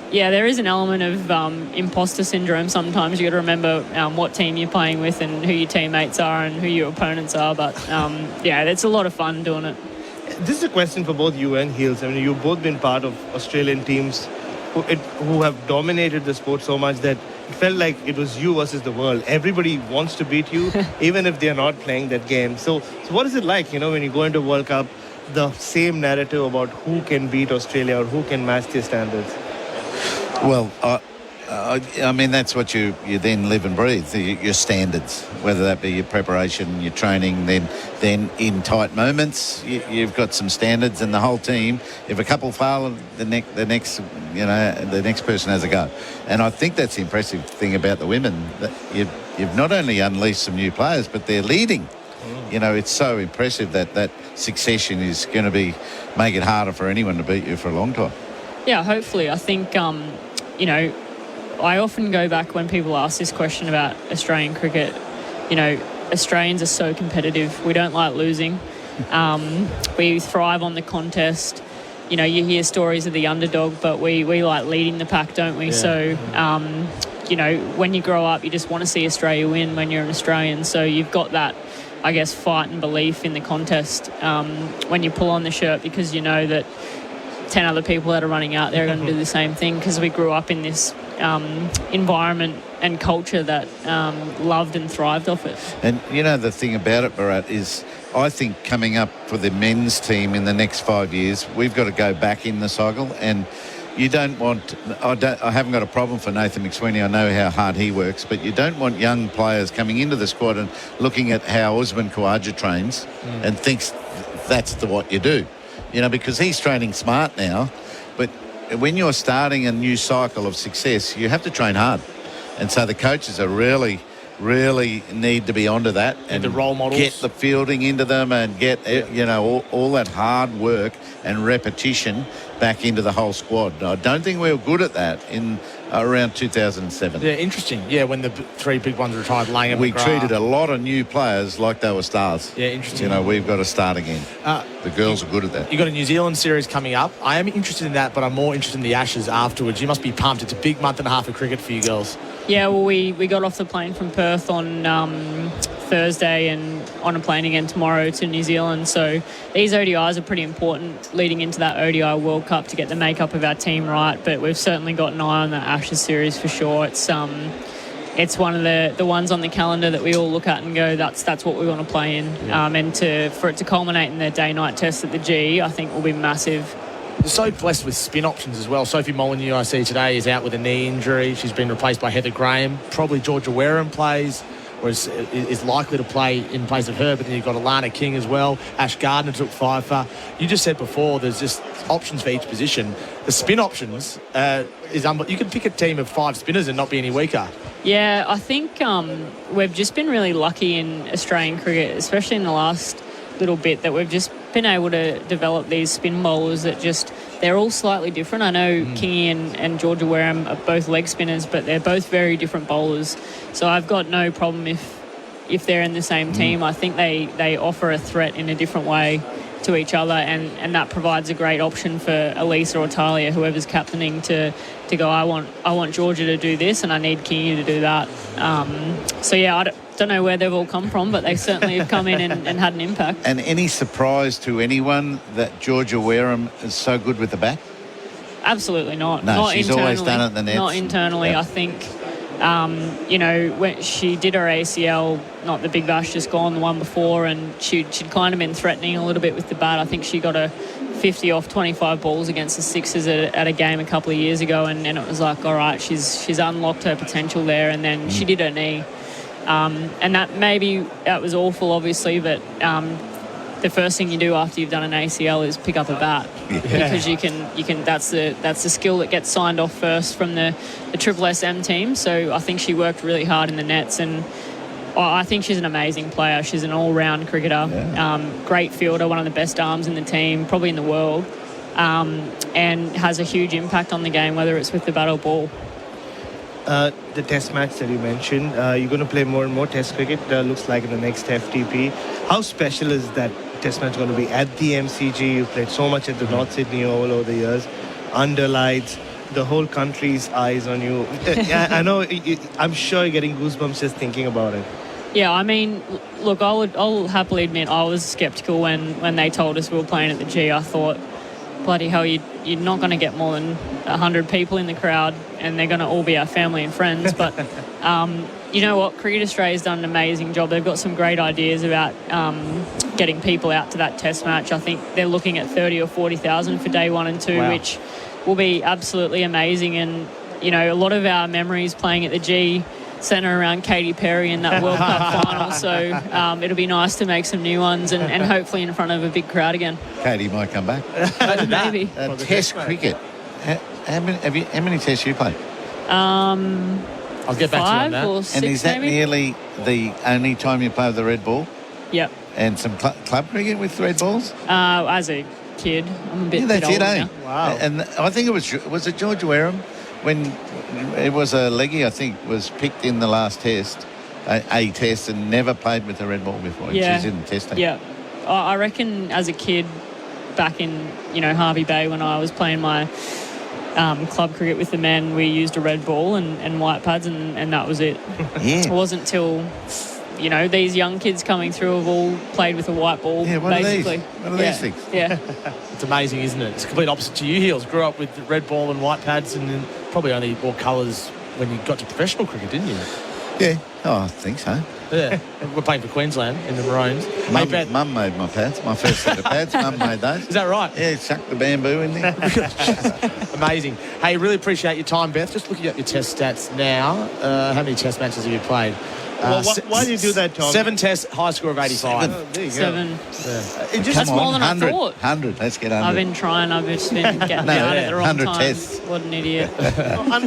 S23: there is an element of imposter syndrome sometimes. You got to remember what team you're playing with and who your teammates are and who your opponents are. But it's a lot of fun doing it.
S5: This is a question for both you and Heels. I mean, you've both been part of Australian teams who have dominated the sport so much that it felt like it was you versus the world. Everybody wants to beat you, even if they're not playing that game. So what is it like, when you go into World Cup, the same narrative about who can beat Australia or who can match their standards?
S10: Well, I mean, that's what you then live and breathe, your standards, whether that be your preparation, your training, then in tight moments, you've got some standards, and the whole team, if a couple fail, the next person has a go. And I think that's the impressive thing about the women, that you've not only unleashed some new players, but they're leading. It's so impressive that succession is going to make it harder for anyone to beat you for a long time.
S23: Yeah, hopefully. I think, I often go back when people ask this question about Australian cricket. You know, Australians are so competitive. We don't like losing. We thrive on the contest. You know, you hear stories of the underdog, but we like leading the pack, don't we? Yeah. So, you know, when you grow up, you just want to see Australia win when you're an Australian. So you've got that, I guess, fight and belief in the contest when you pull on the shirt, because you know that 10 other people that are running out there are going to do the same thing, because we grew up in this environment and culture that loved and thrived off it.
S10: And, you know, the thing about it, Bharat, is I think coming up for the men's team in the next 5 years, we've got to go back in the cycle, and you don't want... I haven't got a problem for Nathan McSweeney. I know how hard he works, but you don't want young players coming into the squad and looking at how Usman Khawaja trains and thinks that's what you do. You know, because he's training smart now, but when you're starting a new cycle of success, you have to train hard. And so the coaches are really need to be onto that and
S12: the role models,
S10: get the fielding into them and get, you know, all that hard work and repetition back into the whole squad. I don't think we were good at that in around 2007.
S12: Yeah, interesting. Yeah, when the three big ones retired, Langham,
S10: we
S12: McGrath.
S10: treated a lot of new players like they were stars.
S12: Yeah, interesting.
S10: You know, we've got to start again. The girls are good at that.
S12: You've got a New Zealand series coming up. I am interested in that, but I'm more interested in the Ashes afterwards. You must be pumped. It's a big month and a half of cricket for you girls.
S23: Yeah, well, we got off the plane from Perth on Thursday and on a plane again tomorrow to New Zealand. So these ODIs are pretty important leading into that ODI World Cup to get the makeup of our team right. But we've certainly got an eye on the Ashes series for sure. It's one of the ones on the calendar that we all look at and go, that's what we want to play in. Yeah. And for it to culminate in the day-night test at the G, I think will be massive.
S12: They're so blessed with spin options as well. Sophie Molyneux, I see today, is out with a knee injury. She's been replaced by Heather Graham. Probably Georgia Wareham plays, or is likely to play in place of her. But then you've got Alana King as well. Ash Gardner took Pfeiffer. You just said before, there's just options for each position. The spin options is you can pick a team of 5 spinners and not be any weaker.
S23: Yeah, I think we've just been really lucky in Australian cricket, especially in the last little bit, that we've just been able to develop these spin bowlers that they're all slightly different. I know Kingy and Georgia Wareham are both leg spinners, but they're both very different bowlers. So I've got no problem if they're in the same team. I think they offer a threat in a different way to each other, and that provides a great option for Elisa or Talia, whoever's captaining, to go, I want Georgia to do this and I need Kingy to do that. So yeah, I don't know where they've all come from, but they certainly have come in and had an impact.
S10: And any surprise to anyone that Georgia Wareham is so good with the bat?
S23: Absolutely not.
S10: No,
S23: not
S10: she's
S23: internally.
S10: always done it in the nets.
S23: Not internally. Yep. I think, you know, when she did her ACL, not the Big Bash just gone, the one before, and she'd kind of been threatening a little bit with the bat. I think she got a 50 off 25 balls against the Sixers at a game a couple of years ago, and it was like, all right, she's unlocked her potential there, and then she did her knee. And that was awful, obviously, but the first thing you do after you've done an ACL is pick up a bat, because you can that's the skill that gets signed off first from the Triple SM team. So I think she worked really hard in the nets, and I think she's an amazing player. She's an all-round cricketer, great fielder, one of the best arms in the team, probably in the world, and has a huge impact on the game, whether it's with the bat or ball.
S5: The test match that you mentioned, you're going to play more and more test cricket, looks like, in the next FTP. How special is that test match going to be at the MCG? You've played so much at the North Sydney Oval over the years, under lights, the whole country's eyes on you. I know, I'm sure you're getting goosebumps just thinking about it.
S23: Yeah, I mean, look, I'll happily admit I was sceptical when they told us we were playing at the G. I thought, bloody hell, you're not going to get more than 100 people in the crowd, and they're going to all be our family and friends. But you know what? Cricket Australia's done an amazing job. They've got some great ideas about getting people out to that test match. I think they're looking at 30 or 40,000 for day 1 and 2, wow, which will be absolutely amazing. And, you know, a lot of our memories playing at the G centre around Katy Perry in that World Cup final. So it'll be nice to make some new ones and hopefully in front of a big crowd again.
S10: Katy might come back.
S23: Maybe.
S10: Test cricket. How many tests you play?
S12: I'll get back to you on that.
S23: Or 6,
S10: and is that
S23: maybe?
S10: nearly the only time you play with the red ball?
S23: Yep.
S10: And some club cricket with red balls?
S23: As a kid. I'm a bit
S10: that's
S23: older
S10: it, eh?
S23: now.
S10: Wow. And I think it was it George Wareham when it was a leggy, I think, was picked in the last test, a test, and never played with the red ball before.
S23: Yeah.
S10: She's in testing.
S23: Yeah. I reckon as a kid back in, Harvey Bay when I was playing my club cricket with the men, we used a red ball and white pads and that was it.
S10: Yeah.
S23: It wasn't till, these young kids coming through have all played with a white ball,
S10: Yeah,
S23: basically.
S10: What are these things?
S23: Yeah.
S12: It's amazing, isn't it? It's the complete opposite to you, Heels. Grew up with the red ball and white pads and then probably only wore colours when you got to professional cricket, didn't you?
S10: Yeah. Oh, I think so.
S12: Yeah. We're playing for Queensland in the Maroons.
S10: Mum made my pads, my first set of pads. Mum made those.
S12: Is that right?
S10: Yeah, chucked the bamboo in there.
S12: Amazing. Hey, really appreciate your time, Beth. Just looking at your test stats now. How many test matches have you played?
S5: Why do you do that, Tom?
S12: 7 tests, high score of 85.
S5: There you go.
S23: 7.
S12: Yeah.
S23: That's more than
S10: 100,
S23: I thought.
S10: 100. Let's get 100.
S23: I've been trying. I've just been getting
S10: No,
S23: out at the wrong
S10: 100
S23: time.
S10: tests.
S23: What an idiot.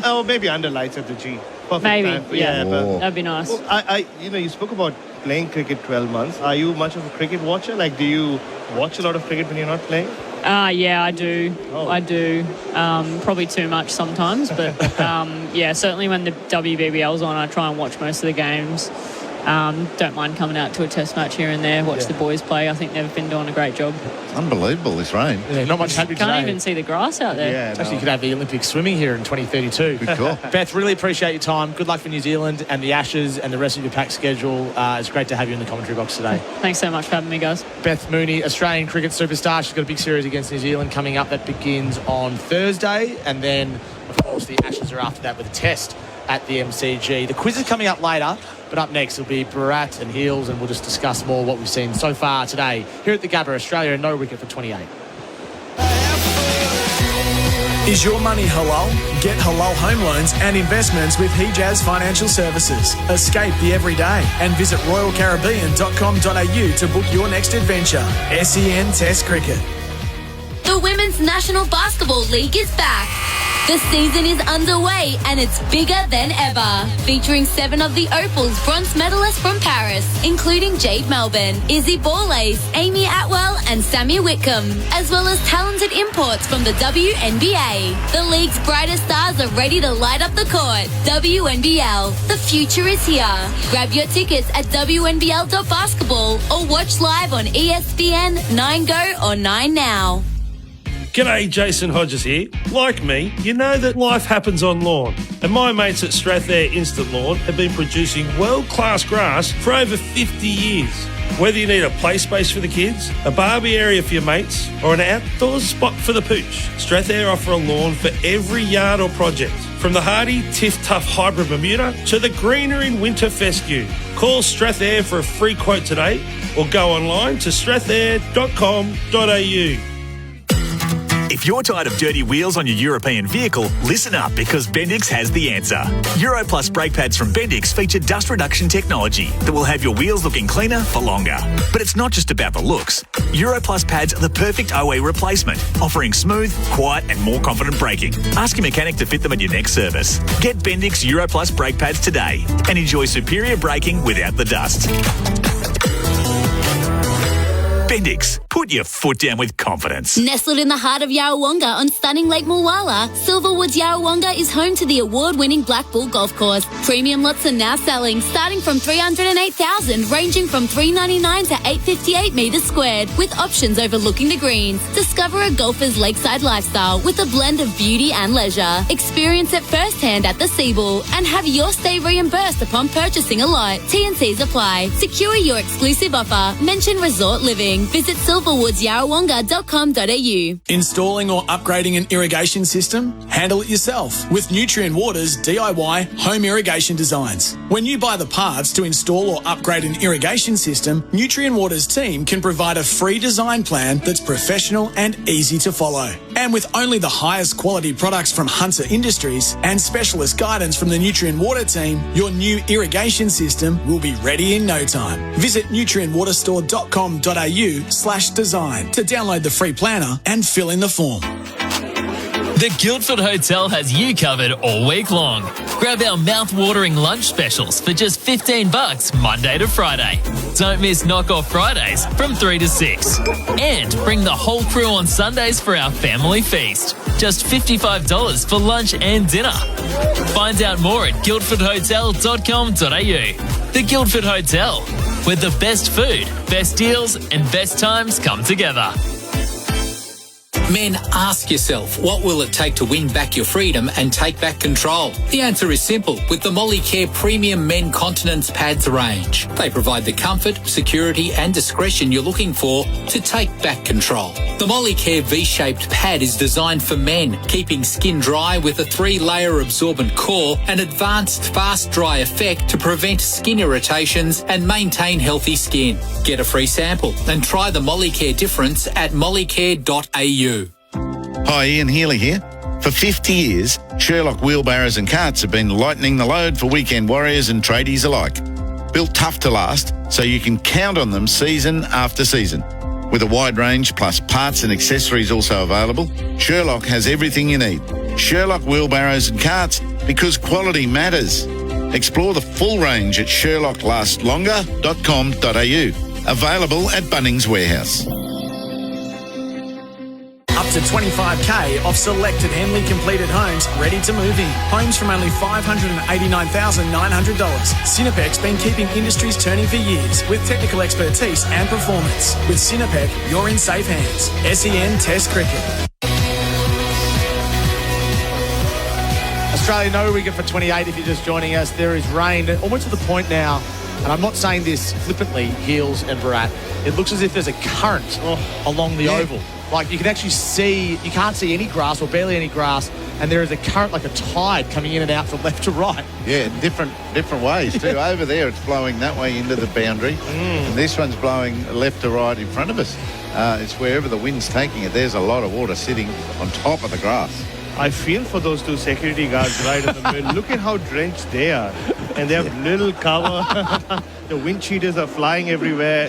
S5: Or maybe under lights at the G. Perfect
S23: Maybe.
S5: time.
S23: Yeah.
S10: Oh.
S23: That'd be nice.
S5: Well, you spoke about playing cricket 12 months. Are you much of a cricket watcher? Like, do you watch a lot of cricket when you're not playing?
S23: Yeah, I do.
S5: Oh.
S23: I do. Probably too much sometimes, but yeah, certainly when the WBBL's on, I try and watch most of the games. Don't mind coming out to a test match here and there, watch the boys play. I think they've been doing a great job.
S10: Unbelievable, this rain.
S12: Yeah, not much happening
S23: Can't
S12: today.
S23: even see the grass out there.
S5: Yeah,
S12: Actually, you could have the Olympic swimming here in 2032.
S10: Good call.
S12: Beth, really appreciate your time. Good luck for New Zealand and the Ashes and the rest of your packed schedule. It's great to have you in the commentary box today.
S23: Thanks so much for having me, guys.
S12: Beth Mooney, Australian cricket superstar. She's got a big series against New Zealand coming up that begins on Thursday. And then, of course, the Ashes are after that with a test at the MCG. The quiz is coming up later, but up next will be Bharat and Heels, and we'll just discuss more what we've seen so far today here at the Gabba. Australia no wicket for 28.
S6: Is your money halal? Get halal home loans and investments with Hijaz Financial Services. Escape the everyday and visit royalcaribbean.com.au to book your next adventure. SEN Test Cricket.
S16: The Women's National Basketball League is back. The season is underway and it's bigger than ever. Featuring 7 of the Opal's bronze medalists from Paris, including Jade Melbourne, Izzy Borlace, Amy Atwell and Sammy Whitcomb, as well as talented imports from the WNBA. The league's brightest stars are ready to light up the court. WNBL, the future is here. Grab your tickets at WNBL.basketball or watch live on ESPN, 9Go or 9Now.
S19: G'day, Jason Hodges here. Like me, you know that life happens on lawn. And my mates at Strathair Instant Lawn have been producing world-class grass for over 50 years. Whether you need a play space for the kids, a barbie area for your mates, or an outdoors spot for the pooch, Strathair offer a lawn for every yard or project. From the hardy Tiff Tough Hybrid Bermuda to the greener in winter fescue. Call Strathair for a free quote today or go online to strathair.com.au.
S8: If you're tired of dirty wheels on your European vehicle, listen up because Bendix has the answer. Euro Plus brake pads from Bendix feature dust reduction technology that will have your wheels looking cleaner for longer. But it's not just about the looks. Euro Plus pads are the perfect OE replacement, offering smooth, quiet and more confident braking. Ask your mechanic to fit them at your next service. Get Bendix Euro Plus brake pads today and enjoy superior braking without the dust. Bendix, put your foot down with confidence.
S16: Nestled in the heart of Yarrawonga on stunning Lake Mulwala, Silverwoods Yarrawonga is home to the award-winning Black Bull Golf Course. Premium lots are now selling, starting from $308,000, ranging from $399 to $858 metres squared, with options overlooking the greens. Discover a golfer's lakeside lifestyle with a blend of beauty and leisure. Experience it firsthand at the Seabull and have your stay reimbursed upon purchasing a lot. T&Cs apply. Secure your exclusive offer. Mention Resort Living. Visit silverwoodsyarrawonga.com.au.
S6: Installing or upgrading an irrigation system? Handle it yourself with Nutrien Water's DIY home irrigation designs. When you buy the parts to install or upgrade an irrigation system, Nutrien Water's team can provide a free design plan that's professional and easy to follow. And with only the highest quality products from Hunter Industries and specialist guidance from the Nutrien Water team, your new irrigation system will be ready in no time. Visit nutrienwaterstore.com.au/design to download the free planner and fill in the form.
S9: The Guildford Hotel has you covered all week long. Grab our mouth-watering lunch specials for just $15 Monday to Friday. Don't miss Knock-Off Fridays from 3 to 6. And bring the whole crew on Sundays for our family feast. just $55 for lunch and dinner. Find out more at guildfordhotel.com.au. The Guildford Hotel, where the best food, best deals and best times come together.
S14: Men, ask yourself, what will it take to win back your freedom and take back control? The answer is simple with the Molicare Premium Men Continence Pads range. They provide the comfort, security and discretion you're looking for to take back control. The Molicare V-shaped pad is designed for men, keeping skin dry with a 3-layer absorbent core and advanced fast dry effect to prevent skin irritations and maintain healthy skin. Get a free sample and try the Molicare difference at molicare.au.
S10: Hi, Ian Healy here. For 50 years, Sherlock wheelbarrows and carts have been lightening the load for weekend warriors and tradies alike. Built tough to last, so you can count on them season after season. With a wide range plus parts and accessories also available, Sherlock has everything you need. Sherlock wheelbarrows and carts, because quality matters. Explore the full range at sherlocklastslonger.com.au. Available at Bunnings Warehouse.
S6: Up to $25,000 off selected Henley completed homes ready to move in. Homes from only $589,900. Cinepec's been keeping industries turning for years with technical expertise and performance. With Cinepec, you're in safe hands. SEN Test Cricket.
S12: Australia no wicket for 28 if you're just joining us. There is rain, almost to the point now, and I'm not saying this flippantly, Heels and Bharat, it looks as if there's a current along the oval. Like you can actually see, you can't see any grass or barely any grass, and there is a current like a tide coming in and out from left to right.
S10: Yeah, different ways too. Over there it's blowing that way into the boundary, and this one's blowing left to right in front of us. It's wherever the wind's taking it. There's a lot of water sitting on top of the grass.
S5: I feel for those two security guards right in the middle. Look at how drenched they are. And they have little cover. The wind cheaters are flying everywhere.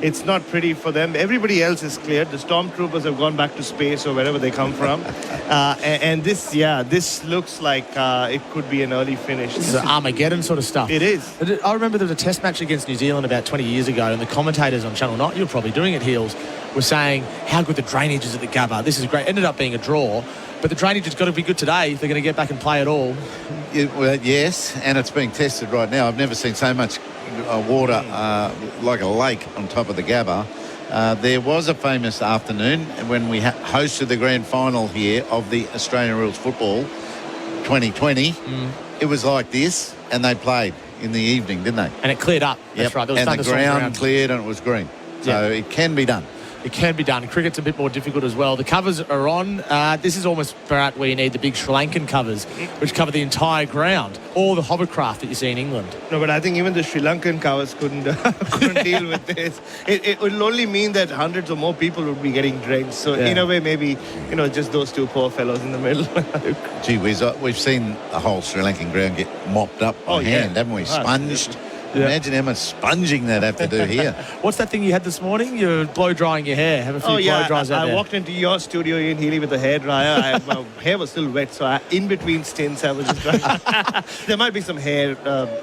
S5: It's not pretty for them. Everybody else is cleared. The stormtroopers have gone back to space or wherever they come from. And this looks like it could be an early finish.
S12: This is Armageddon sort of stuff.
S5: It is.
S12: I remember there was a test match against New Zealand about 20 years ago, and the commentators on Channel 9, you were probably doing it, Heels, were saying how good the drainage is at the Gabba. This is great. Ended up being a draw. But the drainage has got to be good today if they're going to get back and play at all.
S10: Well, yes, and it's being tested right now. I've never seen so much water like a lake on top of the Gabba. There was a famous afternoon when we hosted the grand final here of the Australian Rules Football 2020. It was like this, and they played in the evening, didn't they?
S12: And it cleared up. That's right. There was
S10: and the ground cleared and it was green. So it can be done.
S12: It can be done. Cricket's a bit more difficult as well. The covers are on. This is almost, Bharat, where you need the big Sri Lankan covers, which cover the entire ground, or the hovercraft that you see in England.
S5: No, but I think even the Sri Lankan covers couldn't deal with this. It will only mean that hundreds or more people would be getting drenched. So in a way, maybe, just those two poor fellows in the middle.
S10: Gee whiz, we've seen the whole Sri Lankan ground get mopped up by hand, haven't we? Sponged. Imagine how much sponging they'd have to do here.
S12: What's that thing you had this morning? You're blow drying your hair. Have a few blow dries out there.
S5: I walked into your studio in Healy with a hairdryer. My hair was still wet, so in between stints, I was just drying. There might be some hair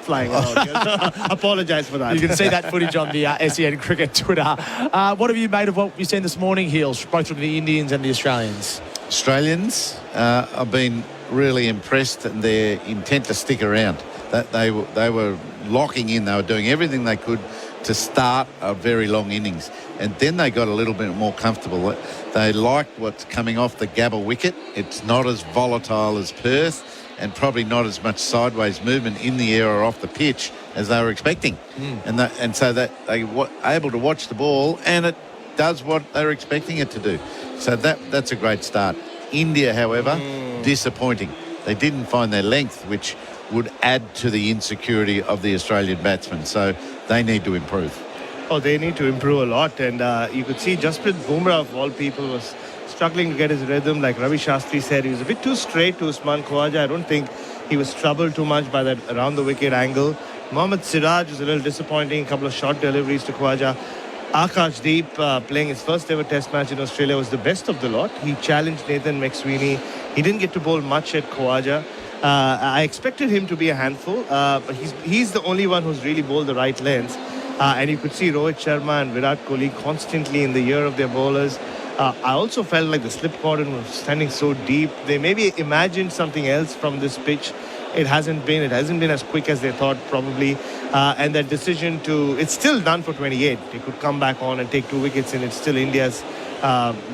S5: flying around here, so apologise for that.
S12: You can see that footage on the SEN Cricket Twitter. What have you made of what you've seen this morning, Heels, both from the Indians and the Australians?
S10: Australians, I've been really impressed in their intent to stick around. That they were locking in. They were doing everything they could to start a very long innings, and then they got a little bit more comfortable. They liked what's coming off the Gabba wicket. It's not as volatile as Perth, and probably not as much sideways movement in the air or off the pitch as they were expecting. And so that they were able to watch the ball, and it does what they're expecting it to do. So that's a great start. India, however, disappointing. They didn't find their length, which would add to the insecurity of the Australian batsmen. So they need to improve.
S5: Oh, they need to improve a lot. And you could see Jasprit Bumrah, of all people, was struggling to get his rhythm. Like Ravi Shastri said, he was a bit too straight to Usman Khawaja. I don't think he was troubled too much by that around-the-wicket angle. Mohammad Siraj was a little disappointing. A couple of short deliveries to Khawaja. Akashdeep, playing his first ever test match in Australia, was the best of the lot. He challenged Nathan McSweeney. He didn't get to bowl much at Khawaja. I expected him to be a handful, but he's the only one who's really bowled the right length. And you could see Rohit Sharma and Virat Kohli constantly in the ear of their bowlers. I also felt like the slip cordon was standing so deep. They maybe imagined something else from this pitch. It hasn't been as quick as they thought probably. And that decision it's still done for 28. They could come back on and take 2 wickets and it's still India's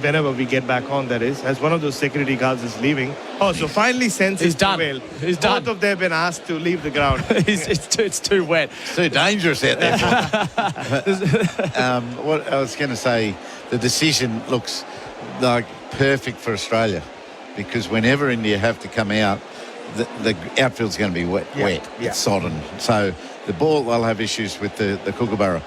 S5: whenever we get back on, that is. As one of those security guards is leaving. Oh, so finally sense is done.
S12: He's done.
S5: Both of them have been asked to leave the ground.
S12: it's too wet.
S10: It's too dangerous out there. What I was going to say, the decision looks like perfect for Australia because whenever India have to come out, the outfield's going to be wet. It's sodden. So the ball, they'll have issues with the Kookaburra.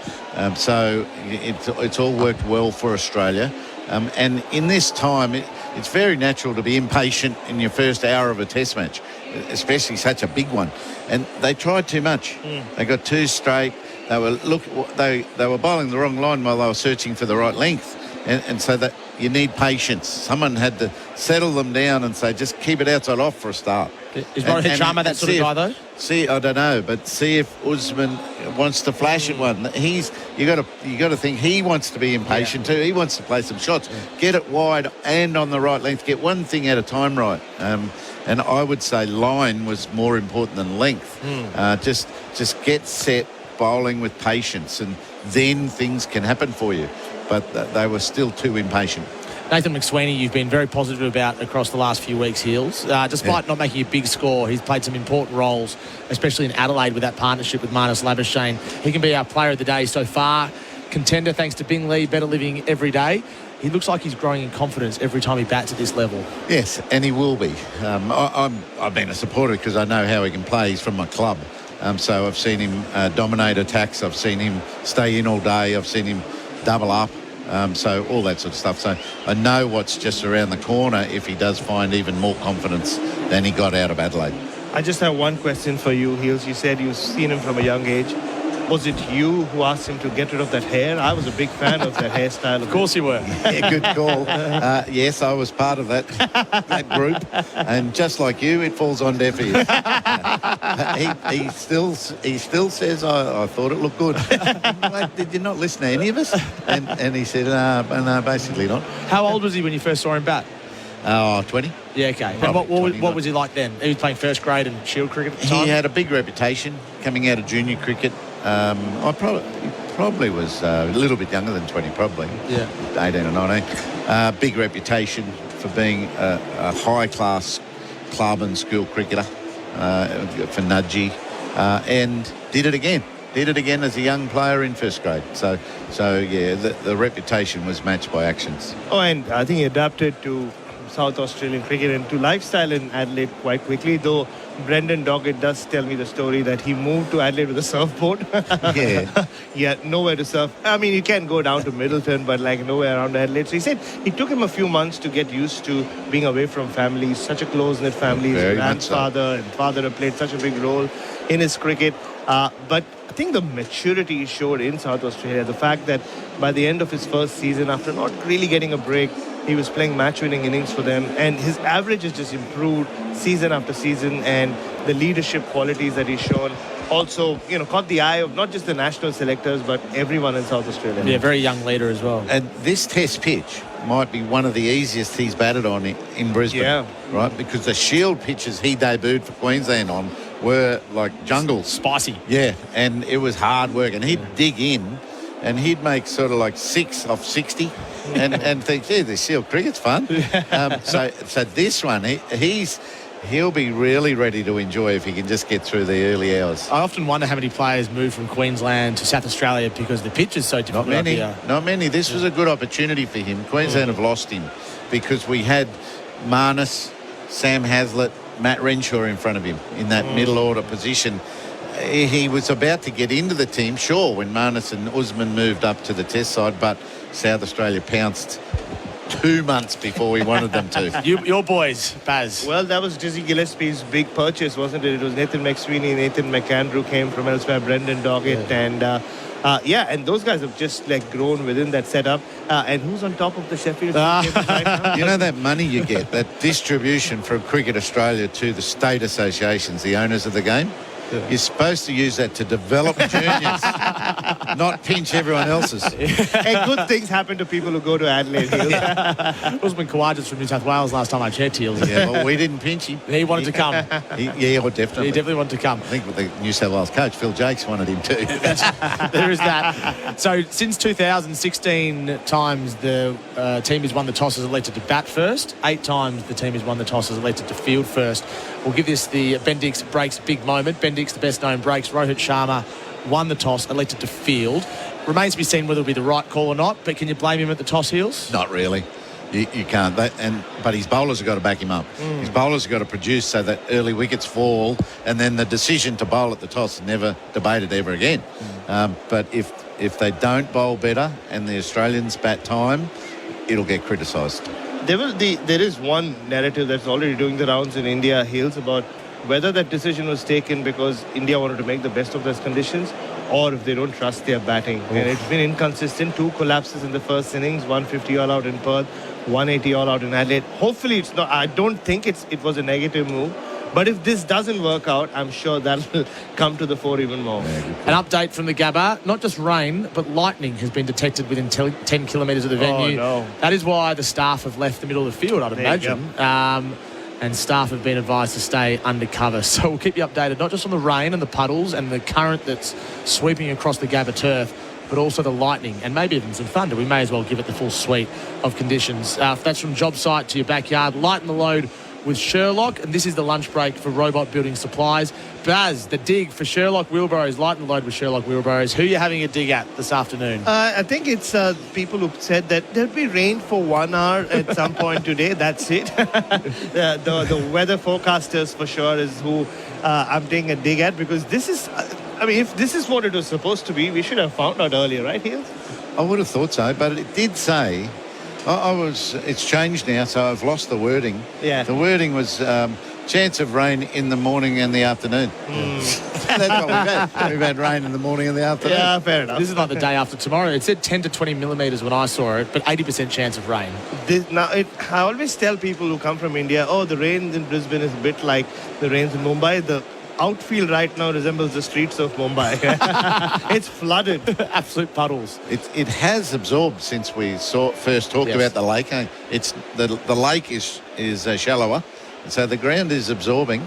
S10: So it's all worked well for Australia. And in this time, it's very natural to be impatient in your first hour of a test match, especially such a big one. And they tried too much. They got too straight. They were bowling the wrong line while they were searching for the right length. And so that you need patience. Someone had to settle them down and say, just keep it outside off for a start.
S12: Is Rohit Sharma that sort of guy, though?
S10: I don't know, but see if Usman wants to flash at one. You got to think he wants to be impatient too. He wants to play some shots, get it wide and on the right length, get one thing at a time right. And I would say line was more important than length. Just get set, bowling with patience, and then things can happen for you. But they were still too impatient.
S12: Nathan McSweeney, you've been very positive about across the last few weeks, Heels. Despite not making a big score, he's played some important roles, especially in Adelaide with that partnership with Marnus Labuschagne. He can be our player of the day so far. Contender thanks to Bing Lee, better living every day. He looks like he's growing in confidence every time he bats at this level.
S10: Yes, and he will be. I've been a supporter because I know how he can play. He's from my club. So I've seen him dominate attacks. I've seen him stay in all day. I've seen him double up. So all that sort of stuff. So I know what's just around the corner if he does find even more confidence than he got out of Adelaide.
S5: I just have one question for you, Heels. You said you've seen him from a young age. Was it you who asked him to get rid of that hair? I was a big fan of that hairstyle.
S12: Of course you were.
S10: Yeah, good call. Yes, I was part of that group. And just like you, it falls on deaf ears. He still says, I thought it looked good. Like, did you not listen to any of us? And he said, no, basically not.
S12: How old was he when you first saw him bat?
S10: 20.
S12: Yeah, okay. And what was he like then? He was playing first grade and Shield cricket at the time?
S10: He had a big reputation coming out of junior cricket. I probably was a little bit younger than 20, probably.
S12: Yeah.
S10: 18 or 19. Big reputation for being a high-class club and school cricketer for Nudgee. And did it again as a young player in first grade. So yeah, the reputation was matched by actions.
S5: Oh, and I think he adapted to South Australian cricket and to lifestyle in Adelaide quite quickly, though Brendan Doggett does tell me the story that he moved to Adelaide with a surfboard. Yeah, nowhere to surf. I mean, you can go down to Middleton, but like nowhere around Adelaide. So he said it took him a few months to get used to being away from family, such a close-knit family. His grandfather and father have played such a big role in his cricket. But I think the maturity he showed in South Australia, the fact that by the end of his first season, after not really getting a break, he was playing match-winning innings for them, and his average has just improved season after season, and the leadership qualities that he's shown also, caught the eye of not just the national selectors, but everyone in South Australia.
S12: Yeah, very young leader as well.
S10: And this test pitch might be one of the easiest he's batted on in Brisbane.
S5: Yeah.
S10: Right? Because the Shield pitches he debuted for Queensland on were like jungles.
S12: Spicy.
S10: Yeah, and it was hard work, and he'd dig in, and he'd make sort of like 6 off 60 and think, gee, the Shield cricket's fun. So this one, he'll be really ready to enjoy if he can just get through the early hours.
S12: I often wonder how many players move from Queensland to South Australia because the pitch is so difficult.
S10: Not many. This was a good opportunity for him. Queensland have lost him because we had Marnus, Sam Hazlitt, Matt Renshaw in front of him in that middle order position. He was about to get into the team, sure, when Marnus and Usman moved up to the test side, but South Australia pounced 2 months before we wanted them to.
S12: Your boys, Baz.
S5: Well, that was Dizzy Gillespie's big purchase, wasn't it? It was Nathan McSweeney, Nathan McAndrew came from elsewhere, Brendan Doggett, and and those guys have just grown within that setup. And who's on top of the Sheffield right now?
S10: You know that money you get, that distribution from Cricket Australia to the state associations, the owners of the game? You're supposed to use that to develop juniors, not pinch everyone else's.
S5: Hey, good things happen to people who go to Adelaide Hills.
S12: Usman Khawaja's from New South Wales last time I checked, Heels.
S10: Yeah, well, we didn't pinch him.
S12: He wanted to come.
S10: Definitely.
S12: He definitely wanted to come.
S10: I think with the New South Wales coach, Phil Jakes, wanted him too.
S12: There is that. So since 2016 times the team has won the toss has elected to bat first. 8 times the team has won the toss has elected to field first. We'll give this the Bendix breaks big moment. Bendix, the best known breaks. Rohit Sharma won the toss, elected to field. Remains to be seen whether it'll be the right call or not, but can you blame him at the toss, Heels?
S10: Not really. You can't. But his bowlers have got to back him up. His bowlers have got to produce so that early wickets fall, and then the decision to bowl at the toss is never debated ever again. But if they don't bowl better and the Australians bat time, it'll get criticised.
S5: There is one narrative that's already doing the rounds in India, Heels, about whether that decision was taken because India wanted to make the best of those conditions or if they don't trust their batting. And it's been inconsistent. 2 collapses in the first innings, 150 all out in Perth, 180 all out in Adelaide. Hopefully it's not. I don't think it was a negative move. But if this doesn't work out, I'm sure that will come to the fore even more.
S12: An update from the Gabba. Not just rain, but lightning has been detected within 10 kilometres of the venue.
S5: Oh, no.
S12: That is why the staff have left the middle of the field, I'd imagine. And staff have been advised to stay undercover. So we'll keep you updated, not just on the rain and the puddles and the current that's sweeping across the Gabba turf, but also the lightning and maybe even some thunder. We may as well give it the full suite of conditions. That's from job site to your backyard. Lighten the load with Sherlock, and this is the lunch break for Robot Building Supplies. Baz, the dig for Sherlock Wheelbarrows. Lighten the load with Sherlock Wheelbarrows. Who are you having a dig at this afternoon?
S5: I think it's people who said that there'll be rain for 1 hour at some point today. That's it. the weather forecasters for sure is who I'm taking a dig at, because this is, if this is what it was supposed to be, we should have found out earlier, right, Heels?
S10: I would have thought so, but it did say... it's changed now, so I've lost the wording.
S5: Yeah.
S10: The wording was chance of rain in the morning and the afternoon. That's what we've had. We've had rain in the morning and the afternoon.
S5: Yeah, fair enough.
S12: This is like the day after tomorrow. It said 10 to 20 millimetres when I saw it, but 80% chance of rain.
S5: I always tell people who come from India, the rain in Brisbane is a bit like the rains in Mumbai. The outfield right now resembles the streets of Mumbai. It's flooded.
S12: Absolute puddles.
S10: It has absorbed since we first talked about the lake. It's the lake is shallower, so the ground is absorbing.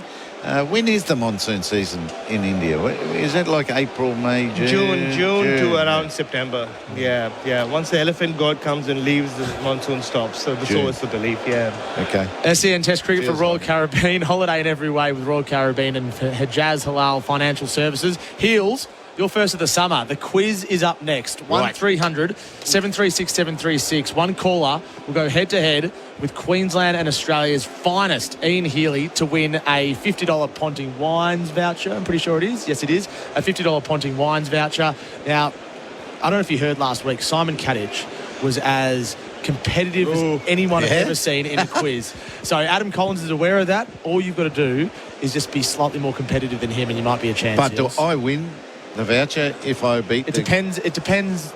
S10: When is the monsoon season in India? Is it like April, May, June?
S5: June to around September. Yeah. Once the elephant god comes and leaves, the monsoon stops. So that's always the belief,
S10: Okay.
S12: SEN Test Cricket for Royal Caribbean. Holiday in every way with Royal Caribbean and Hijaz Halal Financial Services. Heels, your first of the summer. The quiz is up next. 1300 736 736. One caller will go head-to-head with Queensland and Australia's finest, Ian Healy, to win a $50 Ponting Wines voucher. I'm pretty sure it is. Yes, it is. A $50 Ponting Wines voucher. Now, I don't know if you heard last week, Simon Katich was as competitive as anyone has ever seen in a quiz. So Adam Collins is aware of that. All you've got to do is just be slightly more competitive than him and you might be a chance.
S10: But do I win the voucher if I beat
S12: It depends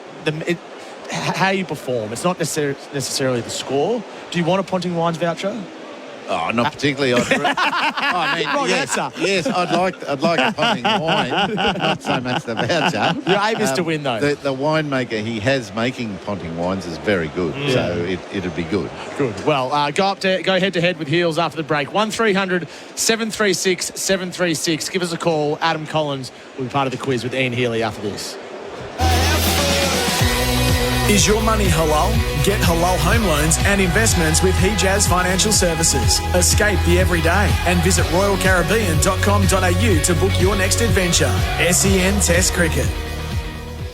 S12: how you perform. It's not necessarily the score. Do you want a Ponting Wines voucher?
S10: Oh, not particularly.
S12: Wrong answer.
S10: Yes, I'd like a Ponting wine, not so much the voucher.
S12: Your aim is to win, though.
S10: The winemaker he has making Ponting wines is very good, so it'd be good.
S12: Good. Well, go head-to-head with Heels after the break. 1300 736 736. Give us a call. Adam Collins will be part of the quiz with Ian Healy after this.
S6: Is your money halal? Get halal home loans and investments with Hijaz Financial Services. Escape the everyday and visit royalcaribbean.com.au to book your next adventure. SEN Test Cricket.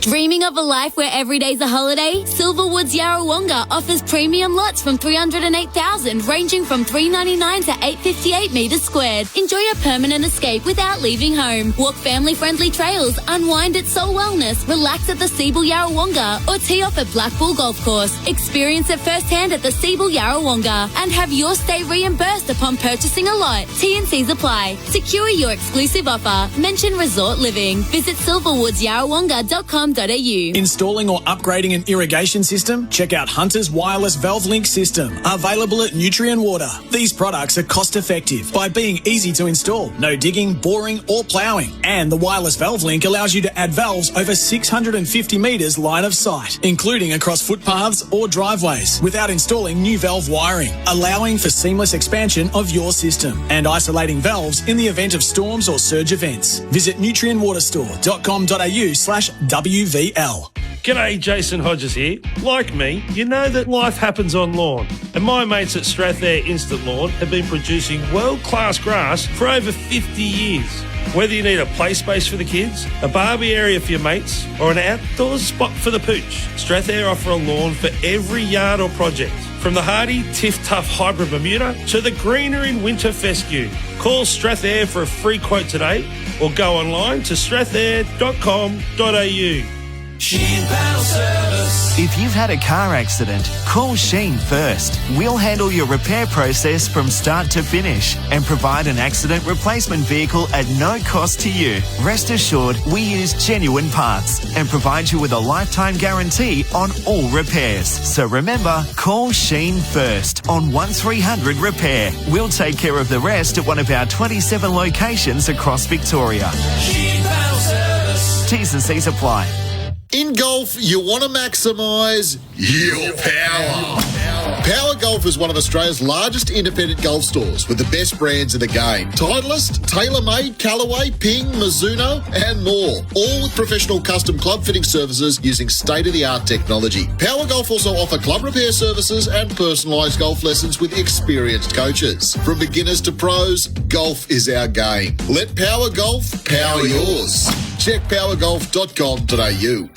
S16: Dreaming of a life where every day's a holiday? Silverwood's Yarrawonga offers premium lots from $308,000, ranging from $399 to $858 metres squared. Enjoy a permanent escape without leaving home. Walk family-friendly trails, unwind at Soul Wellness, relax at the Seabull Yarrawonga, or tee off at Black Bull Golf Course. Experience it firsthand at the Seabull Yarrawonga and have your stay reimbursed upon purchasing a lot. T&Cs apply. Secure your exclusive offer. Mention Resort Living. Visit silverwoodsyarrawonga.com.au hunterswireless.com.au.
S6: Installing or upgrading an irrigation system? Check out Hunter's Wireless Valve Link System, available at Nutrien Water. These products are cost effective by being easy to install, no digging, boring or ploughing. And the Wireless Valve Link allows you to add valves over 650 metres line of sight, including across footpaths or driveways, without installing new valve wiring, allowing for seamless expansion of your system and isolating valves in the event of storms or surge events. Visit nutrienwaterstore.com.au/WVL.
S19: G'day, Jason Hodges here. Like me, you know that life happens on lawn. And my mates at Strathair Instant Lawn have been producing world-class grass for over 50 years. Whether you need a play space for the kids, a barbie area for your mates, or an outdoor spot for the pooch, Strathair offer a lawn for every yard or project. From the hardy Tiff Tough Hybrid Bermuda to the greener in winter fescue. Call Strathair for a free quote today or go online to strathair.com.au.
S13: Sheen Panel Service.
S11: If you've had a car accident, call Sheen first. We'll handle your repair process from start to finish and provide an accident replacement vehicle at no cost to you. Rest assured, we use genuine parts and provide you with a lifetime guarantee on all repairs. So remember, call Sheen first on 1300 Repair. We'll take care of the rest at one of our 27 locations across Victoria.
S13: Sheen Panel Service.
S11: T's and C's apply.
S1: In golf, you want to maximise your power. Power Golf is one of Australia's largest independent golf stores with the best brands in the game. Titleist, TaylorMade, Callaway, Ping, Mizuno and more. All with professional custom club fitting services using state-of-the-art technology. Power Golf also offer club repair services and personalised golf lessons with experienced coaches. From beginners to pros, golf is our game. Let Power Golf power yours. Check powergolf.com.au.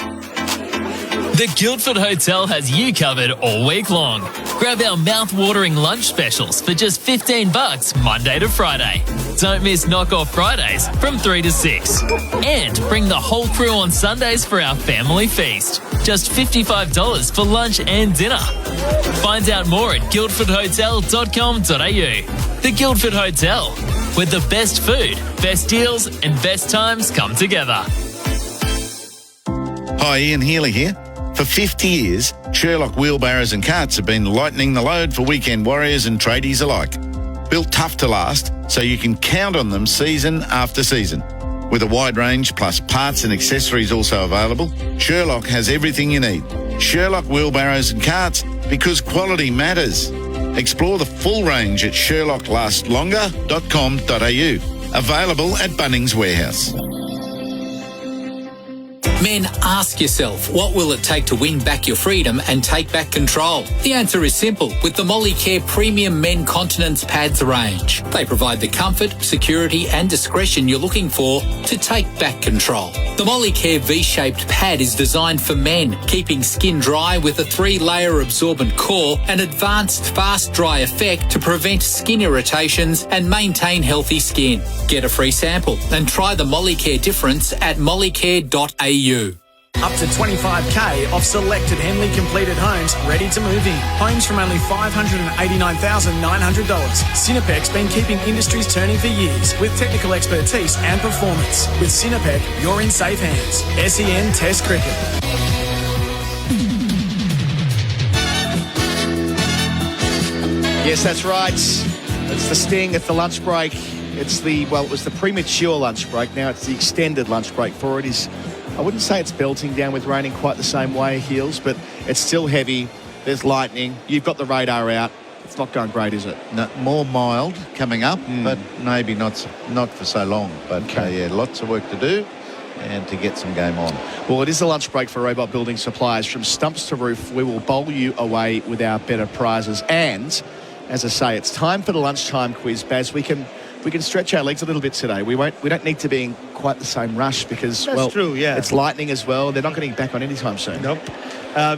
S9: The Guildford Hotel has you covered all week long. Grab our mouth-watering lunch specials for just $15 Monday to Friday. Don't miss Knock-Off Fridays from 3 to 6. And bring the whole crew on Sundays for our family feast. Just $55 for lunch and dinner. Find out more at guildfordhotel.com.au. The Guildford Hotel, where the best food, best deals and best times come together.
S10: Hi, Ian Healy here. For 50 years, Sherlock wheelbarrows and carts have been lightening the load for weekend warriors and tradies alike. Built tough to last, so you can count on them season after season. With a wide range plus parts and accessories also available, Sherlock has everything you need. Sherlock wheelbarrows and carts, because quality matters. Explore the full range at sherlocklastlonga.com.au. Available at Bunnings Warehouse.
S14: Men, ask yourself, what will it take to win back your freedom and take back control? The answer is simple with the Molicare Premium Men Continence Pads range. They provide the comfort, security and discretion you're looking for to take back control. The Molicare V-shaped pad is designed for men, keeping skin dry with a 3-layer absorbent core and advanced fast dry effect to prevent skin irritations and maintain healthy skin. Get a free sample and try the Molicare difference at molicare.au.
S6: Up to $25,000 off selected Henley completed homes ready to move in. Homes from only $589,900. Cinepec's been keeping industries turning for years with technical expertise and performance. With Cinepec, you're in safe hands. SEN Test Cricket.
S4: Yes, that's right. It's the Sting at the lunch break. It was the premature lunch break. Now it's the extended lunch break for it. I wouldn't say it's belting down with raining quite the same way, Heels, but it's still heavy. There's lightning. You've got the radar out. It's not going great, is it?
S3: No, more mild coming up, but maybe not for so long. But yeah, lots of work to do and to get some game on.
S4: Well, it is the lunch break for Robot Building Supplies. From stumps to roof, we will bowl you away with our better prizes. And, as I say, it's time for the lunchtime quiz, Baz. We can stretch our legs a little bit today. We don't need to be in quite the same rush because,
S5: That's true, yeah.
S4: It's lightning as well. They're not getting back on anytime soon.
S5: Nope.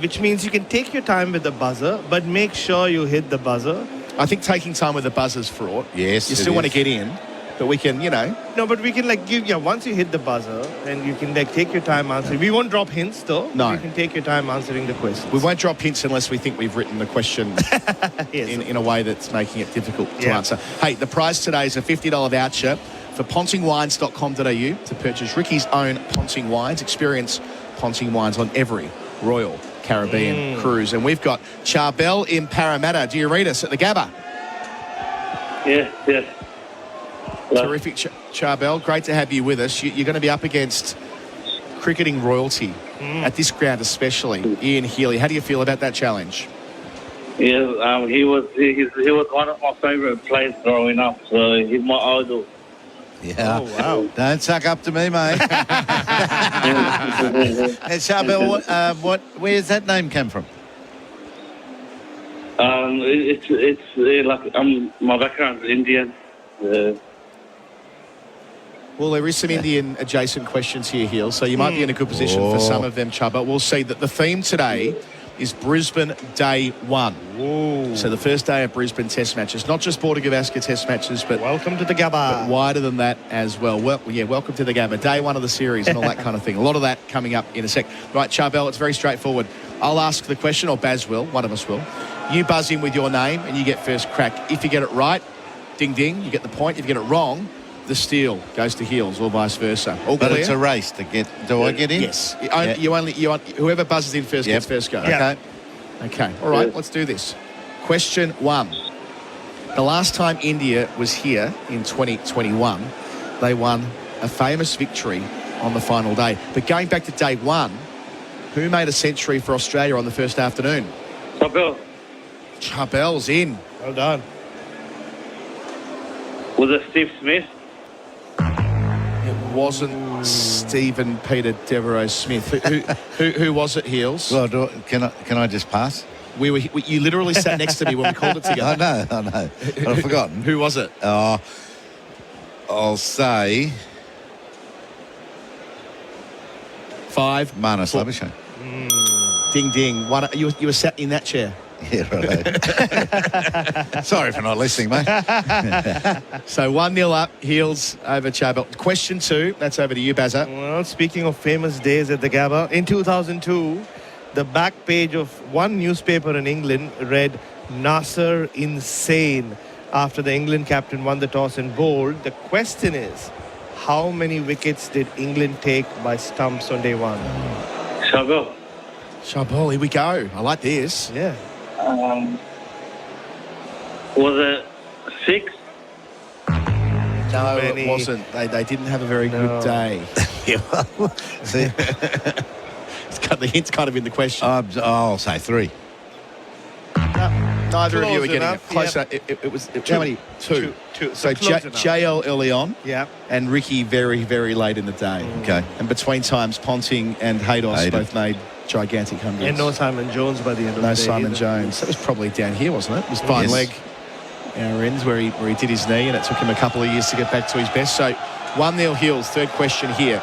S5: Which means you can take your time with the buzzer, but make sure you hit the buzzer.
S4: I think taking time with the buzzer's fraught.
S3: Yes,
S4: you still want to get in, but we can,
S5: No, but we can once you hit the buzzer, then you can take your time answering. We won't drop hints though.
S4: No.
S5: You can take your time answering the questions.
S4: We won't drop hints unless we think we've written the question in a way that's making it difficult to answer. Hey, the prize today is a $50 voucher for pontingwines.com.au to purchase Ricky's own Ponting wines. Experience Ponting wines on every Royal Caribbean cruise. And we've got Charbel in Parramatta. Do you read us at the Gabba?
S2: Yes.
S4: Terrific, Charbel. Great to have you with us. You're going to be up against cricketing royalty at this ground, especially Ian Healy. How do you feel about that challenge?
S2: Yeah, he was one of my favourite players growing up, so he's my idol.
S10: Yeah.
S4: Oh, wow.
S10: Don't suck up to me, mate. Charbel, where's that name come from?
S2: It's like my background is Indian.
S4: Well, there is some Indian adjacent questions here, Heel, so you might be in a good position for some of them, Chubb. But we'll see that the theme today is Brisbane Day 1.
S5: Whoa.
S4: So the first day of Brisbane Test matches, not just Border Gavaskar Test matches, but
S5: welcome to the Gabba.
S4: But wider than that as well. Welcome to the Gabba. Day 1 of the series and all that kind of thing. A lot of that coming up in a sec. Right, Charbel, it's very straightforward. I'll ask the question, or Baz will, one of us will. You buzz in with your name and you get first crack. If you get it right, ding, ding, you get the point. If you get it wrong, the steal goes to Heels, or vice versa. All
S10: but
S4: clear?
S10: it's a race to get. Do I get in?
S4: Yes. Whoever buzzes in first gets first go.
S10: Yeah.
S4: Okay. All right. Let's do this. Question 1. The last time India was here in 2021, they won a famous victory on the final day. But going back to day 1, who made a century for Australia on the first afternoon? Charbel's in.
S5: Well done.
S2: Was it Steve Smith?
S4: It wasn't Stephen Peter Devereaux Smith. Who was it, Heels?
S10: Well, can I just pass?
S4: You literally sat next to me when we called it together.
S10: I know. I've forgotten.
S4: Who was it?
S10: I'll say
S4: 5.
S10: Manus Labuschagne.
S4: Ding, ding. You were sat in that chair.
S10: Yeah, right. Sorry for not listening, mate.
S4: So 1-0 up, Heels over Charbel. Question 2, that's over to you, Bazza.
S5: Well, speaking of famous days at the Gabba, in 2002, the back page of one newspaper in England read Nasser insane after the England captain won the toss and bowled. The question is, how many wickets did England take by stumps on day 1?
S4: Charbel, here we go. I like this.
S5: Yeah.
S2: Was it 6?
S4: No, it wasn't. They didn't have a very good day.
S10: See,
S4: the hint's kind of in the question.
S10: I'll say 3.
S4: Neither of you are getting
S5: enough,
S4: it. Close enough. It was how many? 2. So JL early on, and Ricky very, very late in the day.
S10: Okay.
S4: And between times, Ponting and Haydos both made gigantic hundreds.
S5: And no Simon Jones by the end of the day.
S4: No Simon Jones. That was probably down here, wasn't it? It was fine leg, our ends, where he did his knee, and it took him a couple of years to get back to his best. So 1-0 Heels. Third question here.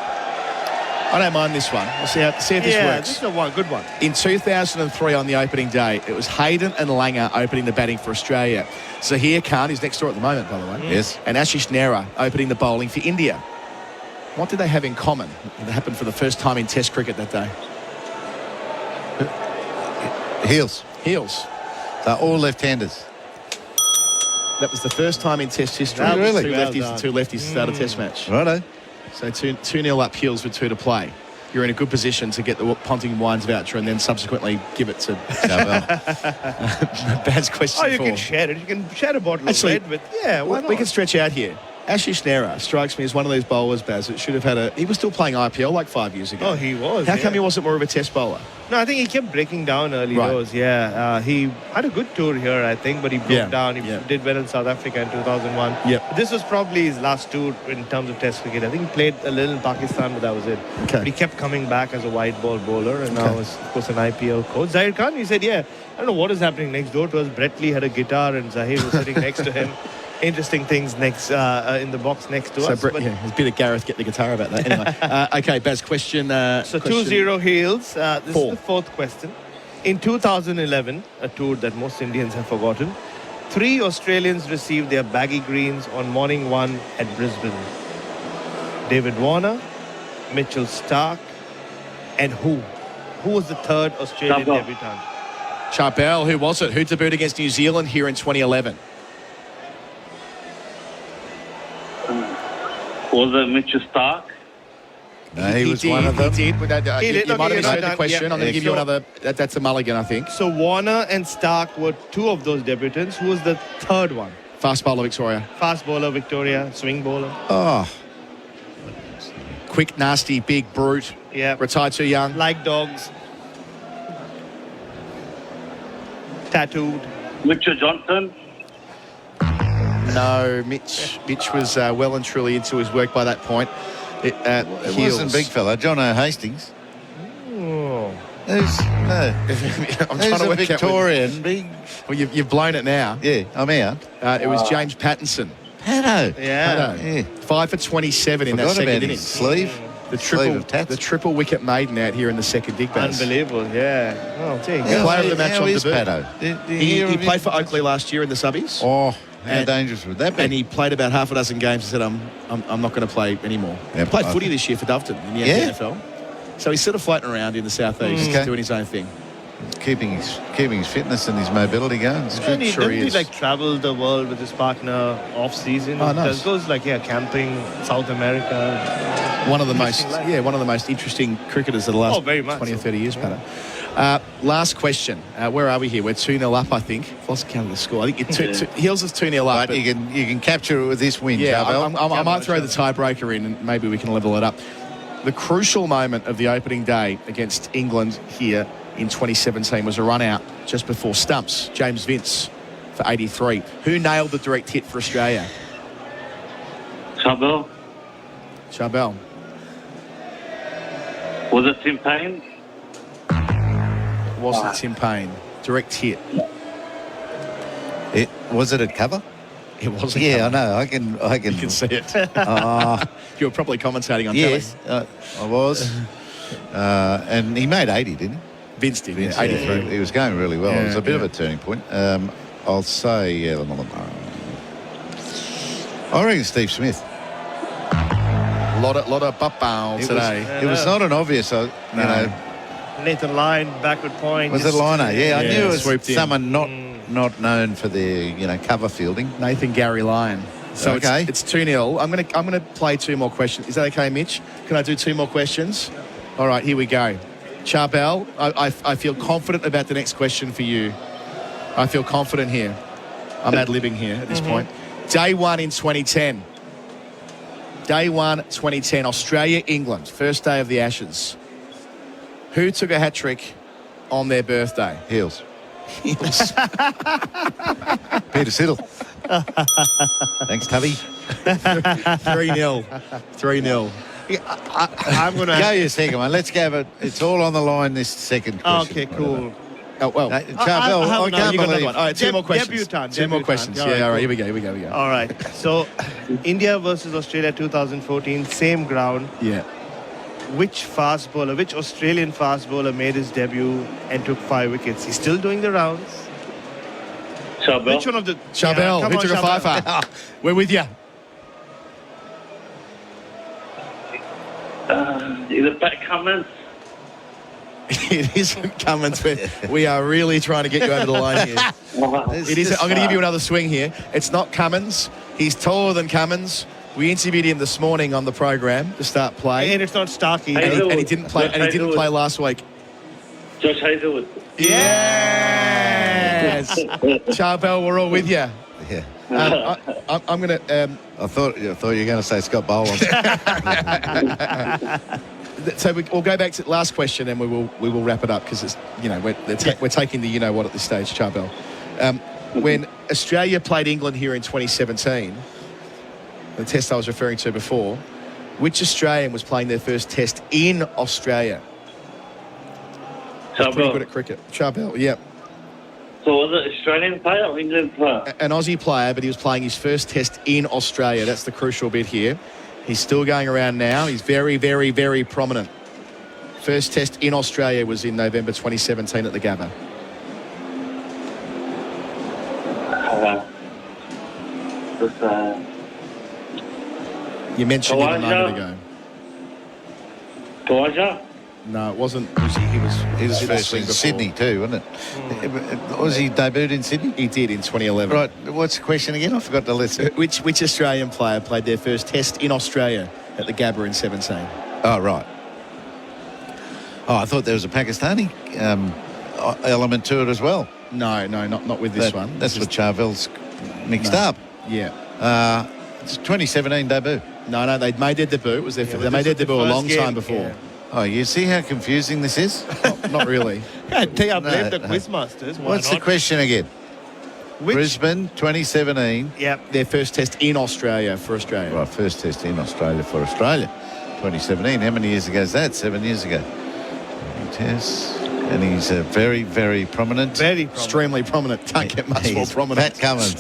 S4: I don't mind this one. We'll see if this works.
S5: This is a good one.
S4: In 2003 on the opening day, it was Hayden and Langer opening the batting for Australia. Zahir Khan is next door at the moment, by the way.
S10: Yes.
S4: And Ashish Nehra opening the bowling for India. What did they have in common? It happened for the first time in Test cricket that day.
S10: Heels.
S4: They're
S10: all left-handers.
S4: That was the first time in Test history.
S10: Really?
S4: Two lefties and two lefties to start a Test match.
S10: Righto.
S4: So 2-0 up Heels with 2 to play. You're in a good position to get the Ponting Wines voucher and then subsequently give it to Bad's question.
S5: Oh, you can share it. You can share a bottle of red with. Yeah, why not?
S4: We can stretch out here. Ashish Nehra strikes me as one of those bowlers, Baz, that should have had he was still playing IPL like 5 years ago.
S5: Oh, he was.
S4: How come he wasn't more of a Test bowler?
S5: No, I think he kept breaking down early doors. Yeah, he had a good tour here, I think, but he broke down. He did well in South Africa in 2001.
S4: Yep.
S5: This was probably his last tour in terms of Test cricket. I think he played a little in Pakistan, but that was it.
S4: Okay.
S5: But he kept coming back as a wide ball bowler, and now is, of course, an IPL coach. Zahir Khan, he said, I don't know what is happening next door to us. Brett Lee had a guitar, and Zahir was sitting next to him. Interesting things next in the box next to us.
S4: There's a bit of Gareth get the guitar about that. Anyway, okay, Baz, question.
S5: So 2-0 Heels. This is the fourth question. In 2011, a tour that most Indians have forgotten, 3 Australians received their baggy greens on morning 1 at Brisbane. David Warner, Mitchell Starc, and who? Who was the third Australian debutant?
S4: Charbel, who was it? Who debuted against New Zealand here in 2011?
S2: Was it Mitchell Starc?
S10: No, he was one of them.
S4: He did. But
S5: He did.
S4: You might have
S5: Okay,
S4: misheard
S5: no,
S4: the question.
S5: yeah.
S4: I'm going to give you another. That's a mulligan, I think.
S5: So Warner and Stark were two of those debutants. Who was the third one?
S4: Fast bowler, Victoria.
S5: Fast bowler, Victoria. Swing bowler.
S10: Oh.
S4: Quick, nasty, big, brute.
S5: Yeah.
S4: Retired too young.
S5: Like dogs. Tattooed.
S2: Richard Johnson.
S4: No, Mitch was well and truly into his work by that point.
S10: It wasn't big fella. John Hastings.
S5: Oh.
S10: Who's no?
S4: I'm
S10: Who's
S4: trying to
S10: a
S4: work
S10: Victorian?
S4: out. Well, you've blown it now.
S10: Yeah, I'm out.
S4: It was James Pattinson.
S10: Pato.
S5: Yeah.
S10: Yeah.
S4: 5 for 27 in that
S10: Forgot
S4: second
S10: about
S4: innings.
S10: his sleeve.
S4: The triple wicket maiden out here in the second dig base.
S5: Unbelievable, yeah. Oh, there you
S10: How
S5: go.
S4: Player of the match
S10: how
S4: on
S10: is
S4: debut.
S10: Pato? Did you
S4: He
S10: hear of
S4: played
S10: him?
S4: for Oakley last year in the subbies.
S10: Oh, how
S4: And-
S10: dangerous would that be?
S4: And he played about half a dozen games and said, I'm not going to play anymore.
S10: Yeah,
S4: He played
S10: I
S4: footy
S10: think-
S4: this year for Doveton in the
S10: Yeah?
S4: NFL. So he's sort of floating around in the southeast,
S10: Okay.
S4: doing his own thing.
S10: keeping his fitness and his mobility going. It's
S5: And he
S10: good.
S5: doesn't he like travel the world with his partner off season?
S10: Oh, nice.
S5: Goes like camping, South America.
S4: One of the most interesting cricketers of the last
S5: very much
S4: 20 or
S5: so.
S4: 30 years, Pato. Last question. Where are we here? We're 2-0 up, I think. I've lost count of the score. I think Heels is 2-0 up.
S10: But you can capture it with this win,
S4: Yeah,
S10: Charbel.
S4: I might throw the tiebreaker in and maybe we can level it up. The crucial moment of the opening day against England here in 2017 was a run out just before stumps. James Vince for 83. Who nailed the direct hit for Australia?
S2: Charbel. Was it Tim Payne?
S4: It wasn't Tim Payne. Direct hit.
S10: Was it at cover?
S4: It wasn't.
S10: Yeah,
S4: covered.
S10: I know. I can.
S4: You can see it. You were probably commentating on
S10: yes,
S4: telly.
S10: I was. And he made 80, didn't he?
S4: Vince did.
S10: Vince,
S4: 83.
S10: He was going really well.
S4: Yeah,
S10: It was a bit of
S4: yeah.
S10: a turning point. I'll say. I reckon Steve Smith.
S4: A lot of butt bounds today.
S10: It was not an obvious. You know,
S5: Nathan Lyon, backward point.
S10: was it Lino? Yeah, I knew it was
S4: swooped in.
S10: someone not known for their cover fielding.
S4: Nathan Gary Lyon. So
S10: Okay.
S4: it's 2-0. I'm gonna play two more questions. Is that okay, Mitch? Can I do two more questions? All right, here we go. Charbel, I feel confident about the next question for you. I feel confident here. I'm ad-libbing here at this point. Day one in 2010. Day one, 2010. Australia, England. First day of the Ashes. Who took a hat-trick on their birthday?
S10: Heels.
S4: Heels.
S10: Peter Siddle. Thanks, Tubby.
S4: 3-0. 3-0.
S5: I'm going to...
S10: Go your second one. Let's go. It's all on the line, this second question.
S5: Okay, cool.
S4: Oh, well.
S10: Charbel, I can't
S4: You got another
S10: believe.
S4: one. All right, two more questions.
S5: Debutant.
S4: Two more questions.
S5: All right,
S4: Yeah, all right,
S5: cool.
S4: here we go.
S5: All right. So, India versus Australia 2014, same ground.
S4: Yeah.
S5: Which Australian fast bowler made his debut and took 5 wickets? He's still doing the rounds.
S2: Charbel.
S5: Which one of the...
S4: Charbel,
S5: come
S4: who
S5: on,
S4: took a
S5: Charbel.
S4: fifer? We're with you.
S2: Is it Pat Cummins?
S4: It isn't Cummins, but we are really trying to get you over the line here. It is. I'm going to give you another swing here. It's not Cummins. He's taller than Cummins. We interviewed him this morning on the program to start play,
S5: And it's not Starkey.
S4: and he didn't play. And he didn't play last week.
S2: Josh Hazelwood.
S4: Yes, Charbel, we're all with you.
S10: Yeah.
S4: I'm going to.
S10: I thought you were going to say Scott Boland.
S4: So we'll go back to the last question, and we will wrap it up because it's we're taking the what at this stage, Charbel. When Australia played England here in 2017, the test I was referring to before, which Australian was playing their first test in Australia? Pretty good
S2: Charbel.
S4: at cricket. Charbel, yeah.
S2: So was it Australian player or England player?
S4: An Aussie player, but he was playing his first test in Australia. That's the crucial bit here. He's still going around now. He's very, very, very prominent. First test in Australia was in November 2017 at the Gabba. You mentioned him a moment ago.
S2: Kawaja?
S4: No, it wasn't. He was
S10: His
S4: in
S10: first
S4: swing
S10: in
S4: before.
S10: Sydney too, wasn't it? Was he debuted in Sydney?
S4: He did in 2011.
S10: Right. What's the question again? I forgot to listen.
S4: Which Australian player played their first test in Australia at the Gabba in 17?
S10: Oh, right. Oh, I thought there was a Pakistani element to it as well.
S4: No, not with this one.
S10: That's what Charvel's mixed up.
S4: Yeah.
S10: It's a 2017 debut.
S4: No, they'd made their debut. They made their debut a long time before.
S10: Yeah. Oh, you see how confusing this is?
S4: Not really.
S5: I blame the Quizmasters.
S10: What's the question again? Brisbane 2017.
S4: Yep, their first test in Australia for Australia.
S10: Right, first test in Australia for Australia. 2017. How many years ago is that? 7 years ago. Test. And he's a very, very prominent.
S4: Extremely prominent. Can't get much more prominent.
S10: Pat Cummins.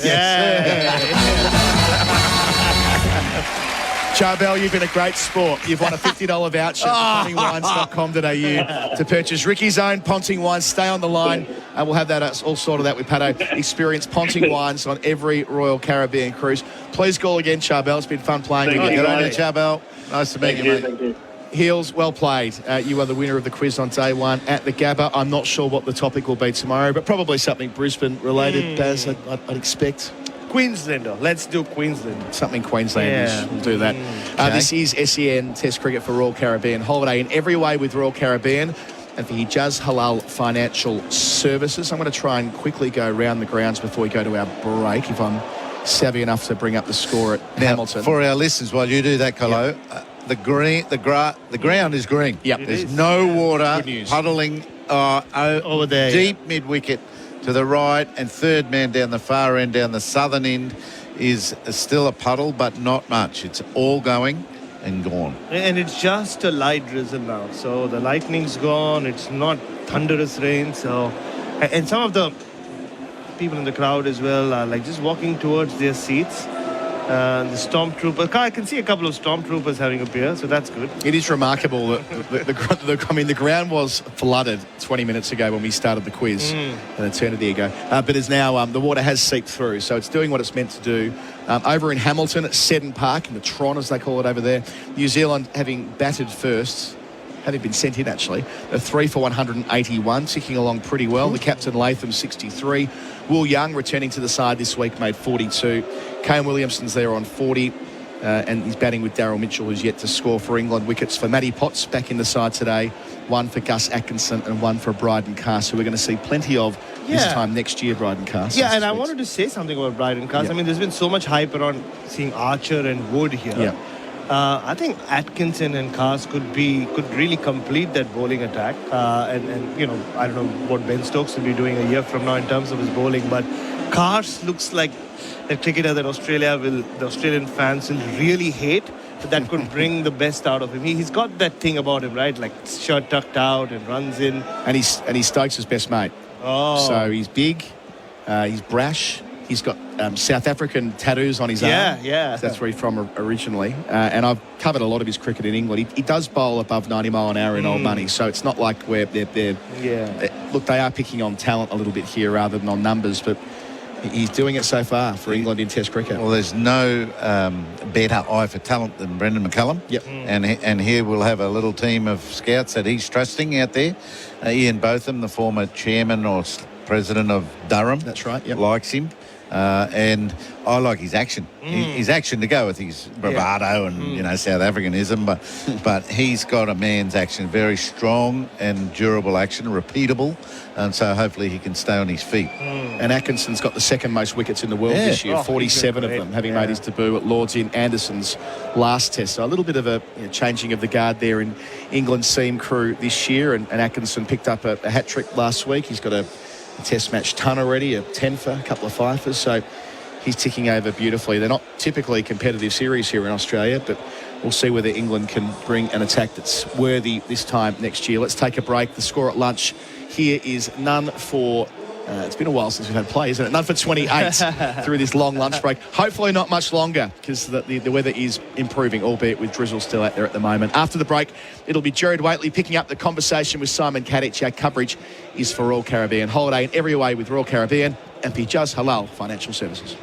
S4: Charbel, you've been a great sport. You've won a $50 voucher at pontingwines.com.au to purchase Ricky's own Ponting wines. Stay on the line. We'll have that all sorted out with Pato. Experience Ponting wines on every Royal Caribbean cruise. Please call again, Charbel. It's been fun playing with you.
S10: Good on you, Charbel. Nice to meet you, mate.
S2: Thank you.
S4: Heels, well played. You are the winner of the quiz on day one at the Gabba. I'm not sure what the topic will be tomorrow, but probably something Brisbane related, Baz, I'd expect.
S5: Queenslander. Let's do Queensland.
S4: Something Queenslandish.
S5: Yeah.
S4: We'll do that. This is SEN Test Cricket for Royal Caribbean. Holiday in every way with Royal Caribbean and for Hijaz Halal Financial Services. I'm going to try and quickly go around the grounds before we go to our break, if I'm savvy enough to bring up the score at Hamilton.
S10: For our listeners, while you do that, Colo, the ground is green.
S4: Yep.
S10: There's no water puddling over there. Deep mid-wicket to the right, and third man down the far end, down the southern end, is still a puddle, but not much. It's all going and gone.
S5: And it's just a light drizzle now. So the lightning's gone. It's not thunderous rain. So, and some of the people in the crowd as well are like just walking towards their seats. The stormtroopers. I can see a couple of stormtroopers having a beer, so that's good.
S4: It is remarkable that the ground was flooded 20 minutes ago when we started the quiz, an eternity ago. But is now the water has seeped through, so it's doing what it's meant to do. Over in Hamilton at Seddon Park, in the Tron as they call it over there, New Zealand having batted first. Having been sent in, actually. A 3 for 181, ticking along pretty well. The captain, Latham, 63. Will Young, returning to the side this week, made 42. Kane Williamson's there on 40. And he's batting with Daryl Mitchell, who's yet to score for England. Wickets for Matty Potts back in the side today. One for Gus Atkinson and one for Bryden Cass, who we're going to see plenty of this time next year, Bryden Cass.
S5: Yeah, and I wanted to say something about Bryden Cass. I mean, there's been so much hype around seeing Archer and Wood here.
S4: Yeah.
S5: I think Atkinson and Cars could really complete that bowling attack. And you know, I don't know what Ben Stokes will be doing a year from now in terms of his bowling, but Cars looks like a cricketer that the Australian fans will really hate, but that could bring the best out of him. He's got that thing about him, right? Like shirt tucked out and runs in.
S4: And he's Stokes' best mate.
S5: Oh.
S4: So he's big, he's brash. He's got South African tattoos on his arm.
S5: Yeah.
S4: So that's where he's from originally. And I've covered a lot of his cricket in England. He does bowl above 90 mile an hour in old money, so it's not like they're look, they are picking on talent a little bit here rather than on numbers, but he's doing it so far for England in Test cricket.
S10: Well, there's no better eye for talent than Brendan McCullum.
S4: Yep.
S10: And here we'll have a little team of scouts that he's trusting out there. Ian Botham, the former chairman or president of Durham.
S4: That's right. Yep.
S10: Likes him. And I like his action. His action to go with his bravado and South Africanism, but he's got a man's action, very strong and durable action, repeatable, and so hopefully he can stay on his feet.
S4: And Atkinson's got the second most wickets in the world this year, 47 of them, having made his debut at Lord's in Anderson's last test. So a little bit of a changing of the guard there in England's seam crew this year, and Atkinson picked up a hat-trick last week. He's got a Test match ton already, a 10 for, a couple of fifers, so he's ticking over beautifully. They're not typically a competitive series here in Australia, but we'll see whether England can bring an attack that's worthy this time next year. Let's take a break. The score at lunch here is none for it's been a while since we've had play, isn't it? None for 28 through this long lunch break. Hopefully not much longer, because the weather is improving, albeit with drizzle still out there at the moment. After the break, it'll be Gerard Whateley picking up the conversation with Simon Katich. Our coverage is for Royal Caribbean. Holiday in every way with Royal Caribbean and Hijaz Halal Financial Services.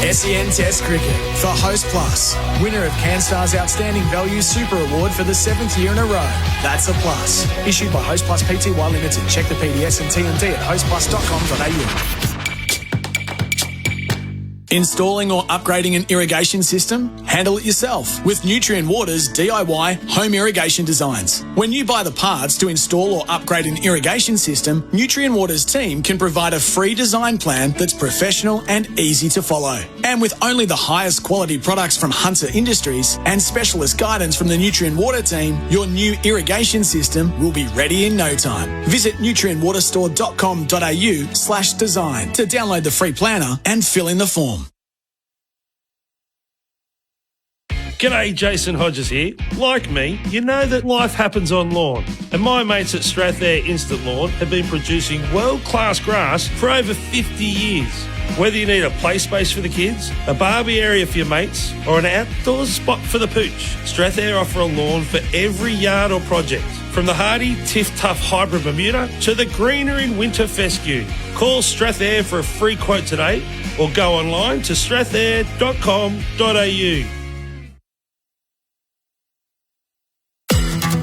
S6: SEN Test Cricket for Host Plus. Winner of CanStar's Outstanding Value Super Award for the 7th year in a row. That's a plus. Issued by Host Plus Pty Limited. Check the PDS and TND at hostplus.com.au. Installing or upgrading an irrigation system? Handle it yourself with Nutrien Water's DIY home irrigation designs. When you buy the parts to install or upgrade an irrigation system, Nutrien Water's team can provide a free design plan that's professional and easy to follow. And with only the highest quality products from Hunter Industries and specialist guidance from the Nutrien Water team, your new irrigation system will be ready in no time. Visit nutrienwaterstore.com.au/design to download the free planner and fill in the form.
S19: G'day, Jason Hodges here. Like me, you know that life happens on lawn. And my mates at Strathair Instant Lawn have been producing world-class grass for over 50 years. Whether you need a play space for the kids, a barbie area for your mates, or an outdoors spot for the pooch, Strathair offer a lawn for every yard or project. From the hardy Tiff Tough Hybrid Bermuda to the greener in winter fescue. Call Strathair for a free quote today or go online to strathair.com.au.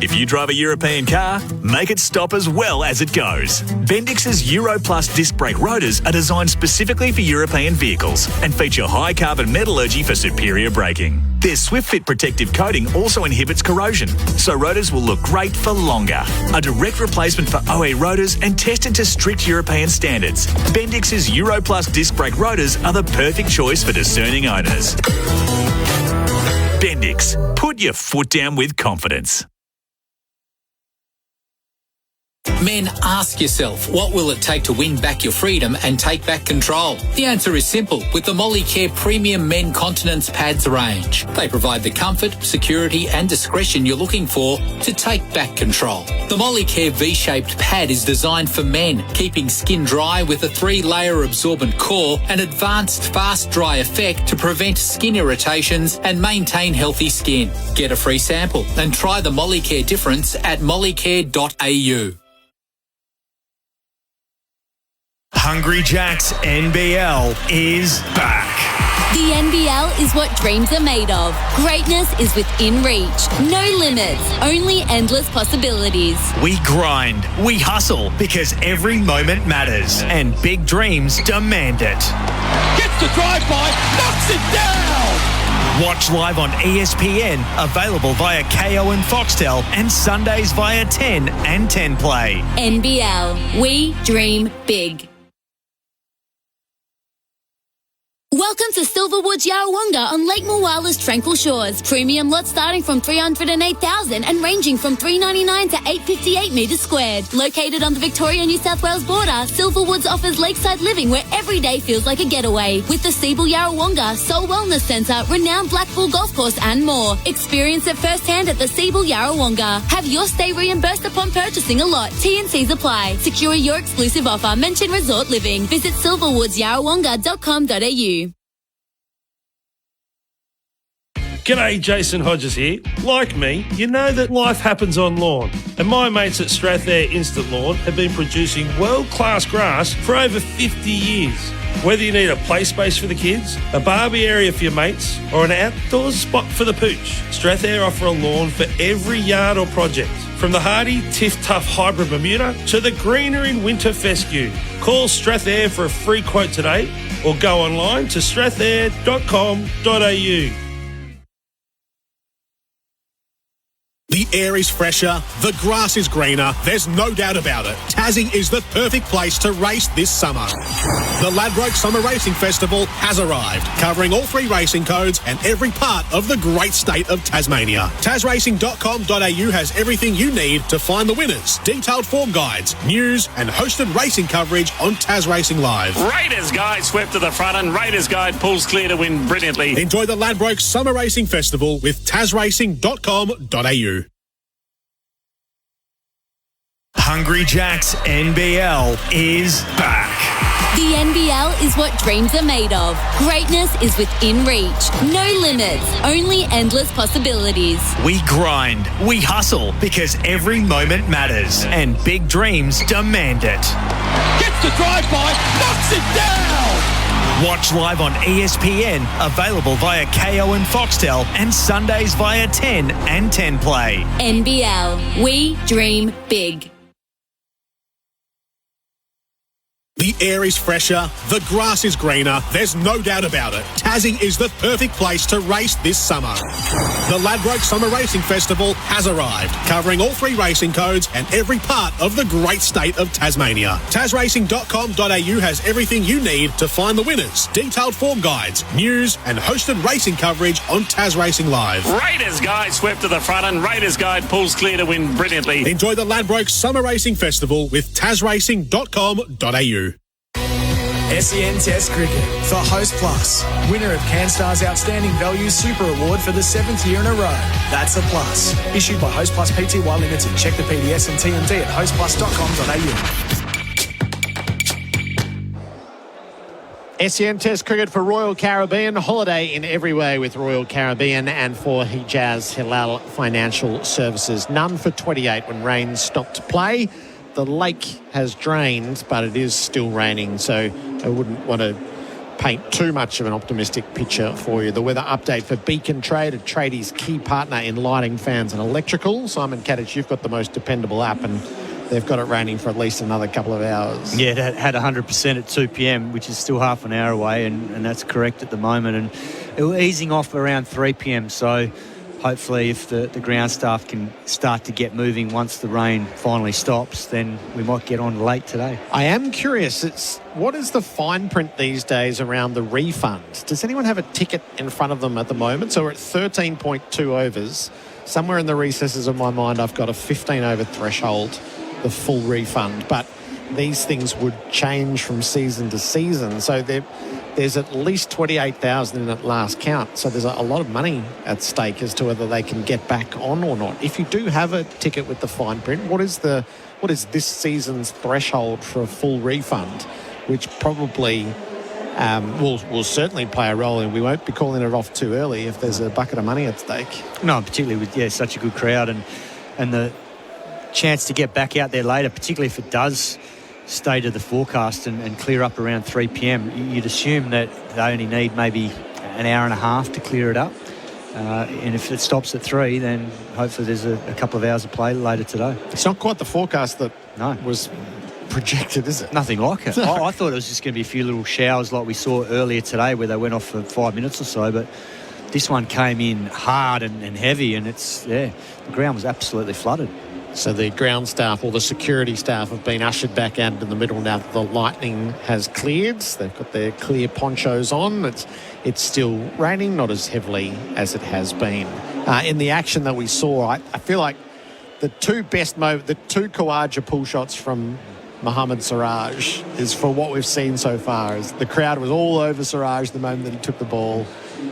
S8: If you drive a European car, make it stop as well as it goes. Bendix's Euro Plus disc brake rotors are designed specifically for European vehicles and feature high carbon metallurgy for superior braking. Their SwiftFit protective coating also inhibits corrosion, so rotors will look great for longer. A direct replacement for OE rotors and tested to strict European standards. Bendix's Euro Plus disc brake rotors are the perfect choice for discerning owners. Bendix, put your foot down with confidence.
S14: Men, ask yourself, what will it take to win back your freedom and take back control? The answer is simple with the Molicare Premium Men Continence Pads range. They provide the comfort, security and discretion you're looking for to take back control. The Molicare V-shaped pad is designed for men, keeping skin dry with a 3-layer absorbent core and advanced fast dry effect to prevent skin irritations and maintain healthy skin. Get a free sample and try the Molicare difference at molicare.au.
S15: Hungry Jack's NBL is back.
S16: The NBL is what dreams are made of. Greatness is within reach. No limits, only endless possibilities.
S15: We grind, we hustle, because every moment matters, and big dreams demand it.
S13: Gets the drive-by, knocks it down!
S15: Watch live on ESPN, available via KO and Foxtel, and Sundays via 10 and 10 Play.
S16: NBL, we dream big. Welcome to Silverwood's Yarrawonga on Lake Mooala's tranquil shores. Premium lots starting from $308,000 and ranging from $399 to $858 metres squared. Located on the Victoria-New South Wales border, Silverwoods offers lakeside living where every day feels like a getaway. With the Seabull Yarrawonga, Soul Wellness Centre, renowned Black Bull Golf Course and more. Experience it firsthand at the Seabull Yarrawonga. Have your stay reimbursed upon purchasing a lot. T&Cs apply. Secure your exclusive offer. Mention Resort Living. Visit silverwoodsyarrawonga.com.au.
S19: G'day, Jason Hodges here. Like me, you know that life happens on lawn. And my mates at Strathair Instant Lawn have been producing world-class grass for over 50 years. Whether you need a play space for the kids, a barbie area for your mates, or an outdoors spot for the pooch, Strathair offer a lawn for every yard or project. From the hardy Tiff Tough Hybrid Bermuda to the greener in winter fescue. Call Strathair for a free quote today or go online to strathair.com.au.
S17: The air is fresher, the grass is greener, there's no doubt about it. Tassie is the perfect place to race this summer. The Ladbroke Summer Racing Festival has arrived, covering all 3 racing codes and every part of the great state of Tasmania. tasracing.com.au has everything you need to find the winners, detailed form guides, news and hosted racing coverage on Tas Racing Live.
S20: Raiders Guide swept to the front and Raiders Guide pulls clear to win brilliantly.
S17: Enjoy the Ladbroke Summer Racing Festival with tasracing.com.au.
S15: Hungry Jack's NBL is back.
S16: The NBL is what dreams are made of. Greatness is within reach. No limits, only endless possibilities.
S15: We grind, we hustle, because every moment matters, and big dreams demand it.
S13: Gets the drive-by, knocks it down!
S15: Watch live on ESPN, available via KO and Foxtel, and Sundays via 10 and 10 Play.
S16: NBL, we dream big.
S17: The air is fresher, the grass is greener, there's no doubt about it. Tassie is the perfect place to race this summer. The Ladbroke Summer Racing Festival has arrived, covering all 3 racing codes and every part of the great state of Tasmania. tasracing.com.au has everything you need to find the winners, detailed form guides, news and hosted racing coverage on Tas Racing Live.
S20: Raiders Guide swept to the front and Raiders Guide pulls clear to win brilliantly.
S17: Enjoy the Ladbroke Summer Racing Festival with tasracing.com.au.
S6: SEN Test Cricket for Host Plus. Winner of CanStar's Outstanding Value Super Award for the 7th year in a row. That's a plus. Issued by Host Plus Pty Limited. Check the PDS and TMD at hostplus.com.au.
S22: SEN Test Cricket for Royal Caribbean. Holiday in every way with Royal Caribbean and for Hijaz Hilal Financial Services. None for 28 when rain stopped play. The lake has drained, but it is still raining, so I wouldn't want to paint too much of an optimistic picture for you. The weather update for Beacon Trade, a tradie's key partner in lighting, fans and electrical. Simon Katich, you've got the most dependable app, and they've got it raining for at least another couple of hours.
S7: Yeah, it had 100% at 2 p.m, which is still half an hour away, and that's correct at the moment. And it was easing off around 3 p.m, so hopefully if the ground staff can start to get moving once the rain finally stops, then we might get on late today.
S22: I am curious, what is the fine print these days around the refund? Does anyone have a ticket in front of them at the moment? So we're at 13.2 overs. Somewhere in the recesses of my mind, I've got a 15 over threshold, the full refund. But these things would change from season to season. So there's at least 28,000 in at last count. So there's a lot of money at stake as to whether they can get back on or not. If you do have a ticket with the fine print, what is this season's threshold for a full refund, which probably will certainly play a role in. We won't be calling it off too early if there's a bucket of money at stake.
S7: No, particularly with such a good crowd and the chance to get back out there later, particularly if it does stay to the forecast and clear up around 3 p.m. You'd assume that they only need maybe an hour and a half to clear it up. And if it stops at 3, then hopefully there's a couple of hours of play later today.
S22: It's not quite the forecast that was projected, is it?
S7: Nothing like it. I thought it was just going to be a few little showers like we saw earlier today where they went off for 5 minutes or so, but this one came in hard and heavy, and the ground was absolutely flooded.
S22: So the ground staff or the security staff have been ushered back out into the middle now that the lightning has cleared. They've got their clear ponchos on. It's still raining, not as heavily as it has been. In the action that we saw, I feel like the two Khawaja pull shots from Mohammad Siraj is for what we've seen so far. Is the crowd was all over Siraj the moment that he took the ball,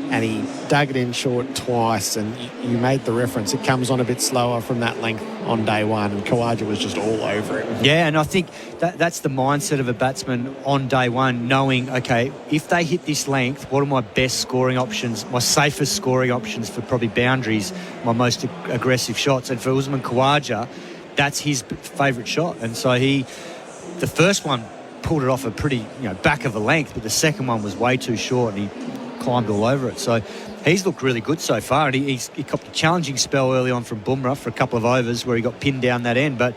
S22: and he dug it in short twice, and you made the reference. It comes on a bit slower from that length on day one, and Khawaja was just all over it.
S7: Yeah, and I think that's the mindset of a batsman on day one, knowing, okay, if they hit this length, what are my best scoring options, my safest scoring options for probably boundaries, my most aggressive shots. And for Usman Khawaja, that's his favourite shot. And so the first one pulled it off a pretty, back of a length, but the second one was way too short, and he climbed all over it. So he's looked really good so far, and he copped a challenging spell early on from Bumrah for a couple of overs where he got pinned down that end, but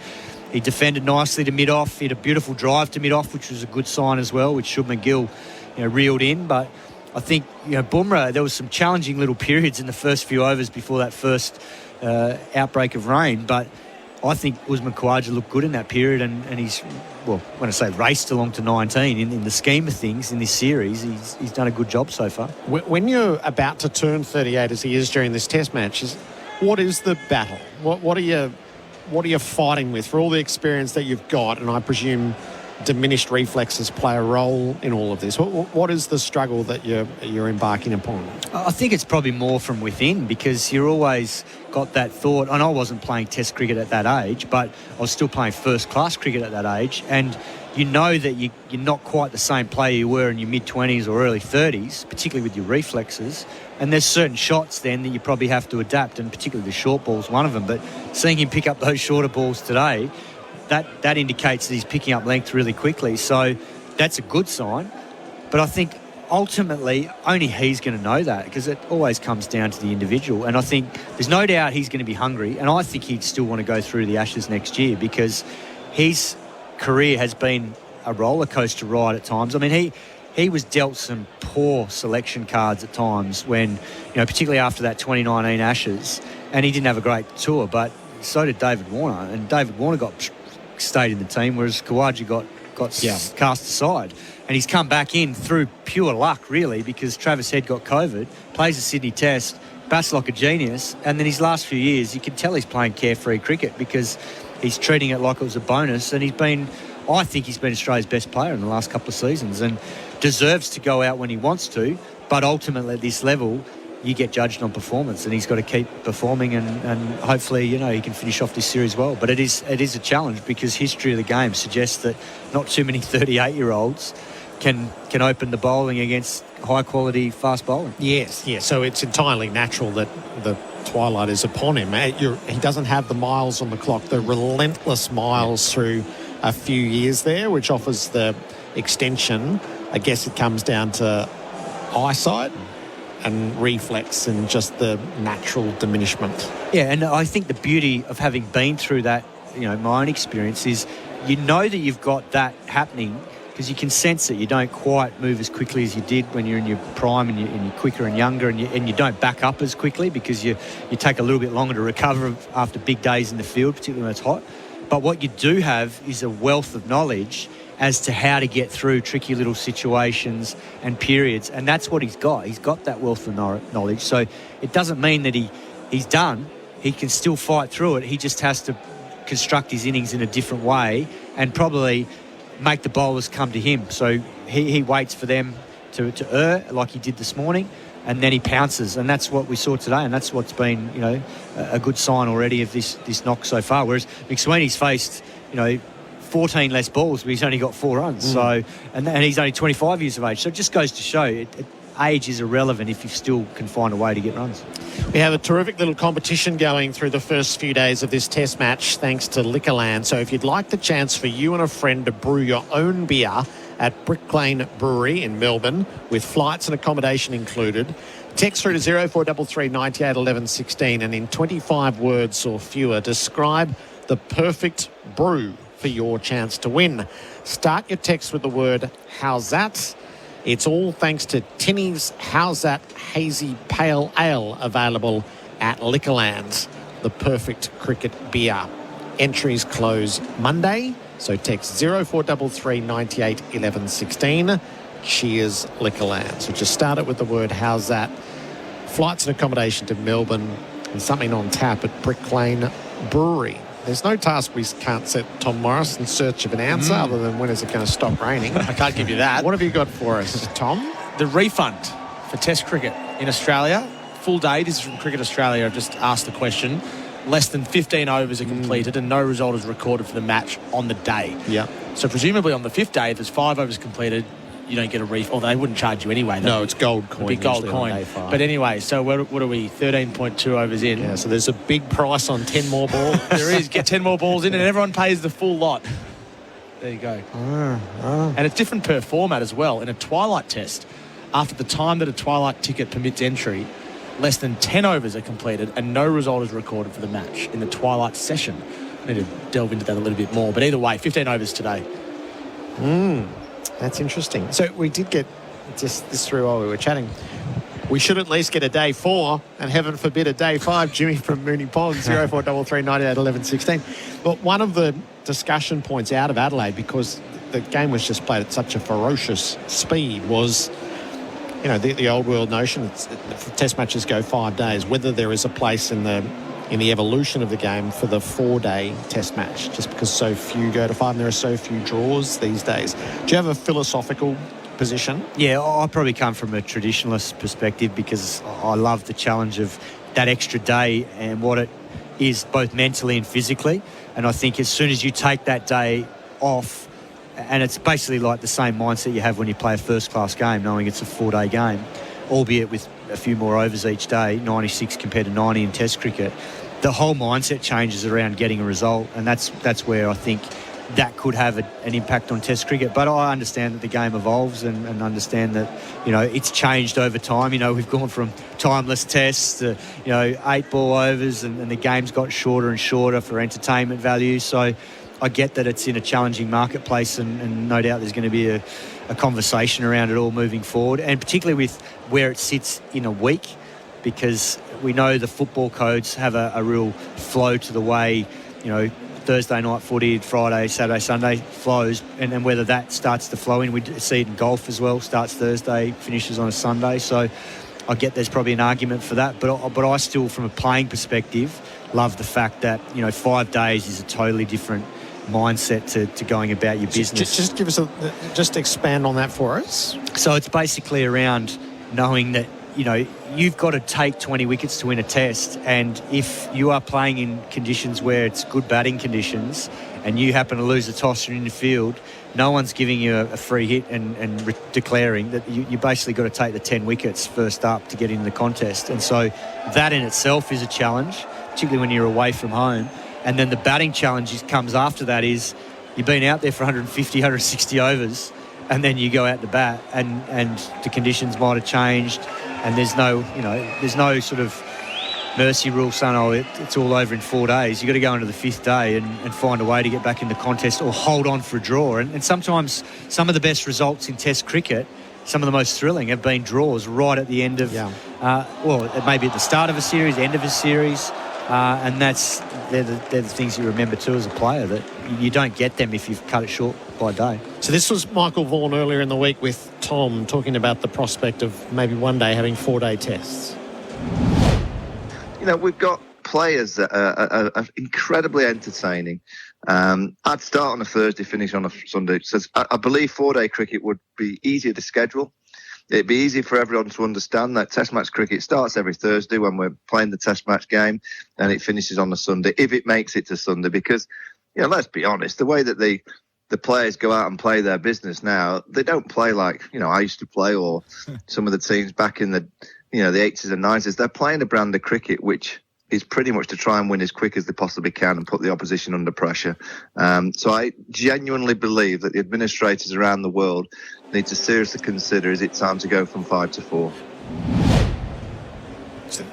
S7: he defended nicely to mid-off. He had a beautiful drive to mid-off, which was a good sign as well, which Shubman Gill reeled in. But I think Bumrah, there was some challenging little periods in the first few overs before that first outbreak of rain, but I think Usman Khawaja looked good in that period, and he's, when I say raced along to 19, in the scheme of things in this series, he's done a good job so far.
S22: When you're about to turn 38, as he is during this test match, what is the battle? What are you fighting with for all the experience that you've got? And I presume diminished reflexes play a role in all of this. What is the struggle that you're embarking upon?
S7: I think it's probably more from within, because you're always got that thought, and I wasn't playing test cricket at that age, but I was still playing first class cricket at that age, and you know that you're not quite the same player you were in your mid-20s or early 30s, particularly with your reflexes, and there's certain shots then that you probably have to adapt, and particularly the short ball's one of them. But seeing him pick up those shorter balls today, that indicates that he's picking up length really quickly. So that's a good sign. But I think ultimately only he's going to know that, because it always comes down to the individual. And I think there's no doubt he's going to be hungry. And I think he'd still want to go through the Ashes next year, because his career has been a roller coaster ride at times. I mean, he was dealt some poor selection cards at times when, particularly after that 2019 Ashes, and he didn't have a great tour, but so did David Warner, and David Warner stayed in the team, whereas Khawaja got cast aside. And he's come back in through pure luck, really, because Travis Head got COVID, plays the Sydney Test, bats like a genius, and then his last few years, you can tell he's playing carefree cricket because he's treating it like it was a bonus, and I think he's been Australia's best player in the last couple of seasons and deserves to go out when he wants to, but ultimately at this level, you get judged on performance, and he's got to keep performing, and hopefully, he can finish off this series well. But it is a challenge because history of the game suggests that not too many 38-year-olds can open the bowling against high-quality fast bowling.
S22: Yes. So it's entirely natural that the twilight is upon him. He doesn't have the miles on the clock, the relentless miles through a few years there, which offers the extension. I guess it comes down to eyesight and reflex and just the natural diminishment.
S7: Yeah, and I think the beauty of having been through that, my own experience is that you've got that happening because you can sense it. You don't quite move as quickly as you did when you're in your prime and you're quicker and younger, and you don't back up as quickly because you take a little bit longer to recover after big days in the field, particularly when it's hot. But what you do have is a wealth of knowledge as to how to get through tricky little situations and periods. And that's what he's got. He's got that wealth of knowledge. So it doesn't mean that he's done. He can still fight through it. He just has to construct his innings in a different way and probably make the bowlers come to him. So he waits for them to err like he did this morning, and then he pounces. And that's what we saw today, and that's what's been, a good sign already of this knock so far. Whereas McSweeney's faced, 14 less balls, but he's only got 4 runs. So, and he's only 25 years of age. So it just goes to show age is irrelevant if you still can find a way to get runs.
S22: We have a terrific little competition going through the first few days of this test match thanks to Liquorland. So if you'd like the chance for you and a friend to brew your own beer at Brick Lane Brewery in Melbourne with flights and accommodation included, text through to 0433 98 11 16 and in 25 words or fewer describe the perfect brew for your chance to win. Start your text with the word "How's that?" It's all thanks to Tinny's How's That Hazy Pale Ale, available at Liquorland, the perfect cricket beer. Entries close Monday, so text 0433 98 11 16. Cheers, Liquorland. So just start it with the word "How's that?" Flights and accommodation to Melbourne and something on tap at Brick Lane Brewery. There's no task we can't set Tom Morris in search of an answer other than when is it going to stop raining.
S12: I can't give you that.
S22: What have you got for us, Tom?
S12: The refund for Test cricket in Australia, full day. This is from Cricket Australia. I've just asked the question. Less than 15 overs are completed and no result is recorded for the match on the day.
S22: Yeah.
S12: So presumably on the 5th day, if there's 5 overs completed, you don't get a refund. Or they wouldn't charge you anyway.
S22: No, it's gold coin.
S12: It'd be gold coin. But anyway, so what are we? 13.2 overs in.
S22: Yeah, so there's a big price on 10 more balls.
S12: There is. Get 10 more balls in and everyone pays the full lot. There you go. And it's different per format as well. In a twilight test, after the time that a twilight ticket permits entry, less than 10 overs are completed and no result is recorded for the match in the twilight session. I need to delve into that a little bit more. But either way, 15 overs today.
S22: That's interesting. So we did get just this through while we were chatting. We should at least get a day 4 and heaven forbid a day 5. Jimmy from Mooney Pond, 0433 98 11 16. But one of the discussion points out of Adelaide, because the game was just played at such a ferocious speed, was, the old world notion, test matches go 5 days, whether there is a place in the evolution of the game for the 4-day test match, just because so few go to 5 and there are so few draws these days. Do you have a philosophical position?
S7: Yeah, I probably come from a traditionalist perspective because I love the challenge of that extra day and what it is both mentally and physically. And I think as soon as you take that day off, and it's basically like the same mindset you have when you play a first-class game, knowing it's a 4-day game, albeit with a few more overs each day, 96 compared to 90 in Test cricket, the whole mindset changes around getting a result, and that's where I think that could have an impact on Test cricket. But I understand that the game evolves and understand that, it's changed over time. We've gone from timeless tests to, 8-ball overs and the game's got shorter and shorter for entertainment value. So I get that it's in a challenging marketplace, and no doubt there's going to be a conversation around it all moving forward, and particularly with where it sits in a week, because we know the football codes have a real flow to the way, Thursday night footy, Friday, Saturday, Sunday flows, and then whether that starts to flow in. We see it in golf as well, starts Thursday, finishes on a Sunday. So I get there's probably an argument for that, but I still, from a playing perspective, love the fact that, 5 days is a totally different mindset to going about your business.
S22: Just give us just expand on that for us.
S7: So it's basically around knowing that, you've got to take 20 wickets to win a test, and if you are playing in conditions where it's good batting conditions and you happen to lose a toss in the field, no one's giving you a free hit and declaring that you basically got to take the 10 wickets first up to get in the contest. And so that in itself is a challenge, particularly when you're away from home. And then the batting challenge comes after that is you've been out there for 150, 160 overs, and then you go out to bat, and the conditions might have changed, and there's no sort of mercy rule saying, it's all over in 4 days. You've got to go into the 5th day and find a way to get back in the contest or hold on for a draw. And sometimes some of the best results in Test cricket, some of the most thrilling, have been draws right at the end of, maybe at the start of a series, end of a series. And they're the things you remember too as a player, that you don't get them if you've cut it short by a day.
S22: So this was Michael Vaughan earlier in the week with Tom talking about the prospect of maybe one day having 4-day tests.
S18: We've got players that are incredibly entertaining. I'd start on a Thursday, finish on a Sunday. So I believe 4-day cricket would be easier to schedule. It'd be easy for everyone to understand that Test match cricket starts every Thursday when we're playing the Test match game, and it finishes on a Sunday, if it makes it to Sunday. Because, let's be honest, the way that the players go out and play their business now, they don't play like, I used to play, or some of the teams back in the, the 80s and 90s. They're playing a brand of cricket which is pretty much to try and win as quick as they possibly can and put the opposition under pressure. So I genuinely believe that the administrators around the world need to seriously consider, is it time to go from 5 to 4?
S22: So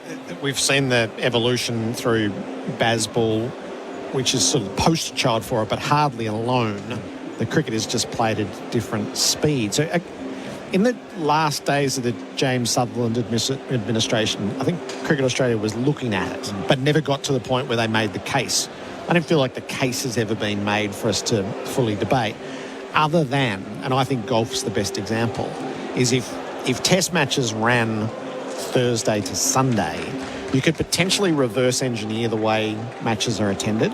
S22: we've seen the evolution through Bazball, which is sort of poster child for it, but hardly alone. The cricket is just played at different speeds. So in the last days of the James Sutherland administration, I think Cricket Australia was looking at it, but never got to the point where they made the case. I don't feel like the case has ever been made for us to fully debate, other than, and I think golf's the best example, is if Test matches ran Thursday to Sunday, you could potentially reverse engineer the way matches are attended.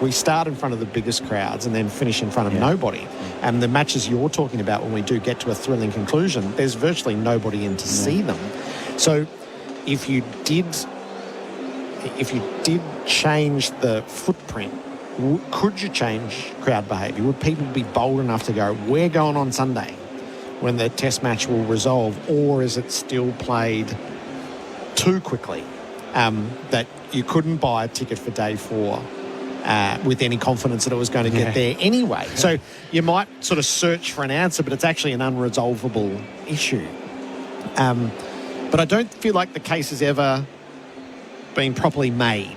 S22: We start in front of the biggest crowds and then finish in front of nobody. And the matches you're talking about, when we do get to a thrilling conclusion, there's virtually nobody in to see them. So if you did change the footprint, could you change crowd behaviour? Would people be bold enough to go, we're going on Sunday when the Test match will resolve, or is it still played too quickly that you couldn't buy a ticket for day 4 with any confidence that it was going to get there anyway? So you might sort of search for an answer, but it's actually an unresolvable issue. But I don't feel like the case has ever been properly made.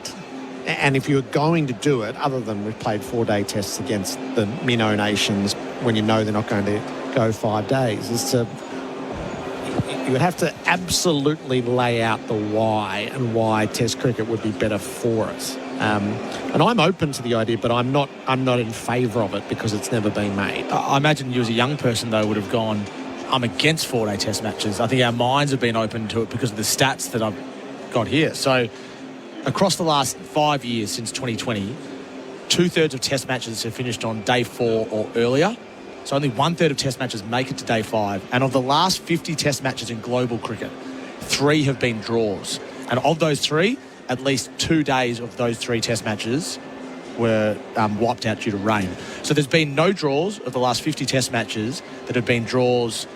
S22: And if you're going to do it, other than we've played 4-day tests against the minnow nations when you know they're not going to go 5 days, is to... You would have to absolutely lay out the why and why Test cricket would be better for us. And I'm open to the idea, but I'm not in favour of it because it's never been made.
S12: I imagine you as a young person, though, would have gone, I'm against 4-day Test matches. I think our minds have been open to it because of the stats that I've got here. So across the last 5 years since 2020, 2/3 of Test matches have finished on day 4 or earlier. So only 1/3 of Test matches make it to day 5. And of the last 50 Test matches in global cricket, 3 have been draws. And of those 3, at least 2 days of those 3 Test matches were wiped out due to rain. So there's been no draws of the last 50 Test matches that have been draws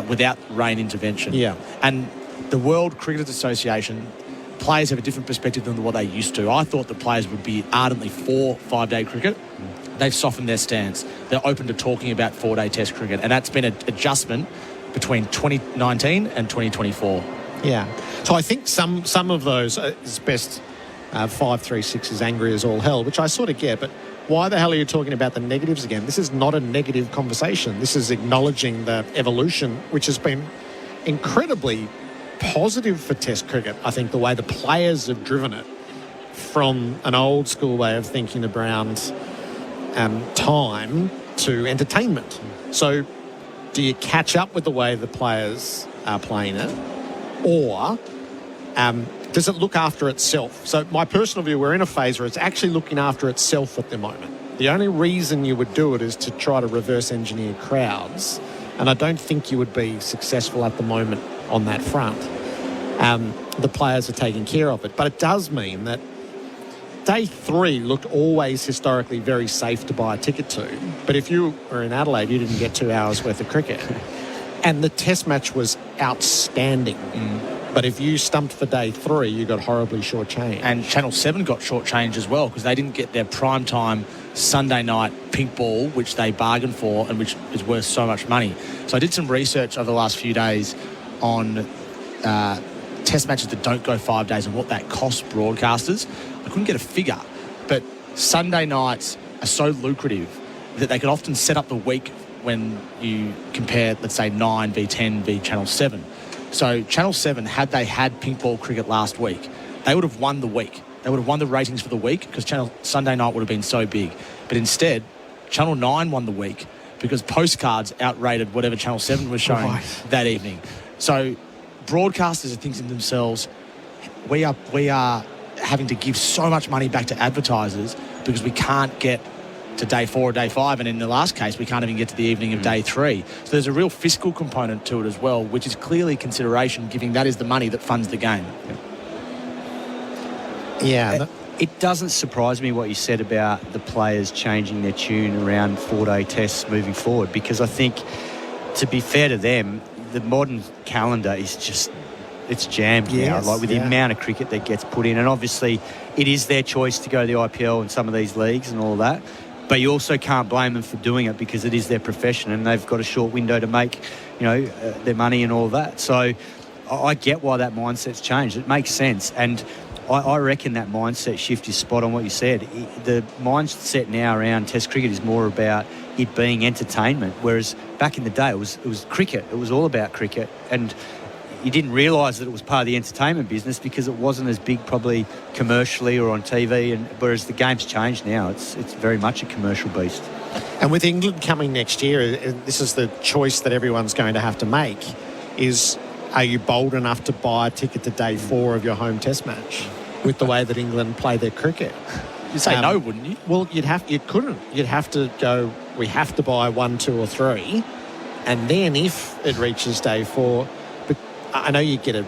S12: without rain intervention.
S22: Yeah.
S12: And the World Cricket Association, players have a different perspective than what they used to. I thought the players would be ardently for 5-day cricket. They've softened their stance. They're open to talking about 4-day Test cricket, and that's been an adjustment between 2019 and 2024.
S22: Yeah. So I think some of those, it's best 536 is angry as all hell, which I sort of get, but why the hell are you talking about the negatives again? This is not a negative conversation. This is acknowledging the evolution, which has been incredibly positive for Test cricket. I think the way the players have driven it from an old school way of thinking around time to entertainment. So do you catch up with the way the players are playing it, or does it look after itself? So my personal view, we're in a phase where it's actually looking after itself at the moment. The only reason you would do it is to try to reverse engineer crowds, and I don't think you would be successful at the moment on that front. The players are taking care of it, but it does mean that day 3 looked always historically very safe to buy a ticket to, but if you were in Adelaide, you didn't get 2 hours worth of cricket. And the Test match was outstanding. But if you stumped for day 3, you got horribly shortchanged.
S12: And Channel 7 got shortchanged as well because they didn't get their primetime Sunday night pink ball, which they bargained for and which is worth so much money. So I did some research over the last few days on Test matches that don't go 5 days and what that costs broadcasters. I couldn't get a figure, but Sunday nights are so lucrative that they could often set up the week when you compare, let's say, 9 v 10 v Channel 7. So Channel 7, had they had pink ball cricket last week, they would have won the week. They would have won the ratings for the week because Sunday night would have been so big. But instead, Channel 9 won the week because postcards outrated whatever Channel 7 was showing that evening. So broadcasters are thinking to themselves, we are having to give so much money back to advertisers because we can't get to day 4 or day 5, and in the last case we can't even get to the evening of day 3. So there's a real fiscal component to it as well, which is clearly consideration, given that is the money that funds the game.
S22: Yeah.
S7: It doesn't surprise me what you said about the players changing their tune around 4-day tests moving forward, because I think, to be fair to them, the modern calendar is just, it's jammed now, like with the amount of cricket that gets put in. And obviously it is their choice to go to the IPL and some of these leagues and all that. But you also can't blame them for doing it because it is their profession and they've got a short window to make, their money and all that. So I get why that mindset's changed. It makes sense. And I reckon that mindset shift is spot on what you said. The mindset now around Test cricket is more about it being entertainment, whereas back in the day it was cricket. It was all about cricket, and you didn't realise that it was part of the entertainment business because it wasn't as big probably commercially or on TV, and whereas the game's changed now, it's very much a commercial beast.
S22: And with England coming next year, this is the choice that everyone's going to have to make, is are you bold enough to buy a ticket to day 4 of your home Test match with the way that England play their cricket?
S12: You'd say no, wouldn't you?
S22: Well, you couldn't. You'd have to go, we have to buy 1, 2 or 3, and then if it reaches day 4, but I know you get a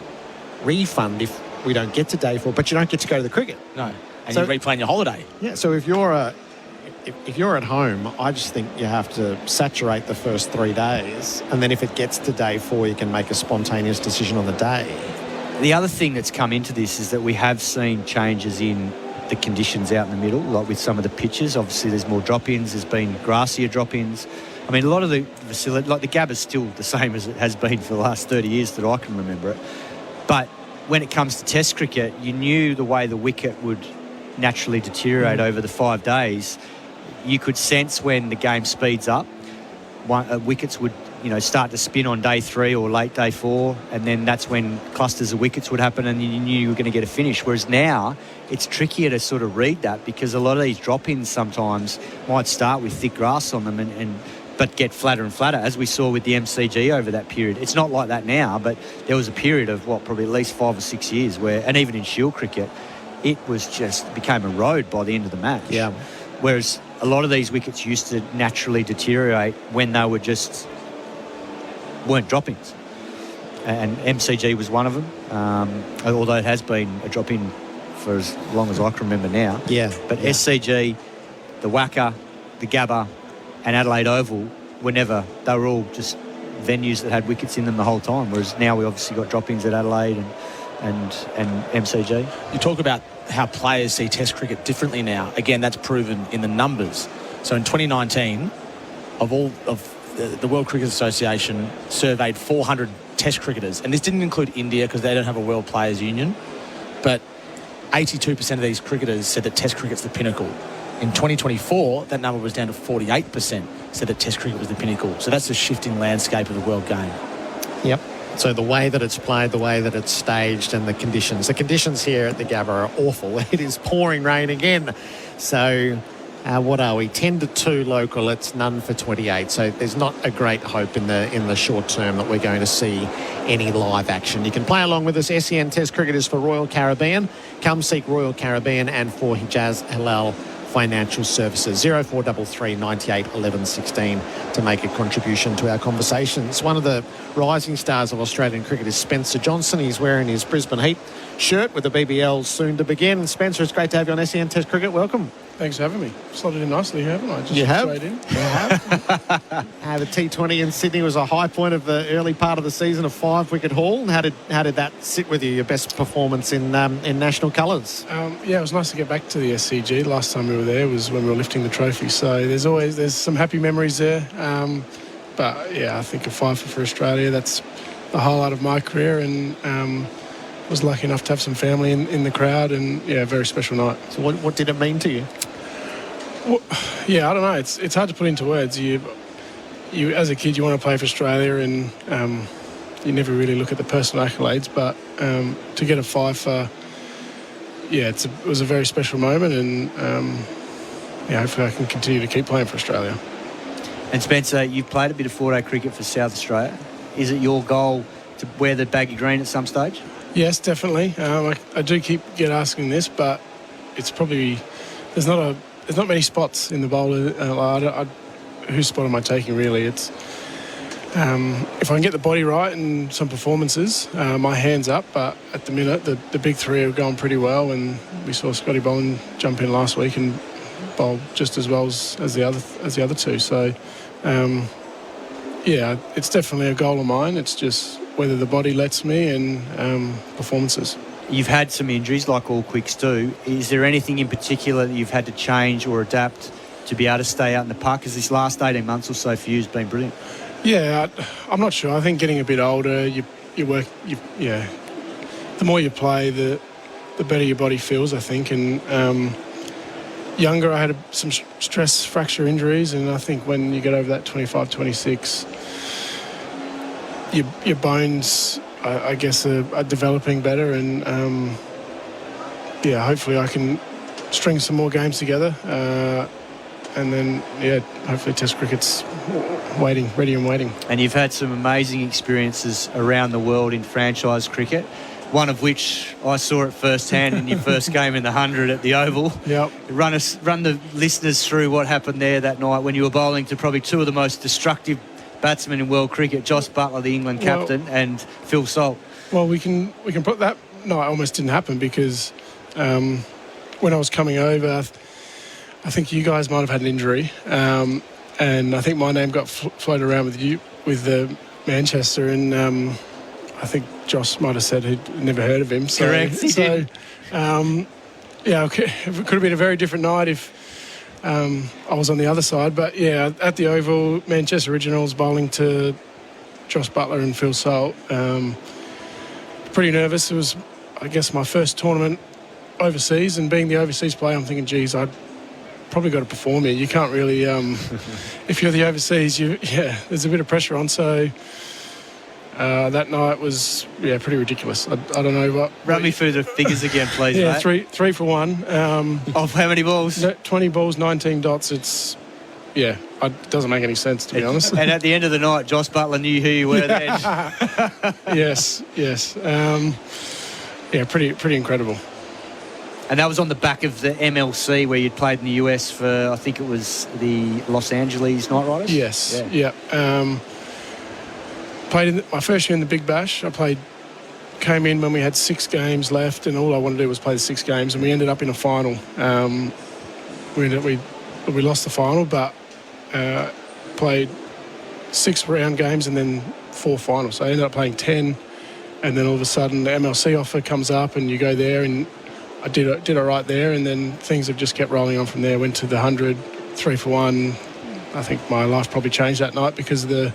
S22: refund if we don't get to day 4, but you don't get to go to the cricket.
S12: No, and so, you're replaying your holiday.
S22: Yeah, so if you're at home, I just think you have to saturate the first 3 days, and then if it gets to day 4, you can make a spontaneous decision on the day.
S7: The other thing that's come into this is that we have seen changes in the conditions out in the middle, like with some of the pitches. Obviously, there's more drop-ins. There's been grassier drop-ins. I mean, a lot of the facility, like the Gabba's still the same as it has been for the last 30 years that I can remember it. But when it comes to Test cricket, you knew the way the wicket would naturally deteriorate over the 5 days. You could sense when the game speeds up, wickets would start to spin on day 3 or late day 4, and then that's when clusters of wickets would happen and you knew you were going to get a finish. Whereas now it's trickier to sort of read that because a lot of these drop-ins sometimes might start with thick grass on them but get flatter and flatter, as we saw with the MCG over that period. It's not like that now, but there was a period of probably at least 5 or 6 years where, and even in Shield cricket, it became a road by the end of the match.
S22: Yeah.
S7: Whereas a lot of these wickets used to naturally deteriorate when they were weren't droppings, and MCG was one of them, although it has been a drop-in for as long as I can remember now. But SCG, the Wacker, the Gabba and Adelaide Oval they were all just venues that had wickets in them the whole time, whereas now we obviously got drop-ins at Adelaide and MCG.
S12: You talk about how players see Test cricket differently now. Again, that's proven in the numbers. So in 2019, the World Cricket Association surveyed 400 Test cricketers, and this didn't include India because they don't have a World Players Union, but 82% of these cricketers said that Test cricket's the pinnacle. In 2024, that number was down to 48% said that Test cricket was the pinnacle. So that's the shifting landscape of the world game.
S22: Yep. So the way that it's played, the way that it's staged, and the conditions here at the Gabba are awful. It is pouring rain again. So what are we? 10 to 2 local. It's none for 28. So there's not a great hope in the short term that we're going to see any live action. You can play along with us. SEN Test Cricket is for Royal Caribbean. Come seek Royal Caribbean, and for Hijaz Halal Financial Services. 0433 98 11 16 to make a contribution to our conversations. One of the rising stars of Australian cricket is Spencer Johnson. He's wearing his Brisbane Heat shirt with the BBL soon to begin. Spencer, it's great to have you on SEN Test Cricket. Welcome.
S11: Thanks for having me. Slotted in nicely, haven't I? Just
S22: you have?
S11: Straight in.
S22: You have. The T20 in Sydney was a high point of the early part of the season, a 5-wicket haul. How did that sit with you, your best performance in national colours?
S11: Yeah, it was nice to get back to the SCG. Last time we were there was when we were lifting the trophy. So there's some happy memories there. But, yeah, I think a 5 for Australia, that's the highlight of my career. And was lucky enough to have some family in the crowd, and, yeah, a very special night.
S22: So what did it mean to you?
S11: Well, yeah, I don't know. It's hard to put into words. You as a kid, you want to play for Australia, and you never really look at the personal accolades. But to get a 5 for, yeah, it was a very special moment, and yeah, hopefully I can continue to keep playing for Australia.
S7: And Spencer, you've played a bit of 4-day cricket for South Australia. Is it your goal to wear the baggy green at some stage?
S11: Yes, definitely. I do get asking this, but it's probably there's not many spots in the bowler. Whose spot am I taking, really? It's if I can get the body right and some performances, my hand's up. But at the minute, the big three are going pretty well, and we saw Scotty Bowen jump in last week and bowl just as well as the other two. So, yeah, it's definitely a goal of mine. It's just whether the body lets me, and performances.
S7: You've had some injuries like all quicks do. Is there anything in particular that you've had to change or adapt to be able to stay out in the park? Because this last 18 months or so for you has been brilliant.
S11: Yeah, I'm not sure. I think getting a bit older, you work, the more you play, the better your body feels, I think. And younger, I had some stress fracture injuries, and I think when you get over that 25, 26, your bones, I guess, are developing better, and yeah, hopefully I can string some more games together, and then, yeah, hopefully Test cricket's ready and waiting.
S7: And you've had some amazing experiences around the world in franchise cricket, one of which I saw at first hand in your first game in the 100 at the Oval.
S11: Yep.
S7: Run the listeners through what happened there that night when you were bowling to probably two of the most destructive batsmen in world cricket, Josh Buttler, the England captain, and Phil Salt.
S11: Well, we can put that. No, it almost didn't happen because when I was coming over, I think you guys might have had an injury, and I think my name got floated around with the Manchester, and I think Josh might have said he'd never heard of him. So,
S7: correct, he did.
S11: Yeah, okay, it could have been a very different night if I was on the other side. But yeah, at the Oval, Manchester Originals bowling to Josh Buttler and Phil Salt. Pretty nervous. It was, I guess, my first tournament overseas, and being the overseas player, I'm thinking, geez, I'd probably got to perform here. You can't really, if you're the overseas, there's a bit of pressure on. So that night was, pretty ridiculous. I don't know what.
S7: Run me through the figures again, please.
S11: Yeah,
S7: mate.
S11: three for one.
S7: Of how many balls?
S11: 20 balls, 19 dots. It's, it doesn't make any sense, to be honest.
S7: And at the end of the night, Josh Buttler knew who you were then.
S11: Yes. Pretty incredible.
S7: And that was on the back of the MLC where you'd played in the US for, I think it was the Los Angeles Knight Riders?
S11: Yes, yeah. Played in my first year in the Big Bash. Came in when we had 6 games left, and all I wanted to do was play the 6 games, and we ended up in a final. We lost the final, but played 6 round games and then 4 finals. So I ended up playing 10, and then all of a sudden the MLC offer comes up, and you go there, and I did it right there, and then things have just kept rolling on from there. Went to the 100, 3 for 1. I think my life probably changed that night because the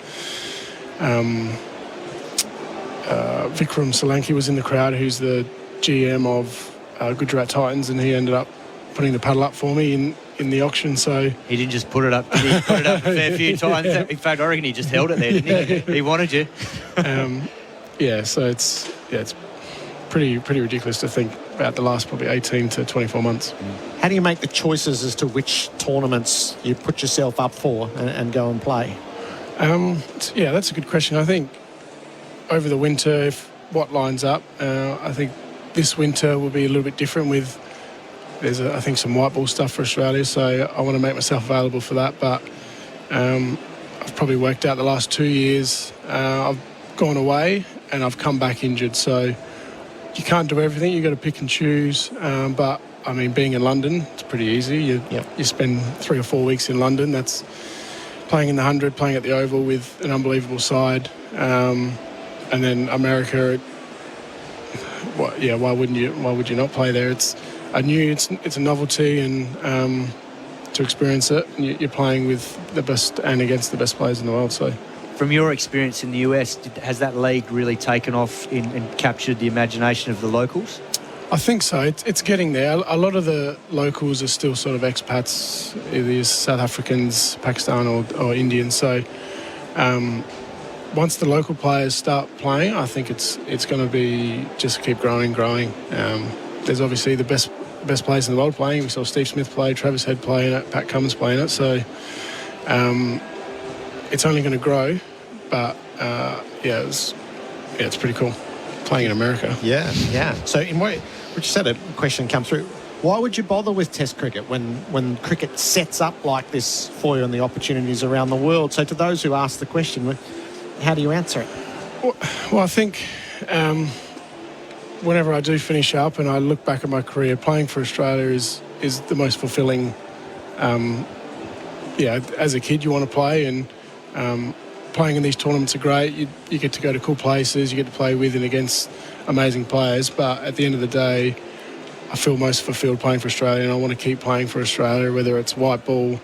S11: Vikram Solanki was in the crowd, who's the GM of Gujarat Titans, and he ended up putting the paddle up for me in the auction. So
S7: he didn't just put it up. He put it up a fair few times. In fact, I reckon he just held it there, didn't he? He wanted you.
S11: So it's pretty ridiculous to think about the last probably 18 to 24 months.
S22: How do you make the choices as to which tournaments you put yourself up for and go and play?
S11: That's a good question. I think over the winter, if what lines up, I think this winter will be a little bit different with, there's I think some white ball stuff for Australia, so I want to make myself available for that. But I've probably worked out the last 2 years. I've gone away and I've come back injured, so you can't do everything. You've got to pick and choose. But I mean, being in London, it's pretty easy. You spend 3 or 4 weeks in London. That's playing in the 100, playing at the Oval with an unbelievable side. And then America, why would you not play there? It's a novelty, and to experience it, and you're playing with the best and against the best players in the world. So,
S7: from your experience in the US, has that league really taken off and captured the imagination of the locals?
S11: I think so. It's getting there. A lot of the locals are still sort of expats, either South Africans, Pakistan or Indians. So once the local players start playing, I think it's going to be just keep growing. There's obviously the best players in the world playing. We saw Steve Smith play, Travis Head playing it, Pat Cummins playing it. So it's only going to grow. But it's pretty cool playing in America.
S22: Yeah. So in what you said, a question come through. Why would you bother with Test cricket when cricket sets up like this for you and the opportunities around the world? So to those who ask the question, how do you answer it?
S11: Well, I think whenever I do finish up and I look back at my career, playing for Australia is the most fulfilling. As a kid, you want to play, and playing in these tournaments are great. You get to go to cool places, you get to play with and against amazing players, but at the end of the day, I feel most fulfilled playing for Australia, and I want to keep playing for Australia, whether it's white ball,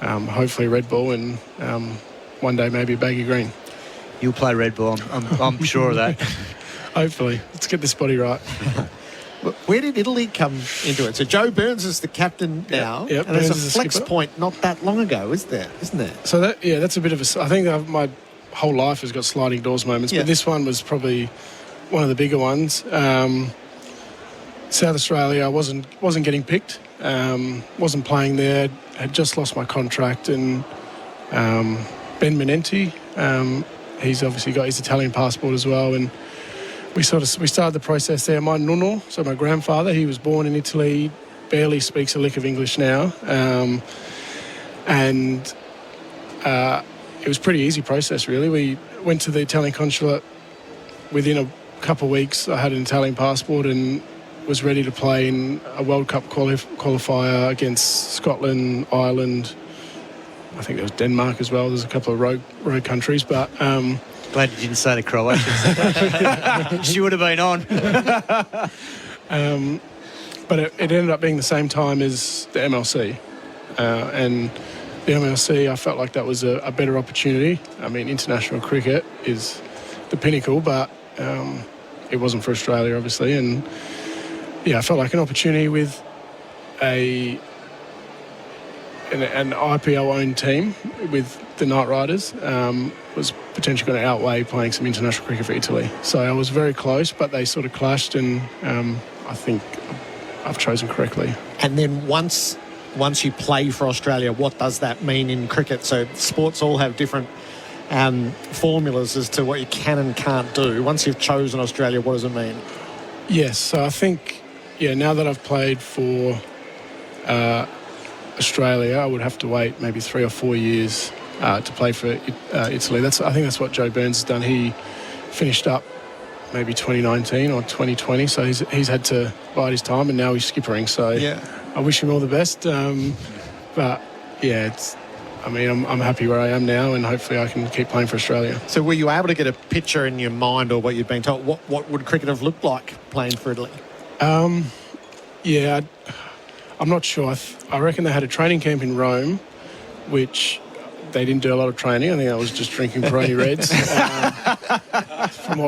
S11: hopefully red ball, and one day maybe baggy green.
S7: You'll play red ball, I'm sure of that.
S11: Hopefully. Let's get this body right.
S22: Where did Italy come into it? So Joe Burns is the captain now, and there's a flex point not that long ago, isn't there?
S11: So that's a bit of a... I think my whole life has got sliding doors moments, but this one was probably one of the bigger ones. South Australia, I wasn't getting picked, wasn't playing there, had just lost my contract, and Ben Menenti, he's obviously got his Italian passport as well, and we started the process there. My nonno, so my grandfather, he was born in Italy, barely speaks a lick of English now, and it was a pretty easy process, really. We went to the Italian consulate. Within a couple of weeks, I had an Italian passport and was ready to play in a World Cup qualifier against Scotland, Ireland. I think there was Denmark as well. There's a couple of road countries, but...
S7: Glad you didn't say the Croatians. She would have been on.
S11: But it ended up being the same time as the MLC. And the MLC, I felt like that was a better opportunity. I mean, international cricket is the pinnacle, but it wasn't for Australia, obviously. And, I felt like an opportunity with an IPL-owned team with the Knight Riders was potentially going to outweigh playing some international cricket for Italy. So I was very close, but they sort of clashed, and I think I've chosen correctly.
S22: And then once you play for Australia, what does that mean in cricket? So sports all have different formulas as to what you can and can't do. Once you've chosen Australia, what does it mean?
S11: Yes, so I think, now that I've played for Australia, I would have to wait maybe 3 or 4 years to play for Italy. I think that's what Joe Burns has done. He finished up maybe 2019 or 2020, so he's had to bide his time, and now he's skippering. So I wish him all the best. But I'm happy where I am now, and hopefully I can keep playing for Australia.
S22: So were you able to get a picture in your mind, or what you've been told? What would cricket have looked like playing for Italy?
S11: I'm not sure. I reckon they had a training camp in Rome, which they didn't do a lot of training. I think I was just drinking Peroni Reds from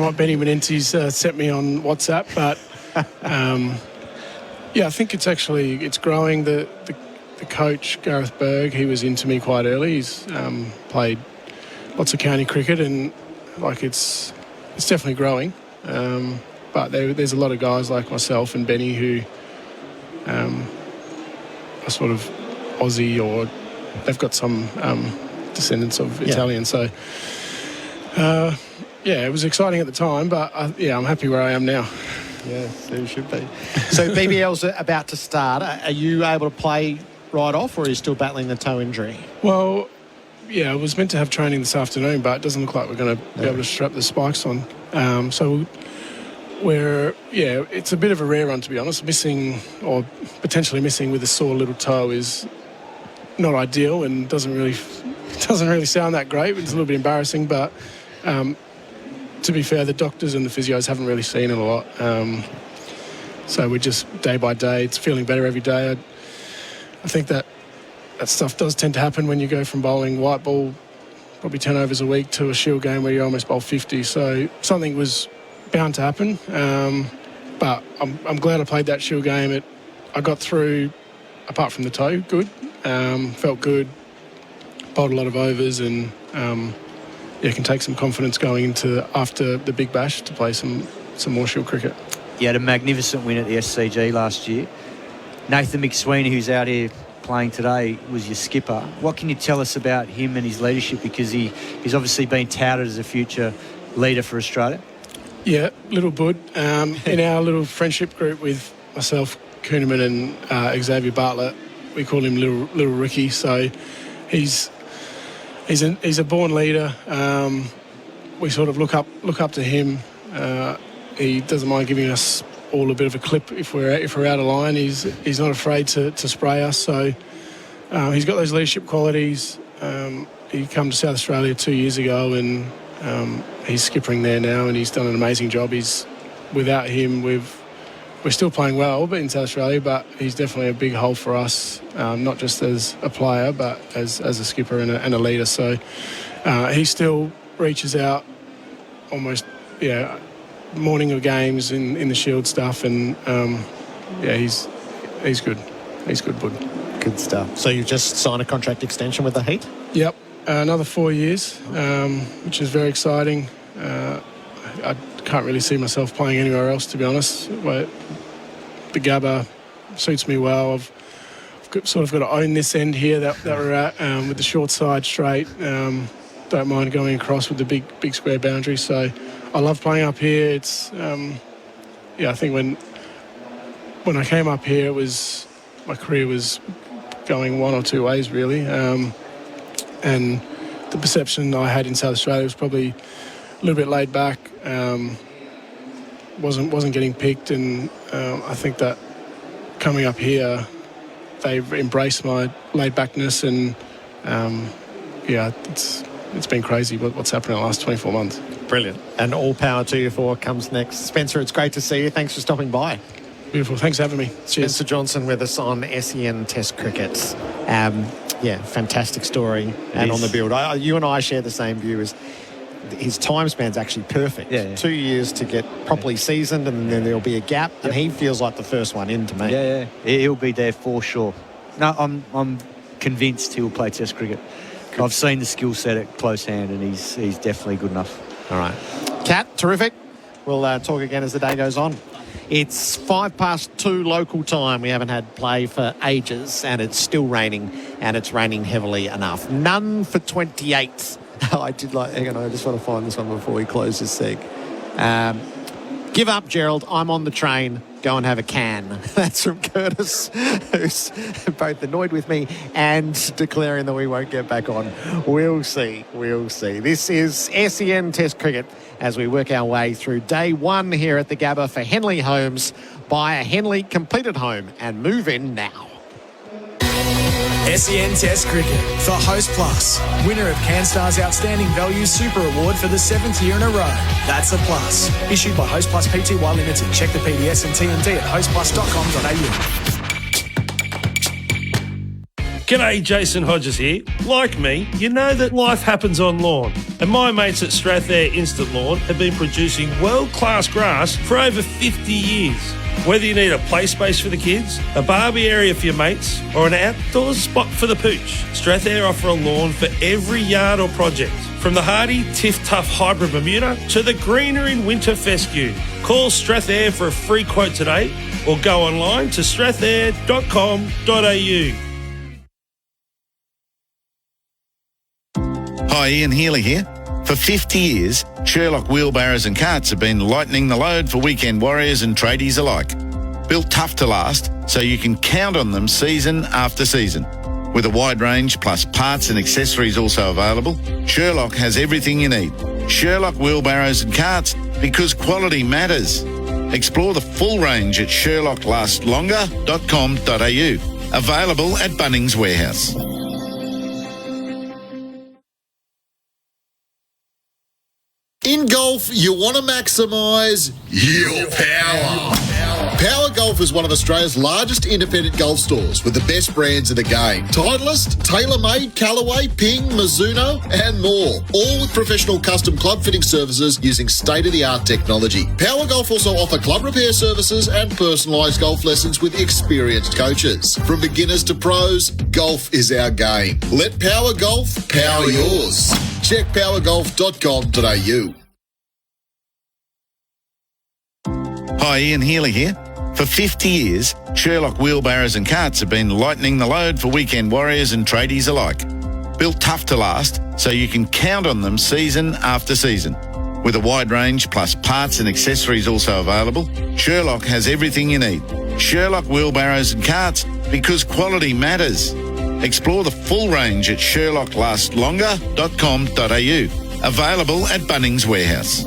S11: what Benny Menenti's sent me on WhatsApp. But Yeah, I think it's growing. The coach, Gareth Berg, he was into me quite early. He's played lots of county cricket, and it's definitely growing. But there's a lot of guys like myself and Benny who are sort of Aussie, or they've got some descendants of Italian. So, it was exciting at the time, but I'm happy where I am now.
S22: Yeah, so you should be. So BBL's about to start. Are you able to play right off, or are you still battling the toe injury?
S11: Well, I was meant to have training this afternoon, but it doesn't look like we're going to be able to strap the spikes on. So it's a bit of a rare one, to be honest. Missing, or potentially missing with a sore little toe, is not ideal and doesn't really sound that great. It's a little bit embarrassing, but to be fair, the doctors and the physios haven't really seen it a lot. So we're just day by day. It's feeling better every day. I think that stuff does tend to happen when you go from bowling white ball, probably 10 overs a week, to a Shield game where you almost bowl 50. So something was bound to happen. But I'm glad I played that Shield game. I got through, apart from the toe, good. Felt good. Bowled a lot of overs, and can take some confidence going into after the Big Bash to play some more Shield cricket.
S7: You had a magnificent win at the SCG last year. Nathan McSweeney, who's out here playing today, was your skipper. What can you tell us about him and his leadership? Because he's obviously been touted as a future leader for Australia. Yeah, little bud. In our little friendship group with myself, Kuhneman, and Xavier Bartlett, we call him Little Ricky. So he's a born leader. We sort of look up to him. He doesn't mind giving us all a bit of a clip if we're out of line. He's not afraid to spray us. So he's got those leadership qualities. He came to South Australia 2 years ago, and he's skippering there now, and he's done an amazing job. Without him, we're still playing well, but in South Australia. But he's definitely a big hole for us, not just as a player, but as a skipper and a leader. So he still reaches out almost, morning of games in the Shield stuff, and he's good. He's good, bud.
S22: Good stuff. So you've just signed a contract extension with the Heat?
S11: Yep, another 4 years, which is very exciting. I can't really see myself playing anywhere else, to be honest. The Gabba suits me well. I've sort of got to own this end here that we're at, with the short side straight. Don't mind going across with the big square boundary. So I love playing up here. It's I think when I came up here, my career was going one or two ways really, and the perception I had in South Australia was probably a little bit laid back. Wasn't getting picked, and I think that coming up here, they've embraced my laid backness, and it's been crazy what's happened in the last 24 months.
S22: Brilliant. And all power to you for what comes next. Spencer, it's great to see you. Thanks for stopping by.
S11: Beautiful. Thanks for having me. Cheers.
S22: Spencer Johnson with us on SEN Test Cricket. Fantastic story. And on the build. You and I share the same view as his time span's actually perfect. 2 years to get properly seasoned, and then there'll be a gap, and he feels like the first one in to me.
S7: Yeah. He'll be there for sure. No, I'm convinced he'll play Test cricket. Good. I've seen the skill set at close hand, and he's definitely good enough.
S22: All right. Kat, terrific. We'll talk again as the day goes on. It's 2:05 local time. We haven't had play for ages, and it's still raining, and it's raining heavily enough. None for 28. I did like, hang on, I just want to find this one before we close this seg. Give up, Gerald. I'm on the train. Go and have a can. That's from Curtis, who's both annoyed with me and declaring that we won't get back on. We'll see. This is SEN Test Cricket as we work our way through day one here at the Gabba for Henley Homes. Buy a Henley completed home and move in now.
S6: SEN Test Cricket for Host Plus, winner of CanStar's Outstanding Value Super Award for the 7th year in a row. That's a plus. Issued by Host Plus Pty Limited. Check the PDS and TND at hostplus.com.au.
S19: G'day, Jason Hodges here. Like me, you know that life happens on lawn. And my mates at Strathair Instant Lawn have been producing world-class grass for over 50 years. Whether you need a play space for the kids, a barbie area for your mates, or an outdoor spot for the pooch, Strathair offer a lawn for every yard or project. From the hardy Tiff Tough Hybrid Bermuda to the greener in winter fescue. Call Strathair for a free quote today or go online to strathair.com.au.
S10: Hi, Ian Healy here. For 50 years, Sherlock wheelbarrows and carts have been lightening the load for weekend warriors and tradies alike. Built tough to last, so you can count on them season after season. With a wide range plus parts and accessories also available, Sherlock has everything you need. Sherlock wheelbarrows and carts, because quality matters. Explore the full range at sherlocklastllonger.com.au. Available at Bunnings Warehouse.
S1: In golf, you want to maximise your power. Power Golf is one of Australia's largest independent golf stores with the best brands in the game. Titleist, TaylorMade, Callaway, Ping, Mizuno and more. All with professional custom club fitting services using state-of-the-art technology. Power Golf also offer club repair services and personalised golf lessons with experienced coaches. From beginners to pros, golf is our game. Let Power Golf power yours. Check powergolf.com.au.
S10: Hi, Ian Healy here. For 50 years, Sherlock wheelbarrows and carts have been lightening the load for weekend warriors and tradies alike. Built tough to last, so you can count on them season after season. With a wide range plus parts and accessories also available, Sherlock has everything you need. Sherlock wheelbarrows and carts, because quality matters. Explore the full range at sherlocklastllonger.com.au. Available at Bunnings Warehouse.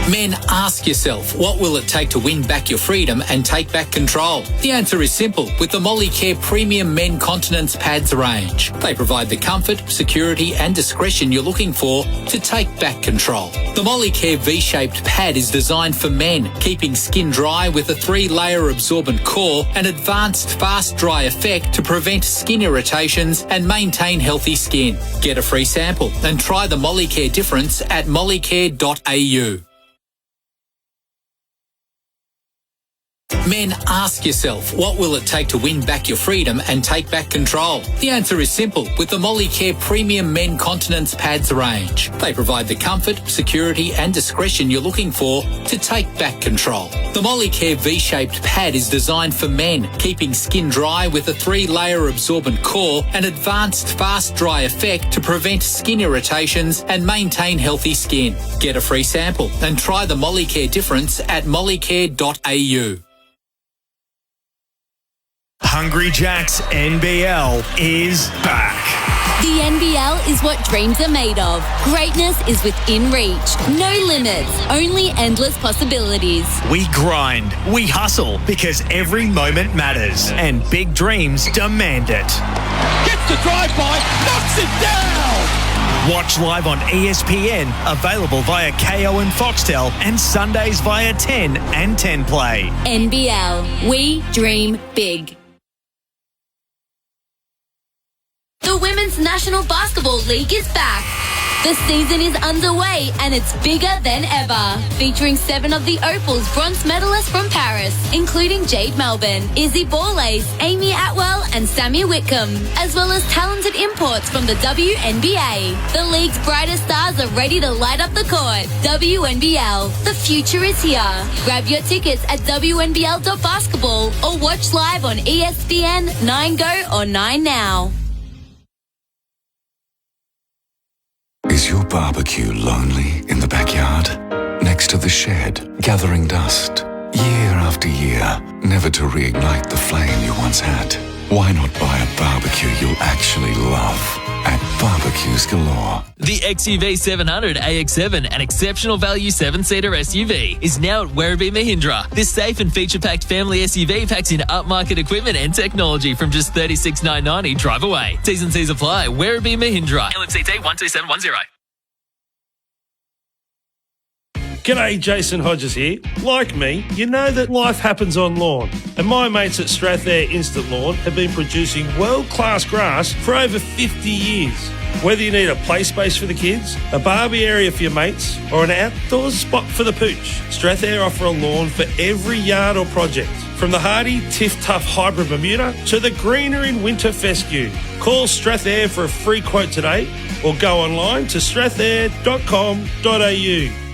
S14: Men, ask yourself, what will it take to win back your freedom and take back control? The answer is simple with the Molicare Premium Men Continence Pads range. They provide the comfort, security and discretion you're looking for to take back control. The Molicare V-shaped pad is designed for men, keeping skin dry with a 3-layer absorbent core and advanced fast dry effect to prevent skin irritations and maintain healthy skin. Get a free sample and try the Molicare difference at molicare.au. Men, ask yourself, what will it take to win back your freedom and take back control? The answer is simple with the Molicare Premium Men Continence Pads range. They provide the comfort, security and discretion you're looking for to take back control. The Molicare V-shaped pad is designed for men, keeping skin dry with a 3-layer absorbent core and advanced fast dry effect to prevent skin irritations and maintain healthy skin. Get a free sample and try the Molicare difference at molicare.au.
S15: Hungry Jack's NBL is back.
S16: The NBL is what dreams are made of. Greatness is within reach. No limits, only endless possibilities.
S15: We grind, we hustle, because every moment matters, and big dreams demand it.
S13: Gets the drive-by, knocks it down!
S15: Watch live on ESPN, available via KO and Foxtel, and Sundays via 10 and 10 Play.
S16: NBL, we dream big. The Women's National Basketball League is back. The season is underway and it's bigger than ever. Featuring 7 of the Opal's bronze medalists from Paris, including Jade Melbourne, Izzy Borlace, Amy Atwell and Sammy Whitcomb, as well as talented imports from the WNBA. The league's brightest stars are ready to light up the court. WNBL, the future is here. Grab your tickets at WNBL.basketball or watch live on ESPN, 9Go or 9Now.
S21: Is your barbecue lonely in the backyard? Next to the shed, gathering dust? Year after year, never to reignite the flame you once had? Why not buy a barbecue you'll actually love at Barbecues Galore?
S9: The XUV 700 AX7, an exceptional value 7-seater SUV, is now at Werribee Mahindra. This safe and feature-packed family SUV packs in upmarket equipment and technology from just $36,990 drive away. T's and C's apply. Werribee Mahindra. LMCT 12710.
S19: G'day, Jason Hodges here. Like me, you know that life happens on lawn. And my mates at Strathair Instant Lawn have been producing world-class grass for over 50 years. Whether you need a play space for the kids, a barbie area for your mates, or an outdoors spot for the pooch, Strathair offer a lawn for every yard or project. From the hardy Tiff Tough Hybrid Bermuda to the greener in winter fescue. Call Strathair for a free quote today or go online to strathair.com.au.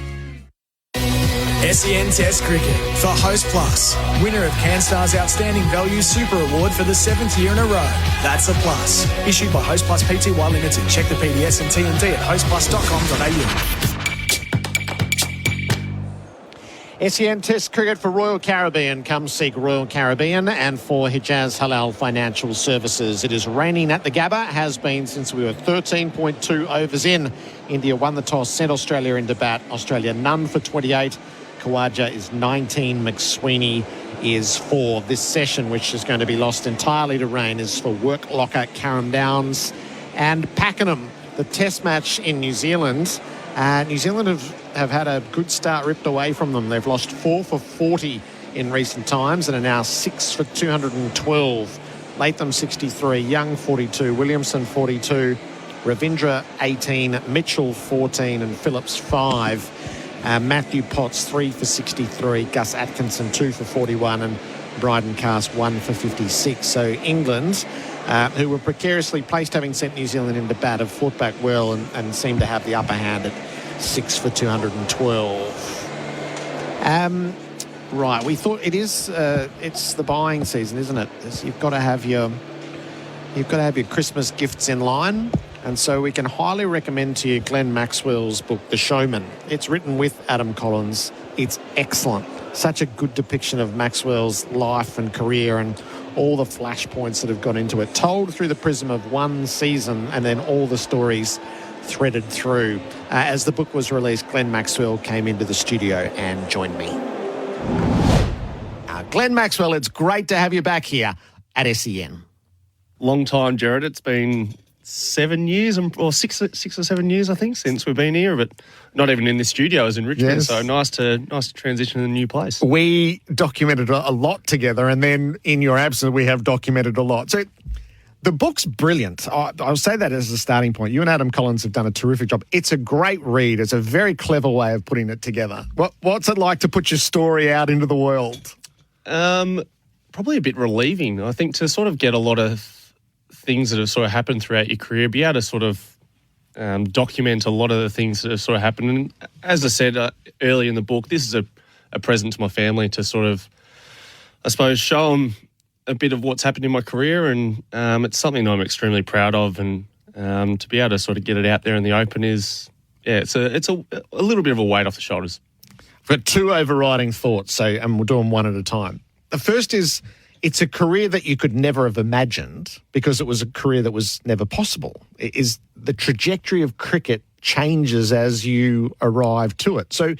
S6: SEN Test Cricket for Host Plus. Winner of CanStar's Outstanding Value Super Award for the 7th year in a row. That's a plus. Issued by Host Plus Pty Limited. Check the PDS and TND at hostplus.com.au.
S22: SEN Test Cricket for Royal Caribbean. Come seek Royal Caribbean and for Hijaz Halal Financial Services. It is raining at the Gabba, has been since we were 13.2 overs in. India won the toss, sent Australia into bat. Australia none for 28. Khawaja is 19. McSweeney is 4. This session, which is going to be lost entirely to rain, is for Work Locker, Carrum Downs and Pakenham. The test match in New Zealand. New Zealand have had a good start ripped away from them. They've lost 4 for 40 in recent times and are now 6 for 212. Latham 63, Young 42, Williamson 42, Ravindra 18, Mitchell 14 and Phillips 5. Matthew Potts 3 for 63, Gus Atkinson 2 for 41 and Bryden Cast 1 for 56. So England, who were precariously placed having sent New Zealand into bat, have fought back well and seem to have the upper hand at 6 for 212. Right, we thought it's the buying season, isn't it? You've got to have your Christmas gifts in line. And so we can highly recommend to you Glenn Maxwell's book, The Showman. It's written with Adam Collins. It's excellent. Such a good depiction of Maxwell's life and career and all the flashpoints that have gone into it, told through the prism of one season and then all the stories threaded through. As the book was released, Glenn Maxwell came into the studio and joined me. Glenn Maxwell, it's great to have you back here at SEN.
S2: Long time, Gerard. It's been 7 years or six or 7 years, I think, since we've been here, but not even in the studio, as in Richmond. Yes. So nice to transition to a new place.
S22: We documented a lot together, and then in your absence, we have documented a lot. So the book's brilliant. I'll say that as a starting point. You and Adam Collins have done a terrific job. It's a great read. It's a very clever way of putting it together. What's it like to put your story out into the world?
S2: Probably a bit relieving. I think to sort of get a lot of things that have sort of happened throughout your career, be able to sort of document a lot of the things that have sort of happened. And as I said early in the book, this is a present to my family to sort of, I suppose, show them a bit of what's happened in my career. And it's something I'm extremely proud of. And to be able to sort of get it out there in the open is, it's a little bit of a weight off the shoulders.
S22: I've got 2 overriding thoughts, and we'll do them one at a time. The first is, it's a career that you could never have imagined because it was a career that was never possible. Is the trajectory of cricket changes as you arrive to it. So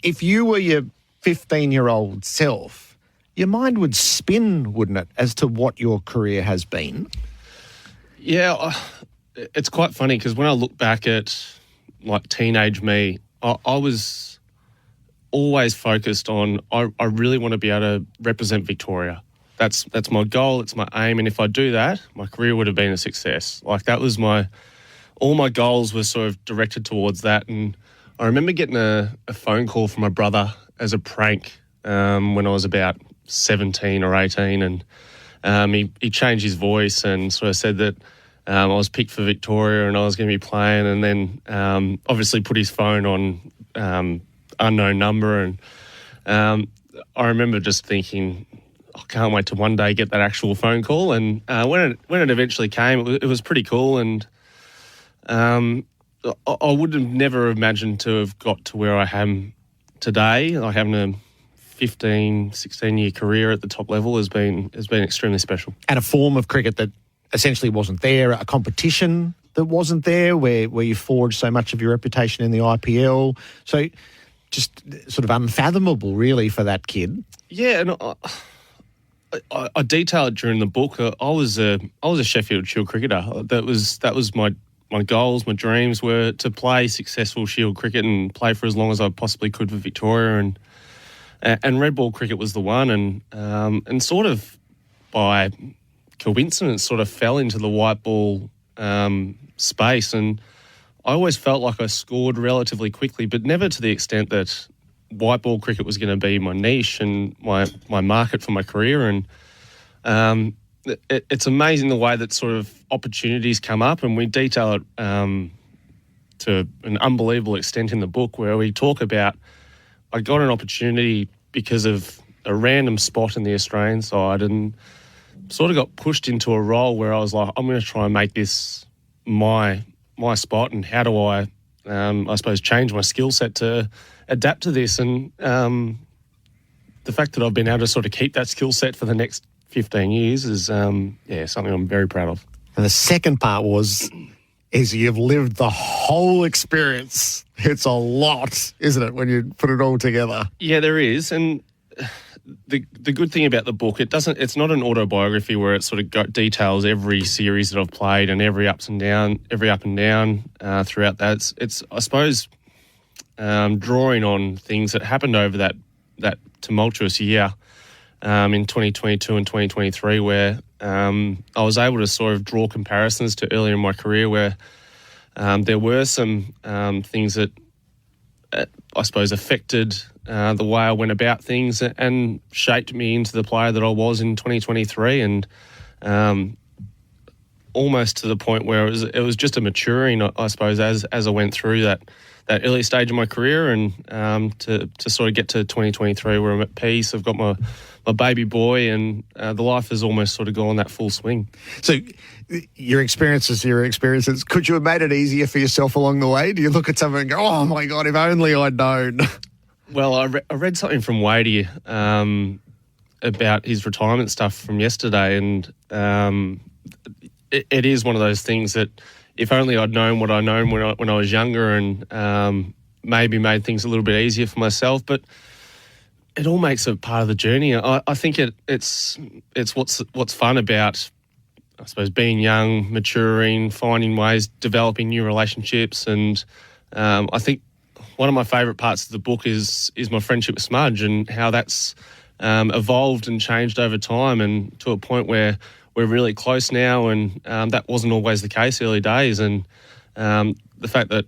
S22: if you were your 15-year-old self, your mind would spin, wouldn't it, as to what your career has been?
S2: Yeah, it's quite funny because when I look back at like teenage me, I was always focused on I really want to be able to represent Victoria. That's my goal. It's my aim. And if I do that, my career would have been a success. Like that was all my goals were sort of directed towards that. And I remember getting a phone call from my brother as a prank when I was about 17 or 18. And he changed his voice and sort of said that I was picked for Victoria and I was going to be playing. And then obviously put his phone on unknown number. And I remember just thinking, I can't wait to one day get that actual phone call. And when it eventually came, it was pretty cool. And I would have never imagined to have got to where I am today. Like having a 15, 16-year career at the top level has been extremely special.
S22: And a form of cricket that essentially wasn't there, a competition that wasn't there, where you forged so much of your reputation in the IPL. So just sort of unfathomable, really, for that kid.
S2: Yeah, and I detailed during the book. I was a Sheffield Shield cricketer. That was my my goals, my dreams were to play successful Shield cricket and play for as long as I possibly could for Victoria, and red ball cricket was the one, and sort of by coincidence sort of fell into the white ball space, and I always felt like I scored relatively quickly, but never to the extent that white ball cricket was going to be my niche and my market for my career. And it's amazing the way that sort of opportunities come up, and we detail it to an unbelievable extent in the book, where we talk about I got an opportunity because of a random spot in the Australian side and sort of got pushed into a role where I was like, I'm going to try and make this my spot, and how do I suppose change my skill set to adapt to this. And the fact that I've been able to sort of keep that skill set for the next 15 years is something I'm very proud of.
S22: And the second part is you've lived the whole experience. It's a lot, isn't it, when you put it all together?
S2: Yeah, there is. And the good thing about the book, it's not an autobiography where it sort of details every series that I've played and every up and down throughout that. It's I suppose drawing on things that happened over that tumultuous year in 2022 and 2023, where I was able to sort of draw comparisons to earlier in my career, where there were some things that I suppose affected the way I went about things and shaped me into the player that I was in 2023, and almost to the point where it was just a maturing, I suppose, as I went through that early stage of my career, and to sort of get to 2023 where I'm at peace. I've got my baby boy, and the life has almost sort of gone that full swing.
S22: So your experiences. Could you have made it easier for yourself along the way? Do you look at something and go, oh my God, if only I'd known?
S2: Well, I read something from Whateley about his retirement stuff from yesterday, and it is one of those things that if only I'd known what I known when I was younger, and maybe made things a little bit easier for myself. But it all makes it part of the journey. I think it's what's fun about, I suppose, being young, maturing, finding ways, developing new relationships, and I think one of my favourite parts of the book is my friendship with Smudge, and how that's evolved and changed over time, and to a point where we're really close now, and that wasn't always the case early days. And the fact that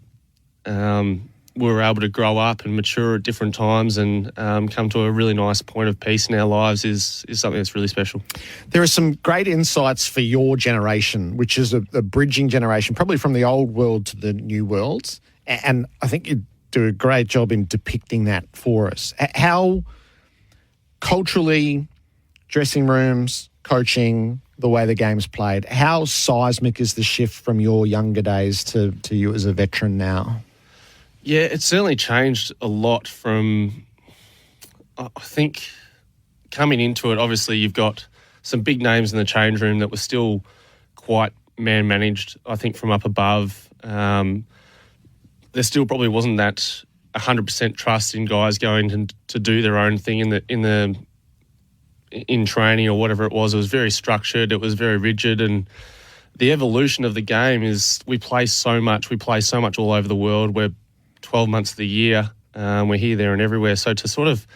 S2: we were able to grow up and mature at different times and come to a really nice point of peace in our lives is something that's really special.
S22: There are some great insights for your generation, which is a bridging generation, probably from the old world to the new worlds. And I think you do a great job in depicting that for us. How culturally, dressing rooms, coaching, the way the game's played, how seismic is the shift from your younger days to you as a veteran now?
S2: Yeah, it's certainly changed a lot from, I think, coming into it. Obviously, you've got some big names in the change room that were still quite man-managed, I think, from up above. There still probably wasn't that 100% trust in guys going to do their own thing in training or whatever it was. It was very structured. It was very rigid. And the evolution of the game is we play so much. We play so much all over the world. We're 12 months of the year. We're here, there and everywhere. So to sort of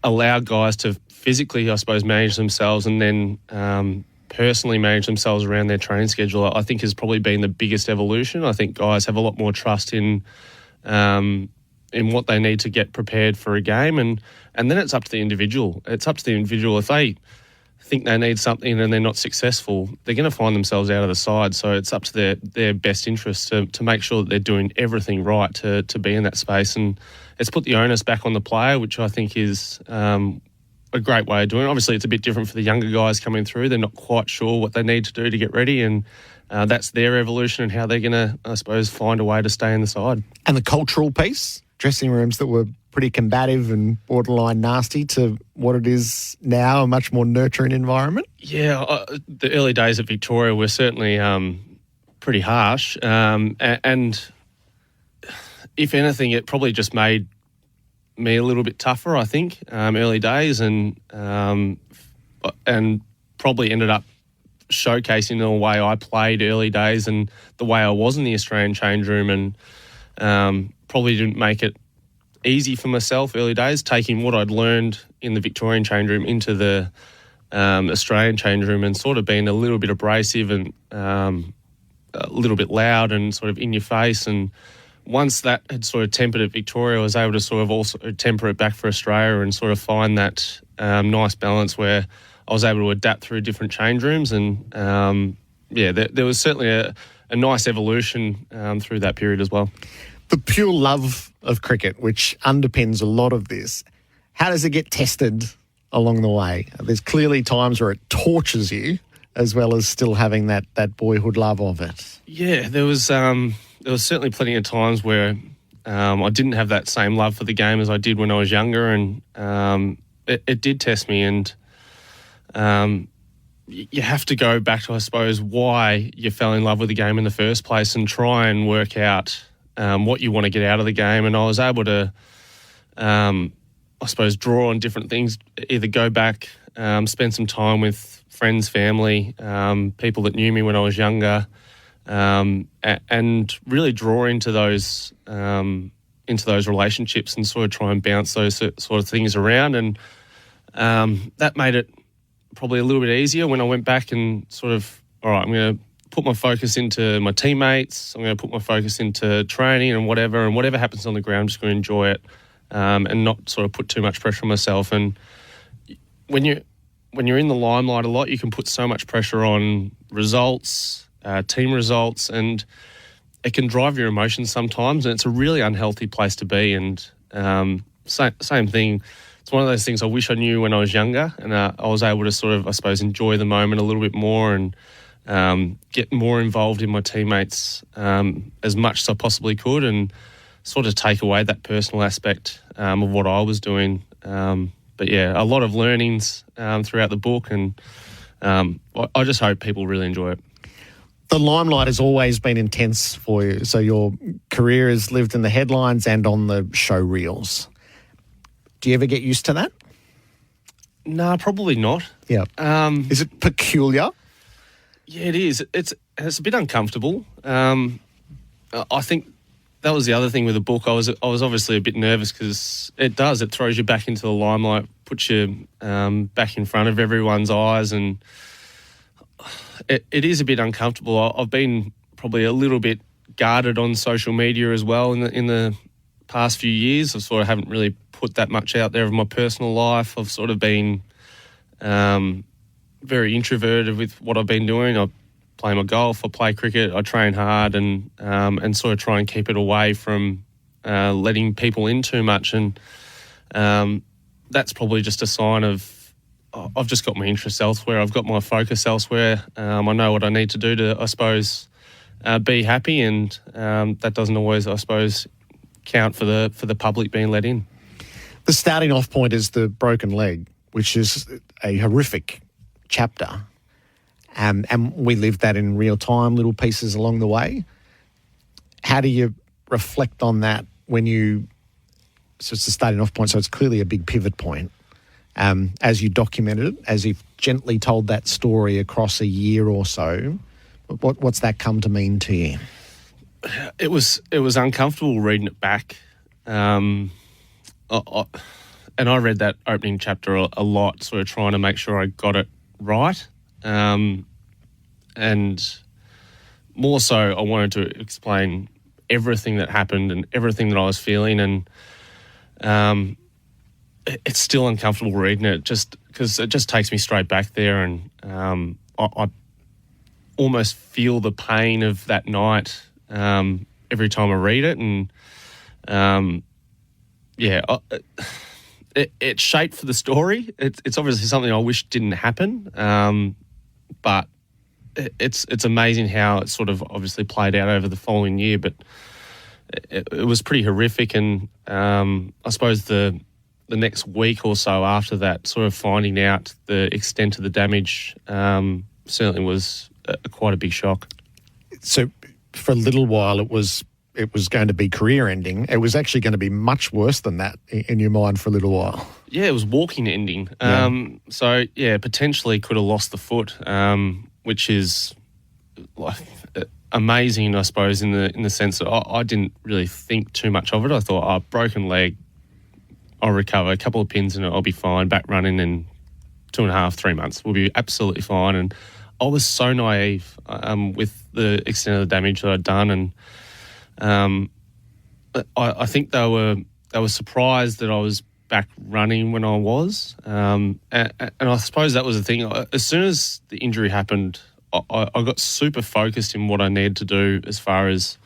S2: allow guys to physically, I suppose, manage themselves and then personally manage themselves around their training schedule, I think has probably been the biggest evolution. I think guys have a lot more trust in what they need to get prepared for a game, and then it's up to the individual. It's up to the individual. If they think they need something and they're not successful, they're going to find themselves out of the side. So it's up to their best interest to make sure that they're doing everything right to be in that space. And it's put the onus back on the player, which I think is a great way of doing it. Obviously, it's a bit different for the younger guys coming through. They're not quite sure what they need to do to get ready, and that's their evolution and how they're going to, I suppose, find a way to stay in the side.
S22: And the cultural piece, dressing rooms that were pretty combative and borderline nasty to what it is now, a much more nurturing environment?
S2: Yeah, the early days at Victoria were certainly pretty harsh. And if anything, it probably just made me a little bit tougher, I think, early days, and probably ended up showcasing the way I played early days and the way I was in the Australian change room, and probably didn't make it easy for myself early days, taking what I'd learned in the Victorian change room into the Australian change room, and sort of being a little bit abrasive and a little bit loud and sort of in your face. And once that had sort of tempered at Victoria, I was able to sort of also temper it back for Australia and sort of find that nice balance where I was able to adapt through different change rooms. And there was certainly a nice evolution through that period as well.
S22: The pure love of cricket, which underpins a lot of this, how does it get tested along the way? There's clearly times where it tortures you, as well as still having that boyhood love of it.
S2: Yeah, there was certainly plenty of times where I didn't have that same love for the game as I did when I was younger, and it did test me. And you have to go back to, I suppose, why you fell in love with the game in the first place and try and work out what you want to get out of the game. And I was able to, I suppose, draw on different things, either go back, spend some time with friends, family, people that knew me when I was younger, and really draw into those relationships and sort of try and bounce those sort of things around. And that made it probably a little bit easier when I went back and sort of, all right, I'm going to put my focus into my teammates, I'm going to put my focus into training and whatever happens on the ground, I'm just going to enjoy it, and not sort of put too much pressure on myself. And when you're in the limelight a lot, you can put so much pressure on results, team results, and it can drive your emotions sometimes, and it's a really unhealthy place to be. And same thing, it's one of those things I wish I knew when I was younger, and I was able to sort of, I suppose, enjoy the moment a little bit more and get more involved in my teammates as much as I possibly could, and sort of take away that personal aspect of what I was doing. But yeah, a lot of learnings throughout the book, and I just hope people really enjoy it.
S22: The limelight has always been intense for you, so your career has lived in the headlines and on the show reels. Do you ever get used to that?
S2: No, probably not.
S22: Yeah. Is it peculiar?
S2: Yeah, it is. It's a bit uncomfortable. I think that was the other thing with the book. I was obviously a bit nervous because it throws you back into the limelight, puts you back in front of everyone's eyes, and it is a bit uncomfortable. I've been probably a little bit guarded on social media as well in the past few years. I sort of haven't really put that much out there of my personal life. I've sort of been very introverted with what I've been doing. I play my golf, I play cricket, I train hard, and sort of try and keep it away from letting people in too much. And that's probably just a sign of I've just got my interests elsewhere. I've got my focus elsewhere. I know what I need to do to, I suppose, be happy, and that doesn't always, I suppose, count for the public being let in.
S22: The starting off point is the broken leg, which is a horrific chapter. And we lived that in real time, little pieces along the way. How do you reflect on that when so it's the starting off point, so it's clearly a big pivot point. As you documented it, as you've gently told that story across a year or so, what's that come to mean to you?
S2: It was uncomfortable reading it back. And I read that opening chapter a lot, sort of trying to make sure I got it right. And more so, I wanted to explain everything that happened and everything that I was feeling. And it's still uncomfortable reading it, just because it just takes me straight back there, and I almost feel the pain of that night every time I read it. And it's shaped for the story. It's obviously something I wish didn't happen, but it's amazing how it sort of obviously played out over the following year. But it was pretty horrific, and I suppose the next week or so after that, sort of finding out the extent of the damage certainly was quite a big shock. So for a little while it was going to be career-ending. It was actually going to be much worse than that in your mind for a little while. Yeah, it was walking ending. So, potentially could have lost the foot. which is like amazing, I suppose, in the sense that I didn't really think too much of it. I thought, broken leg, I'll recover, a couple of pins and I'll be fine, back running in 2.5, 3 months. We'll be absolutely fine. And I was so naive with the extent of the damage that I'd done, and I think they were surprised that I was back running when I was, and I suppose that was the thing. As soon as the injury happened, I got super focused in what I needed to do as far as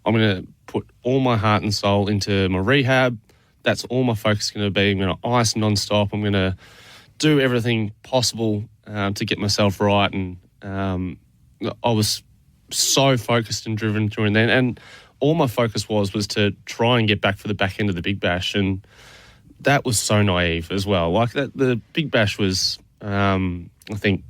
S2: I'm going to put all my heart and soul into my rehab. That's all my focus is going to be. I'm going to ice non-stop. I'm going to do everything possible to get myself right. And I was so focused and driven during then. And all my focus was to try and get back for the back end of the Big Bash. And that was so naive as well. Like the Big Bash was, I think,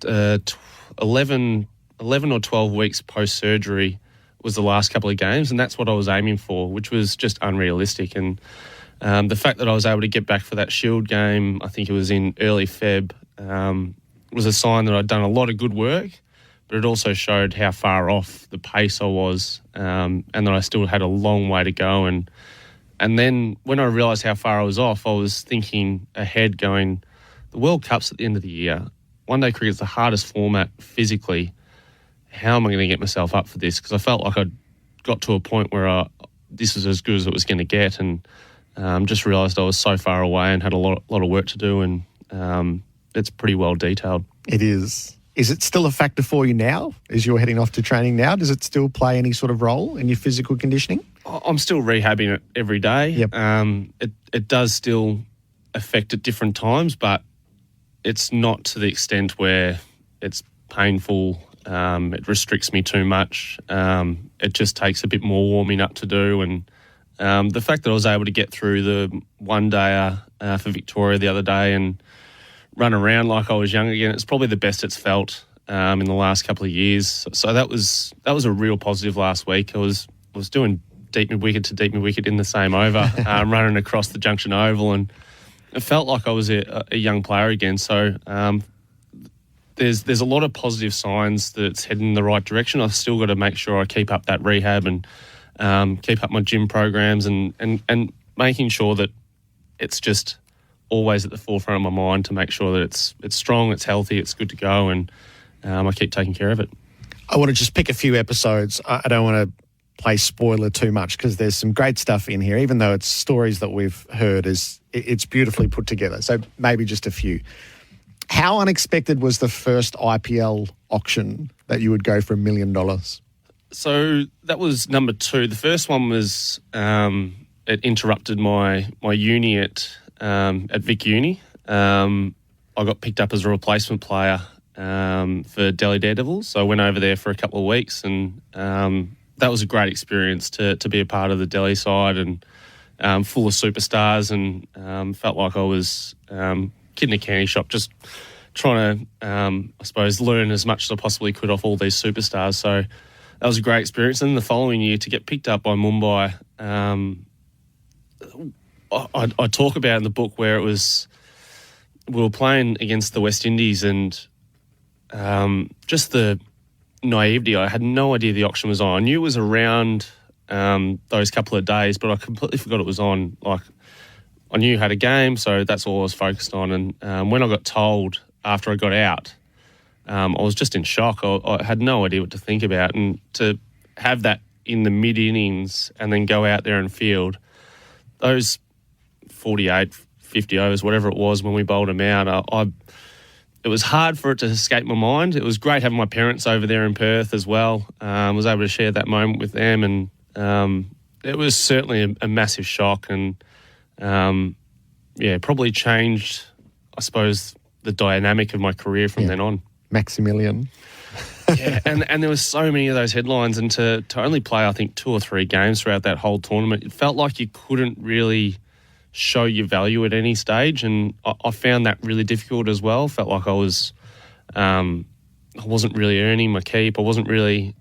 S2: 11 or 12 weeks post-surgery was the last couple of games, and that's what I was aiming for, which was just unrealistic. And the fact that I was able to get back for that Shield game, I think it was in early Feb, was a sign that I'd done a lot of good work, but it also showed how far off the pace I was, and that I still had a long way to go. And then when I realised how far I was off, I was thinking ahead, going, the World Cup's at the end of the year. One-day cricket's the hardest format physically. How am I going to get myself up for this? Because I felt like I'd got to a point where this was as good as it was going to get, and just realised I was so far away and had a lot of work to do, and it's pretty well detailed.
S3: It is. Is it still a factor for you now as you're heading off to training now? Does it still play any sort of role in your physical conditioning?
S2: I'm still rehabbing it every day.
S3: Yep.
S2: It does still affect at different times, but it's not to the extent where it's painful. It restricts me too much. It just takes a bit more warming up to do. And the fact that I was able to get through the one-dayer for Victoria the other day and run around like I was young again, it's probably the best it's felt in the last couple of years. So that was a real positive last week. I was doing deep mid-wicket to deep mid-wicket in the same over, running across the Junction Oval, and it felt like I was a young player again. So there's a lot of positive signs that it's heading in the right direction. I've still got to make sure I keep up that rehab and keep up my gym programs and making sure that it's just always at the forefront of my mind to make sure that it's strong, it's healthy, it's good to go, and I keep taking care of it.
S3: I want to just pick a few episodes. I don't want to play spoiler too much because there's some great stuff in here, even though it's stories that we've heard. It's beautifully put together. So maybe just a few. How unexpected was the first IPL auction that you would go for $1 million?
S2: So that was number 2. The first one was it interrupted my uni at Vic Uni. I got picked up as a replacement player for Delhi Daredevils. So I went over there for a couple of weeks, and that was a great experience to be a part of the Delhi side, and full of superstars, and felt like I was kid in a candy shop, just trying to, I suppose, learn as much as I possibly could off all these superstars. So that was a great experience. And then the following year, to get picked up by Mumbai, I talk about in the book where it was, we were playing against the West Indies, and just the naivety. I had no idea the auction was on. I knew it was around those couple of days, but I completely forgot it was on. Like, I knew you had a game, so that's all I was focused on. And when I got told after I got out, I was just in shock. I had no idea what to think about. And to have that in the mid-innings and then go out there and field, those 48, 50 overs, whatever it was when we bowled them out, it was hard for it to escape my mind. It was great having my parents over there in Perth as well. I was able to share that moment with them, and it was certainly a massive shock, and probably changed, I suppose, the dynamic of my career from then on.
S3: Maximilian.
S2: Yeah, and there was so many of those headlines, and to only play, I think, 2 or 3 games throughout that whole tournament, it felt like you couldn't really show your value at any stage, and I found that really difficult as well. Felt like I wasn't really earning my keep. I wasn't really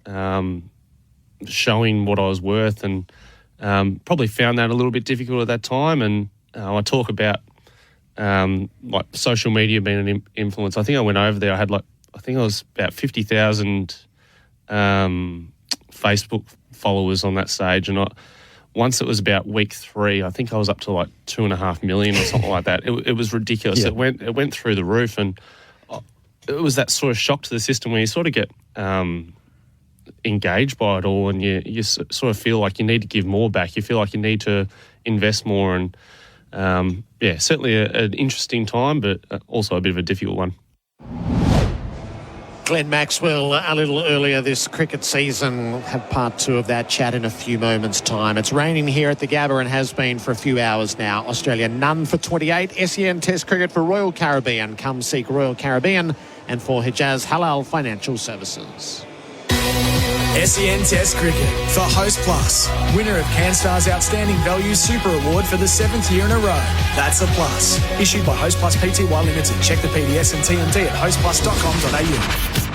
S2: showing what I was worth, and probably found that a little bit difficult at that time. And I talk about like social media being an influence. I think I went over there, I had like, I think I was about 50,000 Facebook followers on that stage, and once it was about week 3, I think I was up to like 2.5 million or something like that. It was ridiculous.
S3: Yeah.
S2: It went through the roof, and it was that sort of shock to the system where you sort of get engaged by it all, and you sort of feel like you need to give more back. You feel like you need to invest more, and certainly an interesting time, but also a bit of a difficult one.
S22: Glenn Maxwell, a little earlier this cricket season. We'll have part 2 of that chat in a few moments' time. It's raining here at the Gabba and has been for a few hours now. Australia none for 28. SEN Test cricket for Royal Caribbean. Come seek Royal Caribbean. And for Hijaz Halal Financial Services.
S6: SEN Test Cricket for Host Plus. Winner of CanStar's Outstanding Value Super Award for the 7th year in a row. That's a plus. Issued by Host Plus Pty Limited. Check the PDS and TMD at hostplus.com.au.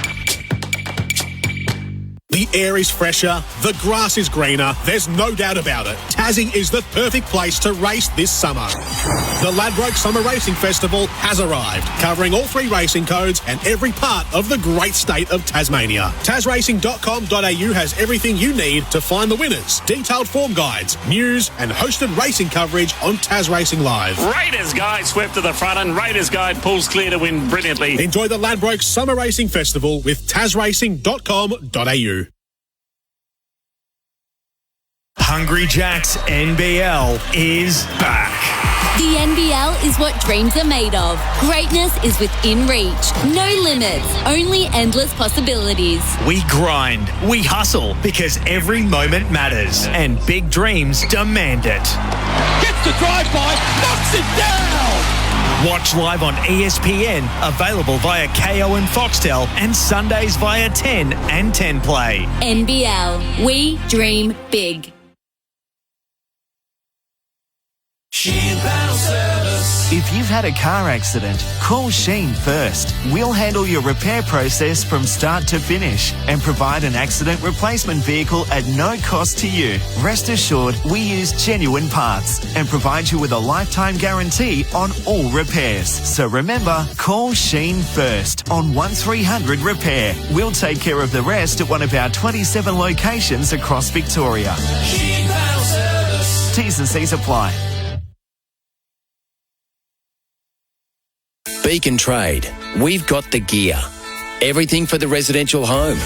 S17: The air is fresher, the grass is greener, there's no doubt about it. Tassie is the perfect place to race this summer. The Ladbroke Summer Racing Festival has arrived, covering all 3 racing codes and every part of the great state of Tasmania. tasracing.com.au has everything you need to find the winners, detailed form guides, news and hosted racing coverage on Tas Racing Live.
S20: Raiders guide swept to the front and Raiders guide pulls clear to win brilliantly.
S17: Enjoy the Ladbroke Summer Racing Festival with tasracing.com.au.
S15: Hungry Jack's NBL is back.
S16: The NBL is what dreams are made of. Greatness is within reach. No limits, only endless possibilities.
S15: We grind, we hustle, because every moment matters, and big dreams demand it.
S13: Gets the drive-by, knocks it down!
S15: Watch live on ESPN, available via KO and Foxtel, and Sundays via 10 and 10 Play.
S16: NBL, we dream big.
S4: Sheen Panel Service. If you've had a car accident, call Sheen first. We'll handle your repair process from start to finish and provide an accident replacement vehicle at no cost to you. Rest assured, we use genuine parts and provide you with a lifetime guarantee on all repairs. So remember, call Sheen first on 1300 Repair. We'll take care of the rest at one of our 27 locations across Victoria. Sheen Panel Service. T's and C's apply.
S5: Beacon Trade. We've got the gear. Everything for the residential home.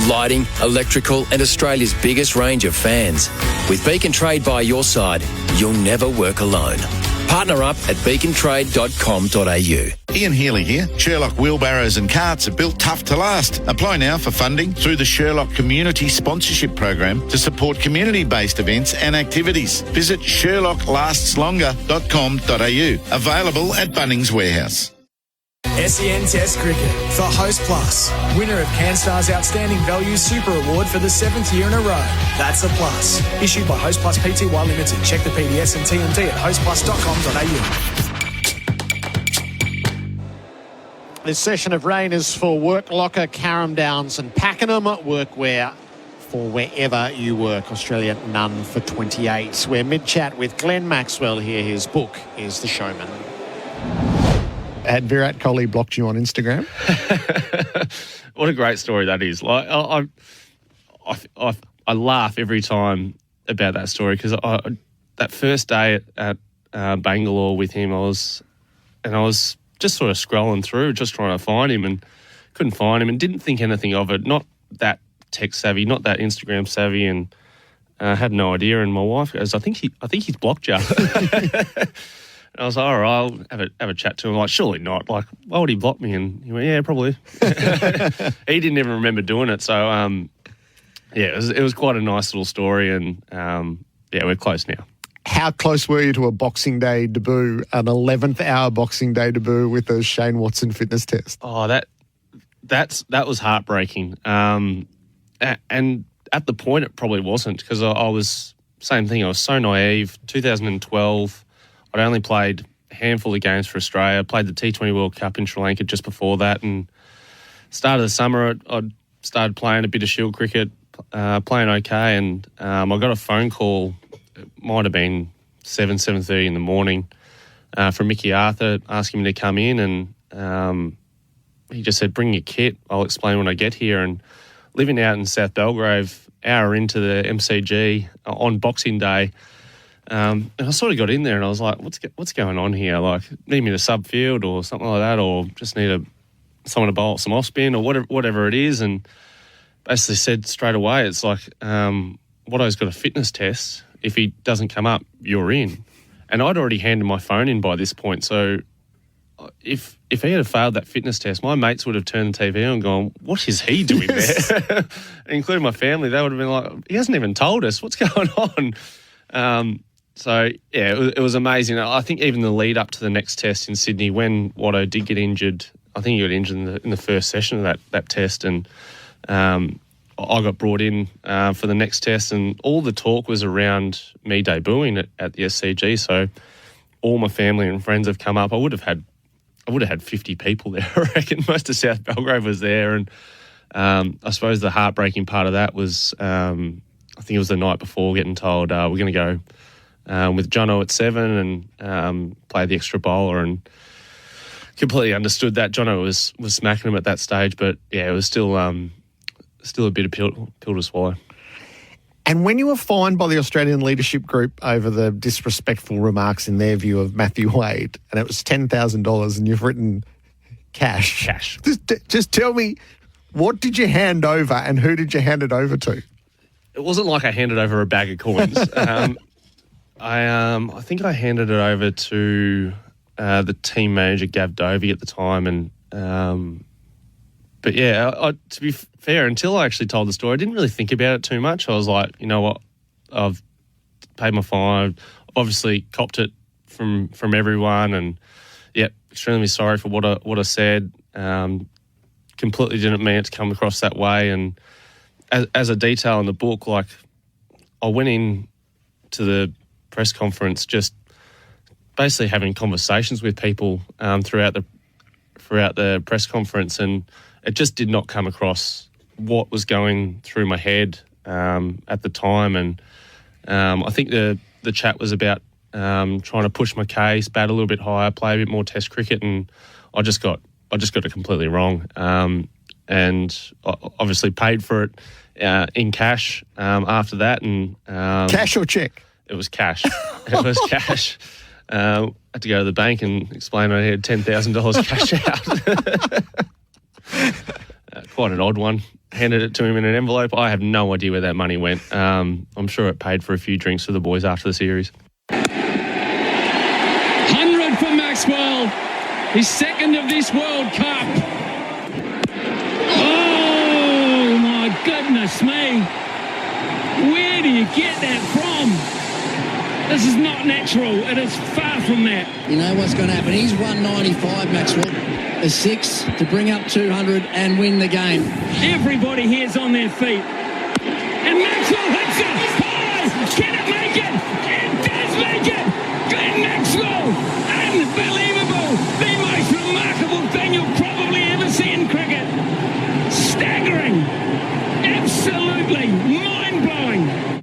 S5: Lighting, electrical and Australia's biggest range of fans. With Beacon Trade by your side, you'll never work alone. Partner up at beacontrade.com.au.
S10: Ian Healy here. Sherlock wheelbarrows and carts are built tough to last. Apply now for funding through the Sherlock Community Sponsorship Program to support community-based events and activities. Visit sherlocklastslonger.com.au. Available at Bunnings Warehouse.
S6: SEN Test Cricket for Host Plus. Winner of CanStar's Outstanding Value Super Award for the 7th year in a row. That's a plus. Issued by Host Plus Pty Limited. Check the PDS and TMD at hostplus.com.au.
S22: This session of rain is for Work Locker, Carrum Downs and Pakenham. Workwear for wherever you work. Australia none for 28. We're mid-chat with Glenn Maxwell here. His book is The Showman.
S3: Had Virat Kohli blocked you on Instagram?
S2: What a great story that is. Like I laugh every time about that story because that first day at Bangalore with him, I was just sort of scrolling through, just trying to find him and couldn't find him and didn't think anything of it. Not that tech savvy, not that Instagram savvy, and had no idea. And my wife goes, "I think he's blocked you." I was like, all right, I'll have a chat to him. Like, surely not. Like, why would he block me? And he went, yeah, probably. He didn't even remember doing it. So, it was quite a nice little story. And, we're close now.
S3: How close were you to a Boxing Day debut, an 11th hour Boxing Day debut with a Shane Watson fitness test?
S2: Oh, that was heartbreaking. And at the point, it probably wasn't because I was, same thing, I was so naive. 2012, I'd only played a handful of games for Australia. I played the T20 World Cup in Sri Lanka just before that, and start of the summer, I started playing a bit of Shield cricket, playing okay, and I got a phone call. It might have been 7:30 in the morning from Mickey Arthur asking me to come in, and he just said, bring your kit. I'll explain when I get here. And living out in South Belgrave, hour into the MCG on Boxing Day, and I sort of got in there and I was like, what's going on here? Like, need me to subfield or something like that, or just need someone to bowl some off spin or whatever it is. And basically said straight away, it's like, Watto's got a fitness test. If he doesn't come up, you're in. And I'd already handed my phone in by this point. So if he had failed that fitness test, my mates would have turned the TV on and gone, what is he doing there? Including my family. They would have been like, he hasn't even told us what's going on. So, yeah, it was amazing. I think even the lead up to the next test in Sydney, when Watto did get injured, I think he got injured in the first session of that test, and I got brought in for the next test, and all the talk was around me debuting at the SCG. So all my family and friends have come up. I would have had 50 people there, I reckon. Most of South Belgrave was there, and I suppose the heartbreaking part of that was I think it was the night before getting told we're going to go with Jono at 7 and play the extra bowler, and completely understood that. Jono was smacking him at that stage, but yeah, it was still a bit of pill to swallow.
S3: And when you were fined by the Australian leadership group over the disrespectful remarks in their view of Matthew Wade, and it was $10,000 and you've written cash. Just tell me, what did you hand over and who did you hand it over to?
S2: It wasn't like I handed over a bag of coins. I think I handed it over to the team manager, Gav Dovey, at the time. And but yeah, to be fair, until I actually told the story, I didn't really think about it too much. I was like, you know what, I've paid my fine. I've obviously copped it from everyone, and yeah, extremely sorry for what I said. Completely didn't mean it to come across that way. And as a detail in the book, like, I went in to the press conference just basically having conversations with people throughout the press conference, and it just did not come across what was going through my head at the time. And I think the chat was about trying to push my case, bat a little bit higher, play a bit more Test cricket, and I just got it completely wrong. And I obviously paid for it in cash after that. And
S3: cash or cheque?
S2: It was cash. It was cash. I had to go to the bank and explain I had $10,000 cash out. Quite an odd one. Handed it to him in an envelope. I have no idea where that money went. I'm sure it paid for a few drinks for the boys after the series.
S13: 100 for Maxwell. His second of this World Cup. Oh, my goodness me. Where do you get that from? This is not natural. It is far from that.
S8: You know what's going to happen. He's 195, Maxwell. A 6 to bring up 200 and win the game.
S13: Everybody here's on their feet. And Maxwell hits it. High. Can it make it? It does make it. Glenn Maxwell. Unbelievable. The most remarkable thing you'll probably ever see in cricket. Staggering. Absolutely mind-blowing.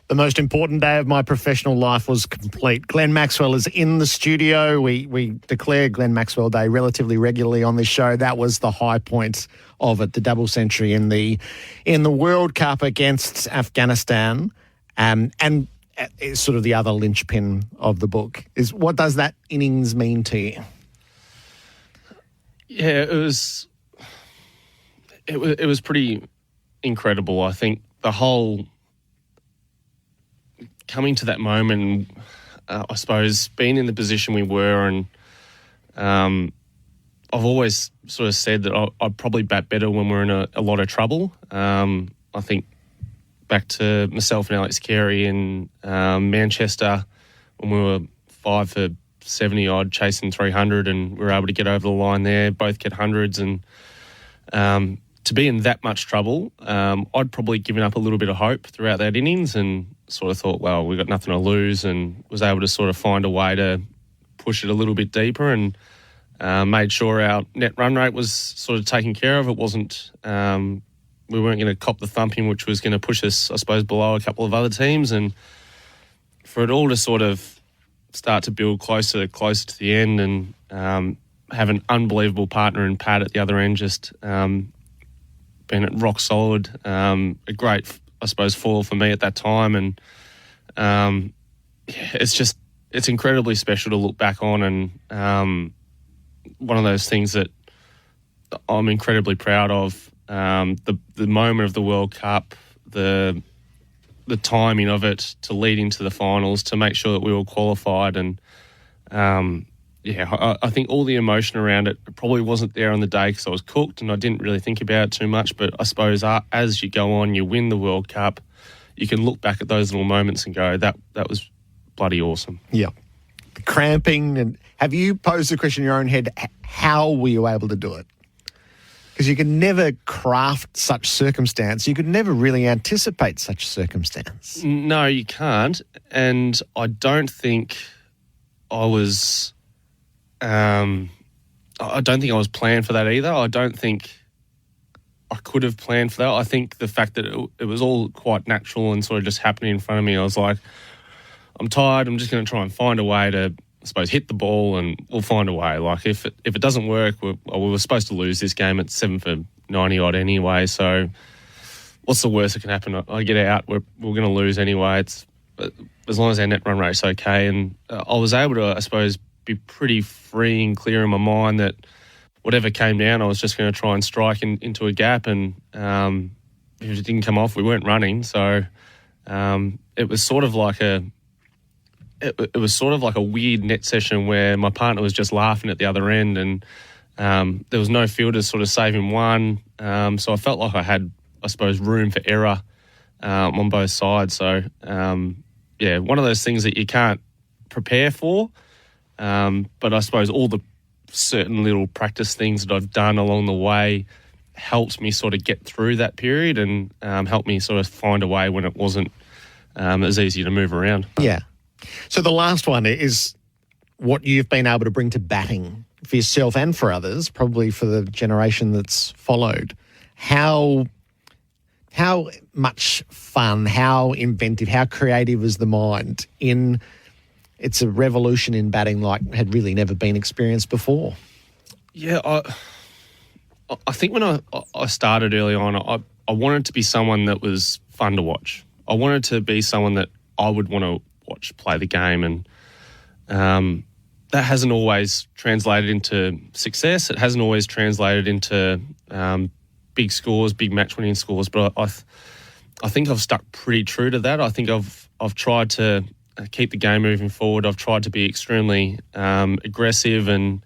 S3: The most important day of my professional life was complete. Glenn Maxwell is in the studio. We declare Glenn Maxwell Day relatively regularly on this show. That was the high point of it, the double century in the World Cup against Afghanistan. And it's sort of the other linchpin of the book is, what does that innings mean to you?
S2: Yeah, it was pretty incredible. I think the whole coming to that moment, I suppose, being in the position we were, and I've always sort of said that I'd probably bat better when we're in a lot of trouble. I think back to myself and Alex Carey in Manchester when we were 5 for 70 odd, chasing 300, and we were able to get over the line there, both get hundreds, and to be in that much trouble, I'd probably given up a little bit of hope throughout that innings and sort of thought, well, we've got nothing to lose, and was able to sort of find a way to push it a little bit deeper, and made sure our net run rate was sort of taken care of. It wasn't, we weren't going to cop the thumping, which was going to push us, I suppose, below a couple of other teams. And for it all to sort of start to build closer to the end, and have an unbelievable partner in Pat at the other end, just been rock solid. A great, I suppose, foil for me at that time. And it's incredibly special to look back on, and one of those things that I'm incredibly proud of. The moment of the World Cup, the timing of it to lead into the finals, to make sure that we were qualified, and I think all the emotion around it probably wasn't there on the day because I was cooked and I didn't really think about it too much. But I suppose as you go on, you win the World Cup, you can look back at those little moments and go, that was bloody awesome.
S3: Yeah. The cramping. And have you posed the question in your own head, how were you able to do it? Because you can never craft such circumstance. You could never really anticipate such circumstance.
S2: No, you can't. And I don't think I was... I don't think I was planned for that either. I don't think I could have planned for that. I think the fact that it was all quite natural and sort of just happening in front of me, I was like, I'm tired. I'm just going to try and find a way to, I suppose, hit the ball, and we'll find a way. Like if it doesn't work, we were supposed to lose this game at 7 for 90 odd anyway. So what's the worst that can happen? I get out. We're going to lose anyway. It's as long as our net run rate's okay. And I was able to, I suppose, be pretty free and clear in my mind that whatever came down, I was just going to try and strike into a gap. And if it didn't come off, we weren't running. So it was sort of like it was sort of like a weird net session where my partner was just laughing at the other end, and there was no fielders sort of saving one. So I felt like I had, I suppose, room for error on both sides. So, one of those things that you can't prepare for. But I suppose all the certain little practice things that I've done along the way helped me sort of get through that period and helped me sort of find a way when it wasn't as easy to move around.
S3: Yeah. So the last one is what you've been able to bring to batting for yourself and for others, probably for the generation that's followed. How much fun, how inventive, how creative is the mind in... It's a revolution in batting like had really never been experienced before.
S2: Yeah, I think when I started early on, I wanted to be someone that was fun to watch. I wanted to be someone that I would want to watch play the game, and that hasn't always translated into success. It hasn't always translated into big scores, big match-winning scores. But I think I've stuck pretty true to that. I think I've tried to keep the game moving forward. I've tried to be extremely aggressive and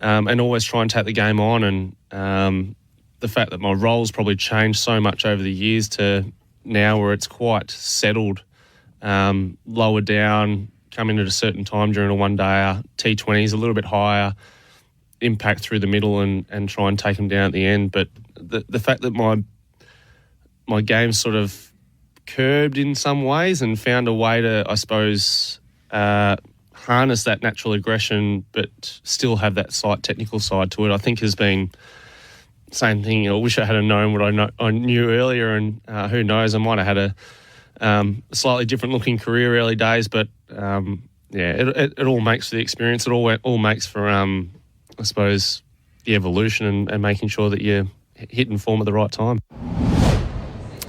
S2: always try and take the game on. And the fact that my role's probably changed so much over the years to now where it's quite settled, lower down, coming at a certain time during a one-dayer, T20s a little bit higher, impact through the middle and try and take them down at the end. But the fact that my game's sort of curbed in some ways and found a way to, I suppose, harness that natural aggression but still have that technical side to it, I think has been same thing. I wish I had known what I knew earlier, and who knows, I might have had a slightly different looking career early days, but it all makes for the experience. It all makes for, I suppose, the evolution and making sure that you're hitting form at the right time.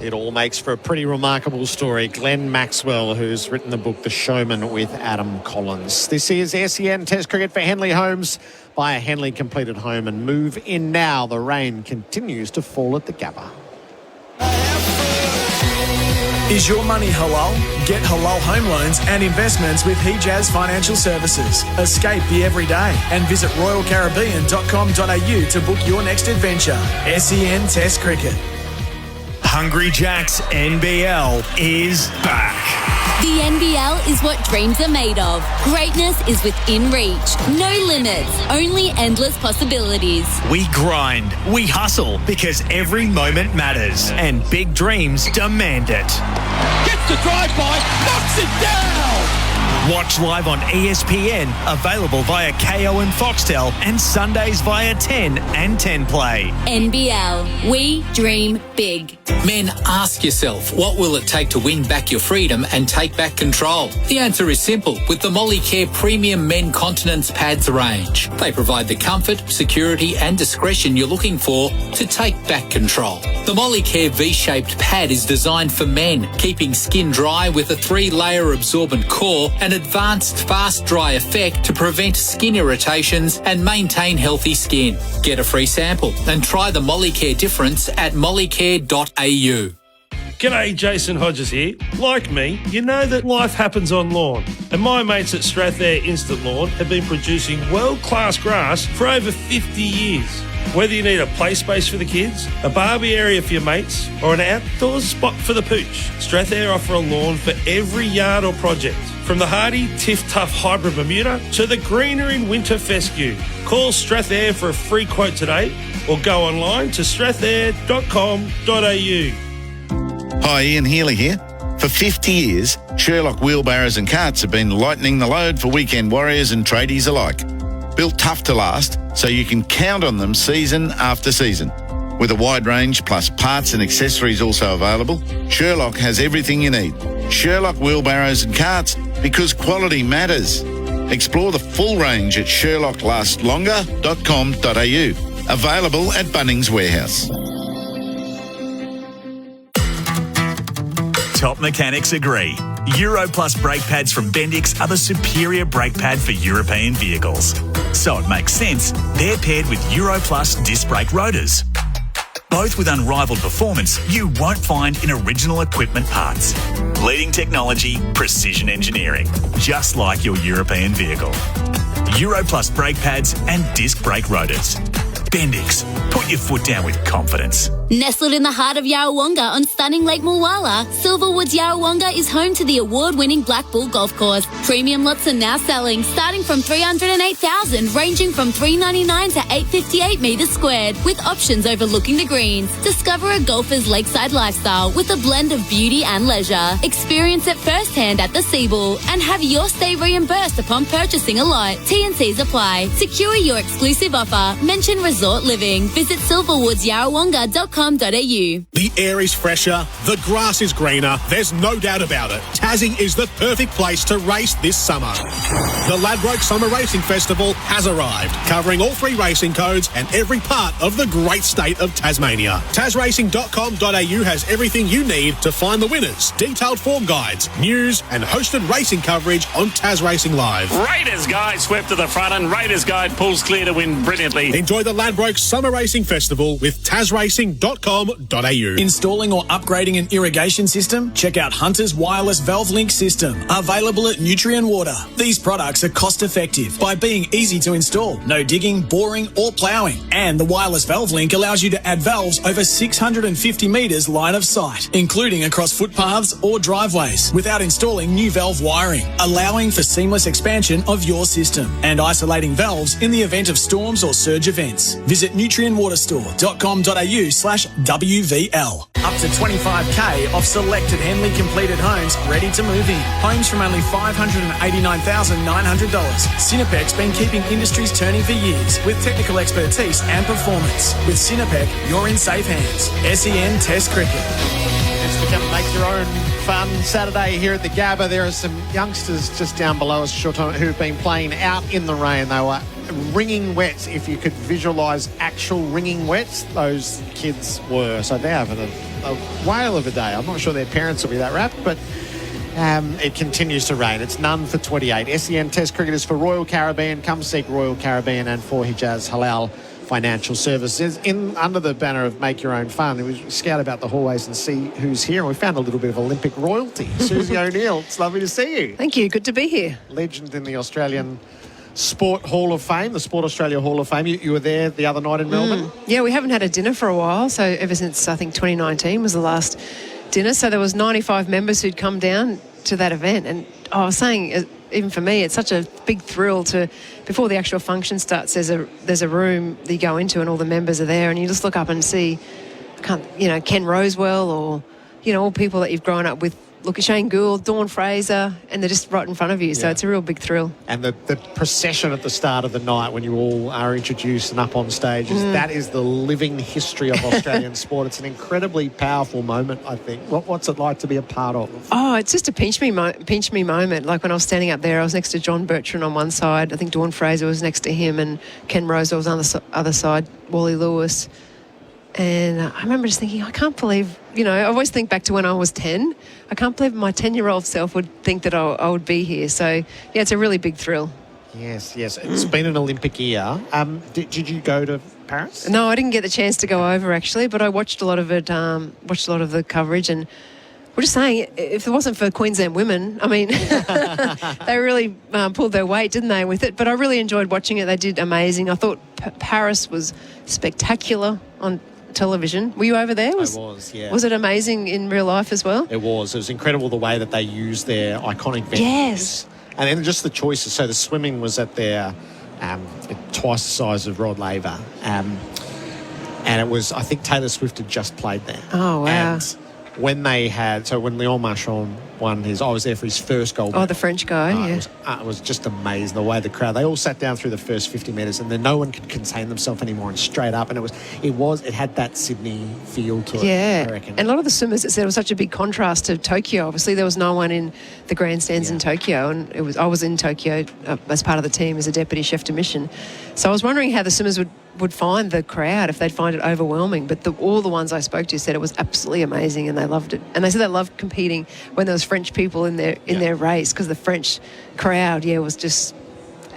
S22: It all makes for a pretty remarkable story. Glenn Maxwell, who's written the book The Showman with Adam Collins. This is SEN Test Cricket for Henley Homes. Buy a Henley completed home and move in now. The rain continues to fall at the Gabba.
S6: Is your money halal? Get halal home loans and investments with Hijaz Financial Services. Escape the everyday and visit royalcaribbean.com.au to book your next adventure. SEN Test Cricket.
S15: Hungry Jack's NBL is back.
S16: The NBL is what dreams are made of. Greatness is within reach. No limits, only endless possibilities.
S15: We grind, we hustle, because every moment matters, and big dreams demand it.
S13: Gets the drive by, knocks it down!
S15: Watch live on ESPN, available via KO and Foxtel, and Sundays via 10 and 10 Play.
S16: NBL, we dream big.
S14: Men, ask yourself, what will it take to win back your freedom and take back control? The answer is simple with the Molicare Premium Men Continence Pads range. They provide the comfort, security and discretion you're looking for to take back control. The Molicare V-shaped pad is designed for men, keeping skin dry with a 3-layer absorbent core and advanced fast dry effect to prevent skin irritations and maintain healthy skin. Get a free sample and try the Molicare difference at molicare.au.
S19: G'day, Jason Hodges here. Like me, you know that life happens on lawn. And my mates at Strathair Instant Lawn have been producing world-class grass for over 50 years. Whether you need a play space for the kids, a barbie area for your mates, or an outdoor spot for the pooch, Strathair offer a lawn for every yard or project. From the hardy Tiff Tough Hybrid Bermuda to the greener in winter fescue. Call Strathair for a free quote today or go online to strathair.com.au.
S10: Hi, Ian Healy here. For 50 years, Sherlock wheelbarrows and carts have been lightening the load for weekend warriors and tradies alike. Built tough to last, so you can count on them season after season. With a wide range plus parts and accessories also available, Sherlock has everything you need. Sherlock wheelbarrows and carts, because quality matters. Explore the full range at sherlocklastlonga.com.au. Available at Bunnings Warehouse.
S15: Top mechanics agree. Euro Plus brake pads from Bendix are the superior brake pad for European vehicles. So it makes sense they're paired with Euro Plus disc brake rotors. Both with unrivaled performance you won't find in original equipment parts. Leading technology, precision engineering, just like your European vehicle. Euro Plus brake pads and disc brake rotors. Bendix, put your foot down with confidence.
S16: Nestled in the heart of Yarrawonga on stunning Lake Mulwala, Silverwood's Yarrawonga is home to the award-winning Black Bull Golf Course. Premium lots are now selling, starting from $308,000, ranging from $399 to $858 metres squared, with options overlooking the greens. Discover a golfer's lakeside lifestyle with a blend of beauty and leisure. Experience it firsthand at the Seabull and have your stay reimbursed upon purchasing a lot. T&Cs apply. Secure your exclusive offer. Mention Resort Living. Visit silverwoodsyarrawonga.com.au.
S17: The air is fresher, the grass is greener, there's no doubt about it. Tassie is the perfect place to race this summer. The Ladbroke Summer Racing Festival has arrived, covering all 3 racing codes and every part of the great state of Tasmania. tasracing.com.au has everything you need to find the winners, detailed form guides, news and hosted racing coverage on Tas Racing Live.
S20: Raiders Guide swept to the front and Raiders Guide pulls clear to win brilliantly.
S17: Enjoy the Ladbroke Summer Racing Festival with tasracing.com.au.
S6: Installing or upgrading an irrigation system? Check out Hunter's Wireless Valve Link System, available at Nutrien Water. These products are cost effective by being easy to install, no digging, boring or ploughing. And the Wireless Valve Link allows you to add valves over 650 metres line of sight, including across footpaths or driveways, without installing new valve wiring, allowing for seamless expansion of your system and isolating valves in the event of storms or surge events. Visit nutrienwaterstore.com.au/WVL. Up to 25k off selected Henley completed homes ready to move in. Homes from only $589,900. Cinepec's been keeping industries turning for years with technical expertise and performance. With Cinepec, you're in safe hands. SEN Test Cricket.
S22: It's become make your own fun Saturday here at the Gabba. There are some youngsters just down below us who've been playing out in the rain. They were ringing wet. If you could visualise actual ringing wets, those kids were. So they're having a whale of a day. I'm not sure their parents will be that rapt, but it continues to rain. It's none for 28. SEN Test Cricket is for Royal Caribbean. Come seek Royal Caribbean and for Hijaz Halal Financial Services. Under the banner of Make Your Own Fun, we scout about the hallways and see who's here. And we found a little bit of Olympic royalty. Susie O'Neill, it's lovely to see you.
S12: Thank you. Good to be here.
S22: Legend in the Australian Sport Hall of Fame, the Sport Australia Hall of Fame. You were there the other night in Melbourne?
S12: Yeah, we haven't had a dinner for a while. So ever since, I think, 2019 was the last dinner. So there was 95 members who'd come down to that event. And I was saying, even for me, it's such a big thrill to, before the actual function starts, there's a room that you go into and all the members are there and you just look up and see, Ken Rosewell or, all people that you've grown up with look at Shane Gould, Dawn Fraser, and they're just right in front of you. So it's a real big thrill.
S22: And the procession at the start of the night when you all are introduced and up on stage, that is the living history of Australian sport. It's an incredibly powerful moment, I think. What's it like to be a part of?
S12: Oh, it's just a pinch me moment. Like when I was standing up there, I was next to John Bertrand on one side. I think Dawn Fraser was next to him, and Ken Rosewell was on the other side, Wally Lewis. And I remember just thinking, I can't believe, I always think back to when I was 10. I can't believe my 10-year-old self would think that I would be here. So, yeah, it's a really big thrill.
S22: Yes. It's been an Olympic year. Did you go to Paris?
S12: No, I didn't get the chance to go over, actually, but I watched a lot of it, watched a lot of the coverage. And we're just saying, if it wasn't for Queensland women, I mean, they really pulled their weight, didn't they, with it? But I really enjoyed watching it. They did amazing. I thought Paris was spectacular on television. Were you over there?
S22: I was, yeah.
S12: Was it amazing in real life as well?
S22: It was. It was incredible the way that they used their iconic venues.
S12: Yes.
S22: And then just the choices. So the swimming was at their twice the size of Rod Laver. And it was, I think Taylor Swift had just played there.
S12: Oh, wow.
S22: And when Leon Marchand won I was there for his first gold.
S12: Oh, the French guy,
S22: It was just amazing, the way the crowd, they all sat down through the first 50 metres and then no one could contain themselves anymore and straight up. And it had that Sydney feel to it, I reckon.
S12: And a lot of the swimmers, it said it was such a big contrast to Tokyo. Obviously, there was no one in the grandstands in Tokyo, and I was in Tokyo as part of the team as a deputy chef de mission. So I was wondering how the swimmers would find the crowd, if they'd find it overwhelming. But all the ones I spoke to said it was absolutely amazing and they loved it. And they said they loved competing when there was French people in their race, because the French crowd, was just,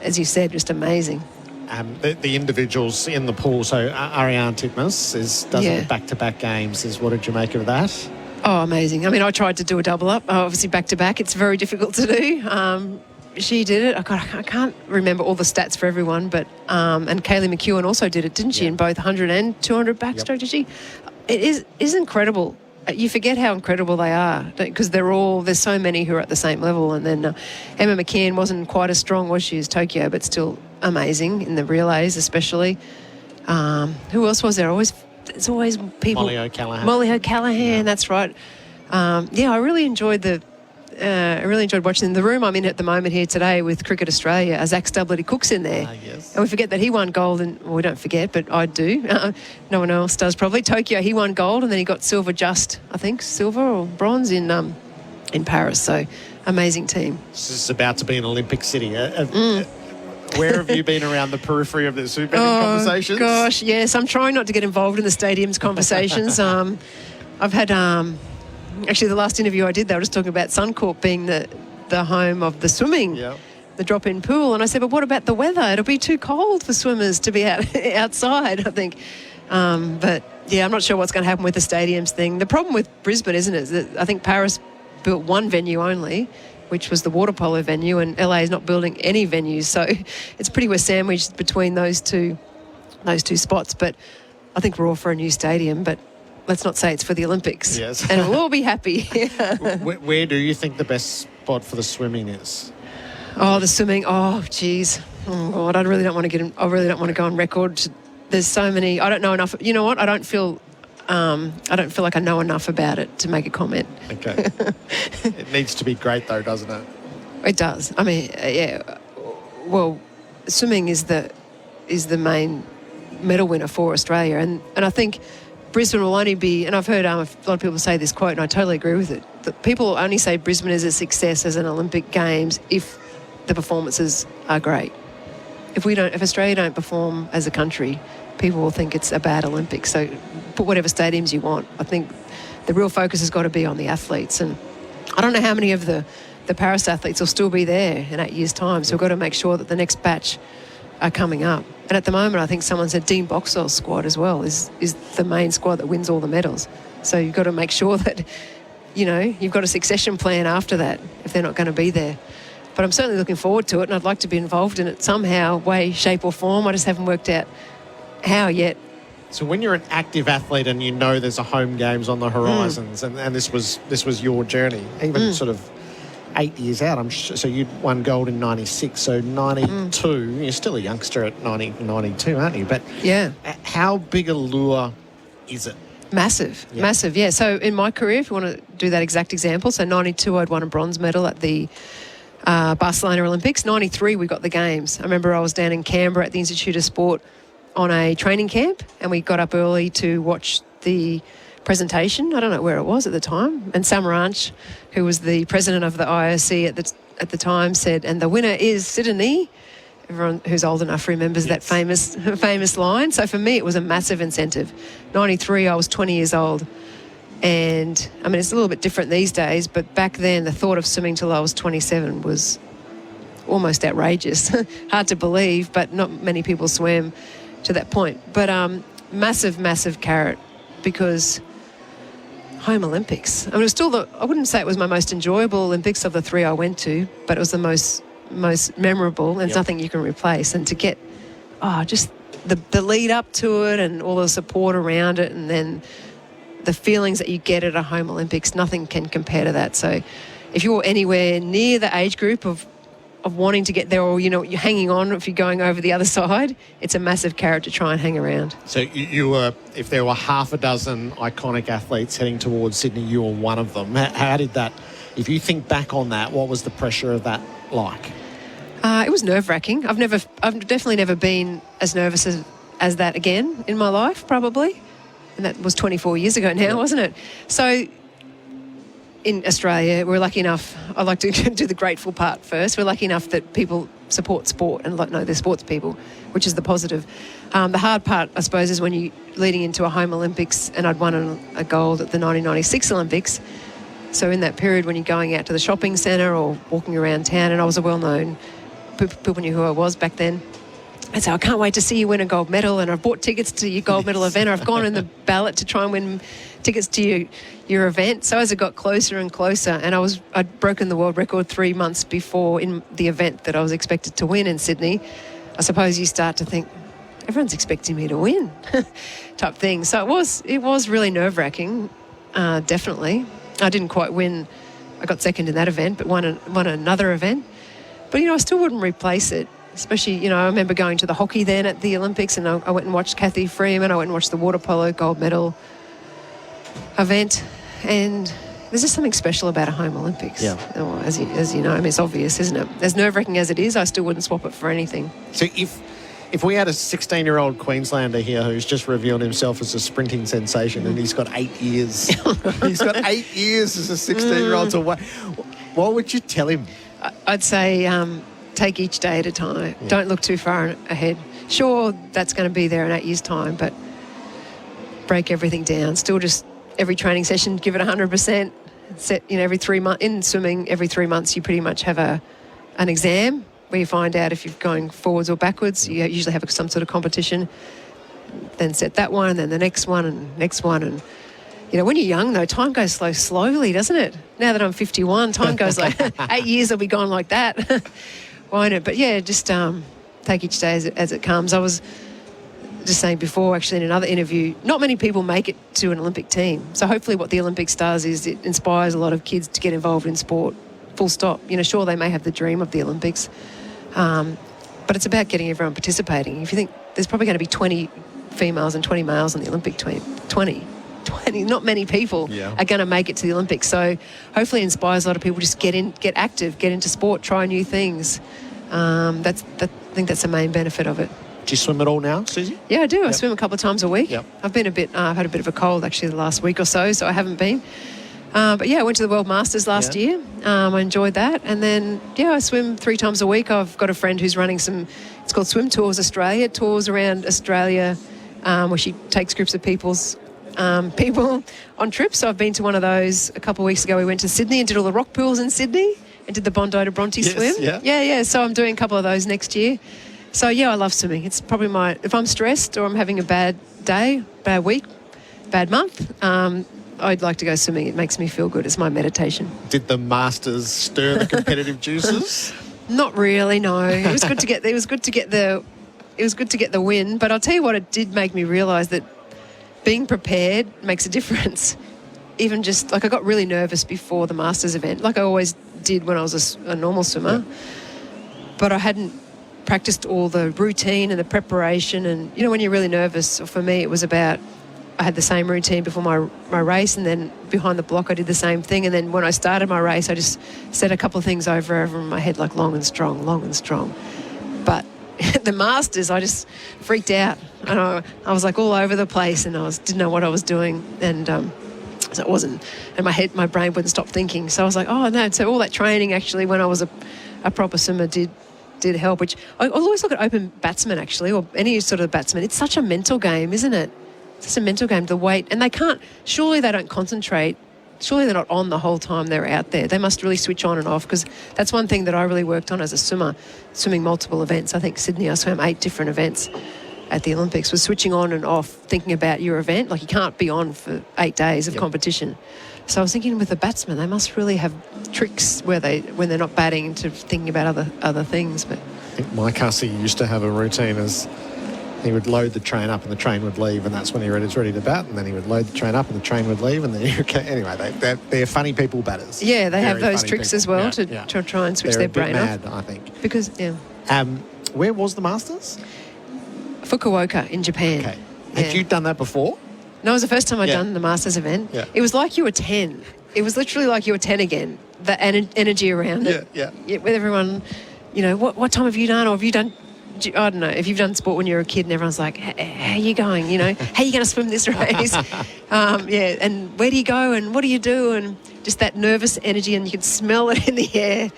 S12: as you said, just amazing.
S22: The individuals in the pool, so Ariane Titmus does it back-to-back games. What did you make of that?
S12: Oh, amazing. I mean, I tried to do a double up, obviously back-to-back. It's very difficult to do. She did it. I can't remember all the stats for everyone, but and Kaylee McEwen also did it, didn't she? In both 100 and 200 backstroke, did she? It is incredible. You forget how incredible they are, because there's so many who are at the same level. And then Emma McKeon wasn't quite as strong, was she, as Tokyo, but still amazing in the relays, especially. Who else was there? It's always people. Molly O'Callaghan, that's right. I really enjoyed watching the room I'm in at the moment here today with Cricket Australia. Zach Stubblety Cook's in there.
S22: Yes.
S12: And we forget that he won gold, and we don't forget, but I do. No one else does probably. Tokyo, he won gold, and then he got silver silver or bronze in Paris. So amazing team.
S22: This is about to be an Olympic city. Where have you been around the periphery of this conversations?
S12: Gosh, yes. I'm trying not to get involved in the stadium's conversations. I've had... Actually, the last interview I did, they were just talking about Suncorp being the home of the swimming, the drop-in pool. And I said, but what about the weather? It'll be too cold for swimmers to be outside, I think. But, I'm not sure what's going to happen with the stadiums thing. The problem with Brisbane, isn't it, is that I think Paris built one venue only, which was the water polo venue, and LA is not building any venues. So it's pretty well sandwiched between those two spots. But I think we're all for a new stadium, but let's not say it's for the Olympics.
S22: Yes.
S12: And we'll all be happy.
S22: Where do you think the best spot for the swimming is?
S12: Oh, the swimming. Oh, geez. Oh, God, I really don't want to go on record. There's so many. I don't know enough. You know what? I don't feel like I know enough about it to make a comment.
S22: Okay. It needs to be great, though, doesn't it?
S12: It does. I mean, well, swimming is the main medal winner for Australia. And I think Brisbane will only be, and I've heard a lot of people say this quote, and I totally agree with it, that people only say Brisbane is a success as an Olympic Games if the performances are great. If Australia don't perform as a country, people will think it's a bad Olympics. So put whatever stadiums you want. I think the real focus has got to be on the athletes. And I don't know how many of the Paris athletes will still be there in 8 years' time. So we've got to make sure that the next batch are coming up. And at the moment, I think someone said Dean Boxall's squad as well is the main squad that wins all the medals. So you've got to make sure that, you've got a succession plan after that if they're not going to be there. But I'm certainly looking forward to it, and I'd like to be involved in it somehow, way, shape or form. I just haven't worked out how yet.
S22: So when you're an active athlete and you know there's a home games on the horizons, and this was your journey, even sort of 8 years out, so you'd won gold in 96, so 92, you're still a youngster at 92, aren't you? But
S12: yeah,
S22: how big a lure is it
S12: Massive, yeah. So in my career, if you want to do that exact example, so 92 I'd won a bronze medal at the Barcelona Olympics. 93 we got the games. I remember I was down in Canberra at the Institute of Sport on a training camp, and we got up early to watch the presentation. I don't know where it was at the time. And Sam Ranch, who was the president of the IOC at the time, said, and the winner is Sydney. Everyone who's old enough remembers that famous line. So for me, it was a massive incentive. 93, I was 20 years old. And, I mean, it's a little bit different these days, but back then the thought of swimming till I was 27 was almost outrageous. Hard to believe, but not many people swam to that point. But massive, massive carrot, because home Olympics. I mean, it was still I wouldn't say it was my most enjoyable Olympics of the 3 I went to, but it was the most memorable, and it's nothing you can replace. And to get just the lead up to it and all the support around it, and then the feelings that you get at a home Olympics, nothing can compare to that. So if you're anywhere near the age group of wanting to get there, or you're hanging on if you're going over the other side, it's a massive carrot to try and hang around.
S22: So you were, if there were half a dozen iconic athletes heading towards Sydney, you were one of them. How did that, if you think back on that, what was the pressure of that like?
S12: It was nerve-wracking. I've definitely never been as nervous as that again in my life, probably. And that was 24 years ago now, wasn't it? So in Australia, we're lucky enough, I like to do the grateful part first. We're lucky enough that people support sport and they're sports people, which is the positive. The hard part, I suppose, is when you're leading into a home Olympics, and I'd won a gold at the 1996 Olympics. So in that period when you're going out to the shopping centre or walking around town, and I was a well-known, people knew who I was back then, I'd say, I can't wait to see you win a gold medal, and I've bought tickets to your gold medal event, or I've gone in the ballot to try and win tickets to your event. So as it got closer and closer, and I'd broken the world record 3 months before in the event that I was expected to win in Sydney, I suppose you start to think, everyone's expecting me to win type thing. So it was really nerve-wracking, definitely. I didn't quite win. I got second in that event, but won another event. But, I still wouldn't replace it. Especially, I remember going to the hockey then at the Olympics, and I went and watched Kathy Freeman. I went and watched the water polo gold medal event. And there's just something special about a home Olympics. Yeah. As you know, I mean, it's obvious, isn't it? As nerve-wracking as it is, I still wouldn't swap it for anything.
S22: So if we had a 16-year-old Queenslander here who's just revealed himself as a sprinting sensation, and he's got 8 years. He's got 8 years as a 16-year-old to wait. What would you tell him?
S12: I'd say take each day at a time. Yeah. Don't look too far ahead. Sure, that's going to be there in 8 years' time, but break everything down. Still just every training session, give it 100%. Set, every 3 months, in swimming, every 3 months you pretty much have an exam where you find out if you're going forwards or backwards. You usually have some sort of competition. Then set that one, and then the next one, and next one. And, when you're young, though, time goes slowly, doesn't it? Now that I'm 51, time goes like 8 years will be gone like that. Won't it? But, yeah, just take each day as it comes. I was just saying before, actually, in another interview, not many people make it to an Olympic team. So hopefully what the Olympics does is it inspires a lot of kids to get involved in sport, full stop. Sure, they may have the dream of the Olympics, but it's about getting everyone participating. If you think there's probably going to be 20 females and 20 males on the Olympic team, 20, not many people are going to make it to the Olympics. So hopefully it inspires a lot of people just get active, get into sport, try new things. I think that's the main benefit of it.
S22: Do you swim at all now, Susie?
S12: Yeah, I do. I swim a couple of times a week. Yep. I've been I've had a bit of a cold actually the last week or so I haven't been. But yeah, I went to the World Masters last year. I enjoyed that. And then, I swim 3 times a week. I've got a friend who's running it's called Swim Tours Australia, tours around Australia, where she takes groups of people on trips. So I've been to one of those a couple of weeks ago. We went to Sydney and did all the rock pools in Sydney and did the Bondi to Bronte swim. Yeah. So I'm doing a couple of those next year. So, I love swimming. It's probably if I'm stressed or I'm having a bad day, bad week, bad month, I'd like to go swimming. It makes me feel good. It's my meditation.
S22: Did the Masters stir the competitive juices?
S12: Not really, no. It was good to get the win, but I'll tell you what, it did make me realise that being prepared makes a difference. Even just, I got really nervous before the Masters event, like I always did when I was a normal swimmer. Yeah. But I hadn't practiced all the routine and the preparation. And, when you're really nervous, for me, it was about I had the same routine before my race, and then behind the block I did the same thing. And then when I started my race, I just said a couple of things over in my head, like long and strong. But the Masters, I just freaked out. And I was like all over the place, and didn't know what I was doing. And so it wasn't, and my brain wouldn't stop thinking. So I was like, oh no. So all that training actually, when I was a proper swimmer, did help, which I always look at open batsmen actually, or any sort of batsman. It's such a mental game, isn't it? It's just a mental game, the weight. And surely they don't concentrate. Surely they're not on the whole time they're out there. They must really switch on and off, because that's one thing that I really worked on as a swimmer, swimming multiple events. I think Sydney, I swam 8 different events at the Olympics, was switching on and off, thinking about your event. Like, you can't be on for 8 days of competition. So I was thinking with the batsmen, they must really have tricks when they're not batting to thinking about other things. But
S22: I think Mike Hussey used to have a routine as he would load the train up and the train would leave, and that's when he was ready to bat, and then he would load the train up and the train would leave, and then anyway, they're funny people, batters.
S12: Yeah, they have
S22: Very
S12: those
S22: funny
S12: tricks
S22: people.
S12: as well
S22: Yeah,
S12: to try and switch
S22: they're
S12: their brain
S22: a bit
S12: off.
S22: mad, I think.
S12: Because,
S22: where was the Masters?
S12: Fukuoka in Japan.
S22: Okay. Had you done that before?
S12: No, it was the first time I'd done the Masters event.
S22: Yeah.
S12: It was like you were 10. It was literally like you were 10 again. The energy around it.
S22: Yeah.
S12: With everyone, what time have you done? Or have you done, I don't know, if you've done sport when you're a kid and everyone's like, how are you going? How are you going to swim this race? And where do you go and what do you do? And just that nervous energy, and you could smell it in the air.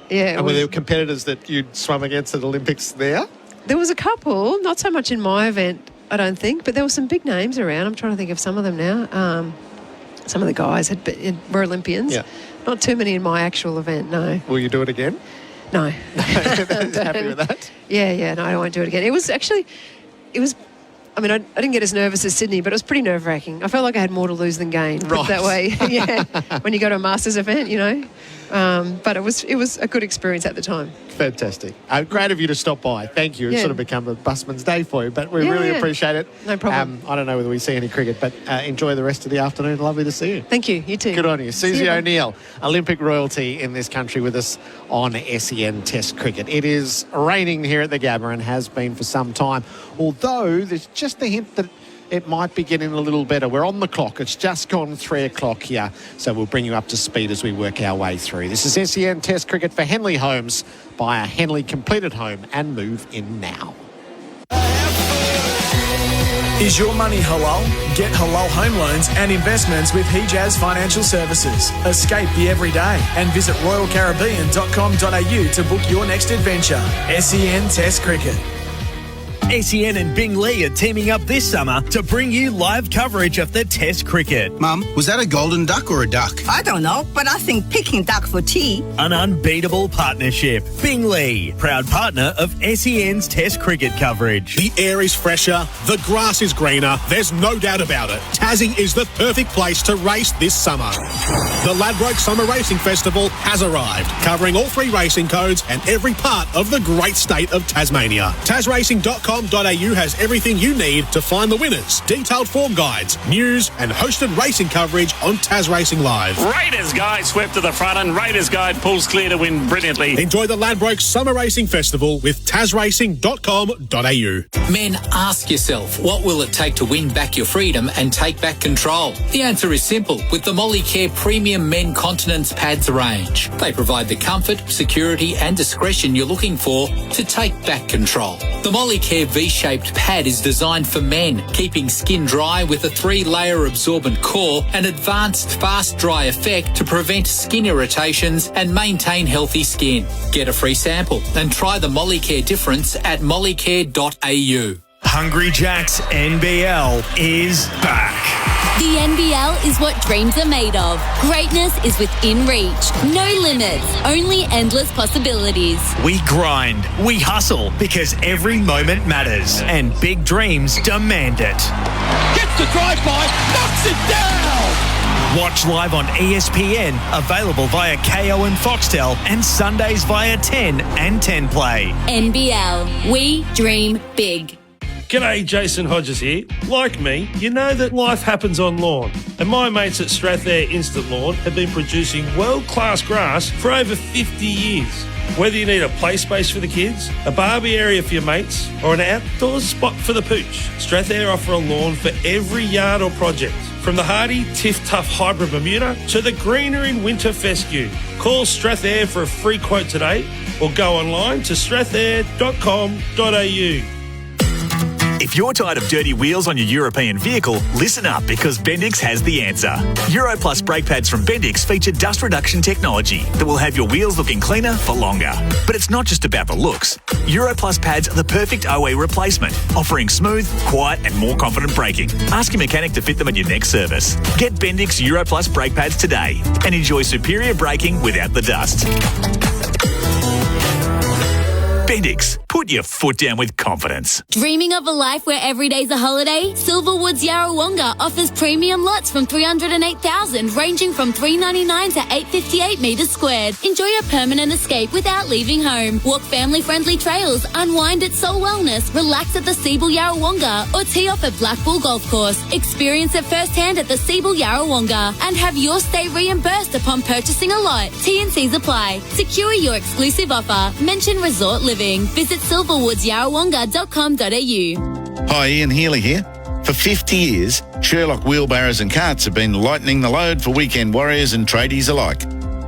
S12: Yeah.
S22: And were there competitors that you'd swum against at Olympics there?
S12: There was a couple, not so much in my event, I don't think, but there were some big names around. I'm trying to think of some of them now. Some of the guys were Olympians.
S22: Yeah.
S12: Not too many in my actual event, no.
S22: Will you do it again?
S12: No.
S22: Happy with that?
S12: Yeah, no, I won't do it again. I didn't get as nervous as Sydney, but it was pretty nerve-wracking. I felt like I had more to lose than gain, put it that way. Yeah, when you go to a Masters event, But it was a good experience at the time.
S22: Fantastic. Great of you to stop by. Thank you. It's sort of become a busman's day for you, but we really appreciate it.
S12: No problem.
S22: I don't know whether we see any cricket, but enjoy the rest of the afternoon. Lovely to see you.
S12: Thank you. You too.
S22: Good on you. Susie O'Neill, Olympic royalty in this country, with us on SEN Test Cricket. It is raining here at the Gabba and has been for some time, although there's just a hint that it might be getting a little better. We're on the clock. It's just gone 3 o'clock here, so we'll bring you up to speed as we work our way through. This is SEN Test Cricket for Henley Homes. Buy a Henley completed home and move in now.
S6: Is your money halal? Get halal home loans and investments with Hijaz Financial Services. Escape the everyday and visit royalcaribbean.com.au to book your next adventure. SEN Test Cricket.
S11: SEN and Bing Lee are teaming up this summer to bring you live coverage of the Test cricket.
S18: Mum, was that a golden duck or a duck?
S23: I don't know, but I think picking duck for tea.
S11: An unbeatable partnership. Bing Lee, proud partner of SEN's Test cricket coverage.
S17: The air is fresher, the grass is greener, there's no doubt about it. Tassie is the perfect place to race this summer. The Ladbroke Summer Racing Festival has arrived, covering all 3 racing codes and every part of the great state of Tasmania. TasRacing.com.au has everything you need to find the winners, detailed form guides, news and hosted racing coverage on Tas Racing Live.
S20: Raiders guide swept to the front and Raiders guide pulls clear to win brilliantly.
S17: Enjoy the Ladbroke Summer Racing Festival with tasracing.com.au.
S14: Men, ask yourself, what will it take to win back your freedom and take back control? The answer is simple with the Molicare Premium Men Continence Pads range. They provide the comfort, security and discretion you're looking for to take back control. The Molicare V-shaped pad is designed for men, keeping skin dry with a 3-layer absorbent core and advanced fast dry effect to prevent skin irritations and maintain healthy skin. Get a free sample and try the Molicare difference at molicare.au.
S11: Hungry Jack's NBL is back.
S16: The NBL is what dreams are made of. Greatness is within reach. No limits, only endless possibilities.
S11: We grind, we hustle, because every moment matters, and big dreams demand it.
S13: Gets the drive-by, knocks it down!
S11: Watch live on ESPN, available via KO and Foxtel, and Sundays via 10 and 10 Play.
S16: NBL, we dream big.
S19: G'day, Jason Hodges here. Like me, you know that life happens on lawn. And my mates at Strathair Instant Lawn have been producing world-class grass for over 50 years. Whether you need a play space for the kids, a barbie area for your mates, or an outdoor spot for the pooch, Strathair offer a lawn for every yard or project. From the hardy Tiff Tough Hybrid Bermuda to the greener in winter fescue. Call Strathair for a free quote today or go online to strathair.com.au.
S15: If you're tired of dirty wheels on your European vehicle, listen up because Bendix has the answer. Euro Plus brake pads from Bendix feature dust reduction technology that will have your wheels looking cleaner for longer. But it's not just about the looks. Euro Plus pads are the perfect OE replacement, offering smooth, quiet and more confident braking. Ask your mechanic to fit them at your next service. Get Bendix Euro Plus brake pads today and enjoy superior braking without the dust. Bendix, put your foot down with confidence.
S16: Dreaming of a life where every day's a holiday? Silverwood's Yarrawonga offers premium lots from 308,000, ranging from $399 to $858 metres squared. Enjoy a permanent escape without leaving home. Walk family-friendly trails, unwind at Soul Wellness, relax at the Siebel Yarrawonga, or tee off at Black Bull Golf Course. Experience it firsthand at the Siebel Yarrawonga and have your stay reimbursed upon purchasing a lot. T&Cs apply. Secure your exclusive offer. Mention Resort Living. Visit silverwoodsyarrawonga.com.au.
S10: Hi, Ian Healy here. For 50 years, Sherlock wheelbarrows and carts have been lightening the load for weekend warriors and tradies alike.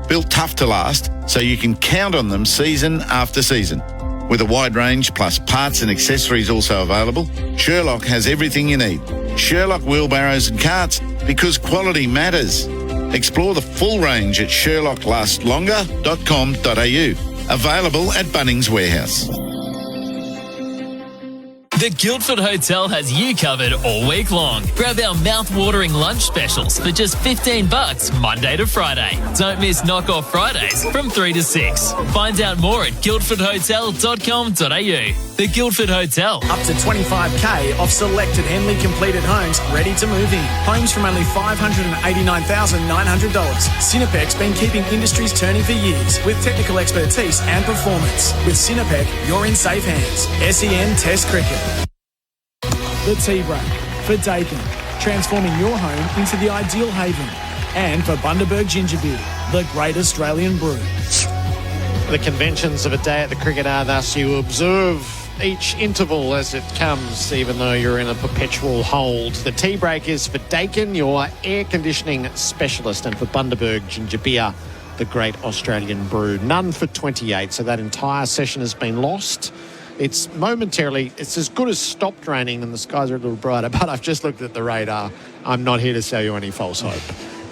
S10: Built tough to last, so you can count on them season after season. With a wide range plus parts and accessories also available, Sherlock has everything you need. Sherlock wheelbarrows and carts, because quality matters. Explore the full range at sherlocklastlonga.com.au. Available at Bunnings Warehouse.
S9: The Guildford Hotel has you covered all week long. Grab our mouth-watering lunch specials for just $15 Monday to Friday. Don't miss Knock Off Fridays from 3 to 6. Find out more at guildfordhotel.com.au. The Guildford Hotel.
S6: Up to $25,000 off selected Henley completed homes ready to move in. Homes from only $589,900. Cinepec's been keeping industries turning for years with technical expertise and performance. With Cinepec, you're in safe hands. SEN Test Cricket. The Tea Break for Dakin, transforming your home into the ideal haven. And for Bundaberg Ginger Beer, the great Australian brew.
S22: The conventions of a day at the cricket are thus you observe each interval as it comes, even though you're in a perpetual hold. The Tea Break is for Dakin, your air conditioning specialist, and for Bundaberg Ginger Beer, the great Australian brew. None for 28, so that entire session has been lost. It's as good as stopped raining and the skies are a little brighter, but I've just looked at the radar. I'm not here to sell you any false hope.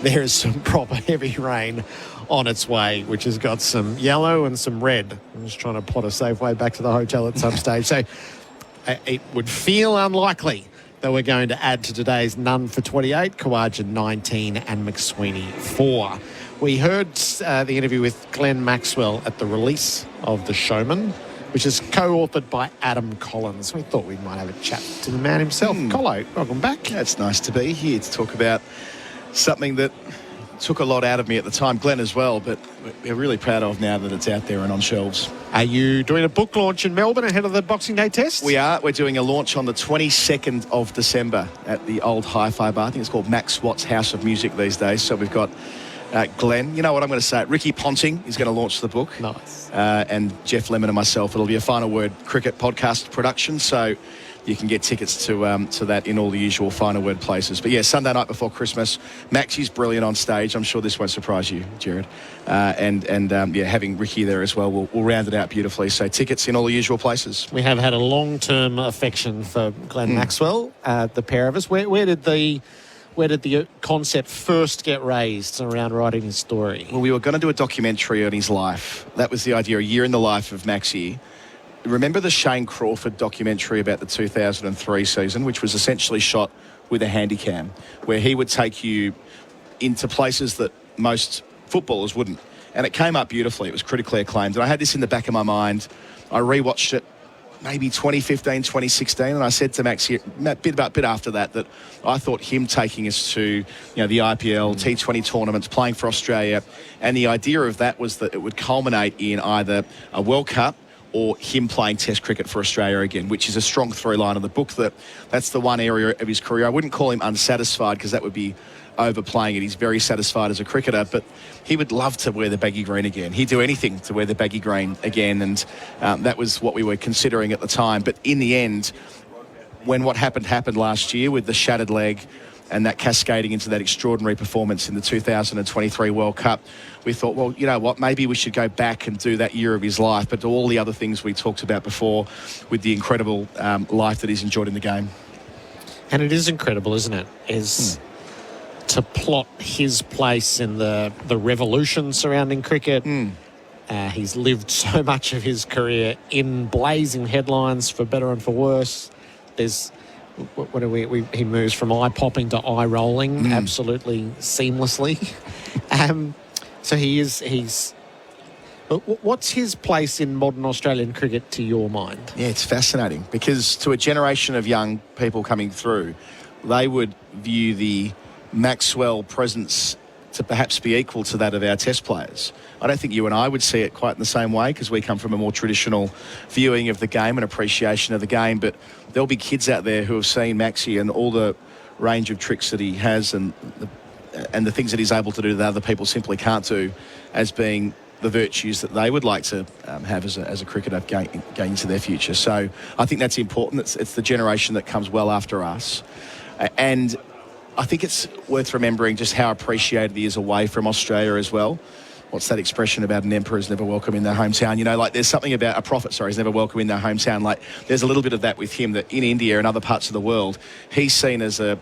S22: There is some proper heavy rain on its way, which has got some yellow and some red. I'm just trying to plot a safe way back to the hotel at some stage. So it would feel unlikely that we're going to add to today's none for 28, Kawaja 19 and McSweeney 4. We heard the interview with Glenn Maxwell at the release of The Showman, which is co-authored by Adam Collins. We thought we might have a chat to the man himself. Collo, welcome back.
S1: It's nice to be here to talk about something that took a lot out of me at the time, Glenn as well, but we're really proud of now that it's out there and on shelves.
S22: Are you doing a book launch in Melbourne ahead of the Boxing Day test?
S1: We are. We're doing a launch on the 22nd of December at the old Hi-Fi bar. I think it's called Max Watt's House of Music these days. So we've got Glenn. You know what I'm going to say? Ricky Ponting is going to launch the book.
S22: Nice.
S1: And Jeff Lemon and myself. It'll be a Final Word cricket podcast production. So you can get tickets to that in all the usual Final Word places. But yeah, Sunday night before Christmas, Maxie's brilliant on stage. I'm sure this won't surprise you, Gerard. Having Ricky there as well will round it out beautifully. So tickets in all the usual places.
S22: We have had a long-term affection for Glenn Maxwell, the pair of us. Where did the concept first get raised around writing his story?
S1: Well, we were going to do a documentary on his life. That was the idea, a year in the life of Maxie. Remember the Shane Crawford documentary about the 2003 season, which was essentially shot with a handycam, where he would take you into places that most footballers wouldn't. And it came up beautifully. It was critically acclaimed. And I had this in the back of my mind. I rewatched it maybe 2015, 2016, and I said to Maxie a bit after that I thought him taking us to the IPL, T20 tournaments, playing for Australia, and the idea of that was that it would culminate in either a World Cup or him playing Test cricket for Australia again, which is a strong through line of the book. That's the one area of his career. I wouldn't call him unsatisfied because that would be overplaying it. He's very satisfied as a cricketer, but he would love to wear the baggy green again. He'd do anything to wear the baggy green again, and that was what we were considering at the time. But in the end, when what happened last year with the shattered leg and that cascading into that extraordinary performance in the 2023 World Cup, we thought, well, you know what, maybe we should go back and do that year of his life, but do all the other things we talked about before with the incredible life that he's enjoyed in the game.
S22: And it is incredible, isn't it? To plot his place in the revolution surrounding cricket. He's lived so much of his career in blazing headlines, for better and for worse. There's... he moves from eye popping to eye rolling absolutely seamlessly. So he's. What's his place in modern Australian cricket to your mind?
S1: Yeah, it's fascinating because to a generation of young people coming through, they would view the Maxwell presence to perhaps be equal to that of our Test players. I don't think you and I would see it quite in the same way because we come from a more traditional viewing of the game and appreciation of the game, but there'll be kids out there who have seen Maxie and all the range of tricks that he has and the things that he's able to do that other people simply can't do as being the virtues that they would like to have as a cricketer going into their future. So I think that's important. It's the generation that comes well after us. And I think it's worth remembering just how appreciated he is away from Australia as well. What's that expression about an emperor is never welcome in their hometown? You know, like there's something about a prophet, is never welcome in their hometown. Like there's a little bit of that with him, that in India and other parts of the world, he's seen as a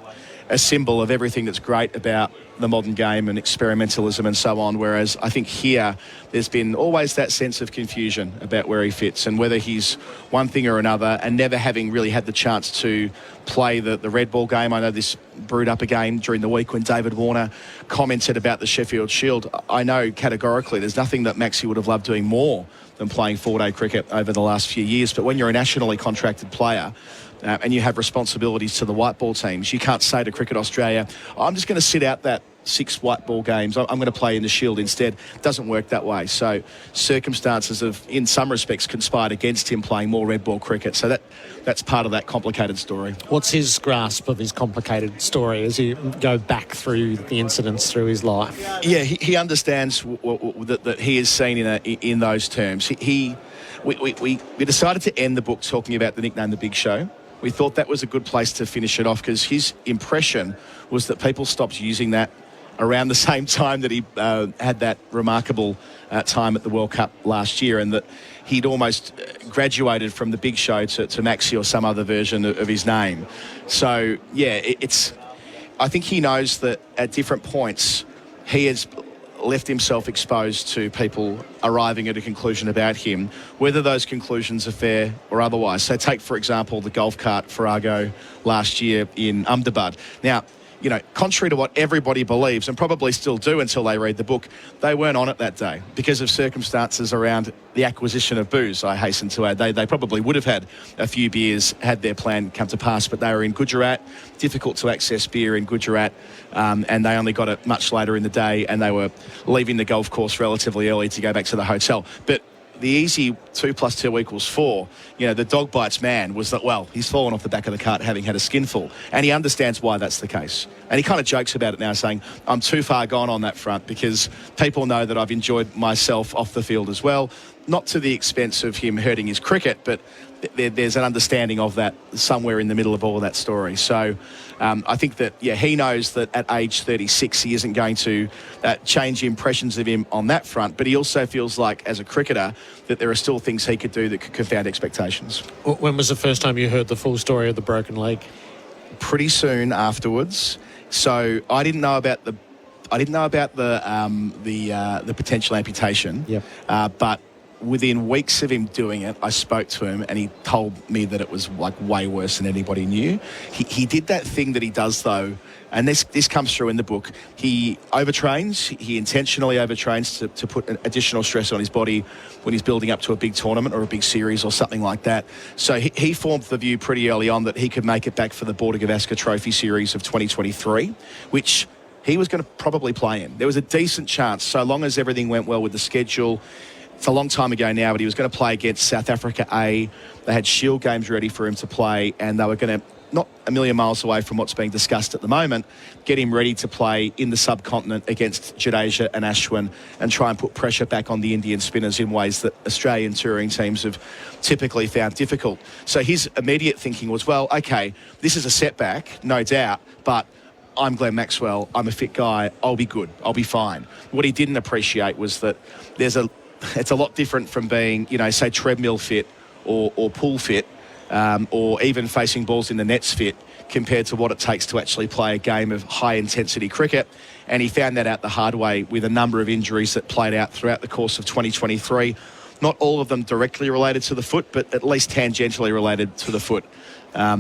S1: symbol of everything that's great about the modern game and experimentalism and so on, whereas I think here there's been always that sense of confusion about where he fits and whether he's one thing or another, and never having really had the chance to play the red ball game. I know this brewed up again during the week when David Warner commented about the Sheffield Shield. I know categorically there's nothing that Maxie would have loved doing more than playing four-day cricket over the last few years, but when you're a nationally contracted player and you have responsibilities to the white ball teams, you can't say to Cricket Australia, I'm just going to sit out that 6 white ball games. I'm going to play in the Shield instead. It doesn't work that way. So circumstances have, in some respects, conspired against him playing more red ball cricket. So that's part of that complicated story.
S22: What's his grasp of his complicated story as you go back through the incidents through his life?
S1: Yeah, he understands that he is seen in those terms. We decided to end the book talking about the nickname The Big Show. We thought that was a good place to finish it off because his impression was that people stopped using that around the same time that he had that remarkable time at the World Cup last year, and that he'd almost graduated from the Big Show to Maxie or some other version of his name. So, yeah, I think he knows that at different points he has left himself exposed to people arriving at a conclusion about him, whether those conclusions are fair or otherwise. So take, for example, the golf cart Farrago last year in Ahmedabad. Now, you know, contrary to what everybody believes, and probably still do until they read the book, they weren't on it that day because of circumstances around the acquisition of booze, I hasten to add. They probably would have had a few beers had their plan come to pass, but they were in Gujarat, difficult to access beer in Gujarat, and they only got it much later in the day, and they were leaving the golf course relatively early to go back to the hotel. But the easy 2 + 2 = 4, you know, the dog bites man was that, well, he's fallen off the back of the cart having had a skinful. And he understands why that's the case. And he kind of jokes about it now, saying, I'm too far gone on that front because people know that I've enjoyed myself off the field as well. Not to the expense of him hurting his cricket, but there's an understanding of that somewhere in the middle of all of that story. So I think that, yeah, he knows that at age 36 he isn't going to change impressions of him on that front, but he also feels like, as a cricketer, that there are still things he could do that could confound expectations.
S22: When was the first time you heard the full story of the broken leg?
S1: Pretty soon afterwards. So I didn't know about the potential amputation.
S22: Yep.
S1: But within weeks of him doing it, I spoke to him and he told me that it was like way worse than anybody knew. He did that thing that he does though, and this comes through in the book. He overtrains. He intentionally overtrains to put additional stress on his body when he's building up to a big tournament or a big series or something like that. So he formed the view pretty early on that he could make it back for the Border Gavaskar Trophy Series of 2023, which he was going to probably play in. There was a decent chance, so long as everything went well with the schedule. It's a long time ago now, but he was going to play against South Africa A. They had Shield games ready for him to play, and they were going to, not a million miles away from what's being discussed at the moment, get him ready to play in the subcontinent against Jadeja and Ashwin and try and put pressure back on the Indian spinners in ways that Australian touring teams have typically found difficult. So his immediate thinking was, well, okay, this is a setback, no doubt, but I'm Glenn Maxwell, I'm a fit guy, I'll be good, I'll be fine. What he didn't appreciate was that it's a lot different from being, say, treadmill fit or pool fit, or even facing balls in the nets fit, compared to what it takes to actually play a game of high-intensity cricket. And he found that out the hard way with a number of injuries that played out throughout the course of 2023. Not all of them directly related to the foot, but at least tangentially related to the foot,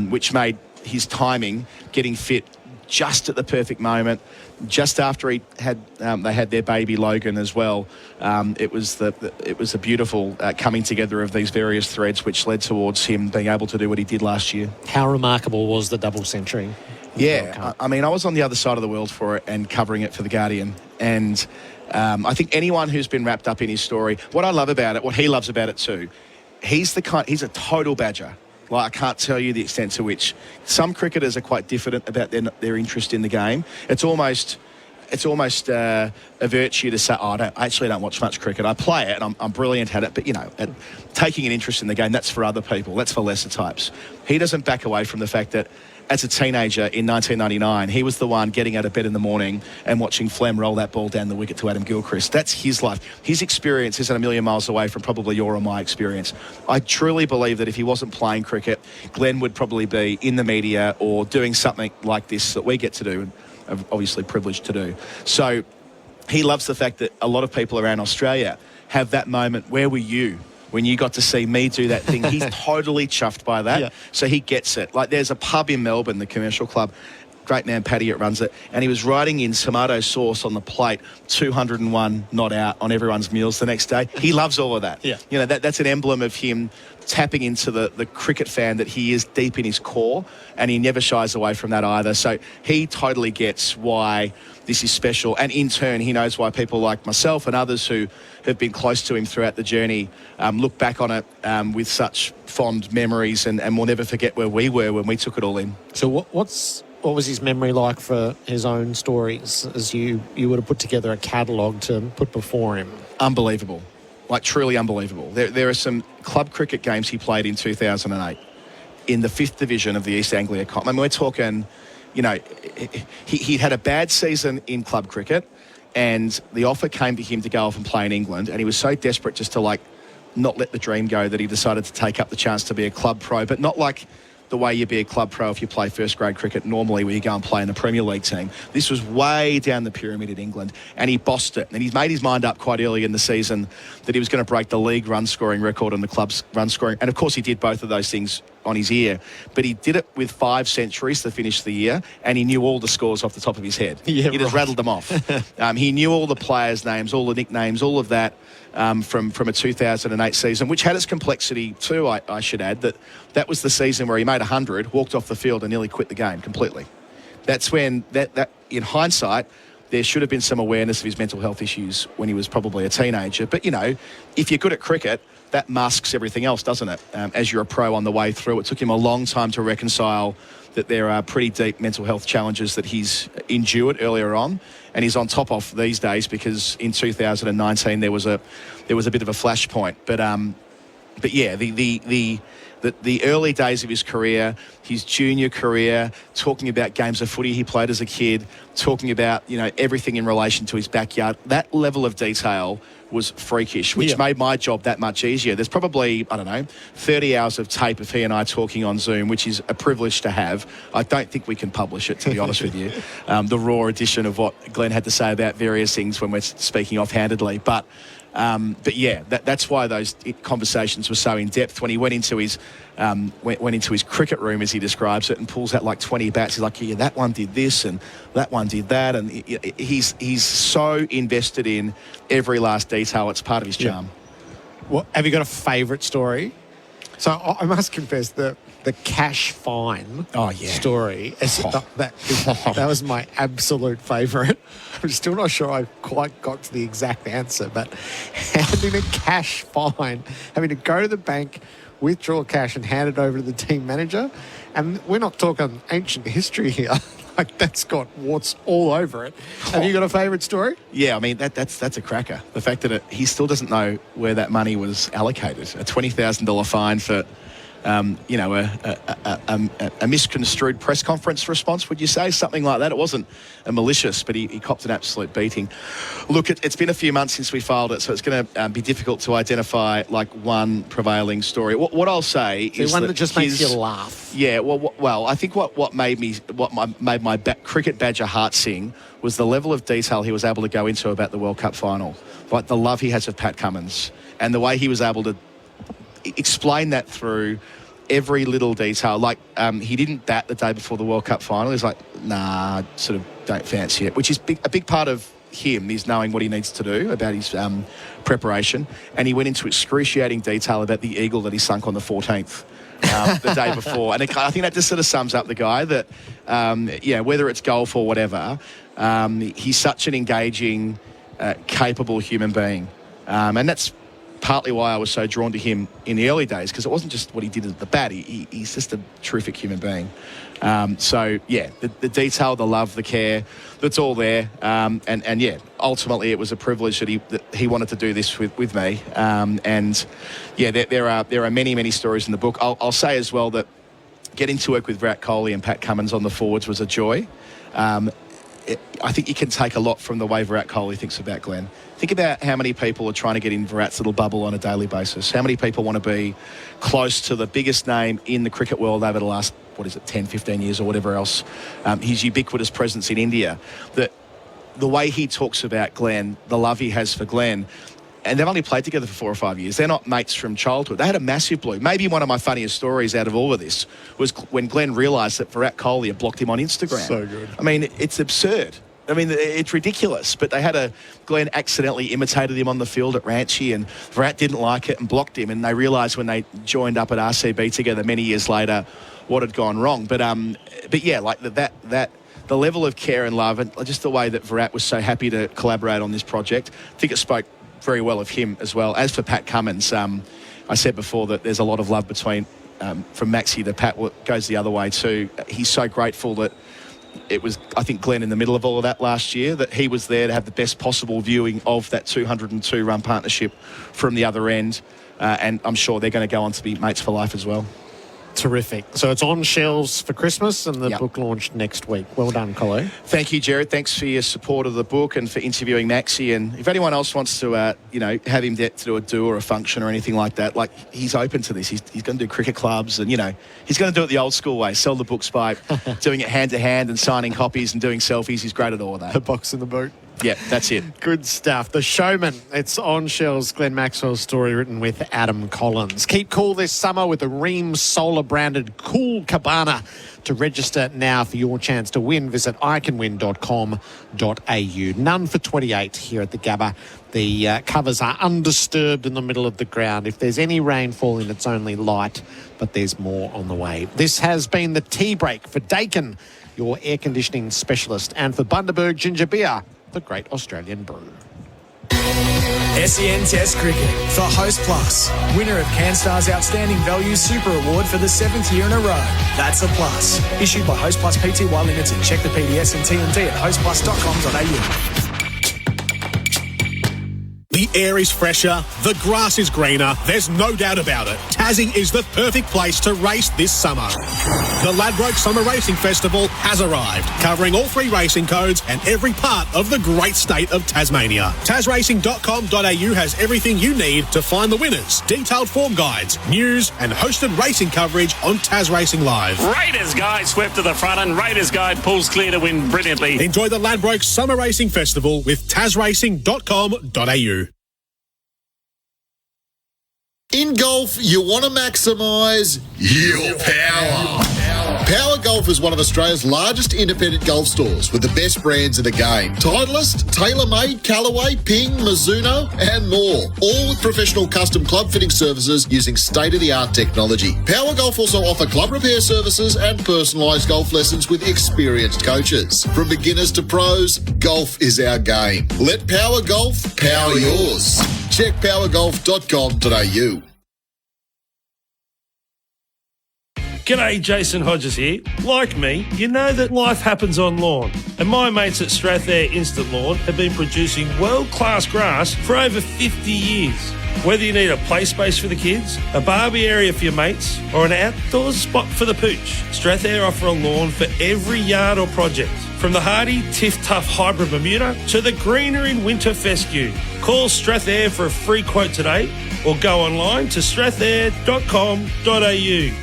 S1: which made his timing, getting fit just at the perfect moment, just after they had their baby Logan as well. It was a beautiful coming together of these various threads, which led towards him being able to do what he did last year.
S4: How remarkable was the double century?
S1: Yeah, I mean, I was on the other side of the world for it and covering it for The Guardian, and I think anyone who's been wrapped up in his story, what I love about it, what he loves about it too, he's a total badger. Like, I can't tell you the extent to which some cricketers are quite diffident about their interest in the game. It's almost a virtue to say, I actually don't watch much cricket. I play it and I'm brilliant at it, but taking an interest in the game, that's for other people. That's for lesser types. He doesn't back away from the fact that as a teenager in 1999, he was the one getting out of bed in the morning and watching Flem roll that ball down the wicket to Adam Gilchrist. That's his life. His experience isn't a million miles away from probably your or my experience. I truly believe that if he wasn't playing cricket, Glenn would probably be in the media or doing something like this that we get to do, and are obviously privileged to do. So he loves the fact that a lot of people around Australia have that moment, where were you when you got to see me do that thing? He's totally chuffed by that. Yeah. So he gets it. Like, there's a pub in Melbourne, the Commercial Club, great man Paddy it runs it, and he was writing in tomato sauce on the plate, 201 not out on everyone's meals the next day. He loves all of that. Yeah. That's an emblem of him tapping into the cricket fan that he is deep in his core, and he never shies away from that either. So he totally gets why this is special, and in turn he knows why people like myself and others who have been close to him throughout the journey look back on it with such fond memories, and will never forget where we were when we took it all in.
S4: So what was his memory like for his own stories, as you would have put together a catalogue to put before him?
S1: Unbelievable. Like, truly unbelievable. There are some club cricket games he played in 2008 in the 5th division of the East Anglia Comp. I mean, we're talking, he'd had a bad season in club cricket, and the offer came to him to go off and play in England, and he was so desperate just to, not let the dream go that he decided to take up the chance to be a club pro, but not like the way you be a club pro if you play first grade cricket normally, where you go and play in the Premier League team. This was way down the pyramid in England, and he bossed it. And he's made his mind up quite early in the season that he was going to break the league run scoring record and the club's run scoring. And of course he did both of those things on his ear, but he did it with 5 centuries to finish the year, and he knew all the scores off the top of his head. He just rattled them off. He knew all the players' names, all the nicknames, all of that. From a 2008 season, which had its complexity too, I should add, that was the season where he made 100, walked off the field and nearly quit the game completely. That's when, that in hindsight, there should have been some awareness of his mental health issues when he was probably a teenager. But, if you're good at cricket, that masks everything else, doesn't it? As you're a pro on the way through. It took him a long time to reconcile that there are pretty deep mental health challenges that he's endured earlier on, and he's on top of these days, because in 2019 there was a bit of a flashpoint. But yeah, the early days of his career, his junior career, talking about games of footy he played as a kid, talking about everything in relation to his backyard, that level of detail was freakish, which made my job that much easier. There's probably, 30 hours of tape of he and I talking on Zoom, which is a privilege to have. I don't think we can publish it, to be honest with you, the raw edition of what Glenn had to say about various things when we're speaking offhandedly. But yeah, that's why those conversations were so in depth. When he went into his cricket room, as he describes it, and pulls out 20 bats, he's like, yeah, that one did this and that one did that, and he's so invested in every last detail. It's part of his charm.
S3: Well, have you got a favourite story? So I must confess that
S4: the cash fine
S1: yeah.
S4: story. That was my absolute favourite. I'm still not sure I quite got to the exact answer, but handing a cash fine, having to go to the bank, withdraw cash and hand it over to the team manager. And we're not talking ancient history here. Like, that's got warts all over it. Have you got a favourite story?
S1: Yeah, I mean, that's a cracker. The fact that he still doesn't know where that money was allocated. A $20,000 fine for, a misconstrued press conference response, would you say? Something like that. It wasn't a malicious, but he copped an absolute beating. Look, it's been a few months since we filed it, so it's going to be difficult to identify, like, one prevailing story. What I'll say is
S4: one that just makes you laugh.
S1: Yeah, well, I think what made my cricket badger heart sing was the level of detail he was able to go into about the World Cup final, like the love he has of Pat Cummins, and the way he was able to explain that through every little detail. Like, he didn't bat the day before the World Cup final. He's like, nah, sort of don't fancy it, which is a big part of him, is knowing what he needs to do about his preparation. And he went into excruciating detail about the eagle that he sunk on the 14th. The day before. And I think that just sort of sums up the guy that, whether it's golf or whatever, he's such an engaging, capable human being. And that's partly why I was so drawn to him in the early days, because it wasn't just what he did at the bat. He's just a terrific human being. The detail, the love, the care, that's all there. Ultimately it was a privilege that he wanted to do this with me. There are many, many stories in the book. I'll say as well that getting to work with Virat Kohli and Pat Cummins on the forwards was a joy. I think you can take a lot from the way Virat Kohli thinks about Glenn. Think about how many people are trying to get in Virat's little bubble on a daily basis. How many people want to be close to the biggest name in the cricket world over the last, 10, 15 years or whatever else. His ubiquitous presence in India. The way he talks about Glenn, the love he has for Glenn, and they've only played together for 4 or 5 years. They're not mates from childhood. They had a massive blow. Maybe one of my funniest stories out of all of this was when Glenn realised that Virat Kohli had blocked him on Instagram.
S4: So good.
S1: I mean, it's absurd. I mean, it's ridiculous. But Glenn accidentally imitated him on the field at Ranchi, and Virat didn't like it and blocked him. And they realised when they joined up at RCB together many years later what had gone wrong. But yeah, like that. The level of care and love, and just the way that Virat was so happy to collaborate on this project, I think it spoke very well of him as well. As for Pat Cummins, I said before that there's a lot of love between from Maxie to Pat goes the other way too. He's so grateful that it was, I think, Glenn in the middle of all of that last year, that he was there to have the best possible viewing of that 202-run partnership from the other end. And I'm sure they're going to go on to be mates for life as well.
S4: Terrific. So it's on shelves for Christmas and the book launched next week. Well done, Colo.
S1: Thank you, Gerard. Thanks for your support of the book and for interviewing Maxie. And if anyone else wants to, have him to do a do or a function or anything like that, like, he's open to this. He's going to do cricket clubs and, he's going to do it the old school way, sell the books by doing it hand to hand and signing copies and doing selfies. He's great at all of that.
S4: The box in the boot.
S1: Yeah, that's it.
S4: Good stuff. The Showman. It's on shelves. Glenn Maxwell's story written with Adam Collins. Keep cool this summer with the Ream Solar branded Cool Cabana. To register now for your chance to win, visit iCanWin.com.au. None for 28 here at the Gabba. The covers are undisturbed in the middle of the ground. If there's any rain falling, it's only light, but there's more on the way. This has been the tea break for Dakin, your air conditioning specialist, and for Bundaberg Ginger Beer, the great Australian brew.
S6: SEN Test Cricket for Host Plus, winner of CanStar's Outstanding Value Super Award for the 7th year in a row. That's a plus. Issued by Host Plus Pty Limited. Check the PDS and TMD at hostplus.com.au.
S17: The air is fresher, the grass is greener, there's no doubt about it. Tassie is the perfect place to race this summer. The Ladbroke Summer Racing Festival has arrived, covering all 3 racing codes and every part of the great state of Tasmania. tasracing.com.au has everything you need to find the winners, detailed form guides, news and hosted racing coverage on Tas Racing Live.
S20: Raiders guide swept to the front and Raiders guide pulls clear to win brilliantly.
S17: Enjoy the Ladbroke Summer Racing Festival with tasracing.com.au.
S5: In golf, you want to maximise your power. Power Golf is one of Australia's largest independent golf stores with the best brands in the game. Titleist, TaylorMade, Callaway, Ping, Mizuno and more. All with professional custom club fitting services using state-of-the-art technology. Power Golf also offer club repair services and personalised golf lessons with experienced coaches. From beginners to pros, golf is our game. Let Power Golf power yours. Check powergolf.com.au.
S19: G'day, Jason Hodges here. Like me, you know that life happens on lawn. And my mates at Strathair Instant Lawn have been producing world-class grass for over 50 years. Whether you need a play space for the kids, a barbie area for your mates, or an outdoor spot for the pooch, Strathair offer a lawn for every yard or project. From the hardy Tiff Tough Hybrid Bermuda to the greener in winter fescue. Call Strathair for a free quote today or go online to strathair.com.au.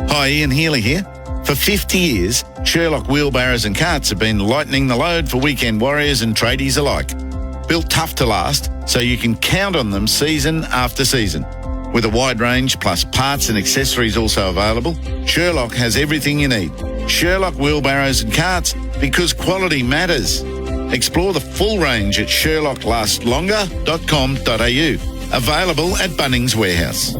S10: Hi, Ian Healy here. For 50 years, Sherlock wheelbarrows and carts have been lightening the load for weekend warriors and tradies alike. Built tough to last, so you can count on them season after season. With a wide range plus parts and accessories also available, Sherlock has everything you need. Sherlock wheelbarrows and carts, because quality matters. Explore the full range at sherlocklastslonger.com.au. Available at Bunnings Warehouse.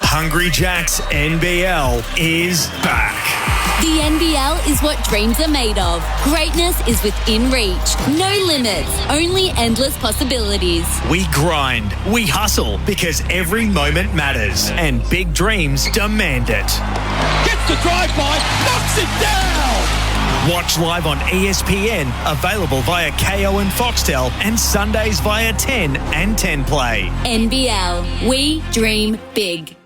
S11: Hungry Jack's NBL is back.
S16: The NBL is what dreams are made of. Greatness is within reach. No limits, only endless possibilities.
S11: We grind, we hustle, because every moment matters, and big dreams demand it.
S13: Gets the drive-by, knocks it down!
S11: Watch live on ESPN, available via KO and Foxtel, and Sundays via 10 and 10 Play.
S16: NBL, we dream big.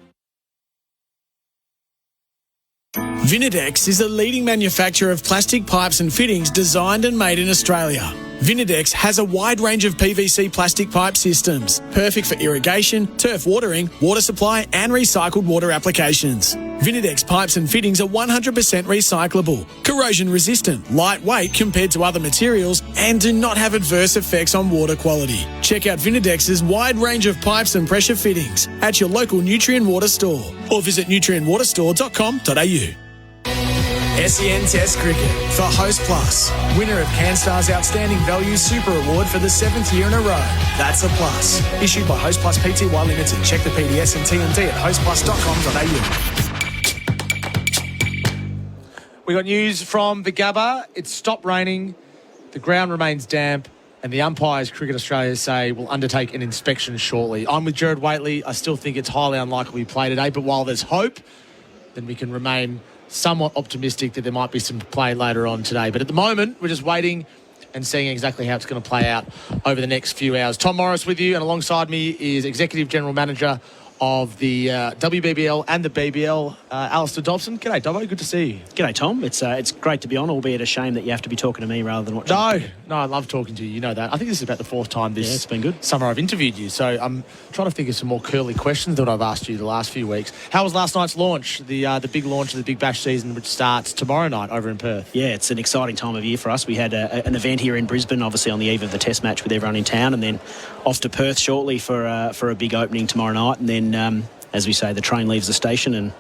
S6: Vinidex is a leading manufacturer of plastic pipes and fittings designed and made in Australia. Vinidex has a wide range of PVC plastic pipe systems, perfect for irrigation, turf watering, water supply and recycled water applications. Vinidex pipes and fittings are 100% recyclable, corrosion resistant, lightweight compared to other materials, and do not have adverse effects on water quality. Check out Vinidex's wide range of pipes and pressure fittings at your local Nutrien Water store or visit nutrienwaterstore.com.au. SEN Test Cricket for Host Plus, winner of CanStar's Outstanding Value Super Award for the 7th year in a row. That's a plus. Issued by Host Plus Pty Limited. Check the PDS and TNT at hostplus.com.au.
S4: We got news from the Gabba. It's stopped raining. The ground remains damp. And the umpires, Cricket Australia, say will undertake an inspection shortly. I'm with Gerard Whateley. I still think it's highly unlikely we play today. But while there's hope, then we can remain somewhat optimistic that there might be some play later on today. But at the moment, we're just waiting and seeing exactly how it's going to play out over the next few hours. Tom Morris with you, and alongside me is Executive General Manager of the WBBL and the BBL, Alistair Dobson. G'day, Dobbo. Good to see you.
S7: G'day, Tom. It's great to be on, albeit a shame that you have to be talking to me rather than watching.
S4: No, I love talking to you. You know that. I think this is about the 4th time this
S7: it's been good.
S4: summer I've interviewed you. So I'm trying to think of some more curly questions that I've asked you the last few weeks. How was last night's launch, the big launch of the Big Bash season, which starts tomorrow night over in Perth?
S7: Yeah, it's an exciting time of year for us. We had an event here in Brisbane, obviously on the eve of the Test match with everyone in town, and then off to Perth shortly for a big opening tomorrow night, and then as we say, the train leaves the station and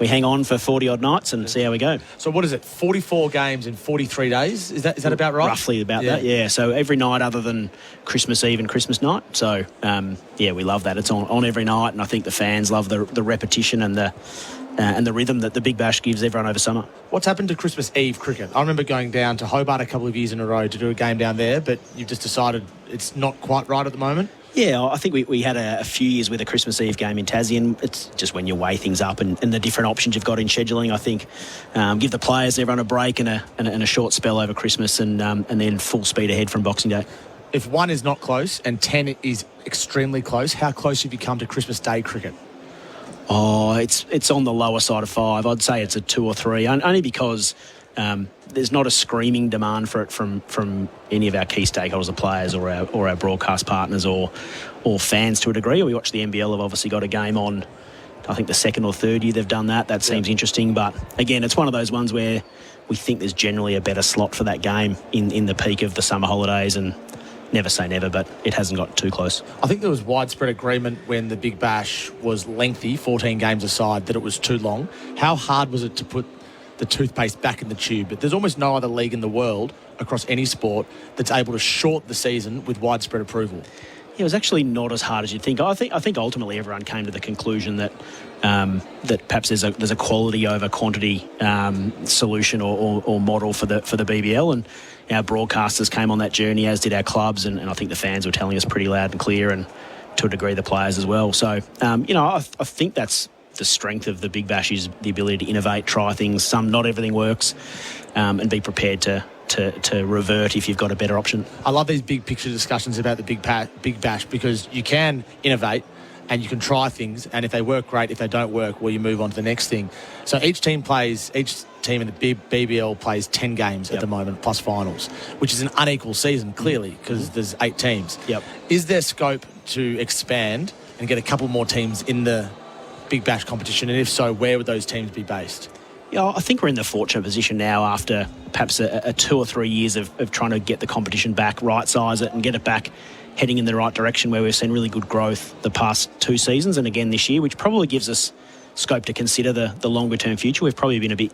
S7: we hang on for 40-odd nights and see how we go.
S4: So what is it, 44 games in 43 days? Is that about right?
S7: Roughly about that, yeah. So every night other than Christmas Eve and Christmas night. So, we love that. It's on every night, and I think the fans love the repetition and the rhythm that the Big Bash gives everyone over summer.
S4: What's happened to Christmas Eve cricket? I remember going down to Hobart a couple of years in a row to do a game down there, but you've just decided it's not quite right at the moment?
S7: Yeah, I think we had a few years with a Christmas Eve game in Tassie, and it's just when you weigh things up and the different options you've got in scheduling, I think give the players, everyone a break and a short spell over Christmas and then full speed ahead from Boxing Day.
S4: If 1 is not close and 10 is extremely close, how close have you come to Christmas Day cricket?
S7: Oh, it's on the lower side of 5. I'd say it's a 2 or 3, only because there's not a screaming demand for it from any of our key stakeholders, the players or our broadcast partners or fans to a degree. We watch the NBL have obviously got a game on, I think the 2nd or 3rd year they've done that. That seems interesting. But again, it's one of those ones where we think there's generally a better slot for that game in the peak of the summer holidays. And never say never, but it hasn't got too close.
S2: I think there was widespread agreement when the Big Bash was lengthy, 14 games aside, that it was too long. How hard was it to put the toothpaste back in the tube? But there's almost no other league in the world across any sport that's able to short the season with widespread approval.
S7: It was actually not as hard as you'd think. I think ultimately everyone came to the conclusion that that perhaps there's a quality over quantity solution or model for the BBL, and our broadcasters came on that journey, as did our clubs, and I think the fans were telling us pretty loud and clear, and to a degree the players as well. So I think that's the strength of the Big Bash, is the ability to innovate, try things. Not everything works, and be prepared to revert if you've got a better option.
S2: I love these big picture discussions about the Big Bash, because you can innovate and you can try things, and if they work, great. If they don't work, well, you move on to the next thing. So each team in the BBL plays 10 games at the moment, plus finals, which is an unequal season, clearly, because there's 8 teams.
S7: Yep.
S2: Is there scope to expand and get a couple more teams in the Big Bash competition, and if so, where would those teams be based?
S7: Yeah, I think we're in the fortunate position now, after perhaps a 2 or 3 years of trying to get the competition back, right-size it and get it back heading in the right direction, where we've seen really good growth the past 2 seasons and again this year, which probably gives us scope to consider the longer-term future. We've probably been a bit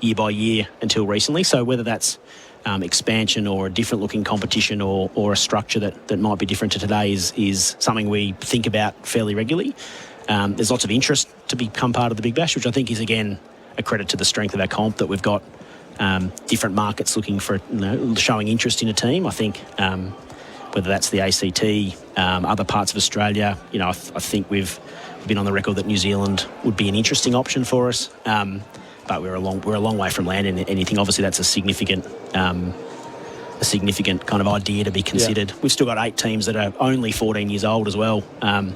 S7: year by year until recently, so whether that's expansion or a different-looking competition or a structure that might be different to today is something we think about fairly regularly. There's lots of interest to become part of the Big Bash, which I think is, again, a credit to the strength of our comp, that we've got different markets looking for, showing interest in a team. I think whether that's the ACT, other parts of Australia, I think we've been on the record that New Zealand would be an interesting option for us. But we're a long way from land in anything. Obviously, that's a significant kind of idea to be considered. Yeah. We've still got 8 teams that are only 14 years old as well. And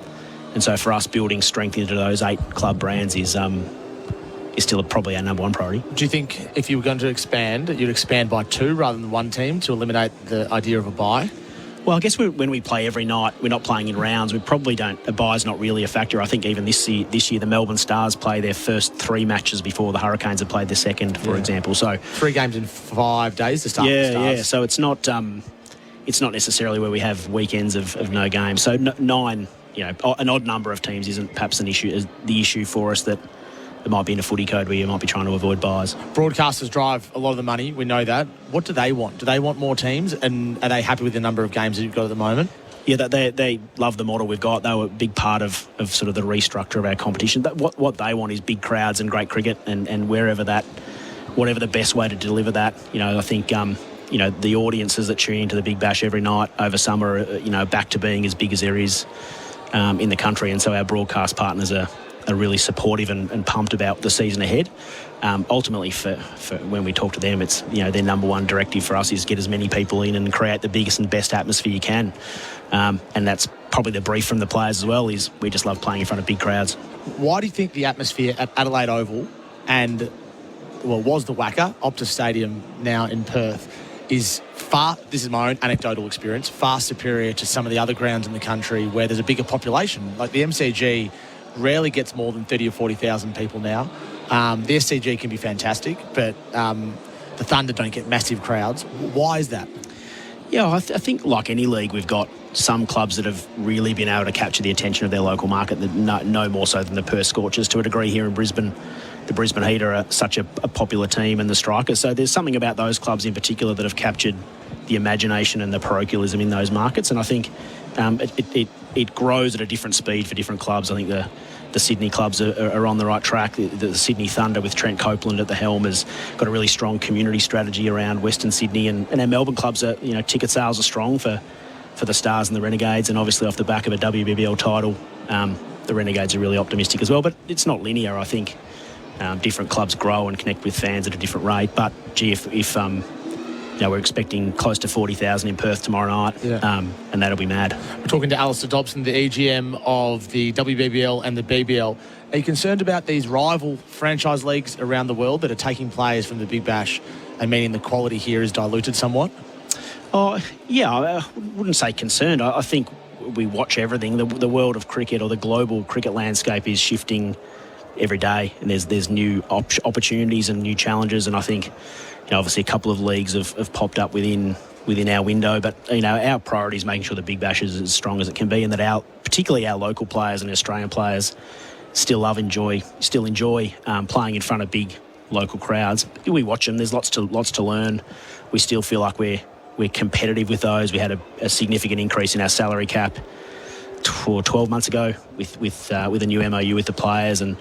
S7: so for us, building strength into those 8 club brands is still probably our number one priority.
S2: Do you think if you were going to expand, you'd expand by 2 rather than 1 team to eliminate the idea of a bye?
S7: Well, I guess when we play every night, we're not playing in rounds. We probably don't. A bye's not really a factor. I think even this year, the Melbourne Stars play their first 3 matches before the Hurricanes have played their second, for example. So
S2: 3 games in 5 days to start. The Stars.
S7: Yeah. So it's not necessarily where we have weekends of no games. So 9, an odd number of teams isn't perhaps an issue. The issue for us that it might be in a footy code where you might be trying to avoid buys.
S2: Broadcasters drive a lot of the money. We know that. What do they want? Do they want more teams? And are they happy with the number of games that you've got at the moment?
S7: Yeah, they love the model we've got. They were a big part of sort of the restructure of our competition. What they want is big crowds and great cricket, and whatever the best way to deliver that. I think the audiences that tune into the Big Bash every night over summer are back to being as big as there is in the country, and so our broadcast partners are really supportive and pumped about the season ahead. Ultimately, for when we talk to them, it's their number one directive for us is get as many people in and create the biggest and best atmosphere you can. And that's probably the brief from the players as well, is we just love playing in front of big crowds.
S2: Why do you think the atmosphere at Adelaide Oval was the Wacker, Optus Stadium now in Perth, is far, this is my own anecdotal experience, far superior to some of the other grounds in the country where there's a bigger population? Like the MCG rarely gets more than 30 or 40,000 people now. The SCG can be fantastic, but the Thunder don't get massive crowds. Why is that?
S7: Yeah, I think like any league, we've got some clubs that have really been able to capture the attention of their local market, that no more so than the Perth Scorchers to a degree here in Brisbane. The Brisbane Heat are such a popular team, and the Strikers. So there's something about those clubs in particular that have captured the imagination and the parochialism in those markets. And I think it grows at a different speed for different clubs. I think the Sydney clubs are on the right track. The Sydney Thunder with Trent Copeland at the helm has got a really strong community strategy around Western Sydney, and our Melbourne clubs are, ticket sales are strong for the Stars and the Renegades, and obviously off the back of a WBBL title, the Renegades are really optimistic as well. But it's not linear. I think different clubs grow and connect with fans at a different rate. But gee, if we're expecting close to 40,000 in Perth tomorrow night, and that'll be mad.
S2: We're talking to Alistair Dobson, the EGM of the WBBL and the BBL. Are you concerned about these rival franchise leagues around the world that are taking players from the Big Bash and meaning the quality here is diluted somewhat?
S7: Oh, yeah, I wouldn't say concerned. I think we watch everything. The world of cricket, or the global cricket landscape, is shifting every day, and there's new opportunities and new challenges, and I think obviously a couple of leagues have popped up within within our window. But our priority is making sure the Big Bash is as strong as it can be, and that particularly our local players and Australian players still enjoy playing in front of big local crowds. We watch them. There's lots to learn. We still feel like we're competitive with those. We had a significant increase in our salary cap 12 months ago with a new MOU with the players, and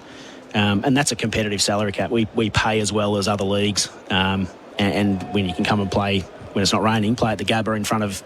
S7: that's a competitive salary cap. We pay as well as other leagues, and when you can come and play when it's not raining, play at the Gabba in front of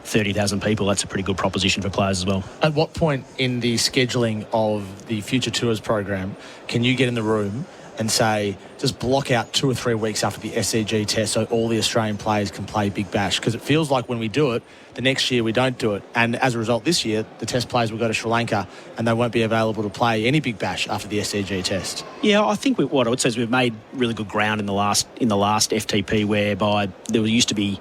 S7: 30,000 people, that's a pretty good proposition for players as well.
S2: At what point in the scheduling of the Future Tours program can you get in the room and say, just block out 2 or 3 weeks after the SCG test so all the Australian players can play Big Bash? Because it feels like when we do it, the next year we don't do it. And as a result, this year, the test players will go to Sri Lanka and they won't be available to play any Big Bash after the SCG test.
S7: Yeah, I think what I would say is we've made really good ground in the last FTP, whereby there used to be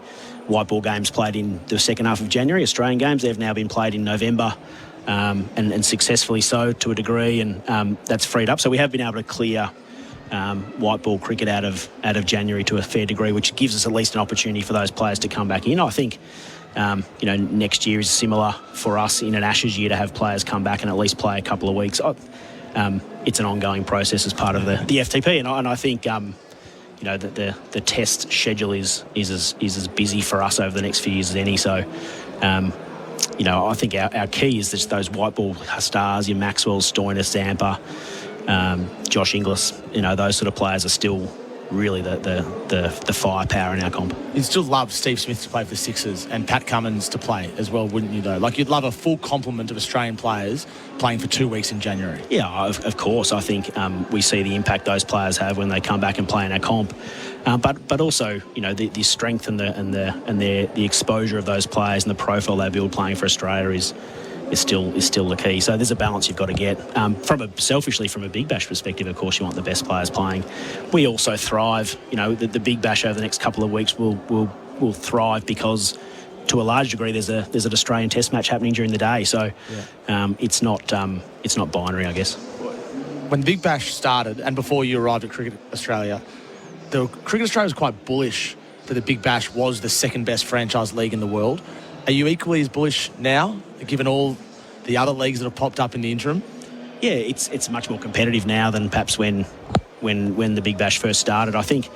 S7: white ball games played in the second half of January, Australian games. They've now been played in November. And successfully so to a degree, and that's freed up. So we have been able to clear white ball cricket out of January to a fair degree, which gives us at least an opportunity for those players to come back in. I think next year is similar for us in an Ashes year to have players come back and at least play a couple of weeks. It's an ongoing process as part of the FTP, and I think the test schedule is as busy for us over the next few years as any. So. I think our key is just those white ball stars, your Maxwell, Stoinis, Zampa, Josh Inglis. Those sort of players are still really the firepower in our comp.
S2: You'd still love Steve Smith to play for the Sixers and Pat Cummins to play as well, wouldn't you, though? Like, you'd love a full complement of Australian players playing for 2 weeks in January. Yeah,
S7: of course. I think we see the impact those players have when they come back and play in our comp. But also, the strength and the exposure of those players and the profile they build playing for Australia is still the key. So there's a balance you've got to get. Selfishly, from a Big Bash perspective, of course, you want the best players playing. We also thrive. The Big Bash over the next couple of weeks will thrive because, to a large degree, there's an Australian Test match happening during the day. So it's not binary, I guess.
S2: When Big Bash started, and before you arrived at Cricket Australia, Cricket Australia was quite bullish that the Big Bash was the second best franchise league in the world. Are you equally as bullish now, given all the other leagues that have popped up in the interim?
S7: Yeah, it's much more competitive now than perhaps when the Big Bash first started. I think,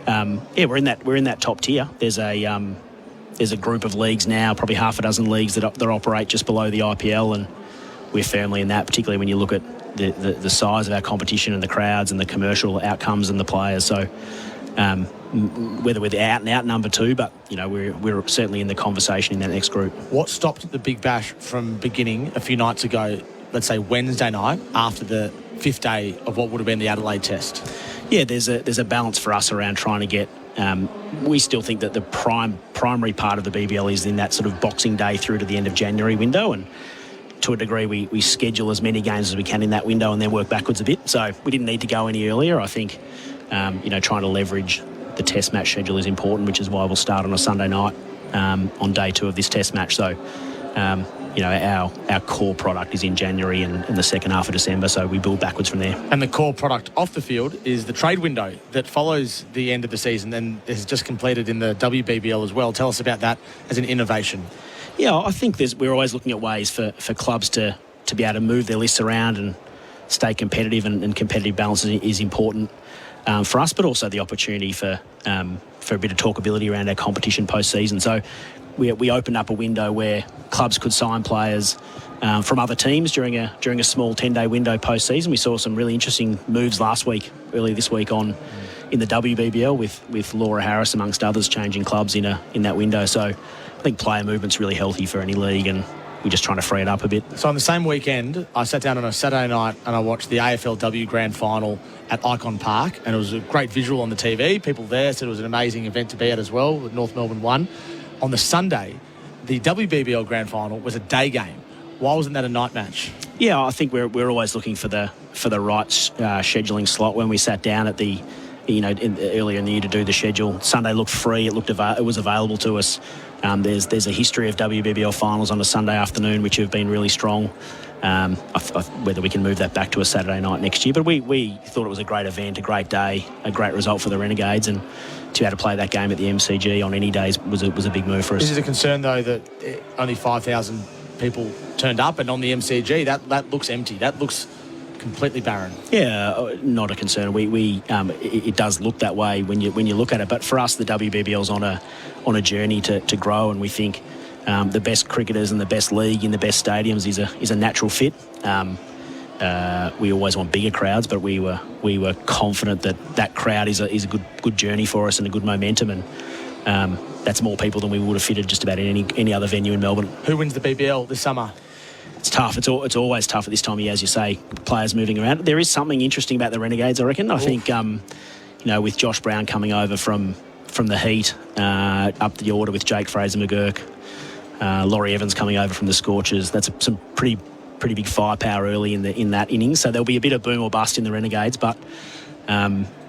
S7: we're in that top tier. There's a group of leagues now, probably half a dozen leagues that operate just below the IPL, and we're firmly in that, particularly when you look at the size of our competition and the crowds and the commercial outcomes and the players. So whether we're out and out number 2, but we're certainly in the conversation in that next group.
S2: What stopped the Big Bash from beginning a few nights ago, let's say Wednesday night, after the 5th day of what would have been the Adelaide Test?
S7: Yeah, there's a balance for us around trying to get. We still think that the primary part of the BBL is in that sort of Boxing Day through to the end of January window, and to a degree we schedule as many games as we can in that window and then work backwards a bit. So we didn't need to go any earlier. I think trying to leverage the Test match schedule is important, which is why we'll start on a Sunday night on day 2 of this Test match. So our core product is in January and the second half of December, so we build backwards from there.
S2: And the core product off the field is the trade window that follows the end of the season and is just completed in the WBBL as well. Tell us about that as an innovation.
S7: Yeah, I think we're always looking at ways for clubs to be able to move their lists around and stay competitive, and competitive balance is important for us, but also the opportunity for a bit of talkability around our competition post-season. So we opened up a window where clubs could sign players from other teams during a small 10-day window post-season. We saw some really interesting moves early this week in the WBBL with Laura Harris, amongst others, changing clubs in that window. So I think player movement's really healthy for any league, and we're just trying to free it up a bit.
S2: So on the same weekend, I sat down on a Saturday night and I watched the AFLW Grand Final at Icon Park, and it was a great visual on the TV. People there said it was an amazing event to be at as well. North Melbourne won. On the Sunday, the WBBL Grand Final was a day game. Why wasn't that a night match?
S7: Yeah, I think we're always looking for the right scheduling slot. When we sat down at the earlier in the year to do the schedule, Sunday looked free. It was available to us. There's a history of WBBL finals on a Sunday afternoon which have been really strong. whether we can move that back to a Saturday night next year. But we thought it was a great event, a great day, a great result for the Renegades, and to be able to play that game at the MCG on any days was a big move for us.
S2: This is a concern, though, that only 5,000 people turned up, and on the MCG, that looks empty. That looks completely barren.
S7: Yeah, not a concern. It does look that way when you look at it. But for us, the WBBL's on a journey to grow, and we think the best cricketers and the best league in the best stadiums is a natural fit. We always want bigger crowds, but we were confident that crowd is a good journey for us and a good momentum, and that's more people than we would have fitted just about in any other venue in Melbourne.
S2: Who wins the BBL this summer?
S7: It's tough. It's always tough at this time of year, as you say, players moving around. There is something interesting about the Renegades, I reckon. I think, with Josh Brown coming over from the Heat up the order with Jake Fraser-McGurk, Laurie Evans coming over from the Scorchers. That's some pretty big firepower early in that innings. So there'll be a bit of boom or bust in the Renegades, but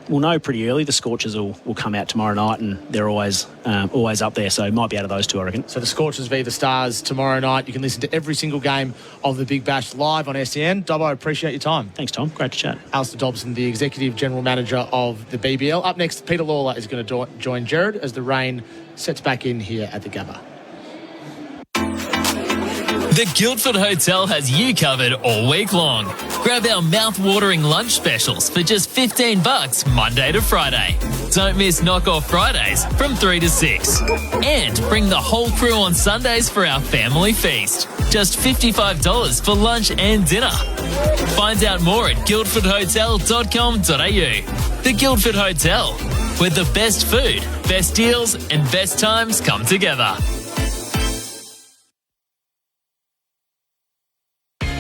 S7: we'll know pretty early. The Scorchers will come out tomorrow night, and they're always up there. So it might be out of those two, I reckon. So
S2: the Scorchers v the Stars tomorrow night. You can listen to every single game of the Big Bash live on SEN. Dobbo, I appreciate your time.
S7: Thanks, Tom. Great to chat.
S2: Alistair Dobson, the Executive General Manager of the BBL. Up next, Peter Lalor is going to join Gerard as the rain sets back in here at the Gabba.
S9: The Guildford Hotel has you covered all week long. Grab our mouth-watering lunch specials for just $15 Monday to Friday. Don't miss Knock-Off Fridays from 3 to 6. And bring the whole crew on Sundays for our family feast. Just $55 for lunch and dinner. Find out more at guildfordhotel.com.au. The Guildford Hotel, where the best food, best deals and best times come together.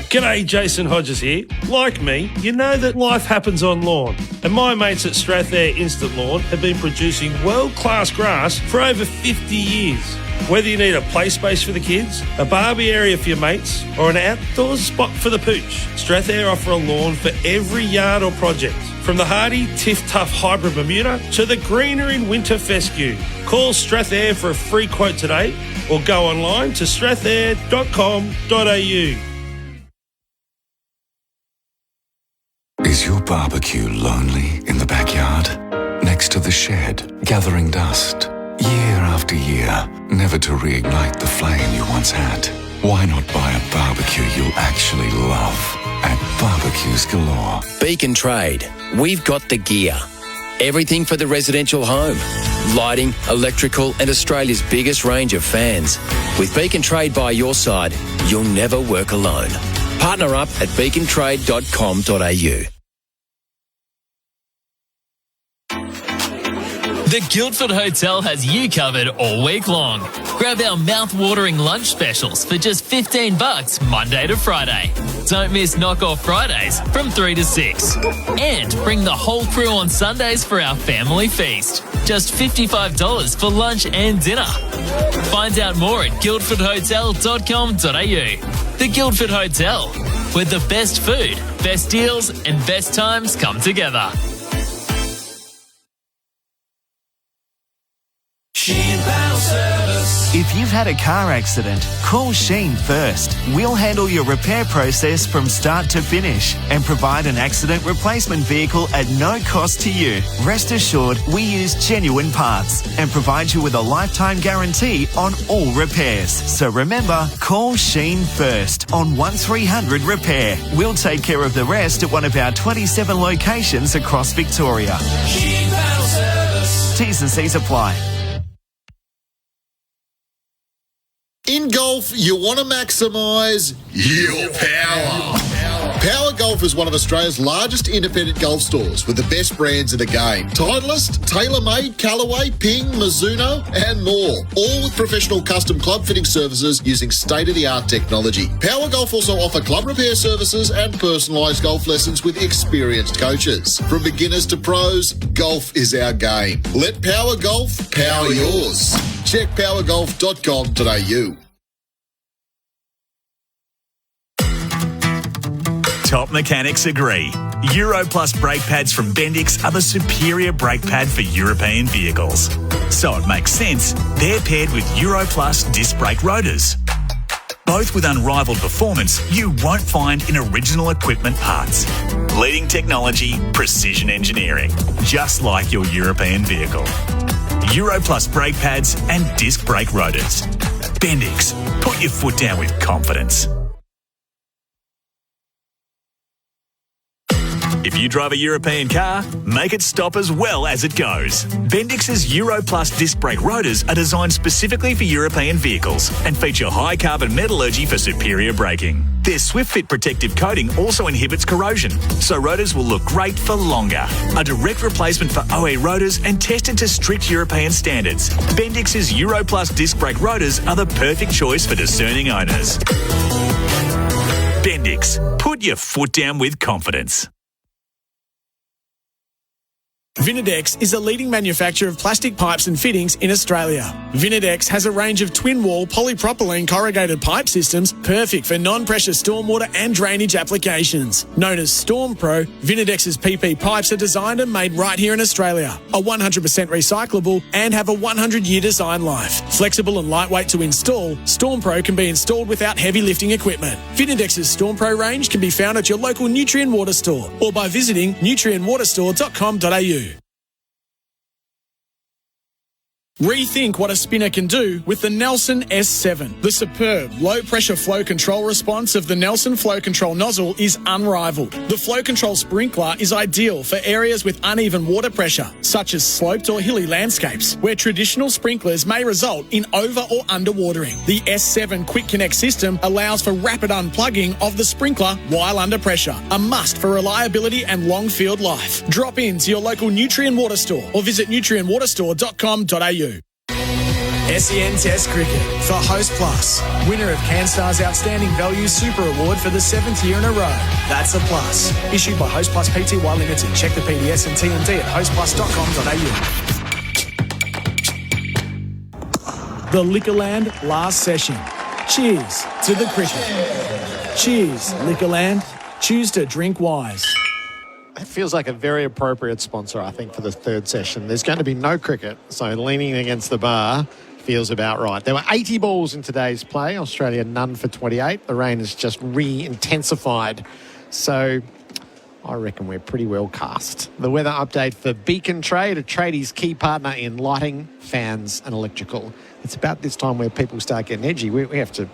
S19: G'day, Jason Hodges here. Like me, you know that life happens on lawn. And my mates at Strathair Instant Lawn have been producing world-class grass for over 50 years. Whether you need a play space for the kids, a barbie area for your mates, or an outdoor spot for the pooch, Strathair offer a lawn for every yard or project. From the hardy Tiff Tough Hybrid Bermuda to the greener in winter fescue. Call Strathair for a free quote today or go online to strathair.com.au.
S8: Is your barbecue lonely in the backyard? Next to the shed, gathering dust? Year after year, never to reignite the flame you once had? Why not buy a barbecue you'll actually love at Barbecues Galore?
S12: Beacon Trade. We've got the gear. Everything for the residential home. Lighting, electrical and Australia's biggest range of fans. With Beacon Trade by your side, you'll never work alone. Partner up at beacontrade.com.au.
S9: The Guildford Hotel has you covered all week long. Grab our mouth-watering lunch specials for just $15 Monday to Friday. Don't miss Knock-Off Fridays from 3 to 6. And bring the whole crew on Sundays for our family feast. Just $55 for lunch and dinner. Find out more at guildfordhotel.com.au. The Guildford Hotel, where the best food, best deals and best times come together.
S11: Sheen Panel Service. If you've had a car accident, call Sheen first. We'll handle your repair process from start to finish and provide an accident replacement vehicle at no cost to you. Rest assured, we use genuine parts and provide you with a lifetime guarantee on all repairs. So remember, call Sheen first on 1300 Repair. We'll take care of the rest at one of our 27 locations across Victoria.
S8: Sheen Panel Service.
S11: T's and C's apply.
S5: In golf, you want to maximise your power. Power Golf is one of Australia's largest independent golf stores with the best brands in the game. Titleist, TaylorMade, Callaway, Ping, Mizuno and more. All with professional custom club fitting services using state-of-the-art technology. Power Golf also offer club repair services and personalised golf lessons with experienced coaches. From beginners to pros, golf is our game. Let Power Golf power yours. Check powergolf.com.au.
S15: Top mechanics agree. Euro Plus brake pads from Bendix are the superior brake pad for European vehicles. So it makes sense they're paired with Euro Plus disc brake rotors. both with unrivaled performance you won't find in original equipment parts. Leading technology, precision engineering, just like your European vehicle. Euro Plus brake pads and disc brake rotors. Bendix, put your foot down with confidence. If you drive a European car, make it stop as well as it goes. Bendix's Euro Plus disc brake rotors are designed specifically for European vehicles and feature high carbon metallurgy for superior braking. Their SwiftFit protective coating also inhibits corrosion, so rotors will look great for longer. A direct replacement for OE rotors and tested to strict European standards. Bendix's Euro Plus disc brake rotors are the perfect choice for discerning owners. Bendix, put your foot down with confidence.
S6: Vinidex is a leading manufacturer of plastic pipes and fittings in Australia. Vinidex has a range of twin-wall polypropylene corrugated pipe systems perfect for non-pressure stormwater and drainage applications. Known as Storm Pro, Vinidex's PP pipes are designed and made right here in Australia, are 100% recyclable and have a 100-year design life. Flexible and lightweight to install, Storm Pro can be installed without heavy lifting equipment. Vinidex's Storm Pro range can be found at your local Nutrien Water store or by visiting nutrienwaterstore.com.au. Rethink what a spinner can do with the Nelson S7. The superb low-pressure flow control response of the Nelson flow control nozzle is unrivaled. The flow control sprinkler is ideal for areas with uneven water pressure, such as sloped or hilly landscapes, where traditional sprinklers may result in over or underwatering. The S7 Quick Connect system allows for rapid unplugging of the sprinkler while under pressure, a must for reliability and long field life. Drop into your local Nutrien Water store or visit nutrienwaterstore.com.au. SEN Test Cricket for Host Plus. Winner of CanStar's Outstanding Value Super Award for the 7th year in a row. That's a plus. Issued by Host Plus Pty Limited. Check the PDS and TND at hostplus.com.au. The Liquorland last session. Cheers to the cricket. Cheers, Liquorland. Choose to drink wise.
S4: It feels like a very appropriate sponsor, I think, for the third session. There's going to be no cricket, so leaning against the bar feels about right. There were 80 balls in today's play. Australia none for 28. The rain has just re-intensified. So I reckon we're pretty well cast. The weather update for Beacon Trade, a tradie's key partner in lighting, fans and electrical. It's about this time where people start getting edgy. We have to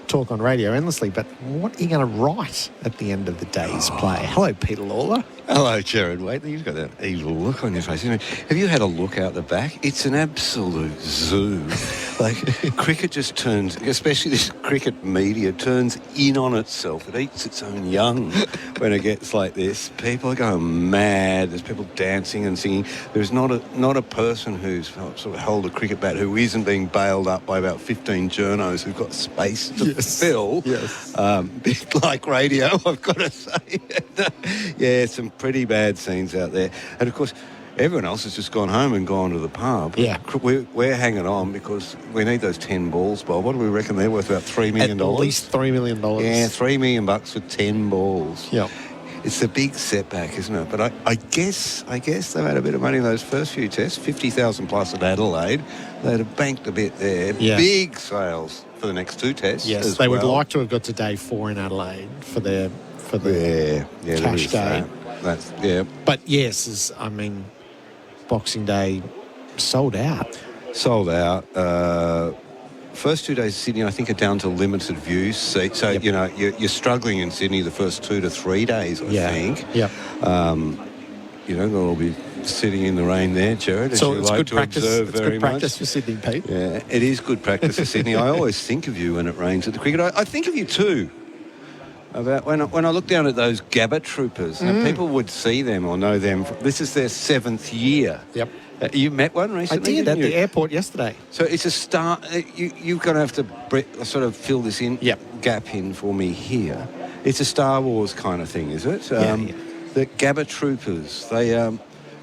S4: talk on radio endlessly, but what are you going to write at the end of the day's play? Hello, Peter Lalor.
S18: Hello, Gerard. Whateley, you've got that evil look on your face. Have you had a look out the back? It's an absolute zoo. Like, cricket just turns, especially this cricket media, turns in on itself. It eats its own young when it gets like this. People are going mad. There's people dancing and singing. There's not a person who's sort of held a cricket bat who isn't being bailed up by about 15 journos who've got space to fill. Yes. Bit like radio, I've got to say. Yeah, some pretty bad scenes out there. And, of course, everyone else has just gone home and gone to the pub. Yeah. We're hanging on because we need those 10 balls, Bob. What do we reckon they're worth? About $3 million?
S4: At least $3 million.
S18: Yeah, $3 million for 10 balls.
S4: Yeah.
S18: It's a big setback, isn't it? But I guess they've had a bit of money in those first few tests. 50,000 plus at Adelaide. They'd have banked a bit there. Yeah. Big sales for the next two tests.
S4: Yes, they would like to have got to day 4 in Adelaide for the cash day. But yes, Boxing Day sold out.
S18: Sold out. First 2 days of Sydney, I think, are down to limited view seats. So, you're struggling in Sydney the first 2 to 3 days, I think.
S4: Yeah.
S18: They'll be sitting in the rain there, Gerard,
S4: so
S18: as you
S4: it's
S18: like
S4: good
S18: to
S4: practice.
S18: observe
S4: it's
S18: very
S4: good practice
S18: much.
S4: For Sydney, Pete.
S18: Yeah, it is good practice for Sydney. I always think of you when it rains at the cricket. I think of you too. About when I look down at those Gabba troopers, now people would see them or know them. This is their 7th year.
S4: Yep.
S18: You met one recently?
S4: I did at the airport yesterday.
S18: So it's a start. You're going to have to sort of fill this gap in for me here. It's a Star Wars kind of thing, is it? The Gabba troopers. They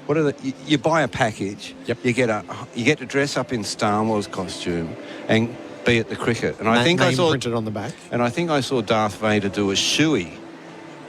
S18: what are they? You buy a package. Yep. You get to dress up in Star Wars costume and be at the cricket. And I think I saw
S4: printed on the back.
S18: And I think I saw Darth Vader do a shoey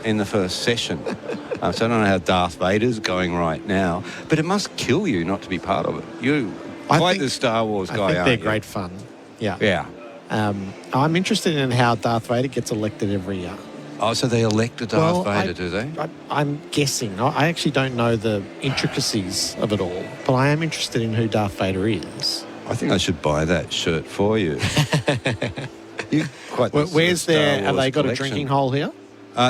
S18: in the first session. So I don't know how Darth Vader's going right now, but it must kill you not to be part of it. You quite the Star Wars guy,
S4: I think
S18: aren't
S4: they're
S18: you?
S4: great fun. Yeah.
S18: Yeah.
S4: I'm interested in how Darth Vader gets elected every year.
S18: Oh, so they elect a Darth Vader, do they?
S4: I'm guessing. I actually don't know the intricacies of it all, but I am interested in who Darth Vader is.
S18: I think I should buy that shirt for you.
S4: Where's their... Have they got a drinking hole here?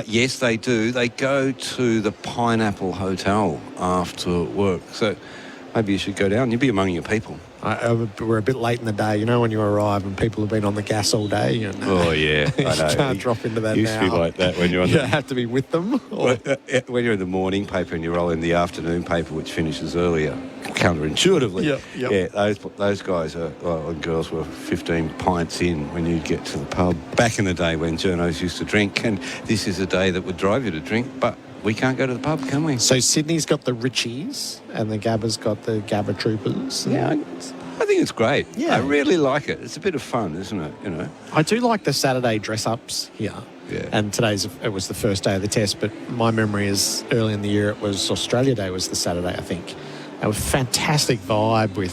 S18: Yes, they do. They go to the Pineapple Hotel after work. So maybe you should go down. You'll be among your people.
S4: We're a bit late in the day, you know, when you arrive and people have been on the gas all day. And,
S18: oh, yeah. I know.
S4: You can't drop into that
S18: you
S4: now.
S18: Used to be like that when you're on
S4: You have to be with them. Or...
S18: When you're in the morning paper and you roll in the afternoon paper, which finishes earlier, counterintuitively.
S4: Yep.
S18: Yeah, those guys and girls were 15 pints in when you'd get to the pub. Back in the day when journos used to drink, and this is a day that would drive you to drink, but we can't go to the pub, can we?
S4: So Sydney's got the Richies and the Gabba's got the Gabba Troopers.
S18: Yeah, I think it's great. Yeah. I really like it. It's a bit of fun, isn't it? You know.
S4: I do like the Saturday dress-ups here.
S18: Yeah.
S4: And it was the first day of the test, but my memory is early in the year it was Australia Day was the Saturday, I think. It was a fantastic vibe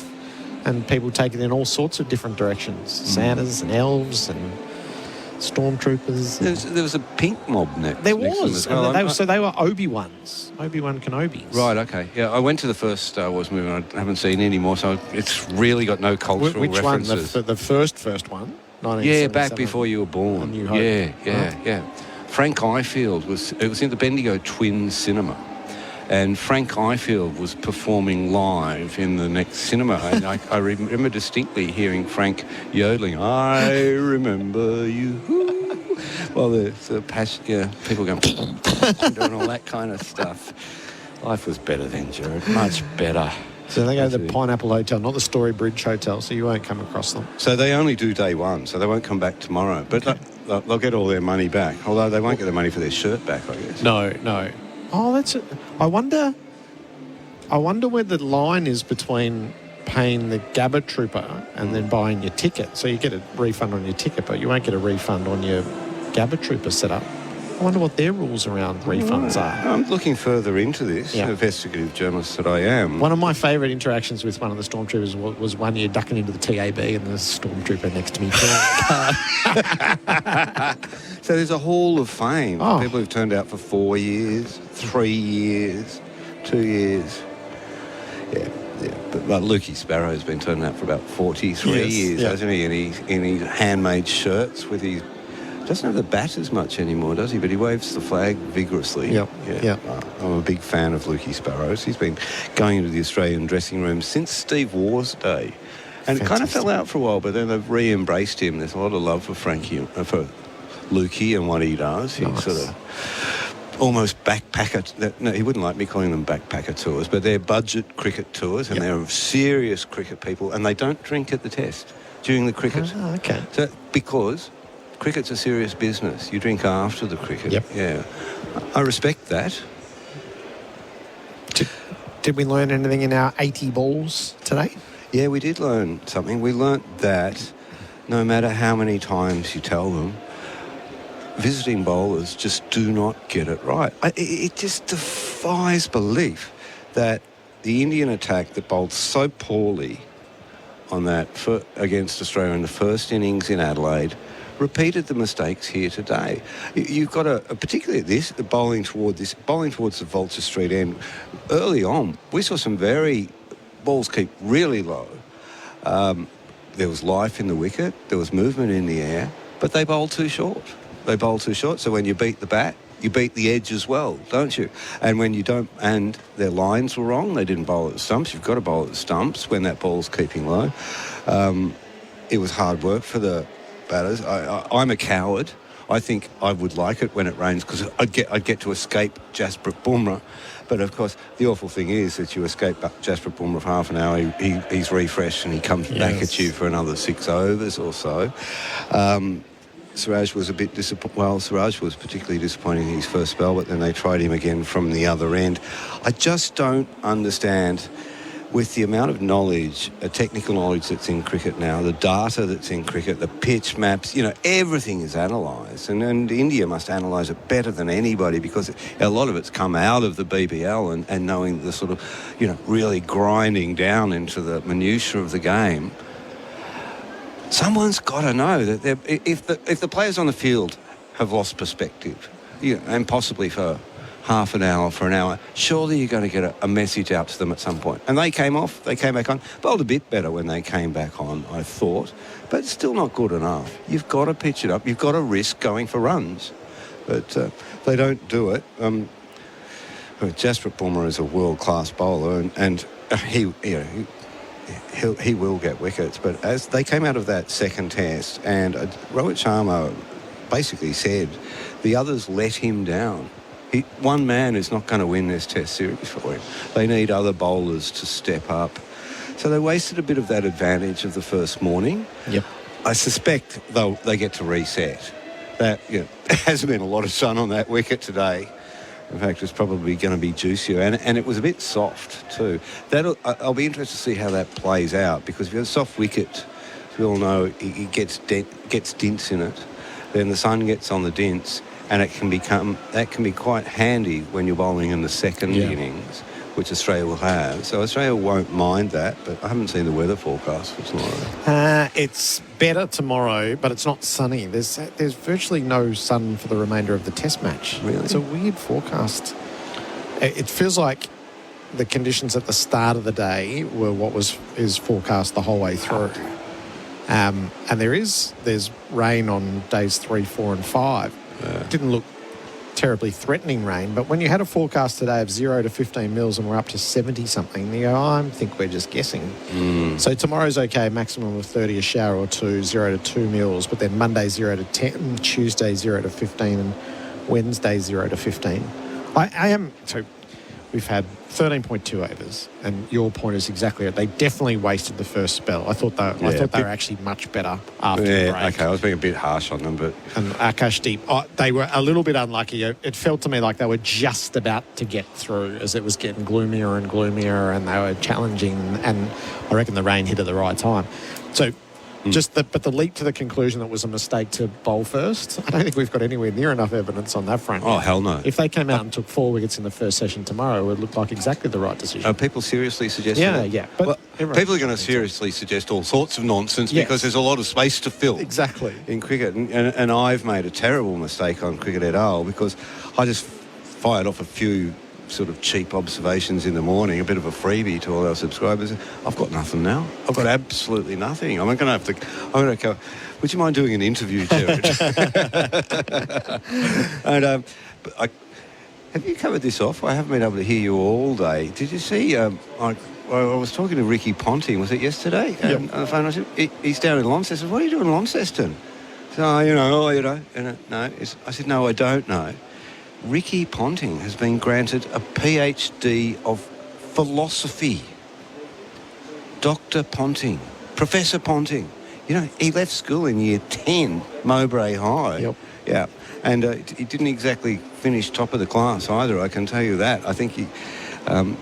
S4: and people taking it in all sorts of different directions. Santas and elves and stormtroopers.
S18: There was a pink mob next.
S4: There was.
S18: As well.
S4: They were Obi-Wans. Obi-Wan Kenobis.
S18: Right, okay. Yeah, I went to the first Star Wars movie and I haven't seen any more, so it's really got no cultural references.
S4: Which one? The first one?
S18: Yeah, back before you were born. Yeah. Frank Ifield it was in the Bendigo Twin Cinema. And Frank Ifield was performing live in the next cinema. And I remember distinctly hearing Frank yodeling, "I remember you." Well, people going doing all that kind of stuff. Life was better then, Gerard. Much better.
S4: So they go to the Pineapple Hotel, not the Story Bridge Hotel, so you won't come across them.
S18: So they only do day one, so they won't come back tomorrow. But they'll get all their money back, although they won't get the money for their shirt back, I guess.
S4: No. Oh, that's it. I wonder where the line is between paying the Gabba Trooper and then buying your ticket. So you get a refund on your ticket, but you won't get a refund on your Gabba Trooper setup. I wonder what their rules around refunds are.
S18: I'm looking further into this, investigative journalist that I am.
S4: One of my favourite interactions with one of the stormtroopers was one year ducking into the TAB and the stormtrooper next to me.
S18: So there's a hall of fame for people who've turned out for 4 years, 3 years, 2 years. Yeah. But Lukey Sparrow's been turning out for about 43 years, hasn't he? In his handmade shirts with his... Doesn't have the bat as much anymore, does he? But he waves the flag vigorously.
S4: Yep.
S18: I'm a big fan of Lukey Sparrows. He's been going into the Australian dressing room since Steve Waugh's day. And it kind of fell out for a while, but then they've re-embraced him. There's a lot of love for for Lukey and what he does. He's sort of almost backpacker... No, he wouldn't like me calling them backpacker tours, but they're budget cricket tours, and they're serious cricket people, and they don't drink at the test during the cricket.
S4: Oh, okay.
S18: So, because... cricket's a serious business. You drink after the cricket.
S4: Yep.
S18: Yeah. I respect that.
S4: Did we learn anything in our 80 balls today?
S18: Yeah, we did learn something. We learnt that no matter how many times you tell them, visiting bowlers just do not get it right. It just defies belief that the Indian attack that bowled so poorly on that against Australia in the first innings in Adelaide repeated the mistakes here today. You've got particularly at this, bowling towards the Vulture Street end. Early on, we saw some balls keep really low. There was life in the wicket, there was movement in the air, but they bowled too short. So when you beat the bat, you beat the edge as well, don't you? And when you don't, and their lines were wrong, they didn't bowl at the stumps. You've got to bowl at the stumps when that ball's keeping low. It was hard work for the batters. I'm a coward. I think I would like it when it rains because I'd get to escape Jasprit Bumrah. But of course, the awful thing is that you escape Jasprit Bumrah for half an hour, he's refreshed and he comes back at you for another 6 overs or so. Siraj was a bit disappointed. Well, Siraj was particularly disappointing in his first spell, but then they tried him again from the other end. I just don't understand, with the amount of knowledge, technical knowledge that's in cricket now, the data that's in cricket, the pitch maps, everything is analysed. And India must analyse it better than anybody because a lot of it's come out of the BBL and knowing the sort of, really grinding down into the minutiae of the game. someone's got to know that if the players on the field have lost perspective, and possibly for half an hour, for an hour, surely you're going to get a message out to them at some point. And they came back on, bowled a bit better when they came back on, I thought, but still not good enough. You've got to pitch it up. You've got to risk going for runs. But they don't do it. Jasprit Bumrah is a world-class bowler, and he will get wickets. But as they came out of that second test, and Rohit Sharma basically said the others let him down. One man is not going to win this test series for him. They need other bowlers to step up. So they wasted a bit of that advantage of the first morning.
S2: Yep.
S18: I suspect they get to reset. That there hasn't been a lot of sun on that wicket today. In fact, it's probably going to be juicier. And it was a bit soft too. I'll be interested to see how that plays out, because if you have a soft wicket, we all know it gets dints in it. Then the sun gets on the dints, and that can be quite handy when you're bowling in the second innings, which Australia will have. So Australia won't mind that, but I haven't seen the weather forecast for tomorrow.
S4: It's better tomorrow, but it's not sunny. There's virtually no sun for the remainder of the Test match.
S18: Really?
S4: It's a weird forecast. It feels like the conditions at the start of the day were what is forecast the whole way through. And there's rain on days 3, 4 and 5. Didn't look terribly threatening rain, but when you had a forecast today of 0 to 15 mils and we're up to 70 something, you go, I think we're just guessing. So tomorrow's okay, maximum of 30, a shower or 2, 0 to 2 mils, but then Monday 0 to 10, Tuesday 0 to 15, and Wednesday 0 to 15. So we've had 13.2 overs, and your point is exactly it. They definitely wasted the first spell. I thought they were actually much better after the break.
S18: Okay, I was being a bit harsh on them, but...
S4: And Akashdeep, they were a little bit unlucky. It felt to me like they were just about to get through as it was getting gloomier and gloomier, and they were challenging, and I reckon the rain hit at the right time. So... But the leap to the conclusion that it was a mistake to bowl first, I don't think we've got anywhere near enough evidence on that front.
S18: Oh, hell no.
S4: If they came out and took 4 wickets in the first session tomorrow, it would look like exactly the right decision.
S18: Are people seriously suggesting that?
S4: Yeah. But
S18: people are going to seriously suggest all sorts of nonsense because there's a lot of space to fill.
S4: Exactly.
S18: In cricket. And I've made a terrible mistake on Cricket et al. because I just fired off a few sort of cheap observations in the morning, a bit of a freebie to all our subscribers. I've got nothing now. I've got absolutely nothing. I'm going to go, would you mind doing an interview, Gerard? And have you covered this off? I haven't been able to hear you all day. Did you see, I was talking to Ricky Ponting, was it yesterday?
S4: Yep.
S18: On the phone, I said, he's down in Launceston. What are you doing in Launceston? So, no. I said, no, I don't know. Ricky Ponting has been granted a PhD of philosophy. Dr. Ponting, Professor Ponting. He left school in year 10, Mowbray High.
S4: Yep.
S18: Yeah. And he didn't exactly finish top of the class either, I can tell you that. I think he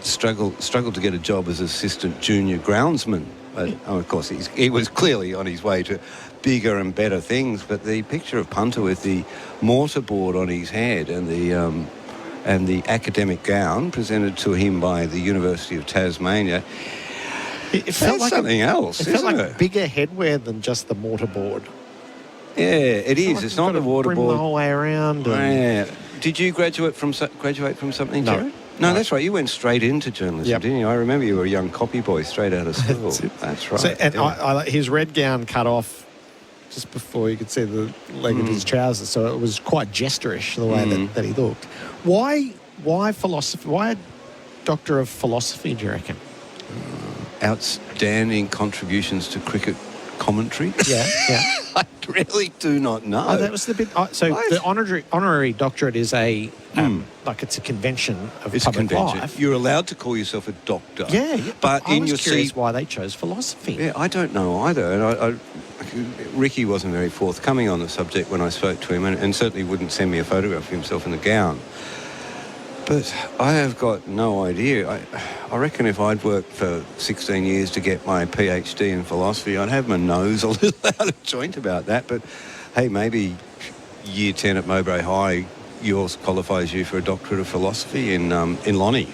S18: struggled to get a job as assistant junior groundsman. But, of course, he was clearly on his way to bigger and better things, but the picture of Punter with the mortarboard on his head and the academic gown presented to him by the University of Tasmania,
S4: it felt like
S18: something else,
S4: It felt like bigger headwear than just the mortarboard.
S18: Yeah, it is.
S4: Like
S18: it's not the waterboard.
S4: Brim the whole way around.
S18: Yeah. Did you graduate from something,
S4: No.
S18: Gerard? No, that's right. You went straight into journalism, didn't you? I remember you were a young copy boy straight out of school. That's right.
S4: So, and his red gown cut off just before you could see the leg of his trousers, so it was quite gesture-ish the way that he looked. Why philosophy? Why a doctor of philosophy, do you reckon?
S18: Outstanding contributions to cricket commentary.
S4: Yeah.
S18: I really do not know.
S4: That was the bit. The honorary doctorate is a it's a convention of public life.
S18: You're allowed to call yourself a doctor.
S4: Yeah.
S18: But
S4: I was curious why they chose philosophy.
S18: Yeah, I don't know either. And Ricky wasn't very forthcoming on the subject when I spoke to him, and certainly wouldn't send me a photograph of himself in the gown. But I have got no idea. I reckon if I'd worked for 16 years to get my PhD in philosophy, I'd have my nose a little out of joint about that. But, hey, maybe year 10 at Mowbray High, yours qualifies you for a doctorate of philosophy in Lonnie.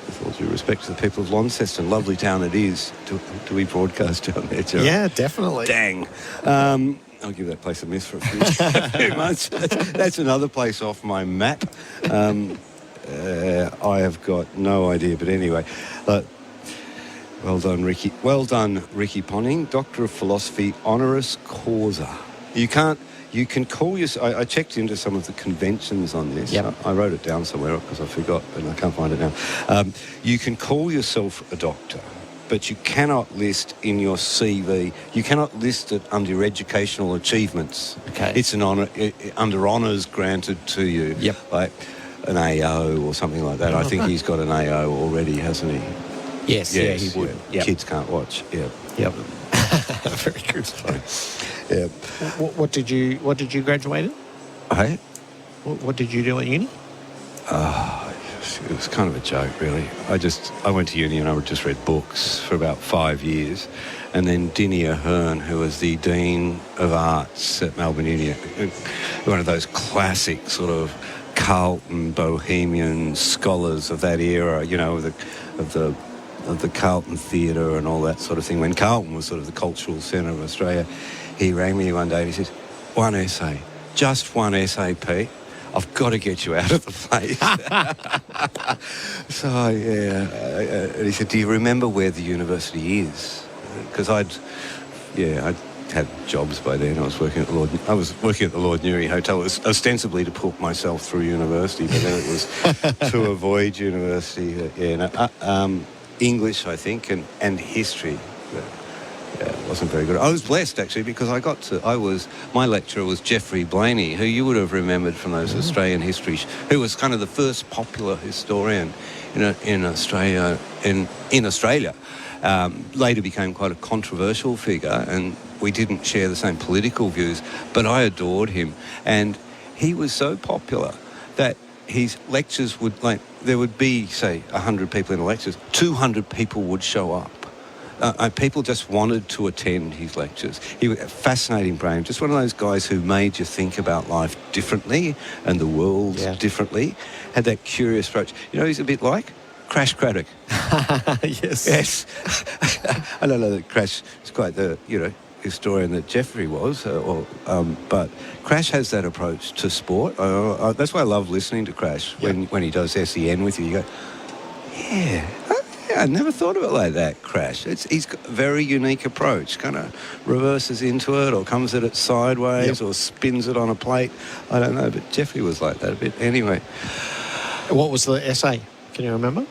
S18: With all due respect to the people of Launceston, lovely town it is. Do we broadcast down there, Gerard?
S4: Yeah, definitely.
S18: Dang. I'll give that place a miss for a few months. That's another place off my map. I have got no idea, but anyway. Well done, Ricky. Well done, Ricky Ponting, Doctor of Philosophy, honoris causa. You can call yourself... I checked into some of the conventions on this.
S4: Yep.
S18: I wrote it down somewhere because I forgot, and I can't find it now. You can call yourself a doctor, but you cannot list in your CV, you cannot list it under your educational achievements.
S4: Okay.
S18: It's an honour, under honours granted to you.
S4: Yep.
S18: Like an AO or something like that. I think he's got an AO already, hasn't he?
S4: Yes, yeah, he would.
S18: Yeah.
S4: Yep.
S18: Kids can't watch. Yeah.
S4: Yep. Very good.
S18: Yeah.
S4: What did you graduate in?
S18: Hey?
S4: What did you do at uni?
S18: It was kind of a joke, really. I went to uni and I just read books for about 5 years. And then Dinny Ahern, who was the Dean of Arts at Melbourne Uni, one of those classic sort of Carlton bohemian scholars of that era, you know, of the Carlton Theatre and all that sort of thing. When Carlton was sort of the cultural centre of Australia, he rang me one day and he said, one essay, just one essay, Pete. I've got to get you out of the place. So, yeah. And he said, do you remember where the university is? Because I'd had jobs by then. I was working at the Lord Newry Hotel. It was ostensibly to put myself through university, but then it was to avoid university. English, I think, and history. Yeah, it wasn't very good. I was blessed, actually, because my lecturer was Geoffrey Blaney, who you would have remembered from those Australian history, who was kind of the first popular historian in Australia. In Australia. Later became quite a controversial figure, and we didn't share the same political views, but I adored him. And he was so popular that his lectures there would be, say, 100 people in the lectures, 200 people would show up. People just wanted to attend his lectures. He was a fascinating brain, just one of those guys who made you think about life differently and the world differently, had that curious approach. You know, he's a bit like Crash Craddock. Yes. I don't know that Crash is quite the, historian that Geoffrey was, but Crash has that approach to sport. That's why I love listening to Crash when he does SEN with you. You go, yeah, I never thought of it like that, Crash. He's got a very unique approach, kind of reverses into it or comes at it sideways or spins it on a plate. I don't know, but Geoffrey was like that a bit. Anyway.
S4: What was the essay? Can you remember?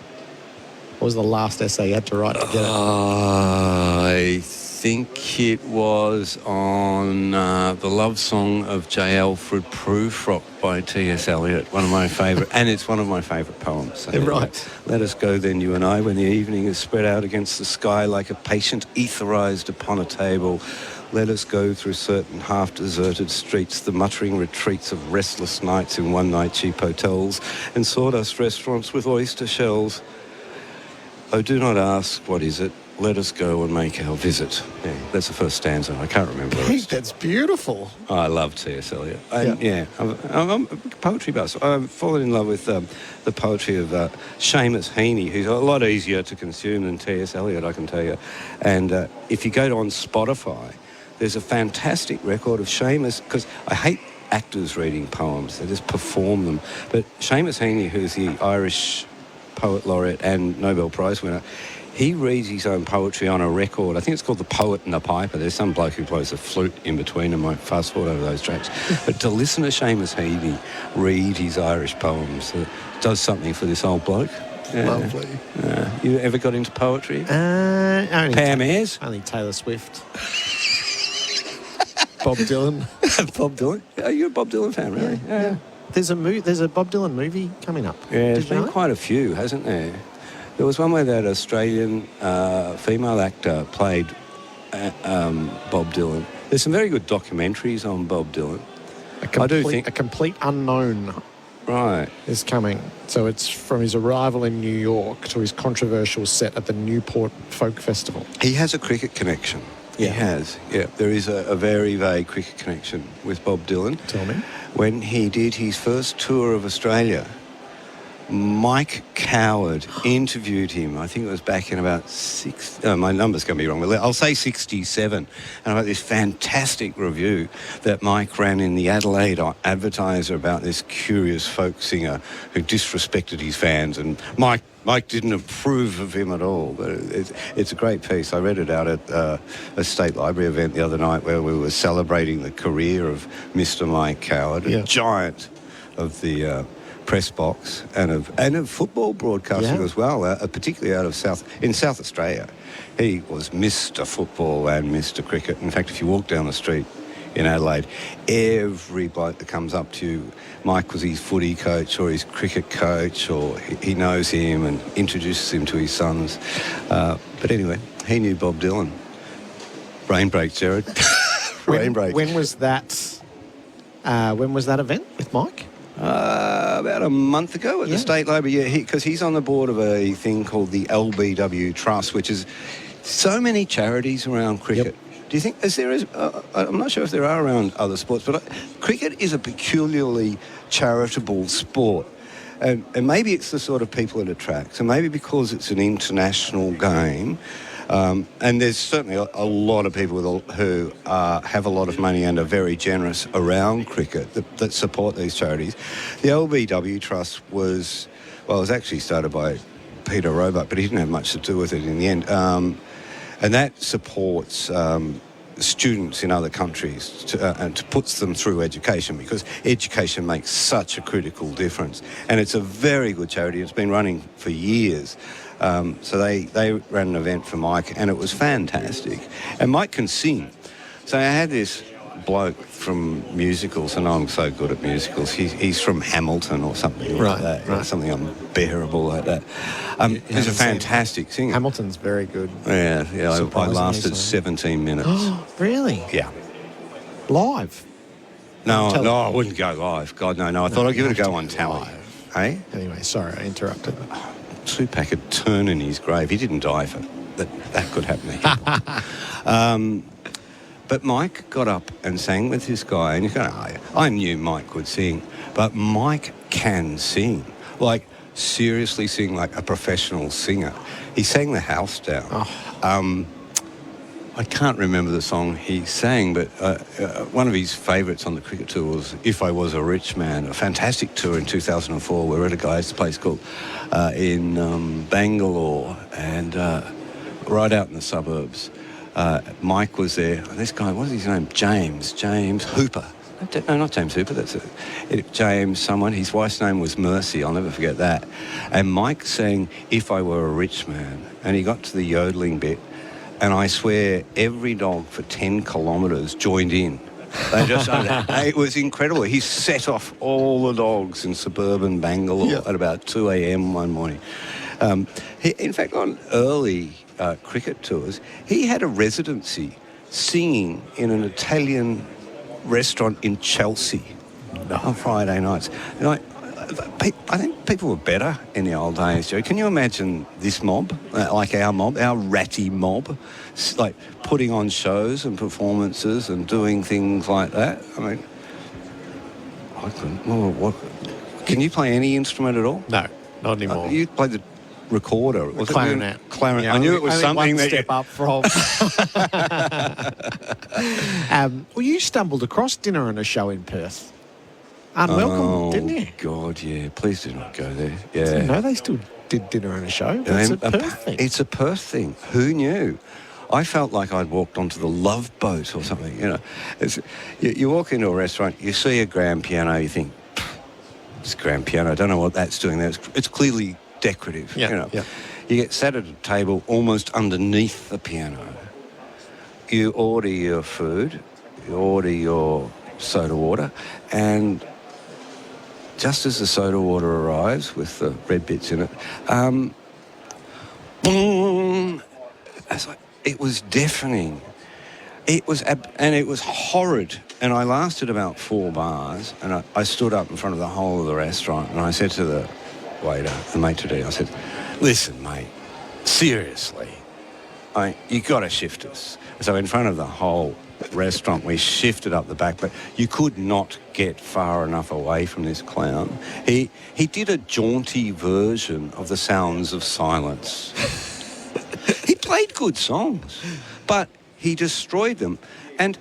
S4: What was the last essay you had to write to get it?
S18: I think it was on the love song of J. Alfred Prufrock by T.S. Eliot, one of my favourite, and it's one of my favourite poems. So
S4: right.
S18: Let us go then, you and I, when the evening is spread out against the sky like a patient etherised upon a table. Let us go through certain half-deserted streets, the muttering retreats of restless nights in one-night cheap hotels and sawdust restaurants with oyster shells. Oh, do not ask, what is it? Let us go and make our visit. Yeah, that's the first stanza. I can't remember the rest.
S4: That's beautiful.
S18: Oh, I love T.S. Eliot. I'm a poetry buff. I've fallen in love with the poetry of Seamus Heaney, who's a lot easier to consume than T.S. Eliot, I can tell you. And if you go on Spotify, there's a fantastic record of Seamus, because I hate actors reading poems. They just perform them. But Seamus Heaney, who's the Irish poet laureate and Nobel Prize winner, he reads his own poetry on a record. I think it's called The Poet and the Piper. There's some bloke who plays a flute in between, and I fast forward over those tracks. But to listen to Seamus Heaney read his Irish poems does something for this old bloke. Yeah.
S4: Lovely.
S18: You ever got into poetry?
S4: Only
S18: Pam Ayres?
S4: Only Taylor Swift. Bob Dylan.
S18: Bob Dylan? Are you a Bob Dylan fan, really?
S4: Yeah. There's a Bob Dylan movie coming up.
S18: Yeah, there's been quite a few, hasn't there? There was one where that Australian female actor played Bob Dylan. There's some very good documentaries on Bob Dylan.
S4: A complete unknown is coming. So it's from his arrival in New York to his controversial set at the Newport Folk Festival.
S18: He has a cricket connection. He has, yeah. There is a very vague cricket connection with Bob Dylan.
S4: Tell me.
S18: When he did his first tour of Australia, Mike Coward interviewed him. I think it was back in about my number's going to be wrong. I'll say 67. And I got this fantastic review that Mike ran in the Adelaide Advertiser about this curious folk singer who disrespected his fans. And Mike didn't approve of him at all. But it's a great piece. I read it out at a State Library event the other night where we were celebrating the career of Mr. Mike Coward, a giant of the press box and of football broadcasting as well, particularly out of South Australia. He was Mr. Football and Mr. Cricket. In fact, if you walk down the street in Adelaide, every bloke that comes up to you, Mike was his footy coach or his cricket coach, or he knows him and introduces him to his sons. But anyway, he knew Bob Dylan. Brain break, Gerard. Brain break.
S4: When was that? When was that event with Mike?
S18: About a month ago at the State Library, because he's on the board of a thing called the LBW Trust, which is so many charities around cricket. Do you think, I'm not sure if there are around other sports, but cricket is a peculiarly charitable sport. And maybe it's the sort of people it attracts, and maybe because it's an international game. And there's certainly a lot of people who have a lot of money and are very generous around cricket that support these charities. The LBW Trust was actually started by Peter Roebuck, but he didn't have much to do with it in the end. And that supports students in other countries and puts them through education, because education makes such a critical difference. And it's a very good charity. It's been running for years. So they ran an event for Mike, and it was fantastic. And Mike can sing. So I had this bloke from musicals, and I'm so good at musicals. He's from Hamilton or something like that. Right. Something unbearable like that. He's a fantastic singer.
S4: Hamilton's very good.
S18: Yeah. I lasted 17 minutes.
S4: Oh, really?
S18: Yeah.
S4: Live?
S18: No, I wouldn't go live. God, no. I thought I'd give it a go on tally. Hey?
S4: Anyway, sorry, I interrupted.
S18: Tupac had turned in his grave. He didn't die for that could happen to him. But Mike got up and sang with this guy, and I knew Mike could sing, but Mike can sing. Like, seriously sing like a professional singer. He sang the house down. I can't remember the song he sang, but one of his favourites on the cricket tour was If I Was a Rich Man, a fantastic tour in 2004. We were at a guy's place called in Bangalore, and right out in the suburbs. Mike was there. This guy, what is his name? James Hooper. No, not James Hooper. That's it. James someone. His wife's name was Mercy. I'll never forget that. And Mike sang If I Were a Rich Man, and he got to the yodeling bit, and I swear every dog for 10 kilometres joined in. They just it was incredible. He set off all the dogs in suburban Bangalore at about 2 a.m. one morning. In fact, on early cricket tours, he had a residency singing in an Italian restaurant in Chelsea on Friday nights. I think people were better in the old days, Joe. Can you imagine this mob, like our mob, our ratty mob, like putting on shows and performances and doing things like that? I mean, I couldn't. What? Can you play any instrument at all?
S4: No, not anymore.
S18: You played the recorder.
S4: Was clarinet.
S18: Clarinet. Yeah, I knew it was something that
S4: step up from. Well, you stumbled across Dinner and a Show in Perth. Unwelcome, didn't you?
S18: God, yeah. Please do not go there. Yeah.
S4: I didn't know they still did Dinner and a Show. It's a Perth thing.
S18: It's a Perth thing. Who knew? I felt like I'd walked onto the Love Boat or something, you know. You walk into a restaurant, you see a grand piano, you think, it's a grand piano, I don't know what that's doing there. It's clearly decorative, you know. Yeah. You get sat at a table almost underneath the piano. You order your food, you order your soda water, and just as the soda water arrives with the red bits in it, it was deafening. It was and it was horrid. And I lasted about 4 bars, and I stood up in front of the whole of the restaurant, and I said to the waiter, the maitre d', I said, "Listen, mate, seriously, you got to shift us. So in front of the whole restaurant, we shifted up the back, but you could not get far enough away from this clown. He did a jaunty version of the Sounds of Silence. He played good songs, but he destroyed them. And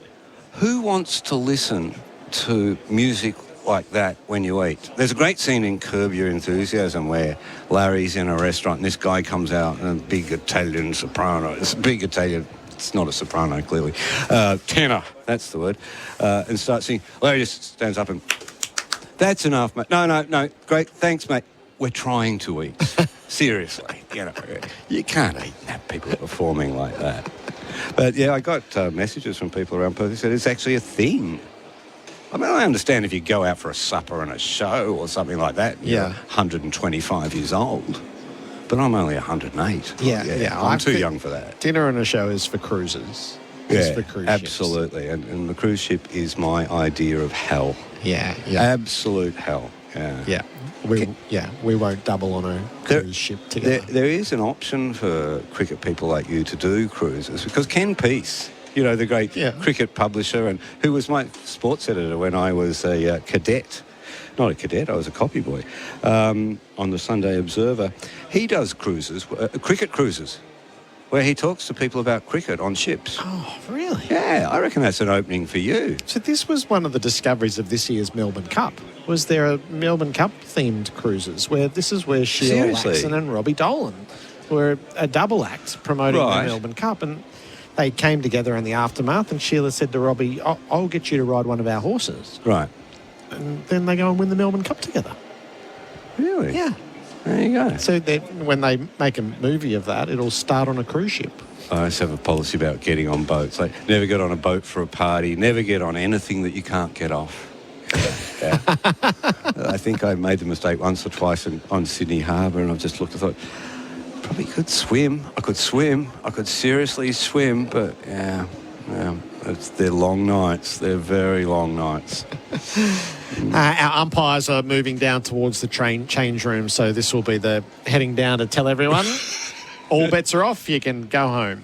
S18: who wants to listen to music like that when you eat? There's a great scene in Curb Your Enthusiasm where Larry's in a restaurant and this guy comes out and a big Italian soprano, it's not a soprano clearly, tenor, that's the word, and starts singing. Larry just stands up and, that's enough, mate. No, great, thanks, mate. We're trying to eat. Seriously, you can't eat and have people performing like that. But yeah, I got messages from people around Perth who said it's actually a thing. I mean, I understand if you go out for a supper and a show or something like that, you're 125 years old. But I'm only 108.
S4: Yeah.
S18: I'm too young for that.
S4: Dinner and a show is for cruisers. It's for cruise
S18: absolutely. And the cruise ship is my idea of hell.
S4: Yeah.
S18: Absolute hell. Yeah.
S4: We won't double on a cruise ship together.
S18: There is an option for cricket people like you to do cruises because Ken Peace, the great cricket publisher and who was my sports editor when I was a cadet. Not a cadet, I was a copy boy, on the Sunday Observer. He does cruises, cricket cruises, where he talks to people about cricket on ships.
S4: Oh, really?
S18: Yeah, I reckon that's an opening for you.
S4: So this was one of the discoveries of this year's Melbourne Cup. Was there a Melbourne Cup themed cruises where this is where Sheila Laxon and Robbie Dolan were a double act promoting the Melbourne Cup, and they came together in the aftermath, and Sheila said to Robbie, I'll get you to ride one of our horses.
S18: Right.
S4: And then they go and win the Melbourne Cup together.
S18: Really?
S4: Yeah.
S18: There you go.
S4: So when they make a movie of that, it'll start on a cruise ship.
S18: I just have a policy about getting on boats. Like, never get on a boat for a party, never get on anything that you can't get off. Yeah. I think I made the mistake once or twice on Sydney Harbour, and I've just looked and thought, probably could swim. I could seriously swim, but they're long nights. They're very long nights.
S4: Our umpires are moving down towards the change room, so this will be the heading down to tell everyone all bets are off. You can go home.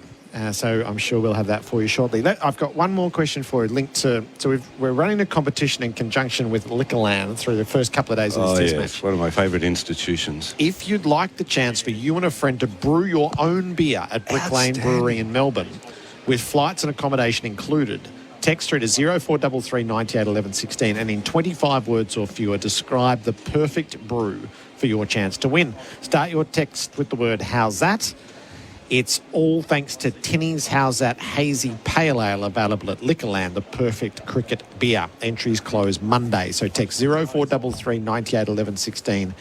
S4: So I'm sure we'll have that for you shortly. I've got one more question for you linked to... So we're running a competition in conjunction with Liquorland through the first couple of days of this test match.
S18: One of my favourite institutions.
S4: If you'd like the chance for you and a friend to brew your own beer at Brick Lane Brewery in Melbourne, with flights and accommodation included, text through to 0433 98 11 16 and in 25 words or fewer, describe the perfect brew for your chance to win. Start your text with the word "How's that?" It's all thanks to Tinny's How's That Hazy Pale Ale, available at Liquorland, the perfect cricket beer. Entries close Monday, so text 0433 98 11 16.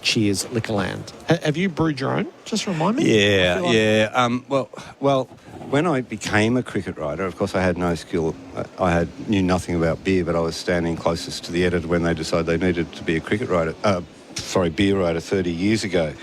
S4: Cheers, Liquorland. Have you brewed your own? Just remind me.
S18: Yeah. Well, when I became a cricket writer, of course I had no skill. I knew nothing about beer, but I was standing closest to the editor when they decided they needed to be a beer writer 30 years ago.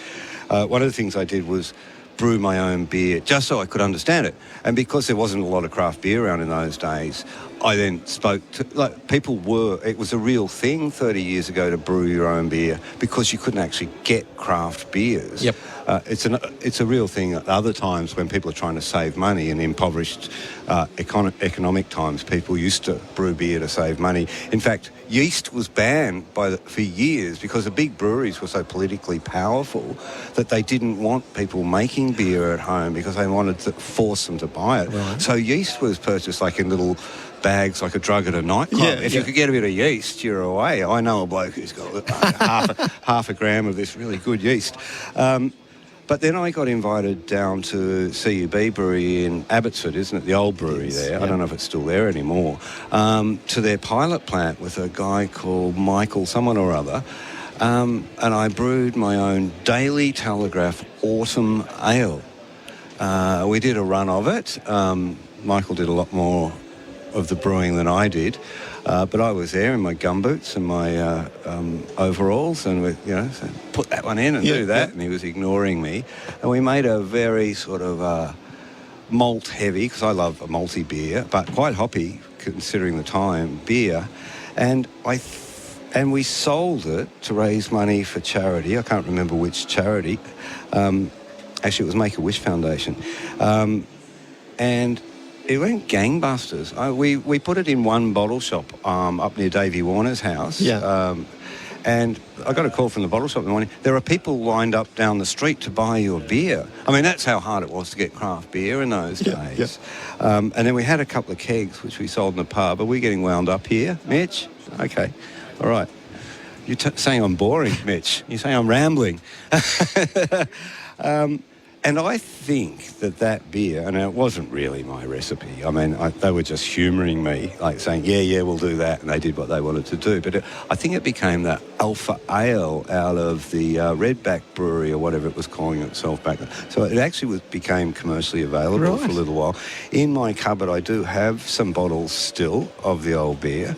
S18: One of the things I did was brew my own beer just so I could understand it. And because there wasn't a lot of craft beer around in those days, I then spoke to, it was a real thing 30 years ago to brew your own beer because you couldn't actually get craft beers.
S4: Yep.
S18: It's a real thing at other times when people are trying to save money in impoverished economic times. People used to brew beer to save money. In fact, yeast was banned for years because the big breweries were so politically powerful that they didn't want people making beer at home because they wanted to force them to buy it. Right. So yeast was purchased in little bags like a drug at a nightclub. If you could get a bit of yeast, you're away. I know a bloke who's got half a gram of this really good yeast. But then I got invited down to CUB Brewery in Abbotsford, isn't it? The old brewery there. Yep. I don't know if it's still there anymore. To their pilot plant with a guy called Michael someone or other. And I brewed my own Daily Telegraph Autumn Ale. We did a run of it. Michael did a lot more of the brewing than I did. But I was there in my gumboots and my overalls and, said, put that one in and do that. And he was ignoring me. And we made a very sort of malt heavy, because I love a malty beer, but quite hoppy considering the time, beer. And we sold it to raise money for charity. I can't remember which charity. Actually, it was Make-A-Wish Foundation. And it went gangbusters. We put it in one bottle shop up near Davey Warner's house.
S4: Yeah.
S18: And I got a call from the bottle shop in the morning. There are people lined up down the street to buy your beer. I mean, that's how hard it was to get craft beer in those days. Yeah. And then we had a couple of kegs, which we sold in the pub. Are we getting wound up here, Mitch? Okay. All right. You're saying I'm boring, Mitch. You're saying I'm rambling. And I think that beer, and it wasn't really my recipe. I mean, they were just humouring me, like saying, yeah, we'll do that. And they did what they wanted to do. But I think it became the Alpha Ale out of the Redback Brewery or whatever it was calling itself back then. So it actually became commercially available for a little while. In my cupboard, I do have some bottles still of the old beer.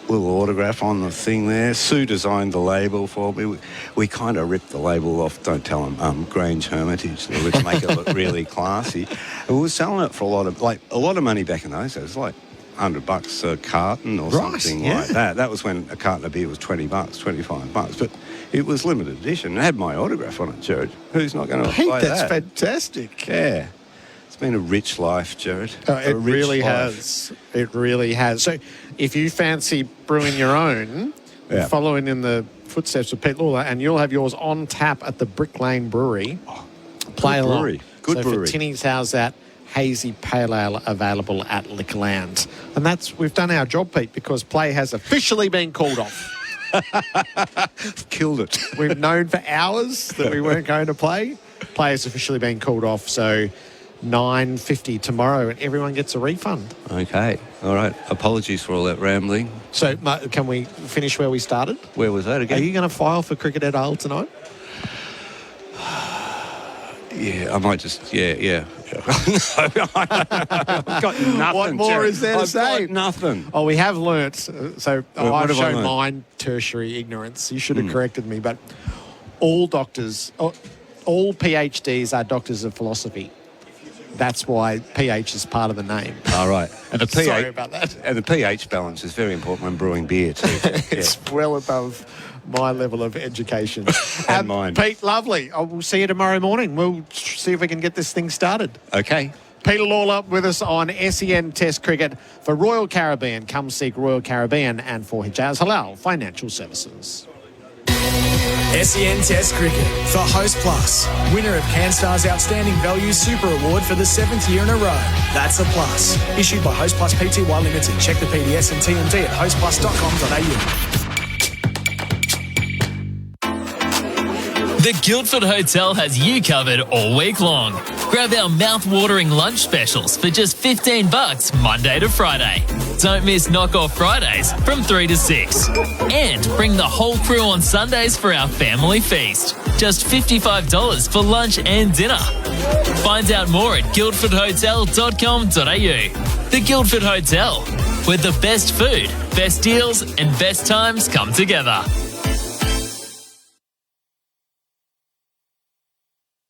S18: Little autograph on the thing there. Sue designed the label for me. We kind of ripped the label off, don't tell them, Grange Hermitage, to make it look really classy. And we were selling it for a lot of money back in those days, like $100 a carton or something like that. That was when a carton of beer was $20, $25. But it was limited edition. It had my autograph on it, Gerard. Who's not going to buy that?
S4: That's fantastic.
S18: Yeah. It's been a rich life, Gerard.
S4: It really has. It really has. So if you fancy brewing your own, following in the footsteps of Pete Lalor, and you'll have yours on tap at the Brick Lane Brewery. Play along.
S18: Brewery. Good brewery.
S4: For tinnies, how's that? Hazy Pale Ale available at Liquorland. And we've done our job, Pete, because play has officially been called off.
S18: Killed it.
S4: We've known for hours that we weren't going to play. Play has officially been called off, so $9.50 tomorrow, and everyone gets a refund.
S18: Okay. All right. Apologies for all that rambling.
S4: So, can we finish where we started?
S18: Where was that again?
S4: Are you going to file for Cricket et al. Tonight?
S18: Yeah, I might just, yeah. I've got nothing.
S4: What more is there to say?
S18: I've got nothing.
S4: Oh, we have learnt. So I've shown
S18: learnt?
S4: mine tertiary ignorance. You should have corrected me, but all doctors, all PhDs are doctors of philosophy. That's why pH is part of the name.
S18: All right. And the pH,
S4: sorry about that.
S18: And the pH balance is very important when brewing beer too.
S4: It's well above my level of education.
S18: And mine.
S4: Pete, lovely. We'll see you tomorrow morning. We'll see if we can get this thing started.
S18: Okay.
S4: Peter Lalor with us on SEN Test Cricket for Royal Caribbean. Come seek Royal Caribbean, and for Hijaz Halal Financial Services.
S6: SEN Test Cricket for Host Plus, winner of CanStar's Outstanding Value Super Award for the 7th year in a row. That's a plus. Issued by Host Plus Pty Limited. Check the PDS and TMD at hostplus.com.au.
S9: The Guildford Hotel has you covered all week long. Grab our mouth-watering lunch specials for just $15 Monday to Friday. Don't miss Knock-Off Fridays from 3 to 6. And bring the whole crew on Sundays for our family feast. Just $55 for lunch and dinner. Find out more at guildfordhotel.com.au. The Guildford Hotel, where the best food, best deals and best times come together.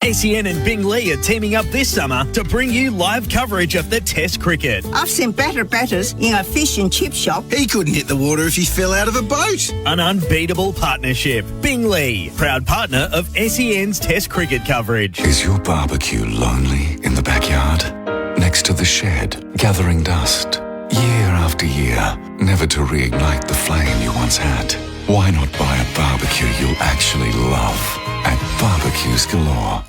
S14: SEN and Bing Lee are teaming up this summer to bring you live coverage of the Test cricket.
S21: I've seen better batters in a fish and chip shop.
S14: He couldn't hit the water if he fell out of a boat. An unbeatable partnership. Bing Lee, proud partner of SEN's Test cricket coverage.
S8: Is your barbecue lonely in the backyard? Next to the shed, gathering dust? Year after year, never to reignite the flame you once had? Why not buy a barbecue you'll actually love at Barbecues Galore?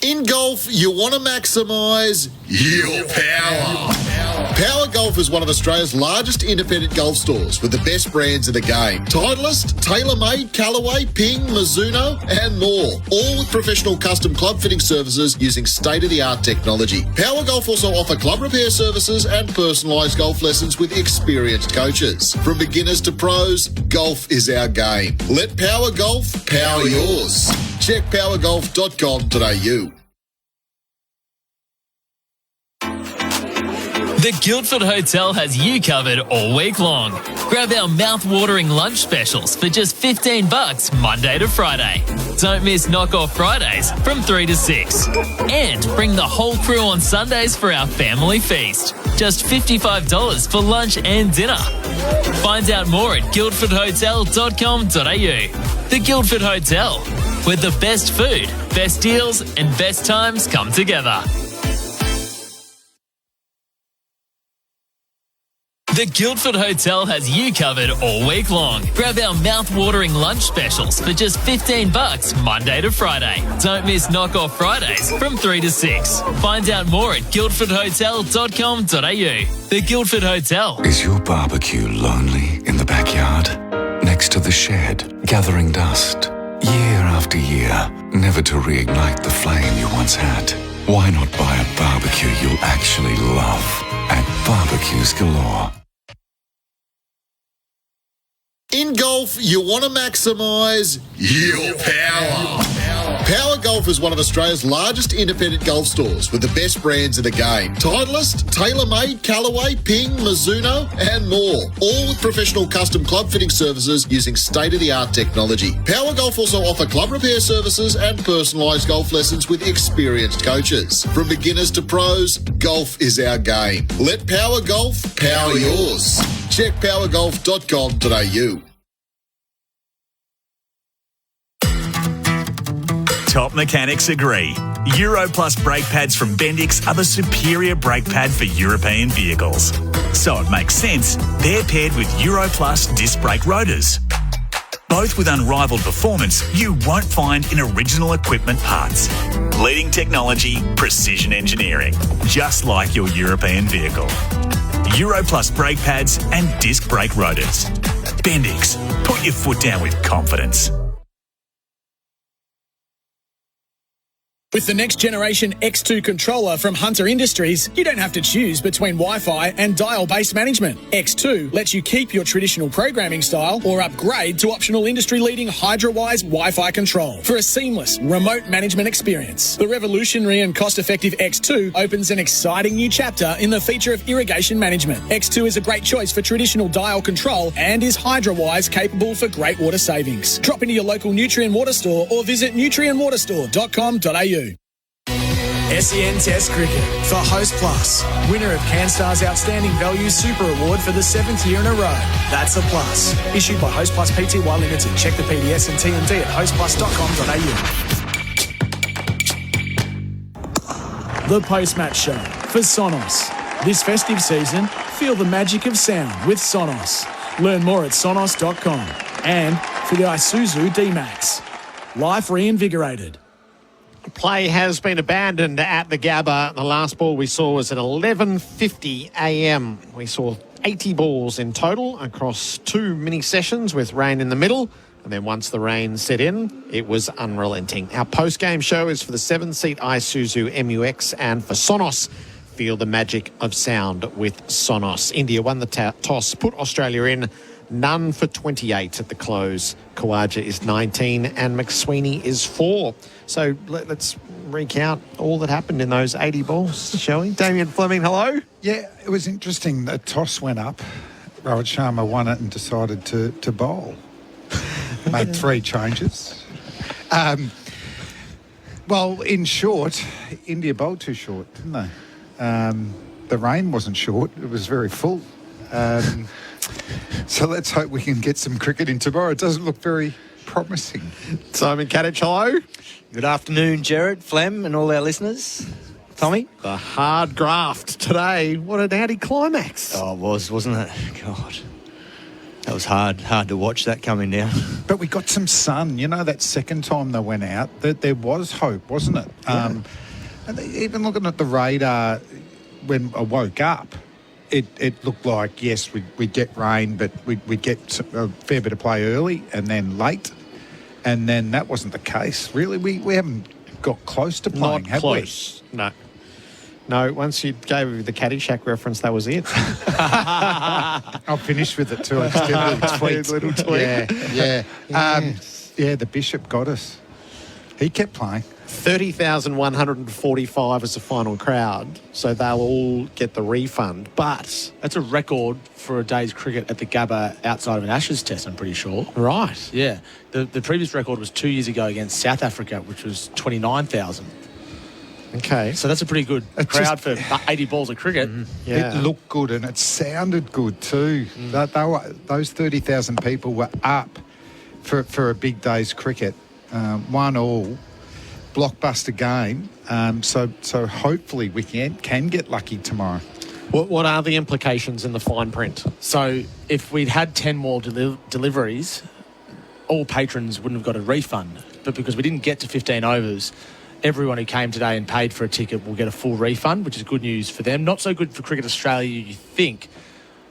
S5: In golf, you want to maximise your power. Power Golf is one of Australia's largest independent golf stores with the best brands in the game. Titleist, TaylorMade, Callaway, Ping, Mizuno and more. All with professional custom club fitting services using state-of-the-art technology. Power Golf also offer club repair services and personalised golf lessons with experienced coaches. From beginners to pros, golf is our game. Let Power Golf power yours. Check powergolf.com.au.
S9: The Guildford Hotel has you covered all week long. Grab our mouth-watering lunch specials for just $15 Monday to Friday. Don't miss Knock-Off Fridays from 3 to 6. And bring the whole crew on Sundays for our family feast. Just $55 for lunch and dinner. Find out more at guildfordhotel.com.au. The Guildford Hotel, where the best food, best deals and best times come together. The Guildford Hotel has you covered all week long. Grab our mouth-watering lunch specials for just $15 Monday to Friday. Don't miss Knock-Off Fridays from 3 to 6. Find out more at guildfordhotel.com.au. The Guildford Hotel.
S8: Is your barbecue lonely in the backyard? Next to the shed, gathering dust? Year after year, never to reignite the flame you once had? Why not buy a barbecue you'll actually love at Barbecues Galore?
S5: In golf, you want to maximise your power. Power Golf is one of Australia's largest independent golf stores with the best brands in the game. Titleist, TaylorMade, Callaway, Ping, Mizuno and more. All with professional custom club fitting services using state-of-the-art technology. Power Golf also offer club repair services and personalised golf lessons with experienced coaches. From beginners to pros, golf is our game. Let Power Golf power yours. Check powergolf.com.au.
S15: Top mechanics agree. Euro Plus brake pads from Bendix are the superior brake pad for European vehicles. So it makes sense they're paired with Euro Plus disc brake rotors. Both with unrivaled performance you won't find in original equipment parts. Leading technology, precision engineering, just like your European vehicle. Euro Plus brake pads and disc brake rotors. Bendix, put your foot down with confidence.
S6: With the next generation X2 controller from Hunter Industries, you don't have to choose between Wi-Fi and dial-based management. X2 lets you keep your traditional programming style or upgrade to optional industry-leading HydroWise Wi-Fi control for a seamless remote management experience. The revolutionary and cost-effective X2 opens an exciting new chapter in the feature of irrigation management. X2 is a great choice for traditional dial control and is HydroWise capable for great water savings. Drop into your local Nutrien Water Store or visit nutrienwaterstore.com.au. SEN Test Cricket for Host Plus, winner of CanStar's Outstanding Value Super Award for the 7th year in a row. That's a plus. Issued by Host Plus Pty Limited. Check the PDS and TMD at hostplus.com.au. The Post-Match Show for Sonos. This festive season, feel the magic of sound with Sonos. Learn more at sonos.com. And for the Isuzu D-Max. Life reinvigorated.
S4: Play has been abandoned at the Gabba. The last ball we saw was at 11:50 a.m. We saw 80 balls in total across 2 mini sessions with rain in the middle. And then once the rain set in, it was unrelenting. Our post-game show is for the 7-seat Isuzu MUX and for Sonos. Feel the magic of sound with Sonos. India won the toss, put Australia in. None for 28 at the close. Khawaja is 19 and McSweeney is 4. So let's recount all that happened in those 80 balls, shall we? Damien, Fleming, hello.
S3: Yeah, it was interesting. The toss went up. Rohit Sharma won it and decided to bowl. Made 3 changes. Well, in short, India bowled too short, didn't they? The rain wasn't short. It was very full. So let's hope we can get some cricket in tomorrow. It doesn't look very promising.
S4: Simon Katich, hello.
S22: Good afternoon, Gerard, Flem and all our listeners. Tommy?
S4: The hard graft today. What an anticlimax.
S22: Oh, it was, wasn't it? God. That was hard to watch that coming down.
S3: But we got some sun. You know, that second time they went out, there was hope, wasn't it?
S22: Yeah.
S3: And even looking at the radar when I woke up, it looked like, yes, we'd get rain, but we'd get a fair bit of play early and then late. And then that wasn't the case. Really, we haven't got close to playing,
S4: Not
S3: have
S4: close. We? No, once you gave the Caddyshack reference, that was it.
S3: I'll finish with it too. It's just a little tweet.
S4: Little tweet.
S3: Yeah. The Bishop got us. He kept playing.
S4: 30,145 as the final crowd, so they'll all get the refund.
S2: But that's a record for a day's cricket at the Gabba outside of an Ashes test, I'm pretty sure.
S4: Right.
S2: Yeah. The previous record was 2 years ago against South Africa, which was 29,000.
S4: Okay.
S2: So that's a pretty good crowd for 80 balls of cricket.
S3: Mm-hmm. Yeah. It looked good and it sounded good too. Those 30,000 people were up for a big day's cricket. 1-1, blockbuster game. So hopefully we can get lucky tomorrow.
S4: What are the implications in the fine print?
S2: So if we'd had 10 more deliveries, all patrons wouldn't have got a refund. But because we didn't get to 15 overs, everyone who came today and paid for a ticket will get a full refund, which is good news for them. Not so good for Cricket Australia, you think,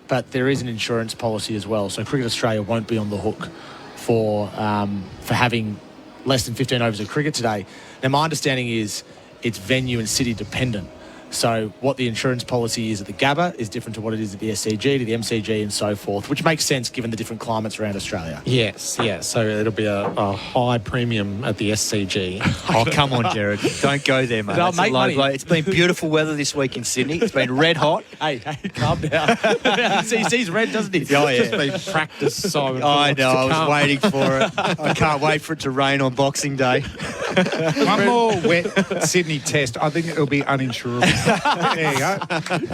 S2: but there is an insurance policy as well. So Cricket Australia won't be on the hook for having less than 15 overs of cricket today. Now, my understanding is it's venue and city dependent. So what the insurance policy is at the Gabba is different to what it is at the SCG, to the MCG and so forth, which makes sense given the different climates around Australia.
S4: Yes. So it'll be a high premium at the SCG.
S22: Oh, come on, Gerard. Don't go there, mate.
S2: They'll make money.
S22: It's been beautiful weather this week in Sydney. It's been red hot.
S2: Hey, calm down. He sees red, doesn't he?
S22: Oh, yeah.
S4: It's just been practiced, Simon.
S22: I know. I was waiting for it. I can't wait for it to rain on Boxing Day.
S3: One more wet Sydney test. I think it'll be uninsurable. There you go.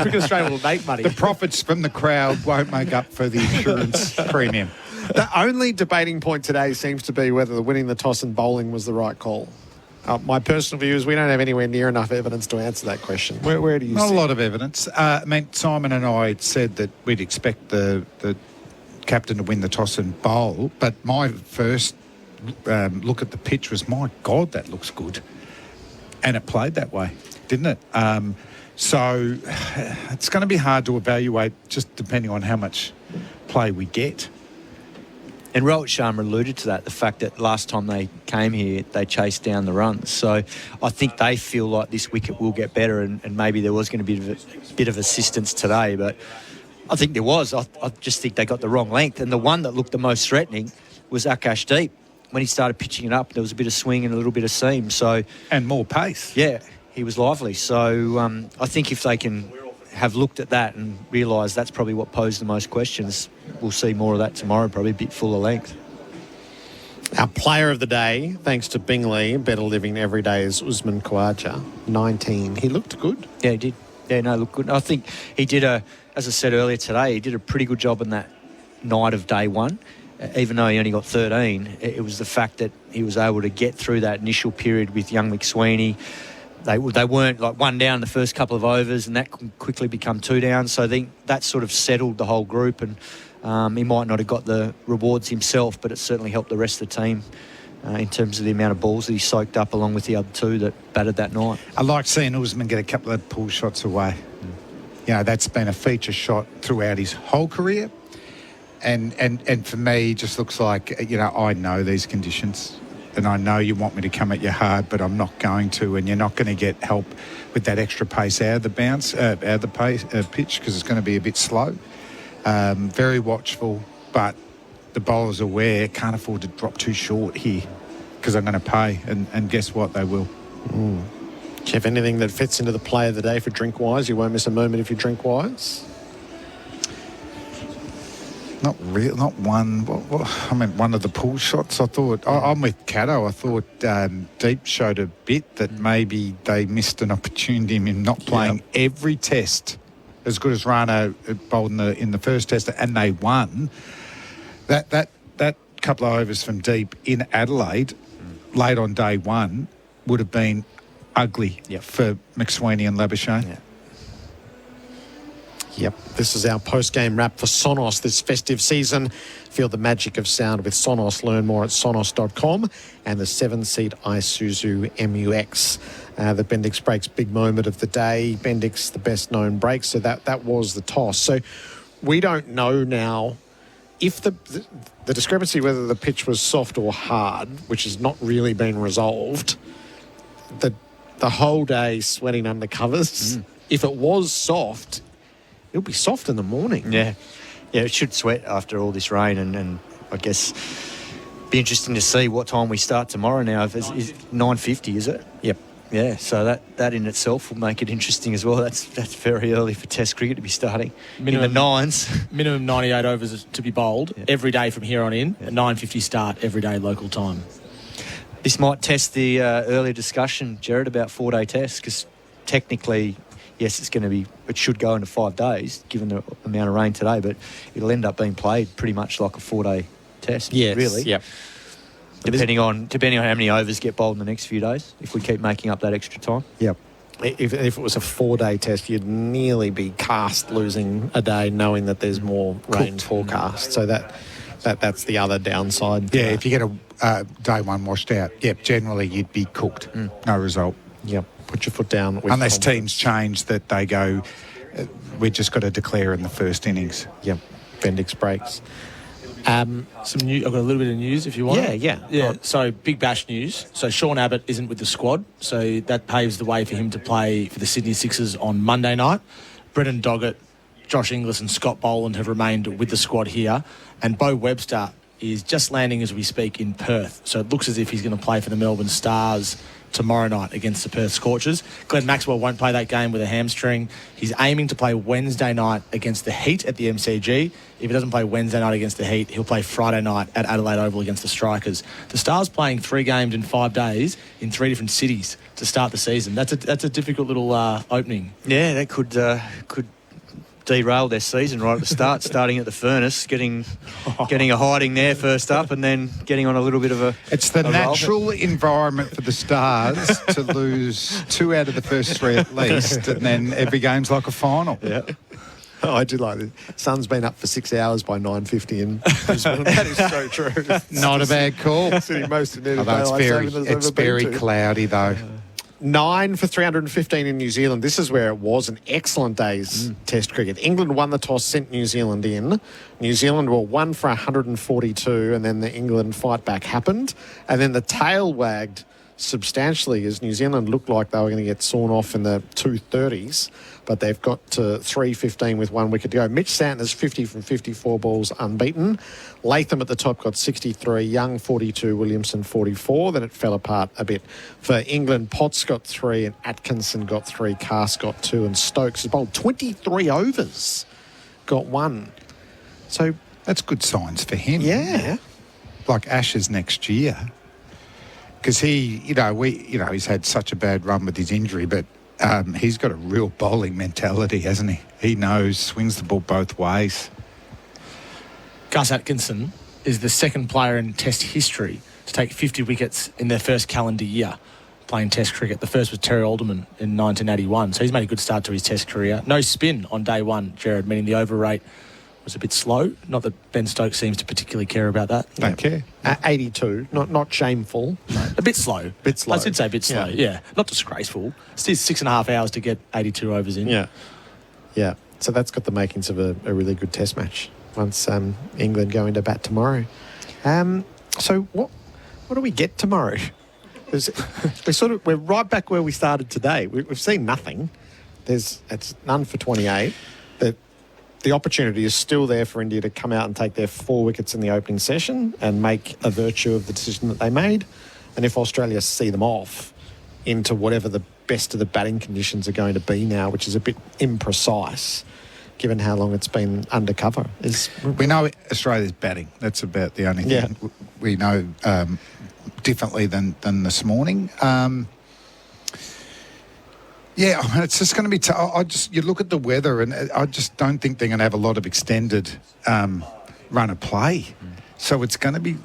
S2: Cricket Australia will make money.
S3: The profits from the crowd won't make up for the insurance premium.
S4: The only debating point today seems to be whether winning the toss and bowling was the right call. My personal view is we don't have anywhere near enough evidence to answer that question. Where do you
S3: Not
S4: sit?
S3: a lot of evidence. Simon and I said that we'd expect the captain to win the toss and bowl, but my first look at the pitch was, my God, that looks good. And it played that way, didn't it? So it's going to be hard to evaluate just depending on how much play we get.
S22: And Rohit Sharma alluded to that, the fact that last time they came here, they chased down the runs. So I think they feel like this wicket will get better and maybe there was going to be a bit of assistance today. But I think there was. I just think they got the wrong length. And the one that looked the most threatening was Akash Deep. When he started pitching it up, there was a bit of swing and a little bit of seam.
S3: And more pace.
S22: Yeah, he was lively. So I think if they can have looked at that and realised that's probably what posed the most questions, we'll see more of that tomorrow, probably a bit fuller length.
S4: Our player of the day, thanks to Bingley, better living every day, is Usman Khawaja, 19. He looked good.
S22: Yeah, he did. Yeah, no, looked good. I think he did as I said earlier today, he did a pretty good job in that night of day one. Even though he only got 13, it was the fact that he was able to get through that initial period with young McSweeney. They weren't like one down the first couple of overs, and that could quickly become two down. So I think that sort of settled the whole group, and he might not have got the rewards himself, but it certainly helped the rest of the team in terms of the amount of balls that he soaked up along with the other two that batted that night.
S3: I like seeing Usman get a couple of pull shots away. You know, that's been a feature shot throughout his whole career. And for me, it just looks like, you know, I know these conditions and I know you want me to come at you hard, but I'm not going to, and you're not going to get help with that extra pace out of the bounce, out of the pitch, because it's going to be a bit slow. Very watchful, but the bowlers aware can't afford to drop too short here because I'm going to pay, and guess what? They will.
S4: Do you have anything that fits into the play of the day for drink wise? You won't miss a moment if you drink wise.
S3: Not real, not one. I mean, one of the pull shots. I thought I'm with Cato. I thought Deep showed a bit that maybe they missed an opportunity in him not playing every test as good as Rano bowled in the first test, and they won. That couple of overs from Deep in Adelaide, late on day one, would have been ugly for McSweeney and Labuschagne.
S22: Yeah.
S4: Yep, this is our post-game wrap for Sonos this festive season. Feel the magic of sound with Sonos. Learn more at sonos.com, and the 7-seat Isuzu MUX. The Bendix Brakes big moment of the day. Bendix, the best-known brake, so that was the toss. So we don't know now if the discrepancy whether the pitch was soft or hard, which has not really been resolved, the whole day sweating under covers. If it was soft, it'll be soft in the morning.
S22: Yeah, it should sweat after all this rain, and I guess be interesting to see what time we start tomorrow now. Is 9:50, is it?
S4: Yep.
S22: Yeah, so that in itself will make it interesting as well. That's very early for Test cricket to be starting.
S2: Minimum,
S22: in the nines.
S2: Minimum 98 overs to be bowled every day from here on in. A 9:50 start every day local time.
S22: This might test the earlier discussion, Gerard, about 4-day tests, because technically, yes, it should go into 5 days, given the amount of rain today, but it'll end up being played pretty much like a 4-day test,
S4: yes,
S22: really.
S4: Yep.
S22: Depending on how many overs get bowled in the next few days, if we keep making up that extra time.
S4: Yep. If it was a 4-day test, you'd nearly be cast losing a day knowing that there's more rain forecast. So that's the other downside.
S3: Yeah, if you get a day one washed out, generally you'd be cooked. No result.
S4: Yep. Put your foot down.
S3: Unless teams change that they go, we just got to declare in the first innings.
S4: Yep. Bendix breaks.
S2: Some new. I've got a little bit of news if you want.
S4: Yeah.
S2: So Big Bash news. So Sean Abbott isn't with the squad, so that paves the way for him to play for the Sydney Sixers on Monday night. Brendan Doggett, Josh Inglis and Scott Boland have remained with the squad here, and Bo Webster is just landing as we speak in Perth. So it looks as if he's going to play for the Melbourne Stars tomorrow night against the Perth Scorchers. Glenn Maxwell won't play that game with a hamstring. He's aiming to play Wednesday night against the Heat at the MCG. If he doesn't play Wednesday night against the Heat, he'll play Friday night at Adelaide Oval against the Strikers. The Stars playing 3 games in 5 days in 3 different cities to start the season. That's a difficult little opening.
S22: Yeah, that could derail their season right at the start, starting at the Furnace, getting a hiding there first up, and then getting on a little bit of a...
S3: It's the natural environment for the Stars to lose 2 out of the first 3 at least, and then every game's like a final.
S4: Yeah. Oh, I do like it. Sun's been up for 6 hours by 9:50 in Brisbane. That is so true.
S3: Not a bad call.
S4: Sitting most of the
S3: Although it's very cloudy though.
S4: 9 for 315 in New Zealand. This is where it was an excellent day's Test cricket. England won the toss, sent New Zealand in. New Zealand were 1 for 142, and then the England fight back happened. And then the tail wagged substantially as New Zealand looked like they were going to get sawn off in the 230s. But they've got to 315 with 1 wicket to go. Mitch Santner's 50 from 54 balls unbeaten. Latham at the top got 63, Young 42, Williamson 44. Then it fell apart a bit for England. Potts got 3 and Atkinson got 3. Carse got 2 and Stokes has bowled 23 overs, got 1. So
S3: that's good signs for him.
S4: Yeah.
S3: Like Ashes next year. Because he's had such a bad run with his injury, but he's got a real bowling mentality, hasn't he? He knows, swings the ball both ways.
S2: Gus Atkinson is the second player in Test history to take 50 wickets in their first calendar year playing Test cricket. The first was Terry Alderman in 1981, so he's made a good start to his Test career. No spin on day one, Gerard, meaning the over rate was a bit slow. Not that Ben Stokes seems to particularly care about that.
S3: Don't care.
S4: 82, not shameful.
S2: No, a bit slow. I should say a bit slow, yeah. Not disgraceful. Still 6.5 hours to get 82 overs in.
S4: Yeah. So that's got the makings of a really good Test match once England go into bat tomorrow. So what do we get tomorrow? We're right back where we started today. We've seen nothing. It's none for 28. The opportunity is still there for India to come out and take their 4 wickets in the opening session and make a virtue of the decision that they made. And if Australia see them off into whatever the best of the batting conditions are going to be now, which is a bit imprecise, given how long it's been undercover.
S3: We know Australia's batting. That's about the only thing we know differently than this morning. Yeah, it's just going to be... you look at the weather and I just don't think they're going to have a lot of extended run of play. So it's going to be,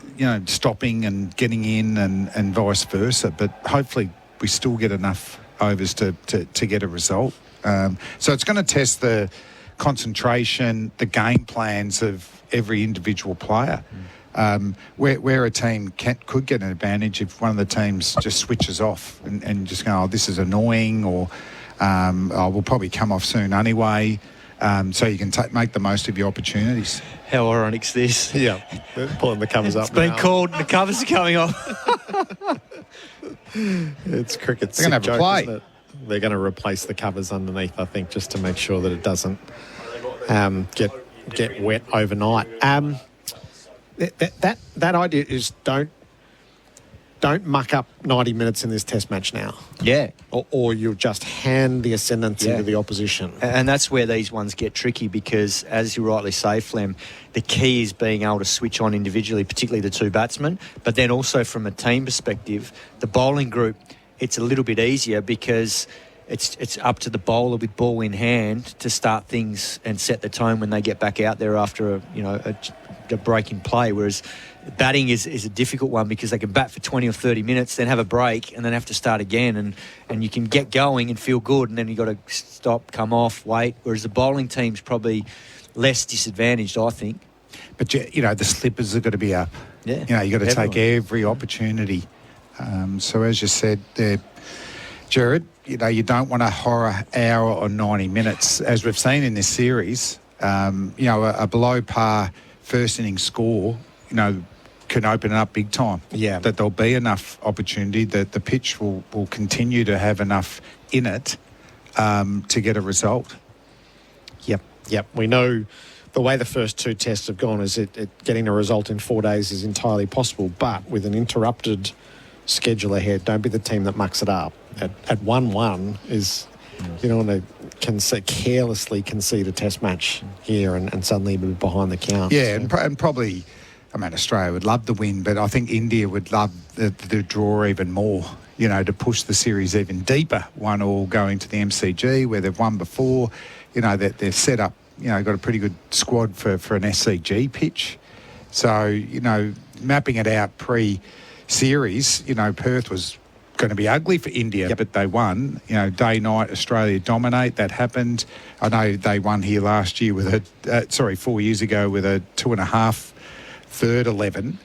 S3: stopping and getting in and vice versa. But hopefully we still get enough overs to get a result. So it's going to test the concentration, the game plans of every individual player. Where a team could get an advantage if one of the teams just switches off and just go, this is annoying, or we'll probably come off soon anyway, so you can make the most of your opportunities.
S22: How ironic's this?
S4: Yeah, pulling the covers up.
S22: It's been called and the covers are coming off.
S4: It's cricket.
S3: They're going to have a play.
S4: Isn't it? They're going to replace the covers underneath, I think, just to make sure that it doesn't get wet overnight. That idea is don't muck up 90 minutes in this Test match now.
S22: Yeah.
S4: Or you'll just hand the ascendancy to the opposition.
S22: And that's where these ones get tricky because, as you rightly say, Flem, the key is being able to switch on individually, particularly the 2 batsmen, but then also from a team perspective, the bowling group, it's a little bit easier because it's up to the bowler with ball in hand to start things and set the tone when they get back out there after a break in play, whereas batting is a difficult one because they can bat for 20 or 30 minutes, then have a break, and then have to start again. And you can get going and feel good, and then you've got to stop, come off, wait. Whereas the bowling team's probably less disadvantaged, I think.
S3: But, the slippers are going to be up.
S22: Yeah.
S3: You've got to take every opportunity. So as you said there, Gerard, you don't want a horror hour or 90 minutes. As we've seen in this series, a below par first inning score, can open it up big time.
S4: Yeah.
S3: That there'll be enough opportunity, that the pitch will continue to have enough in it to get a result.
S4: Yep. We know the way the first two tests have gone is getting a result in 4 days is entirely possible, but with an interrupted schedule ahead, don't be the team that mucks it up. At 1-1 is, you don't want to carelessly concede a test match here and suddenly be behind the count.
S3: Yeah, and probably, Australia would love the win, but I think India would love the draw even more, to push the series even deeper. 1-1 going to the MCG where they've won before, that they're set up, got a pretty good squad for an SCG pitch. So, mapping it out pre-series, Perth was going to be ugly for India, but they won. Day, night, Australia dominate. That happened. I know they won here last year with 4 years ago with a 2.5 third 11,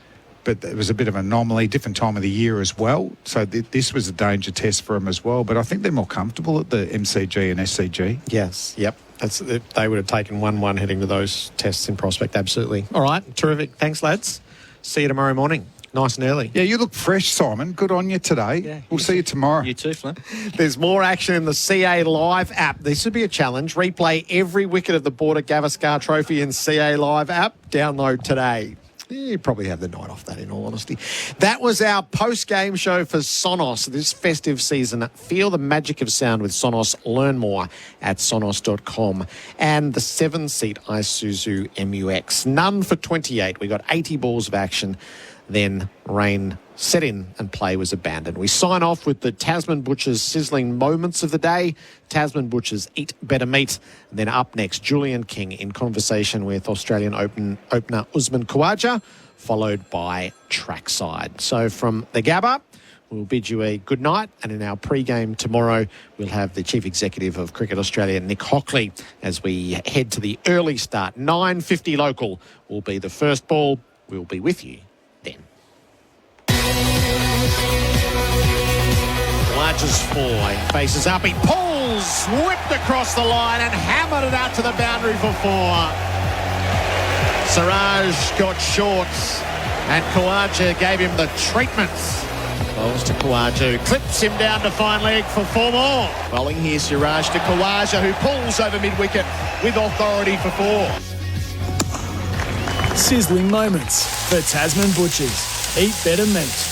S3: but it was a bit of an anomaly, different time of the year as well. So this was a danger test for them as well. But I think they're more comfortable at the MCG and SCG.
S4: Yes, yep. They would have taken 1-1 heading to those tests in prospect, absolutely. All right, terrific. Thanks, lads. See you tomorrow morning. Nice and early.
S3: Yeah, you look fresh, Simon. Good on you today. Yeah, we'll see you tomorrow.
S22: You too, Flem.
S4: There's more action in the CA Live app. This would be a challenge. Replay every wicket of the Border Gavaskar Trophy in CA Live app. Download today. You probably have the night off that, in all honesty. That was our post-game show for Sonos this festive season. Feel the magic of sound with Sonos. Learn more at sonos.com. And the 7-seat Isuzu MUX. None for 28. We got 80 balls of action. Then rain set in and play was abandoned. We sign off with the Tasman Butchers sizzling moments of the day. Tasman Butchers eat better meat. And then up next, Julian King in conversation with Australian opener Usman Khawaja, followed by Trackside. So from the Gabba, we'll bid you a good night. And in our pre-game tomorrow, we'll have the Chief Executive of Cricket Australia, Nick Hockley, as we head to the early start. 9:50 local will be the first ball. We'll be with you then. Largest four, faces up, he pulls, whipped across the line and hammered it out to the boundary for four. Siraj got short and Khawaja gave him the treatment. Bowls to Khawaja, who clips him down to fine leg for four more. Bowling here, Siraj to Khawaja, who pulls over mid-wicket with authority for four.
S6: Sizzling moments for Tasman Butchers. Eat better meat.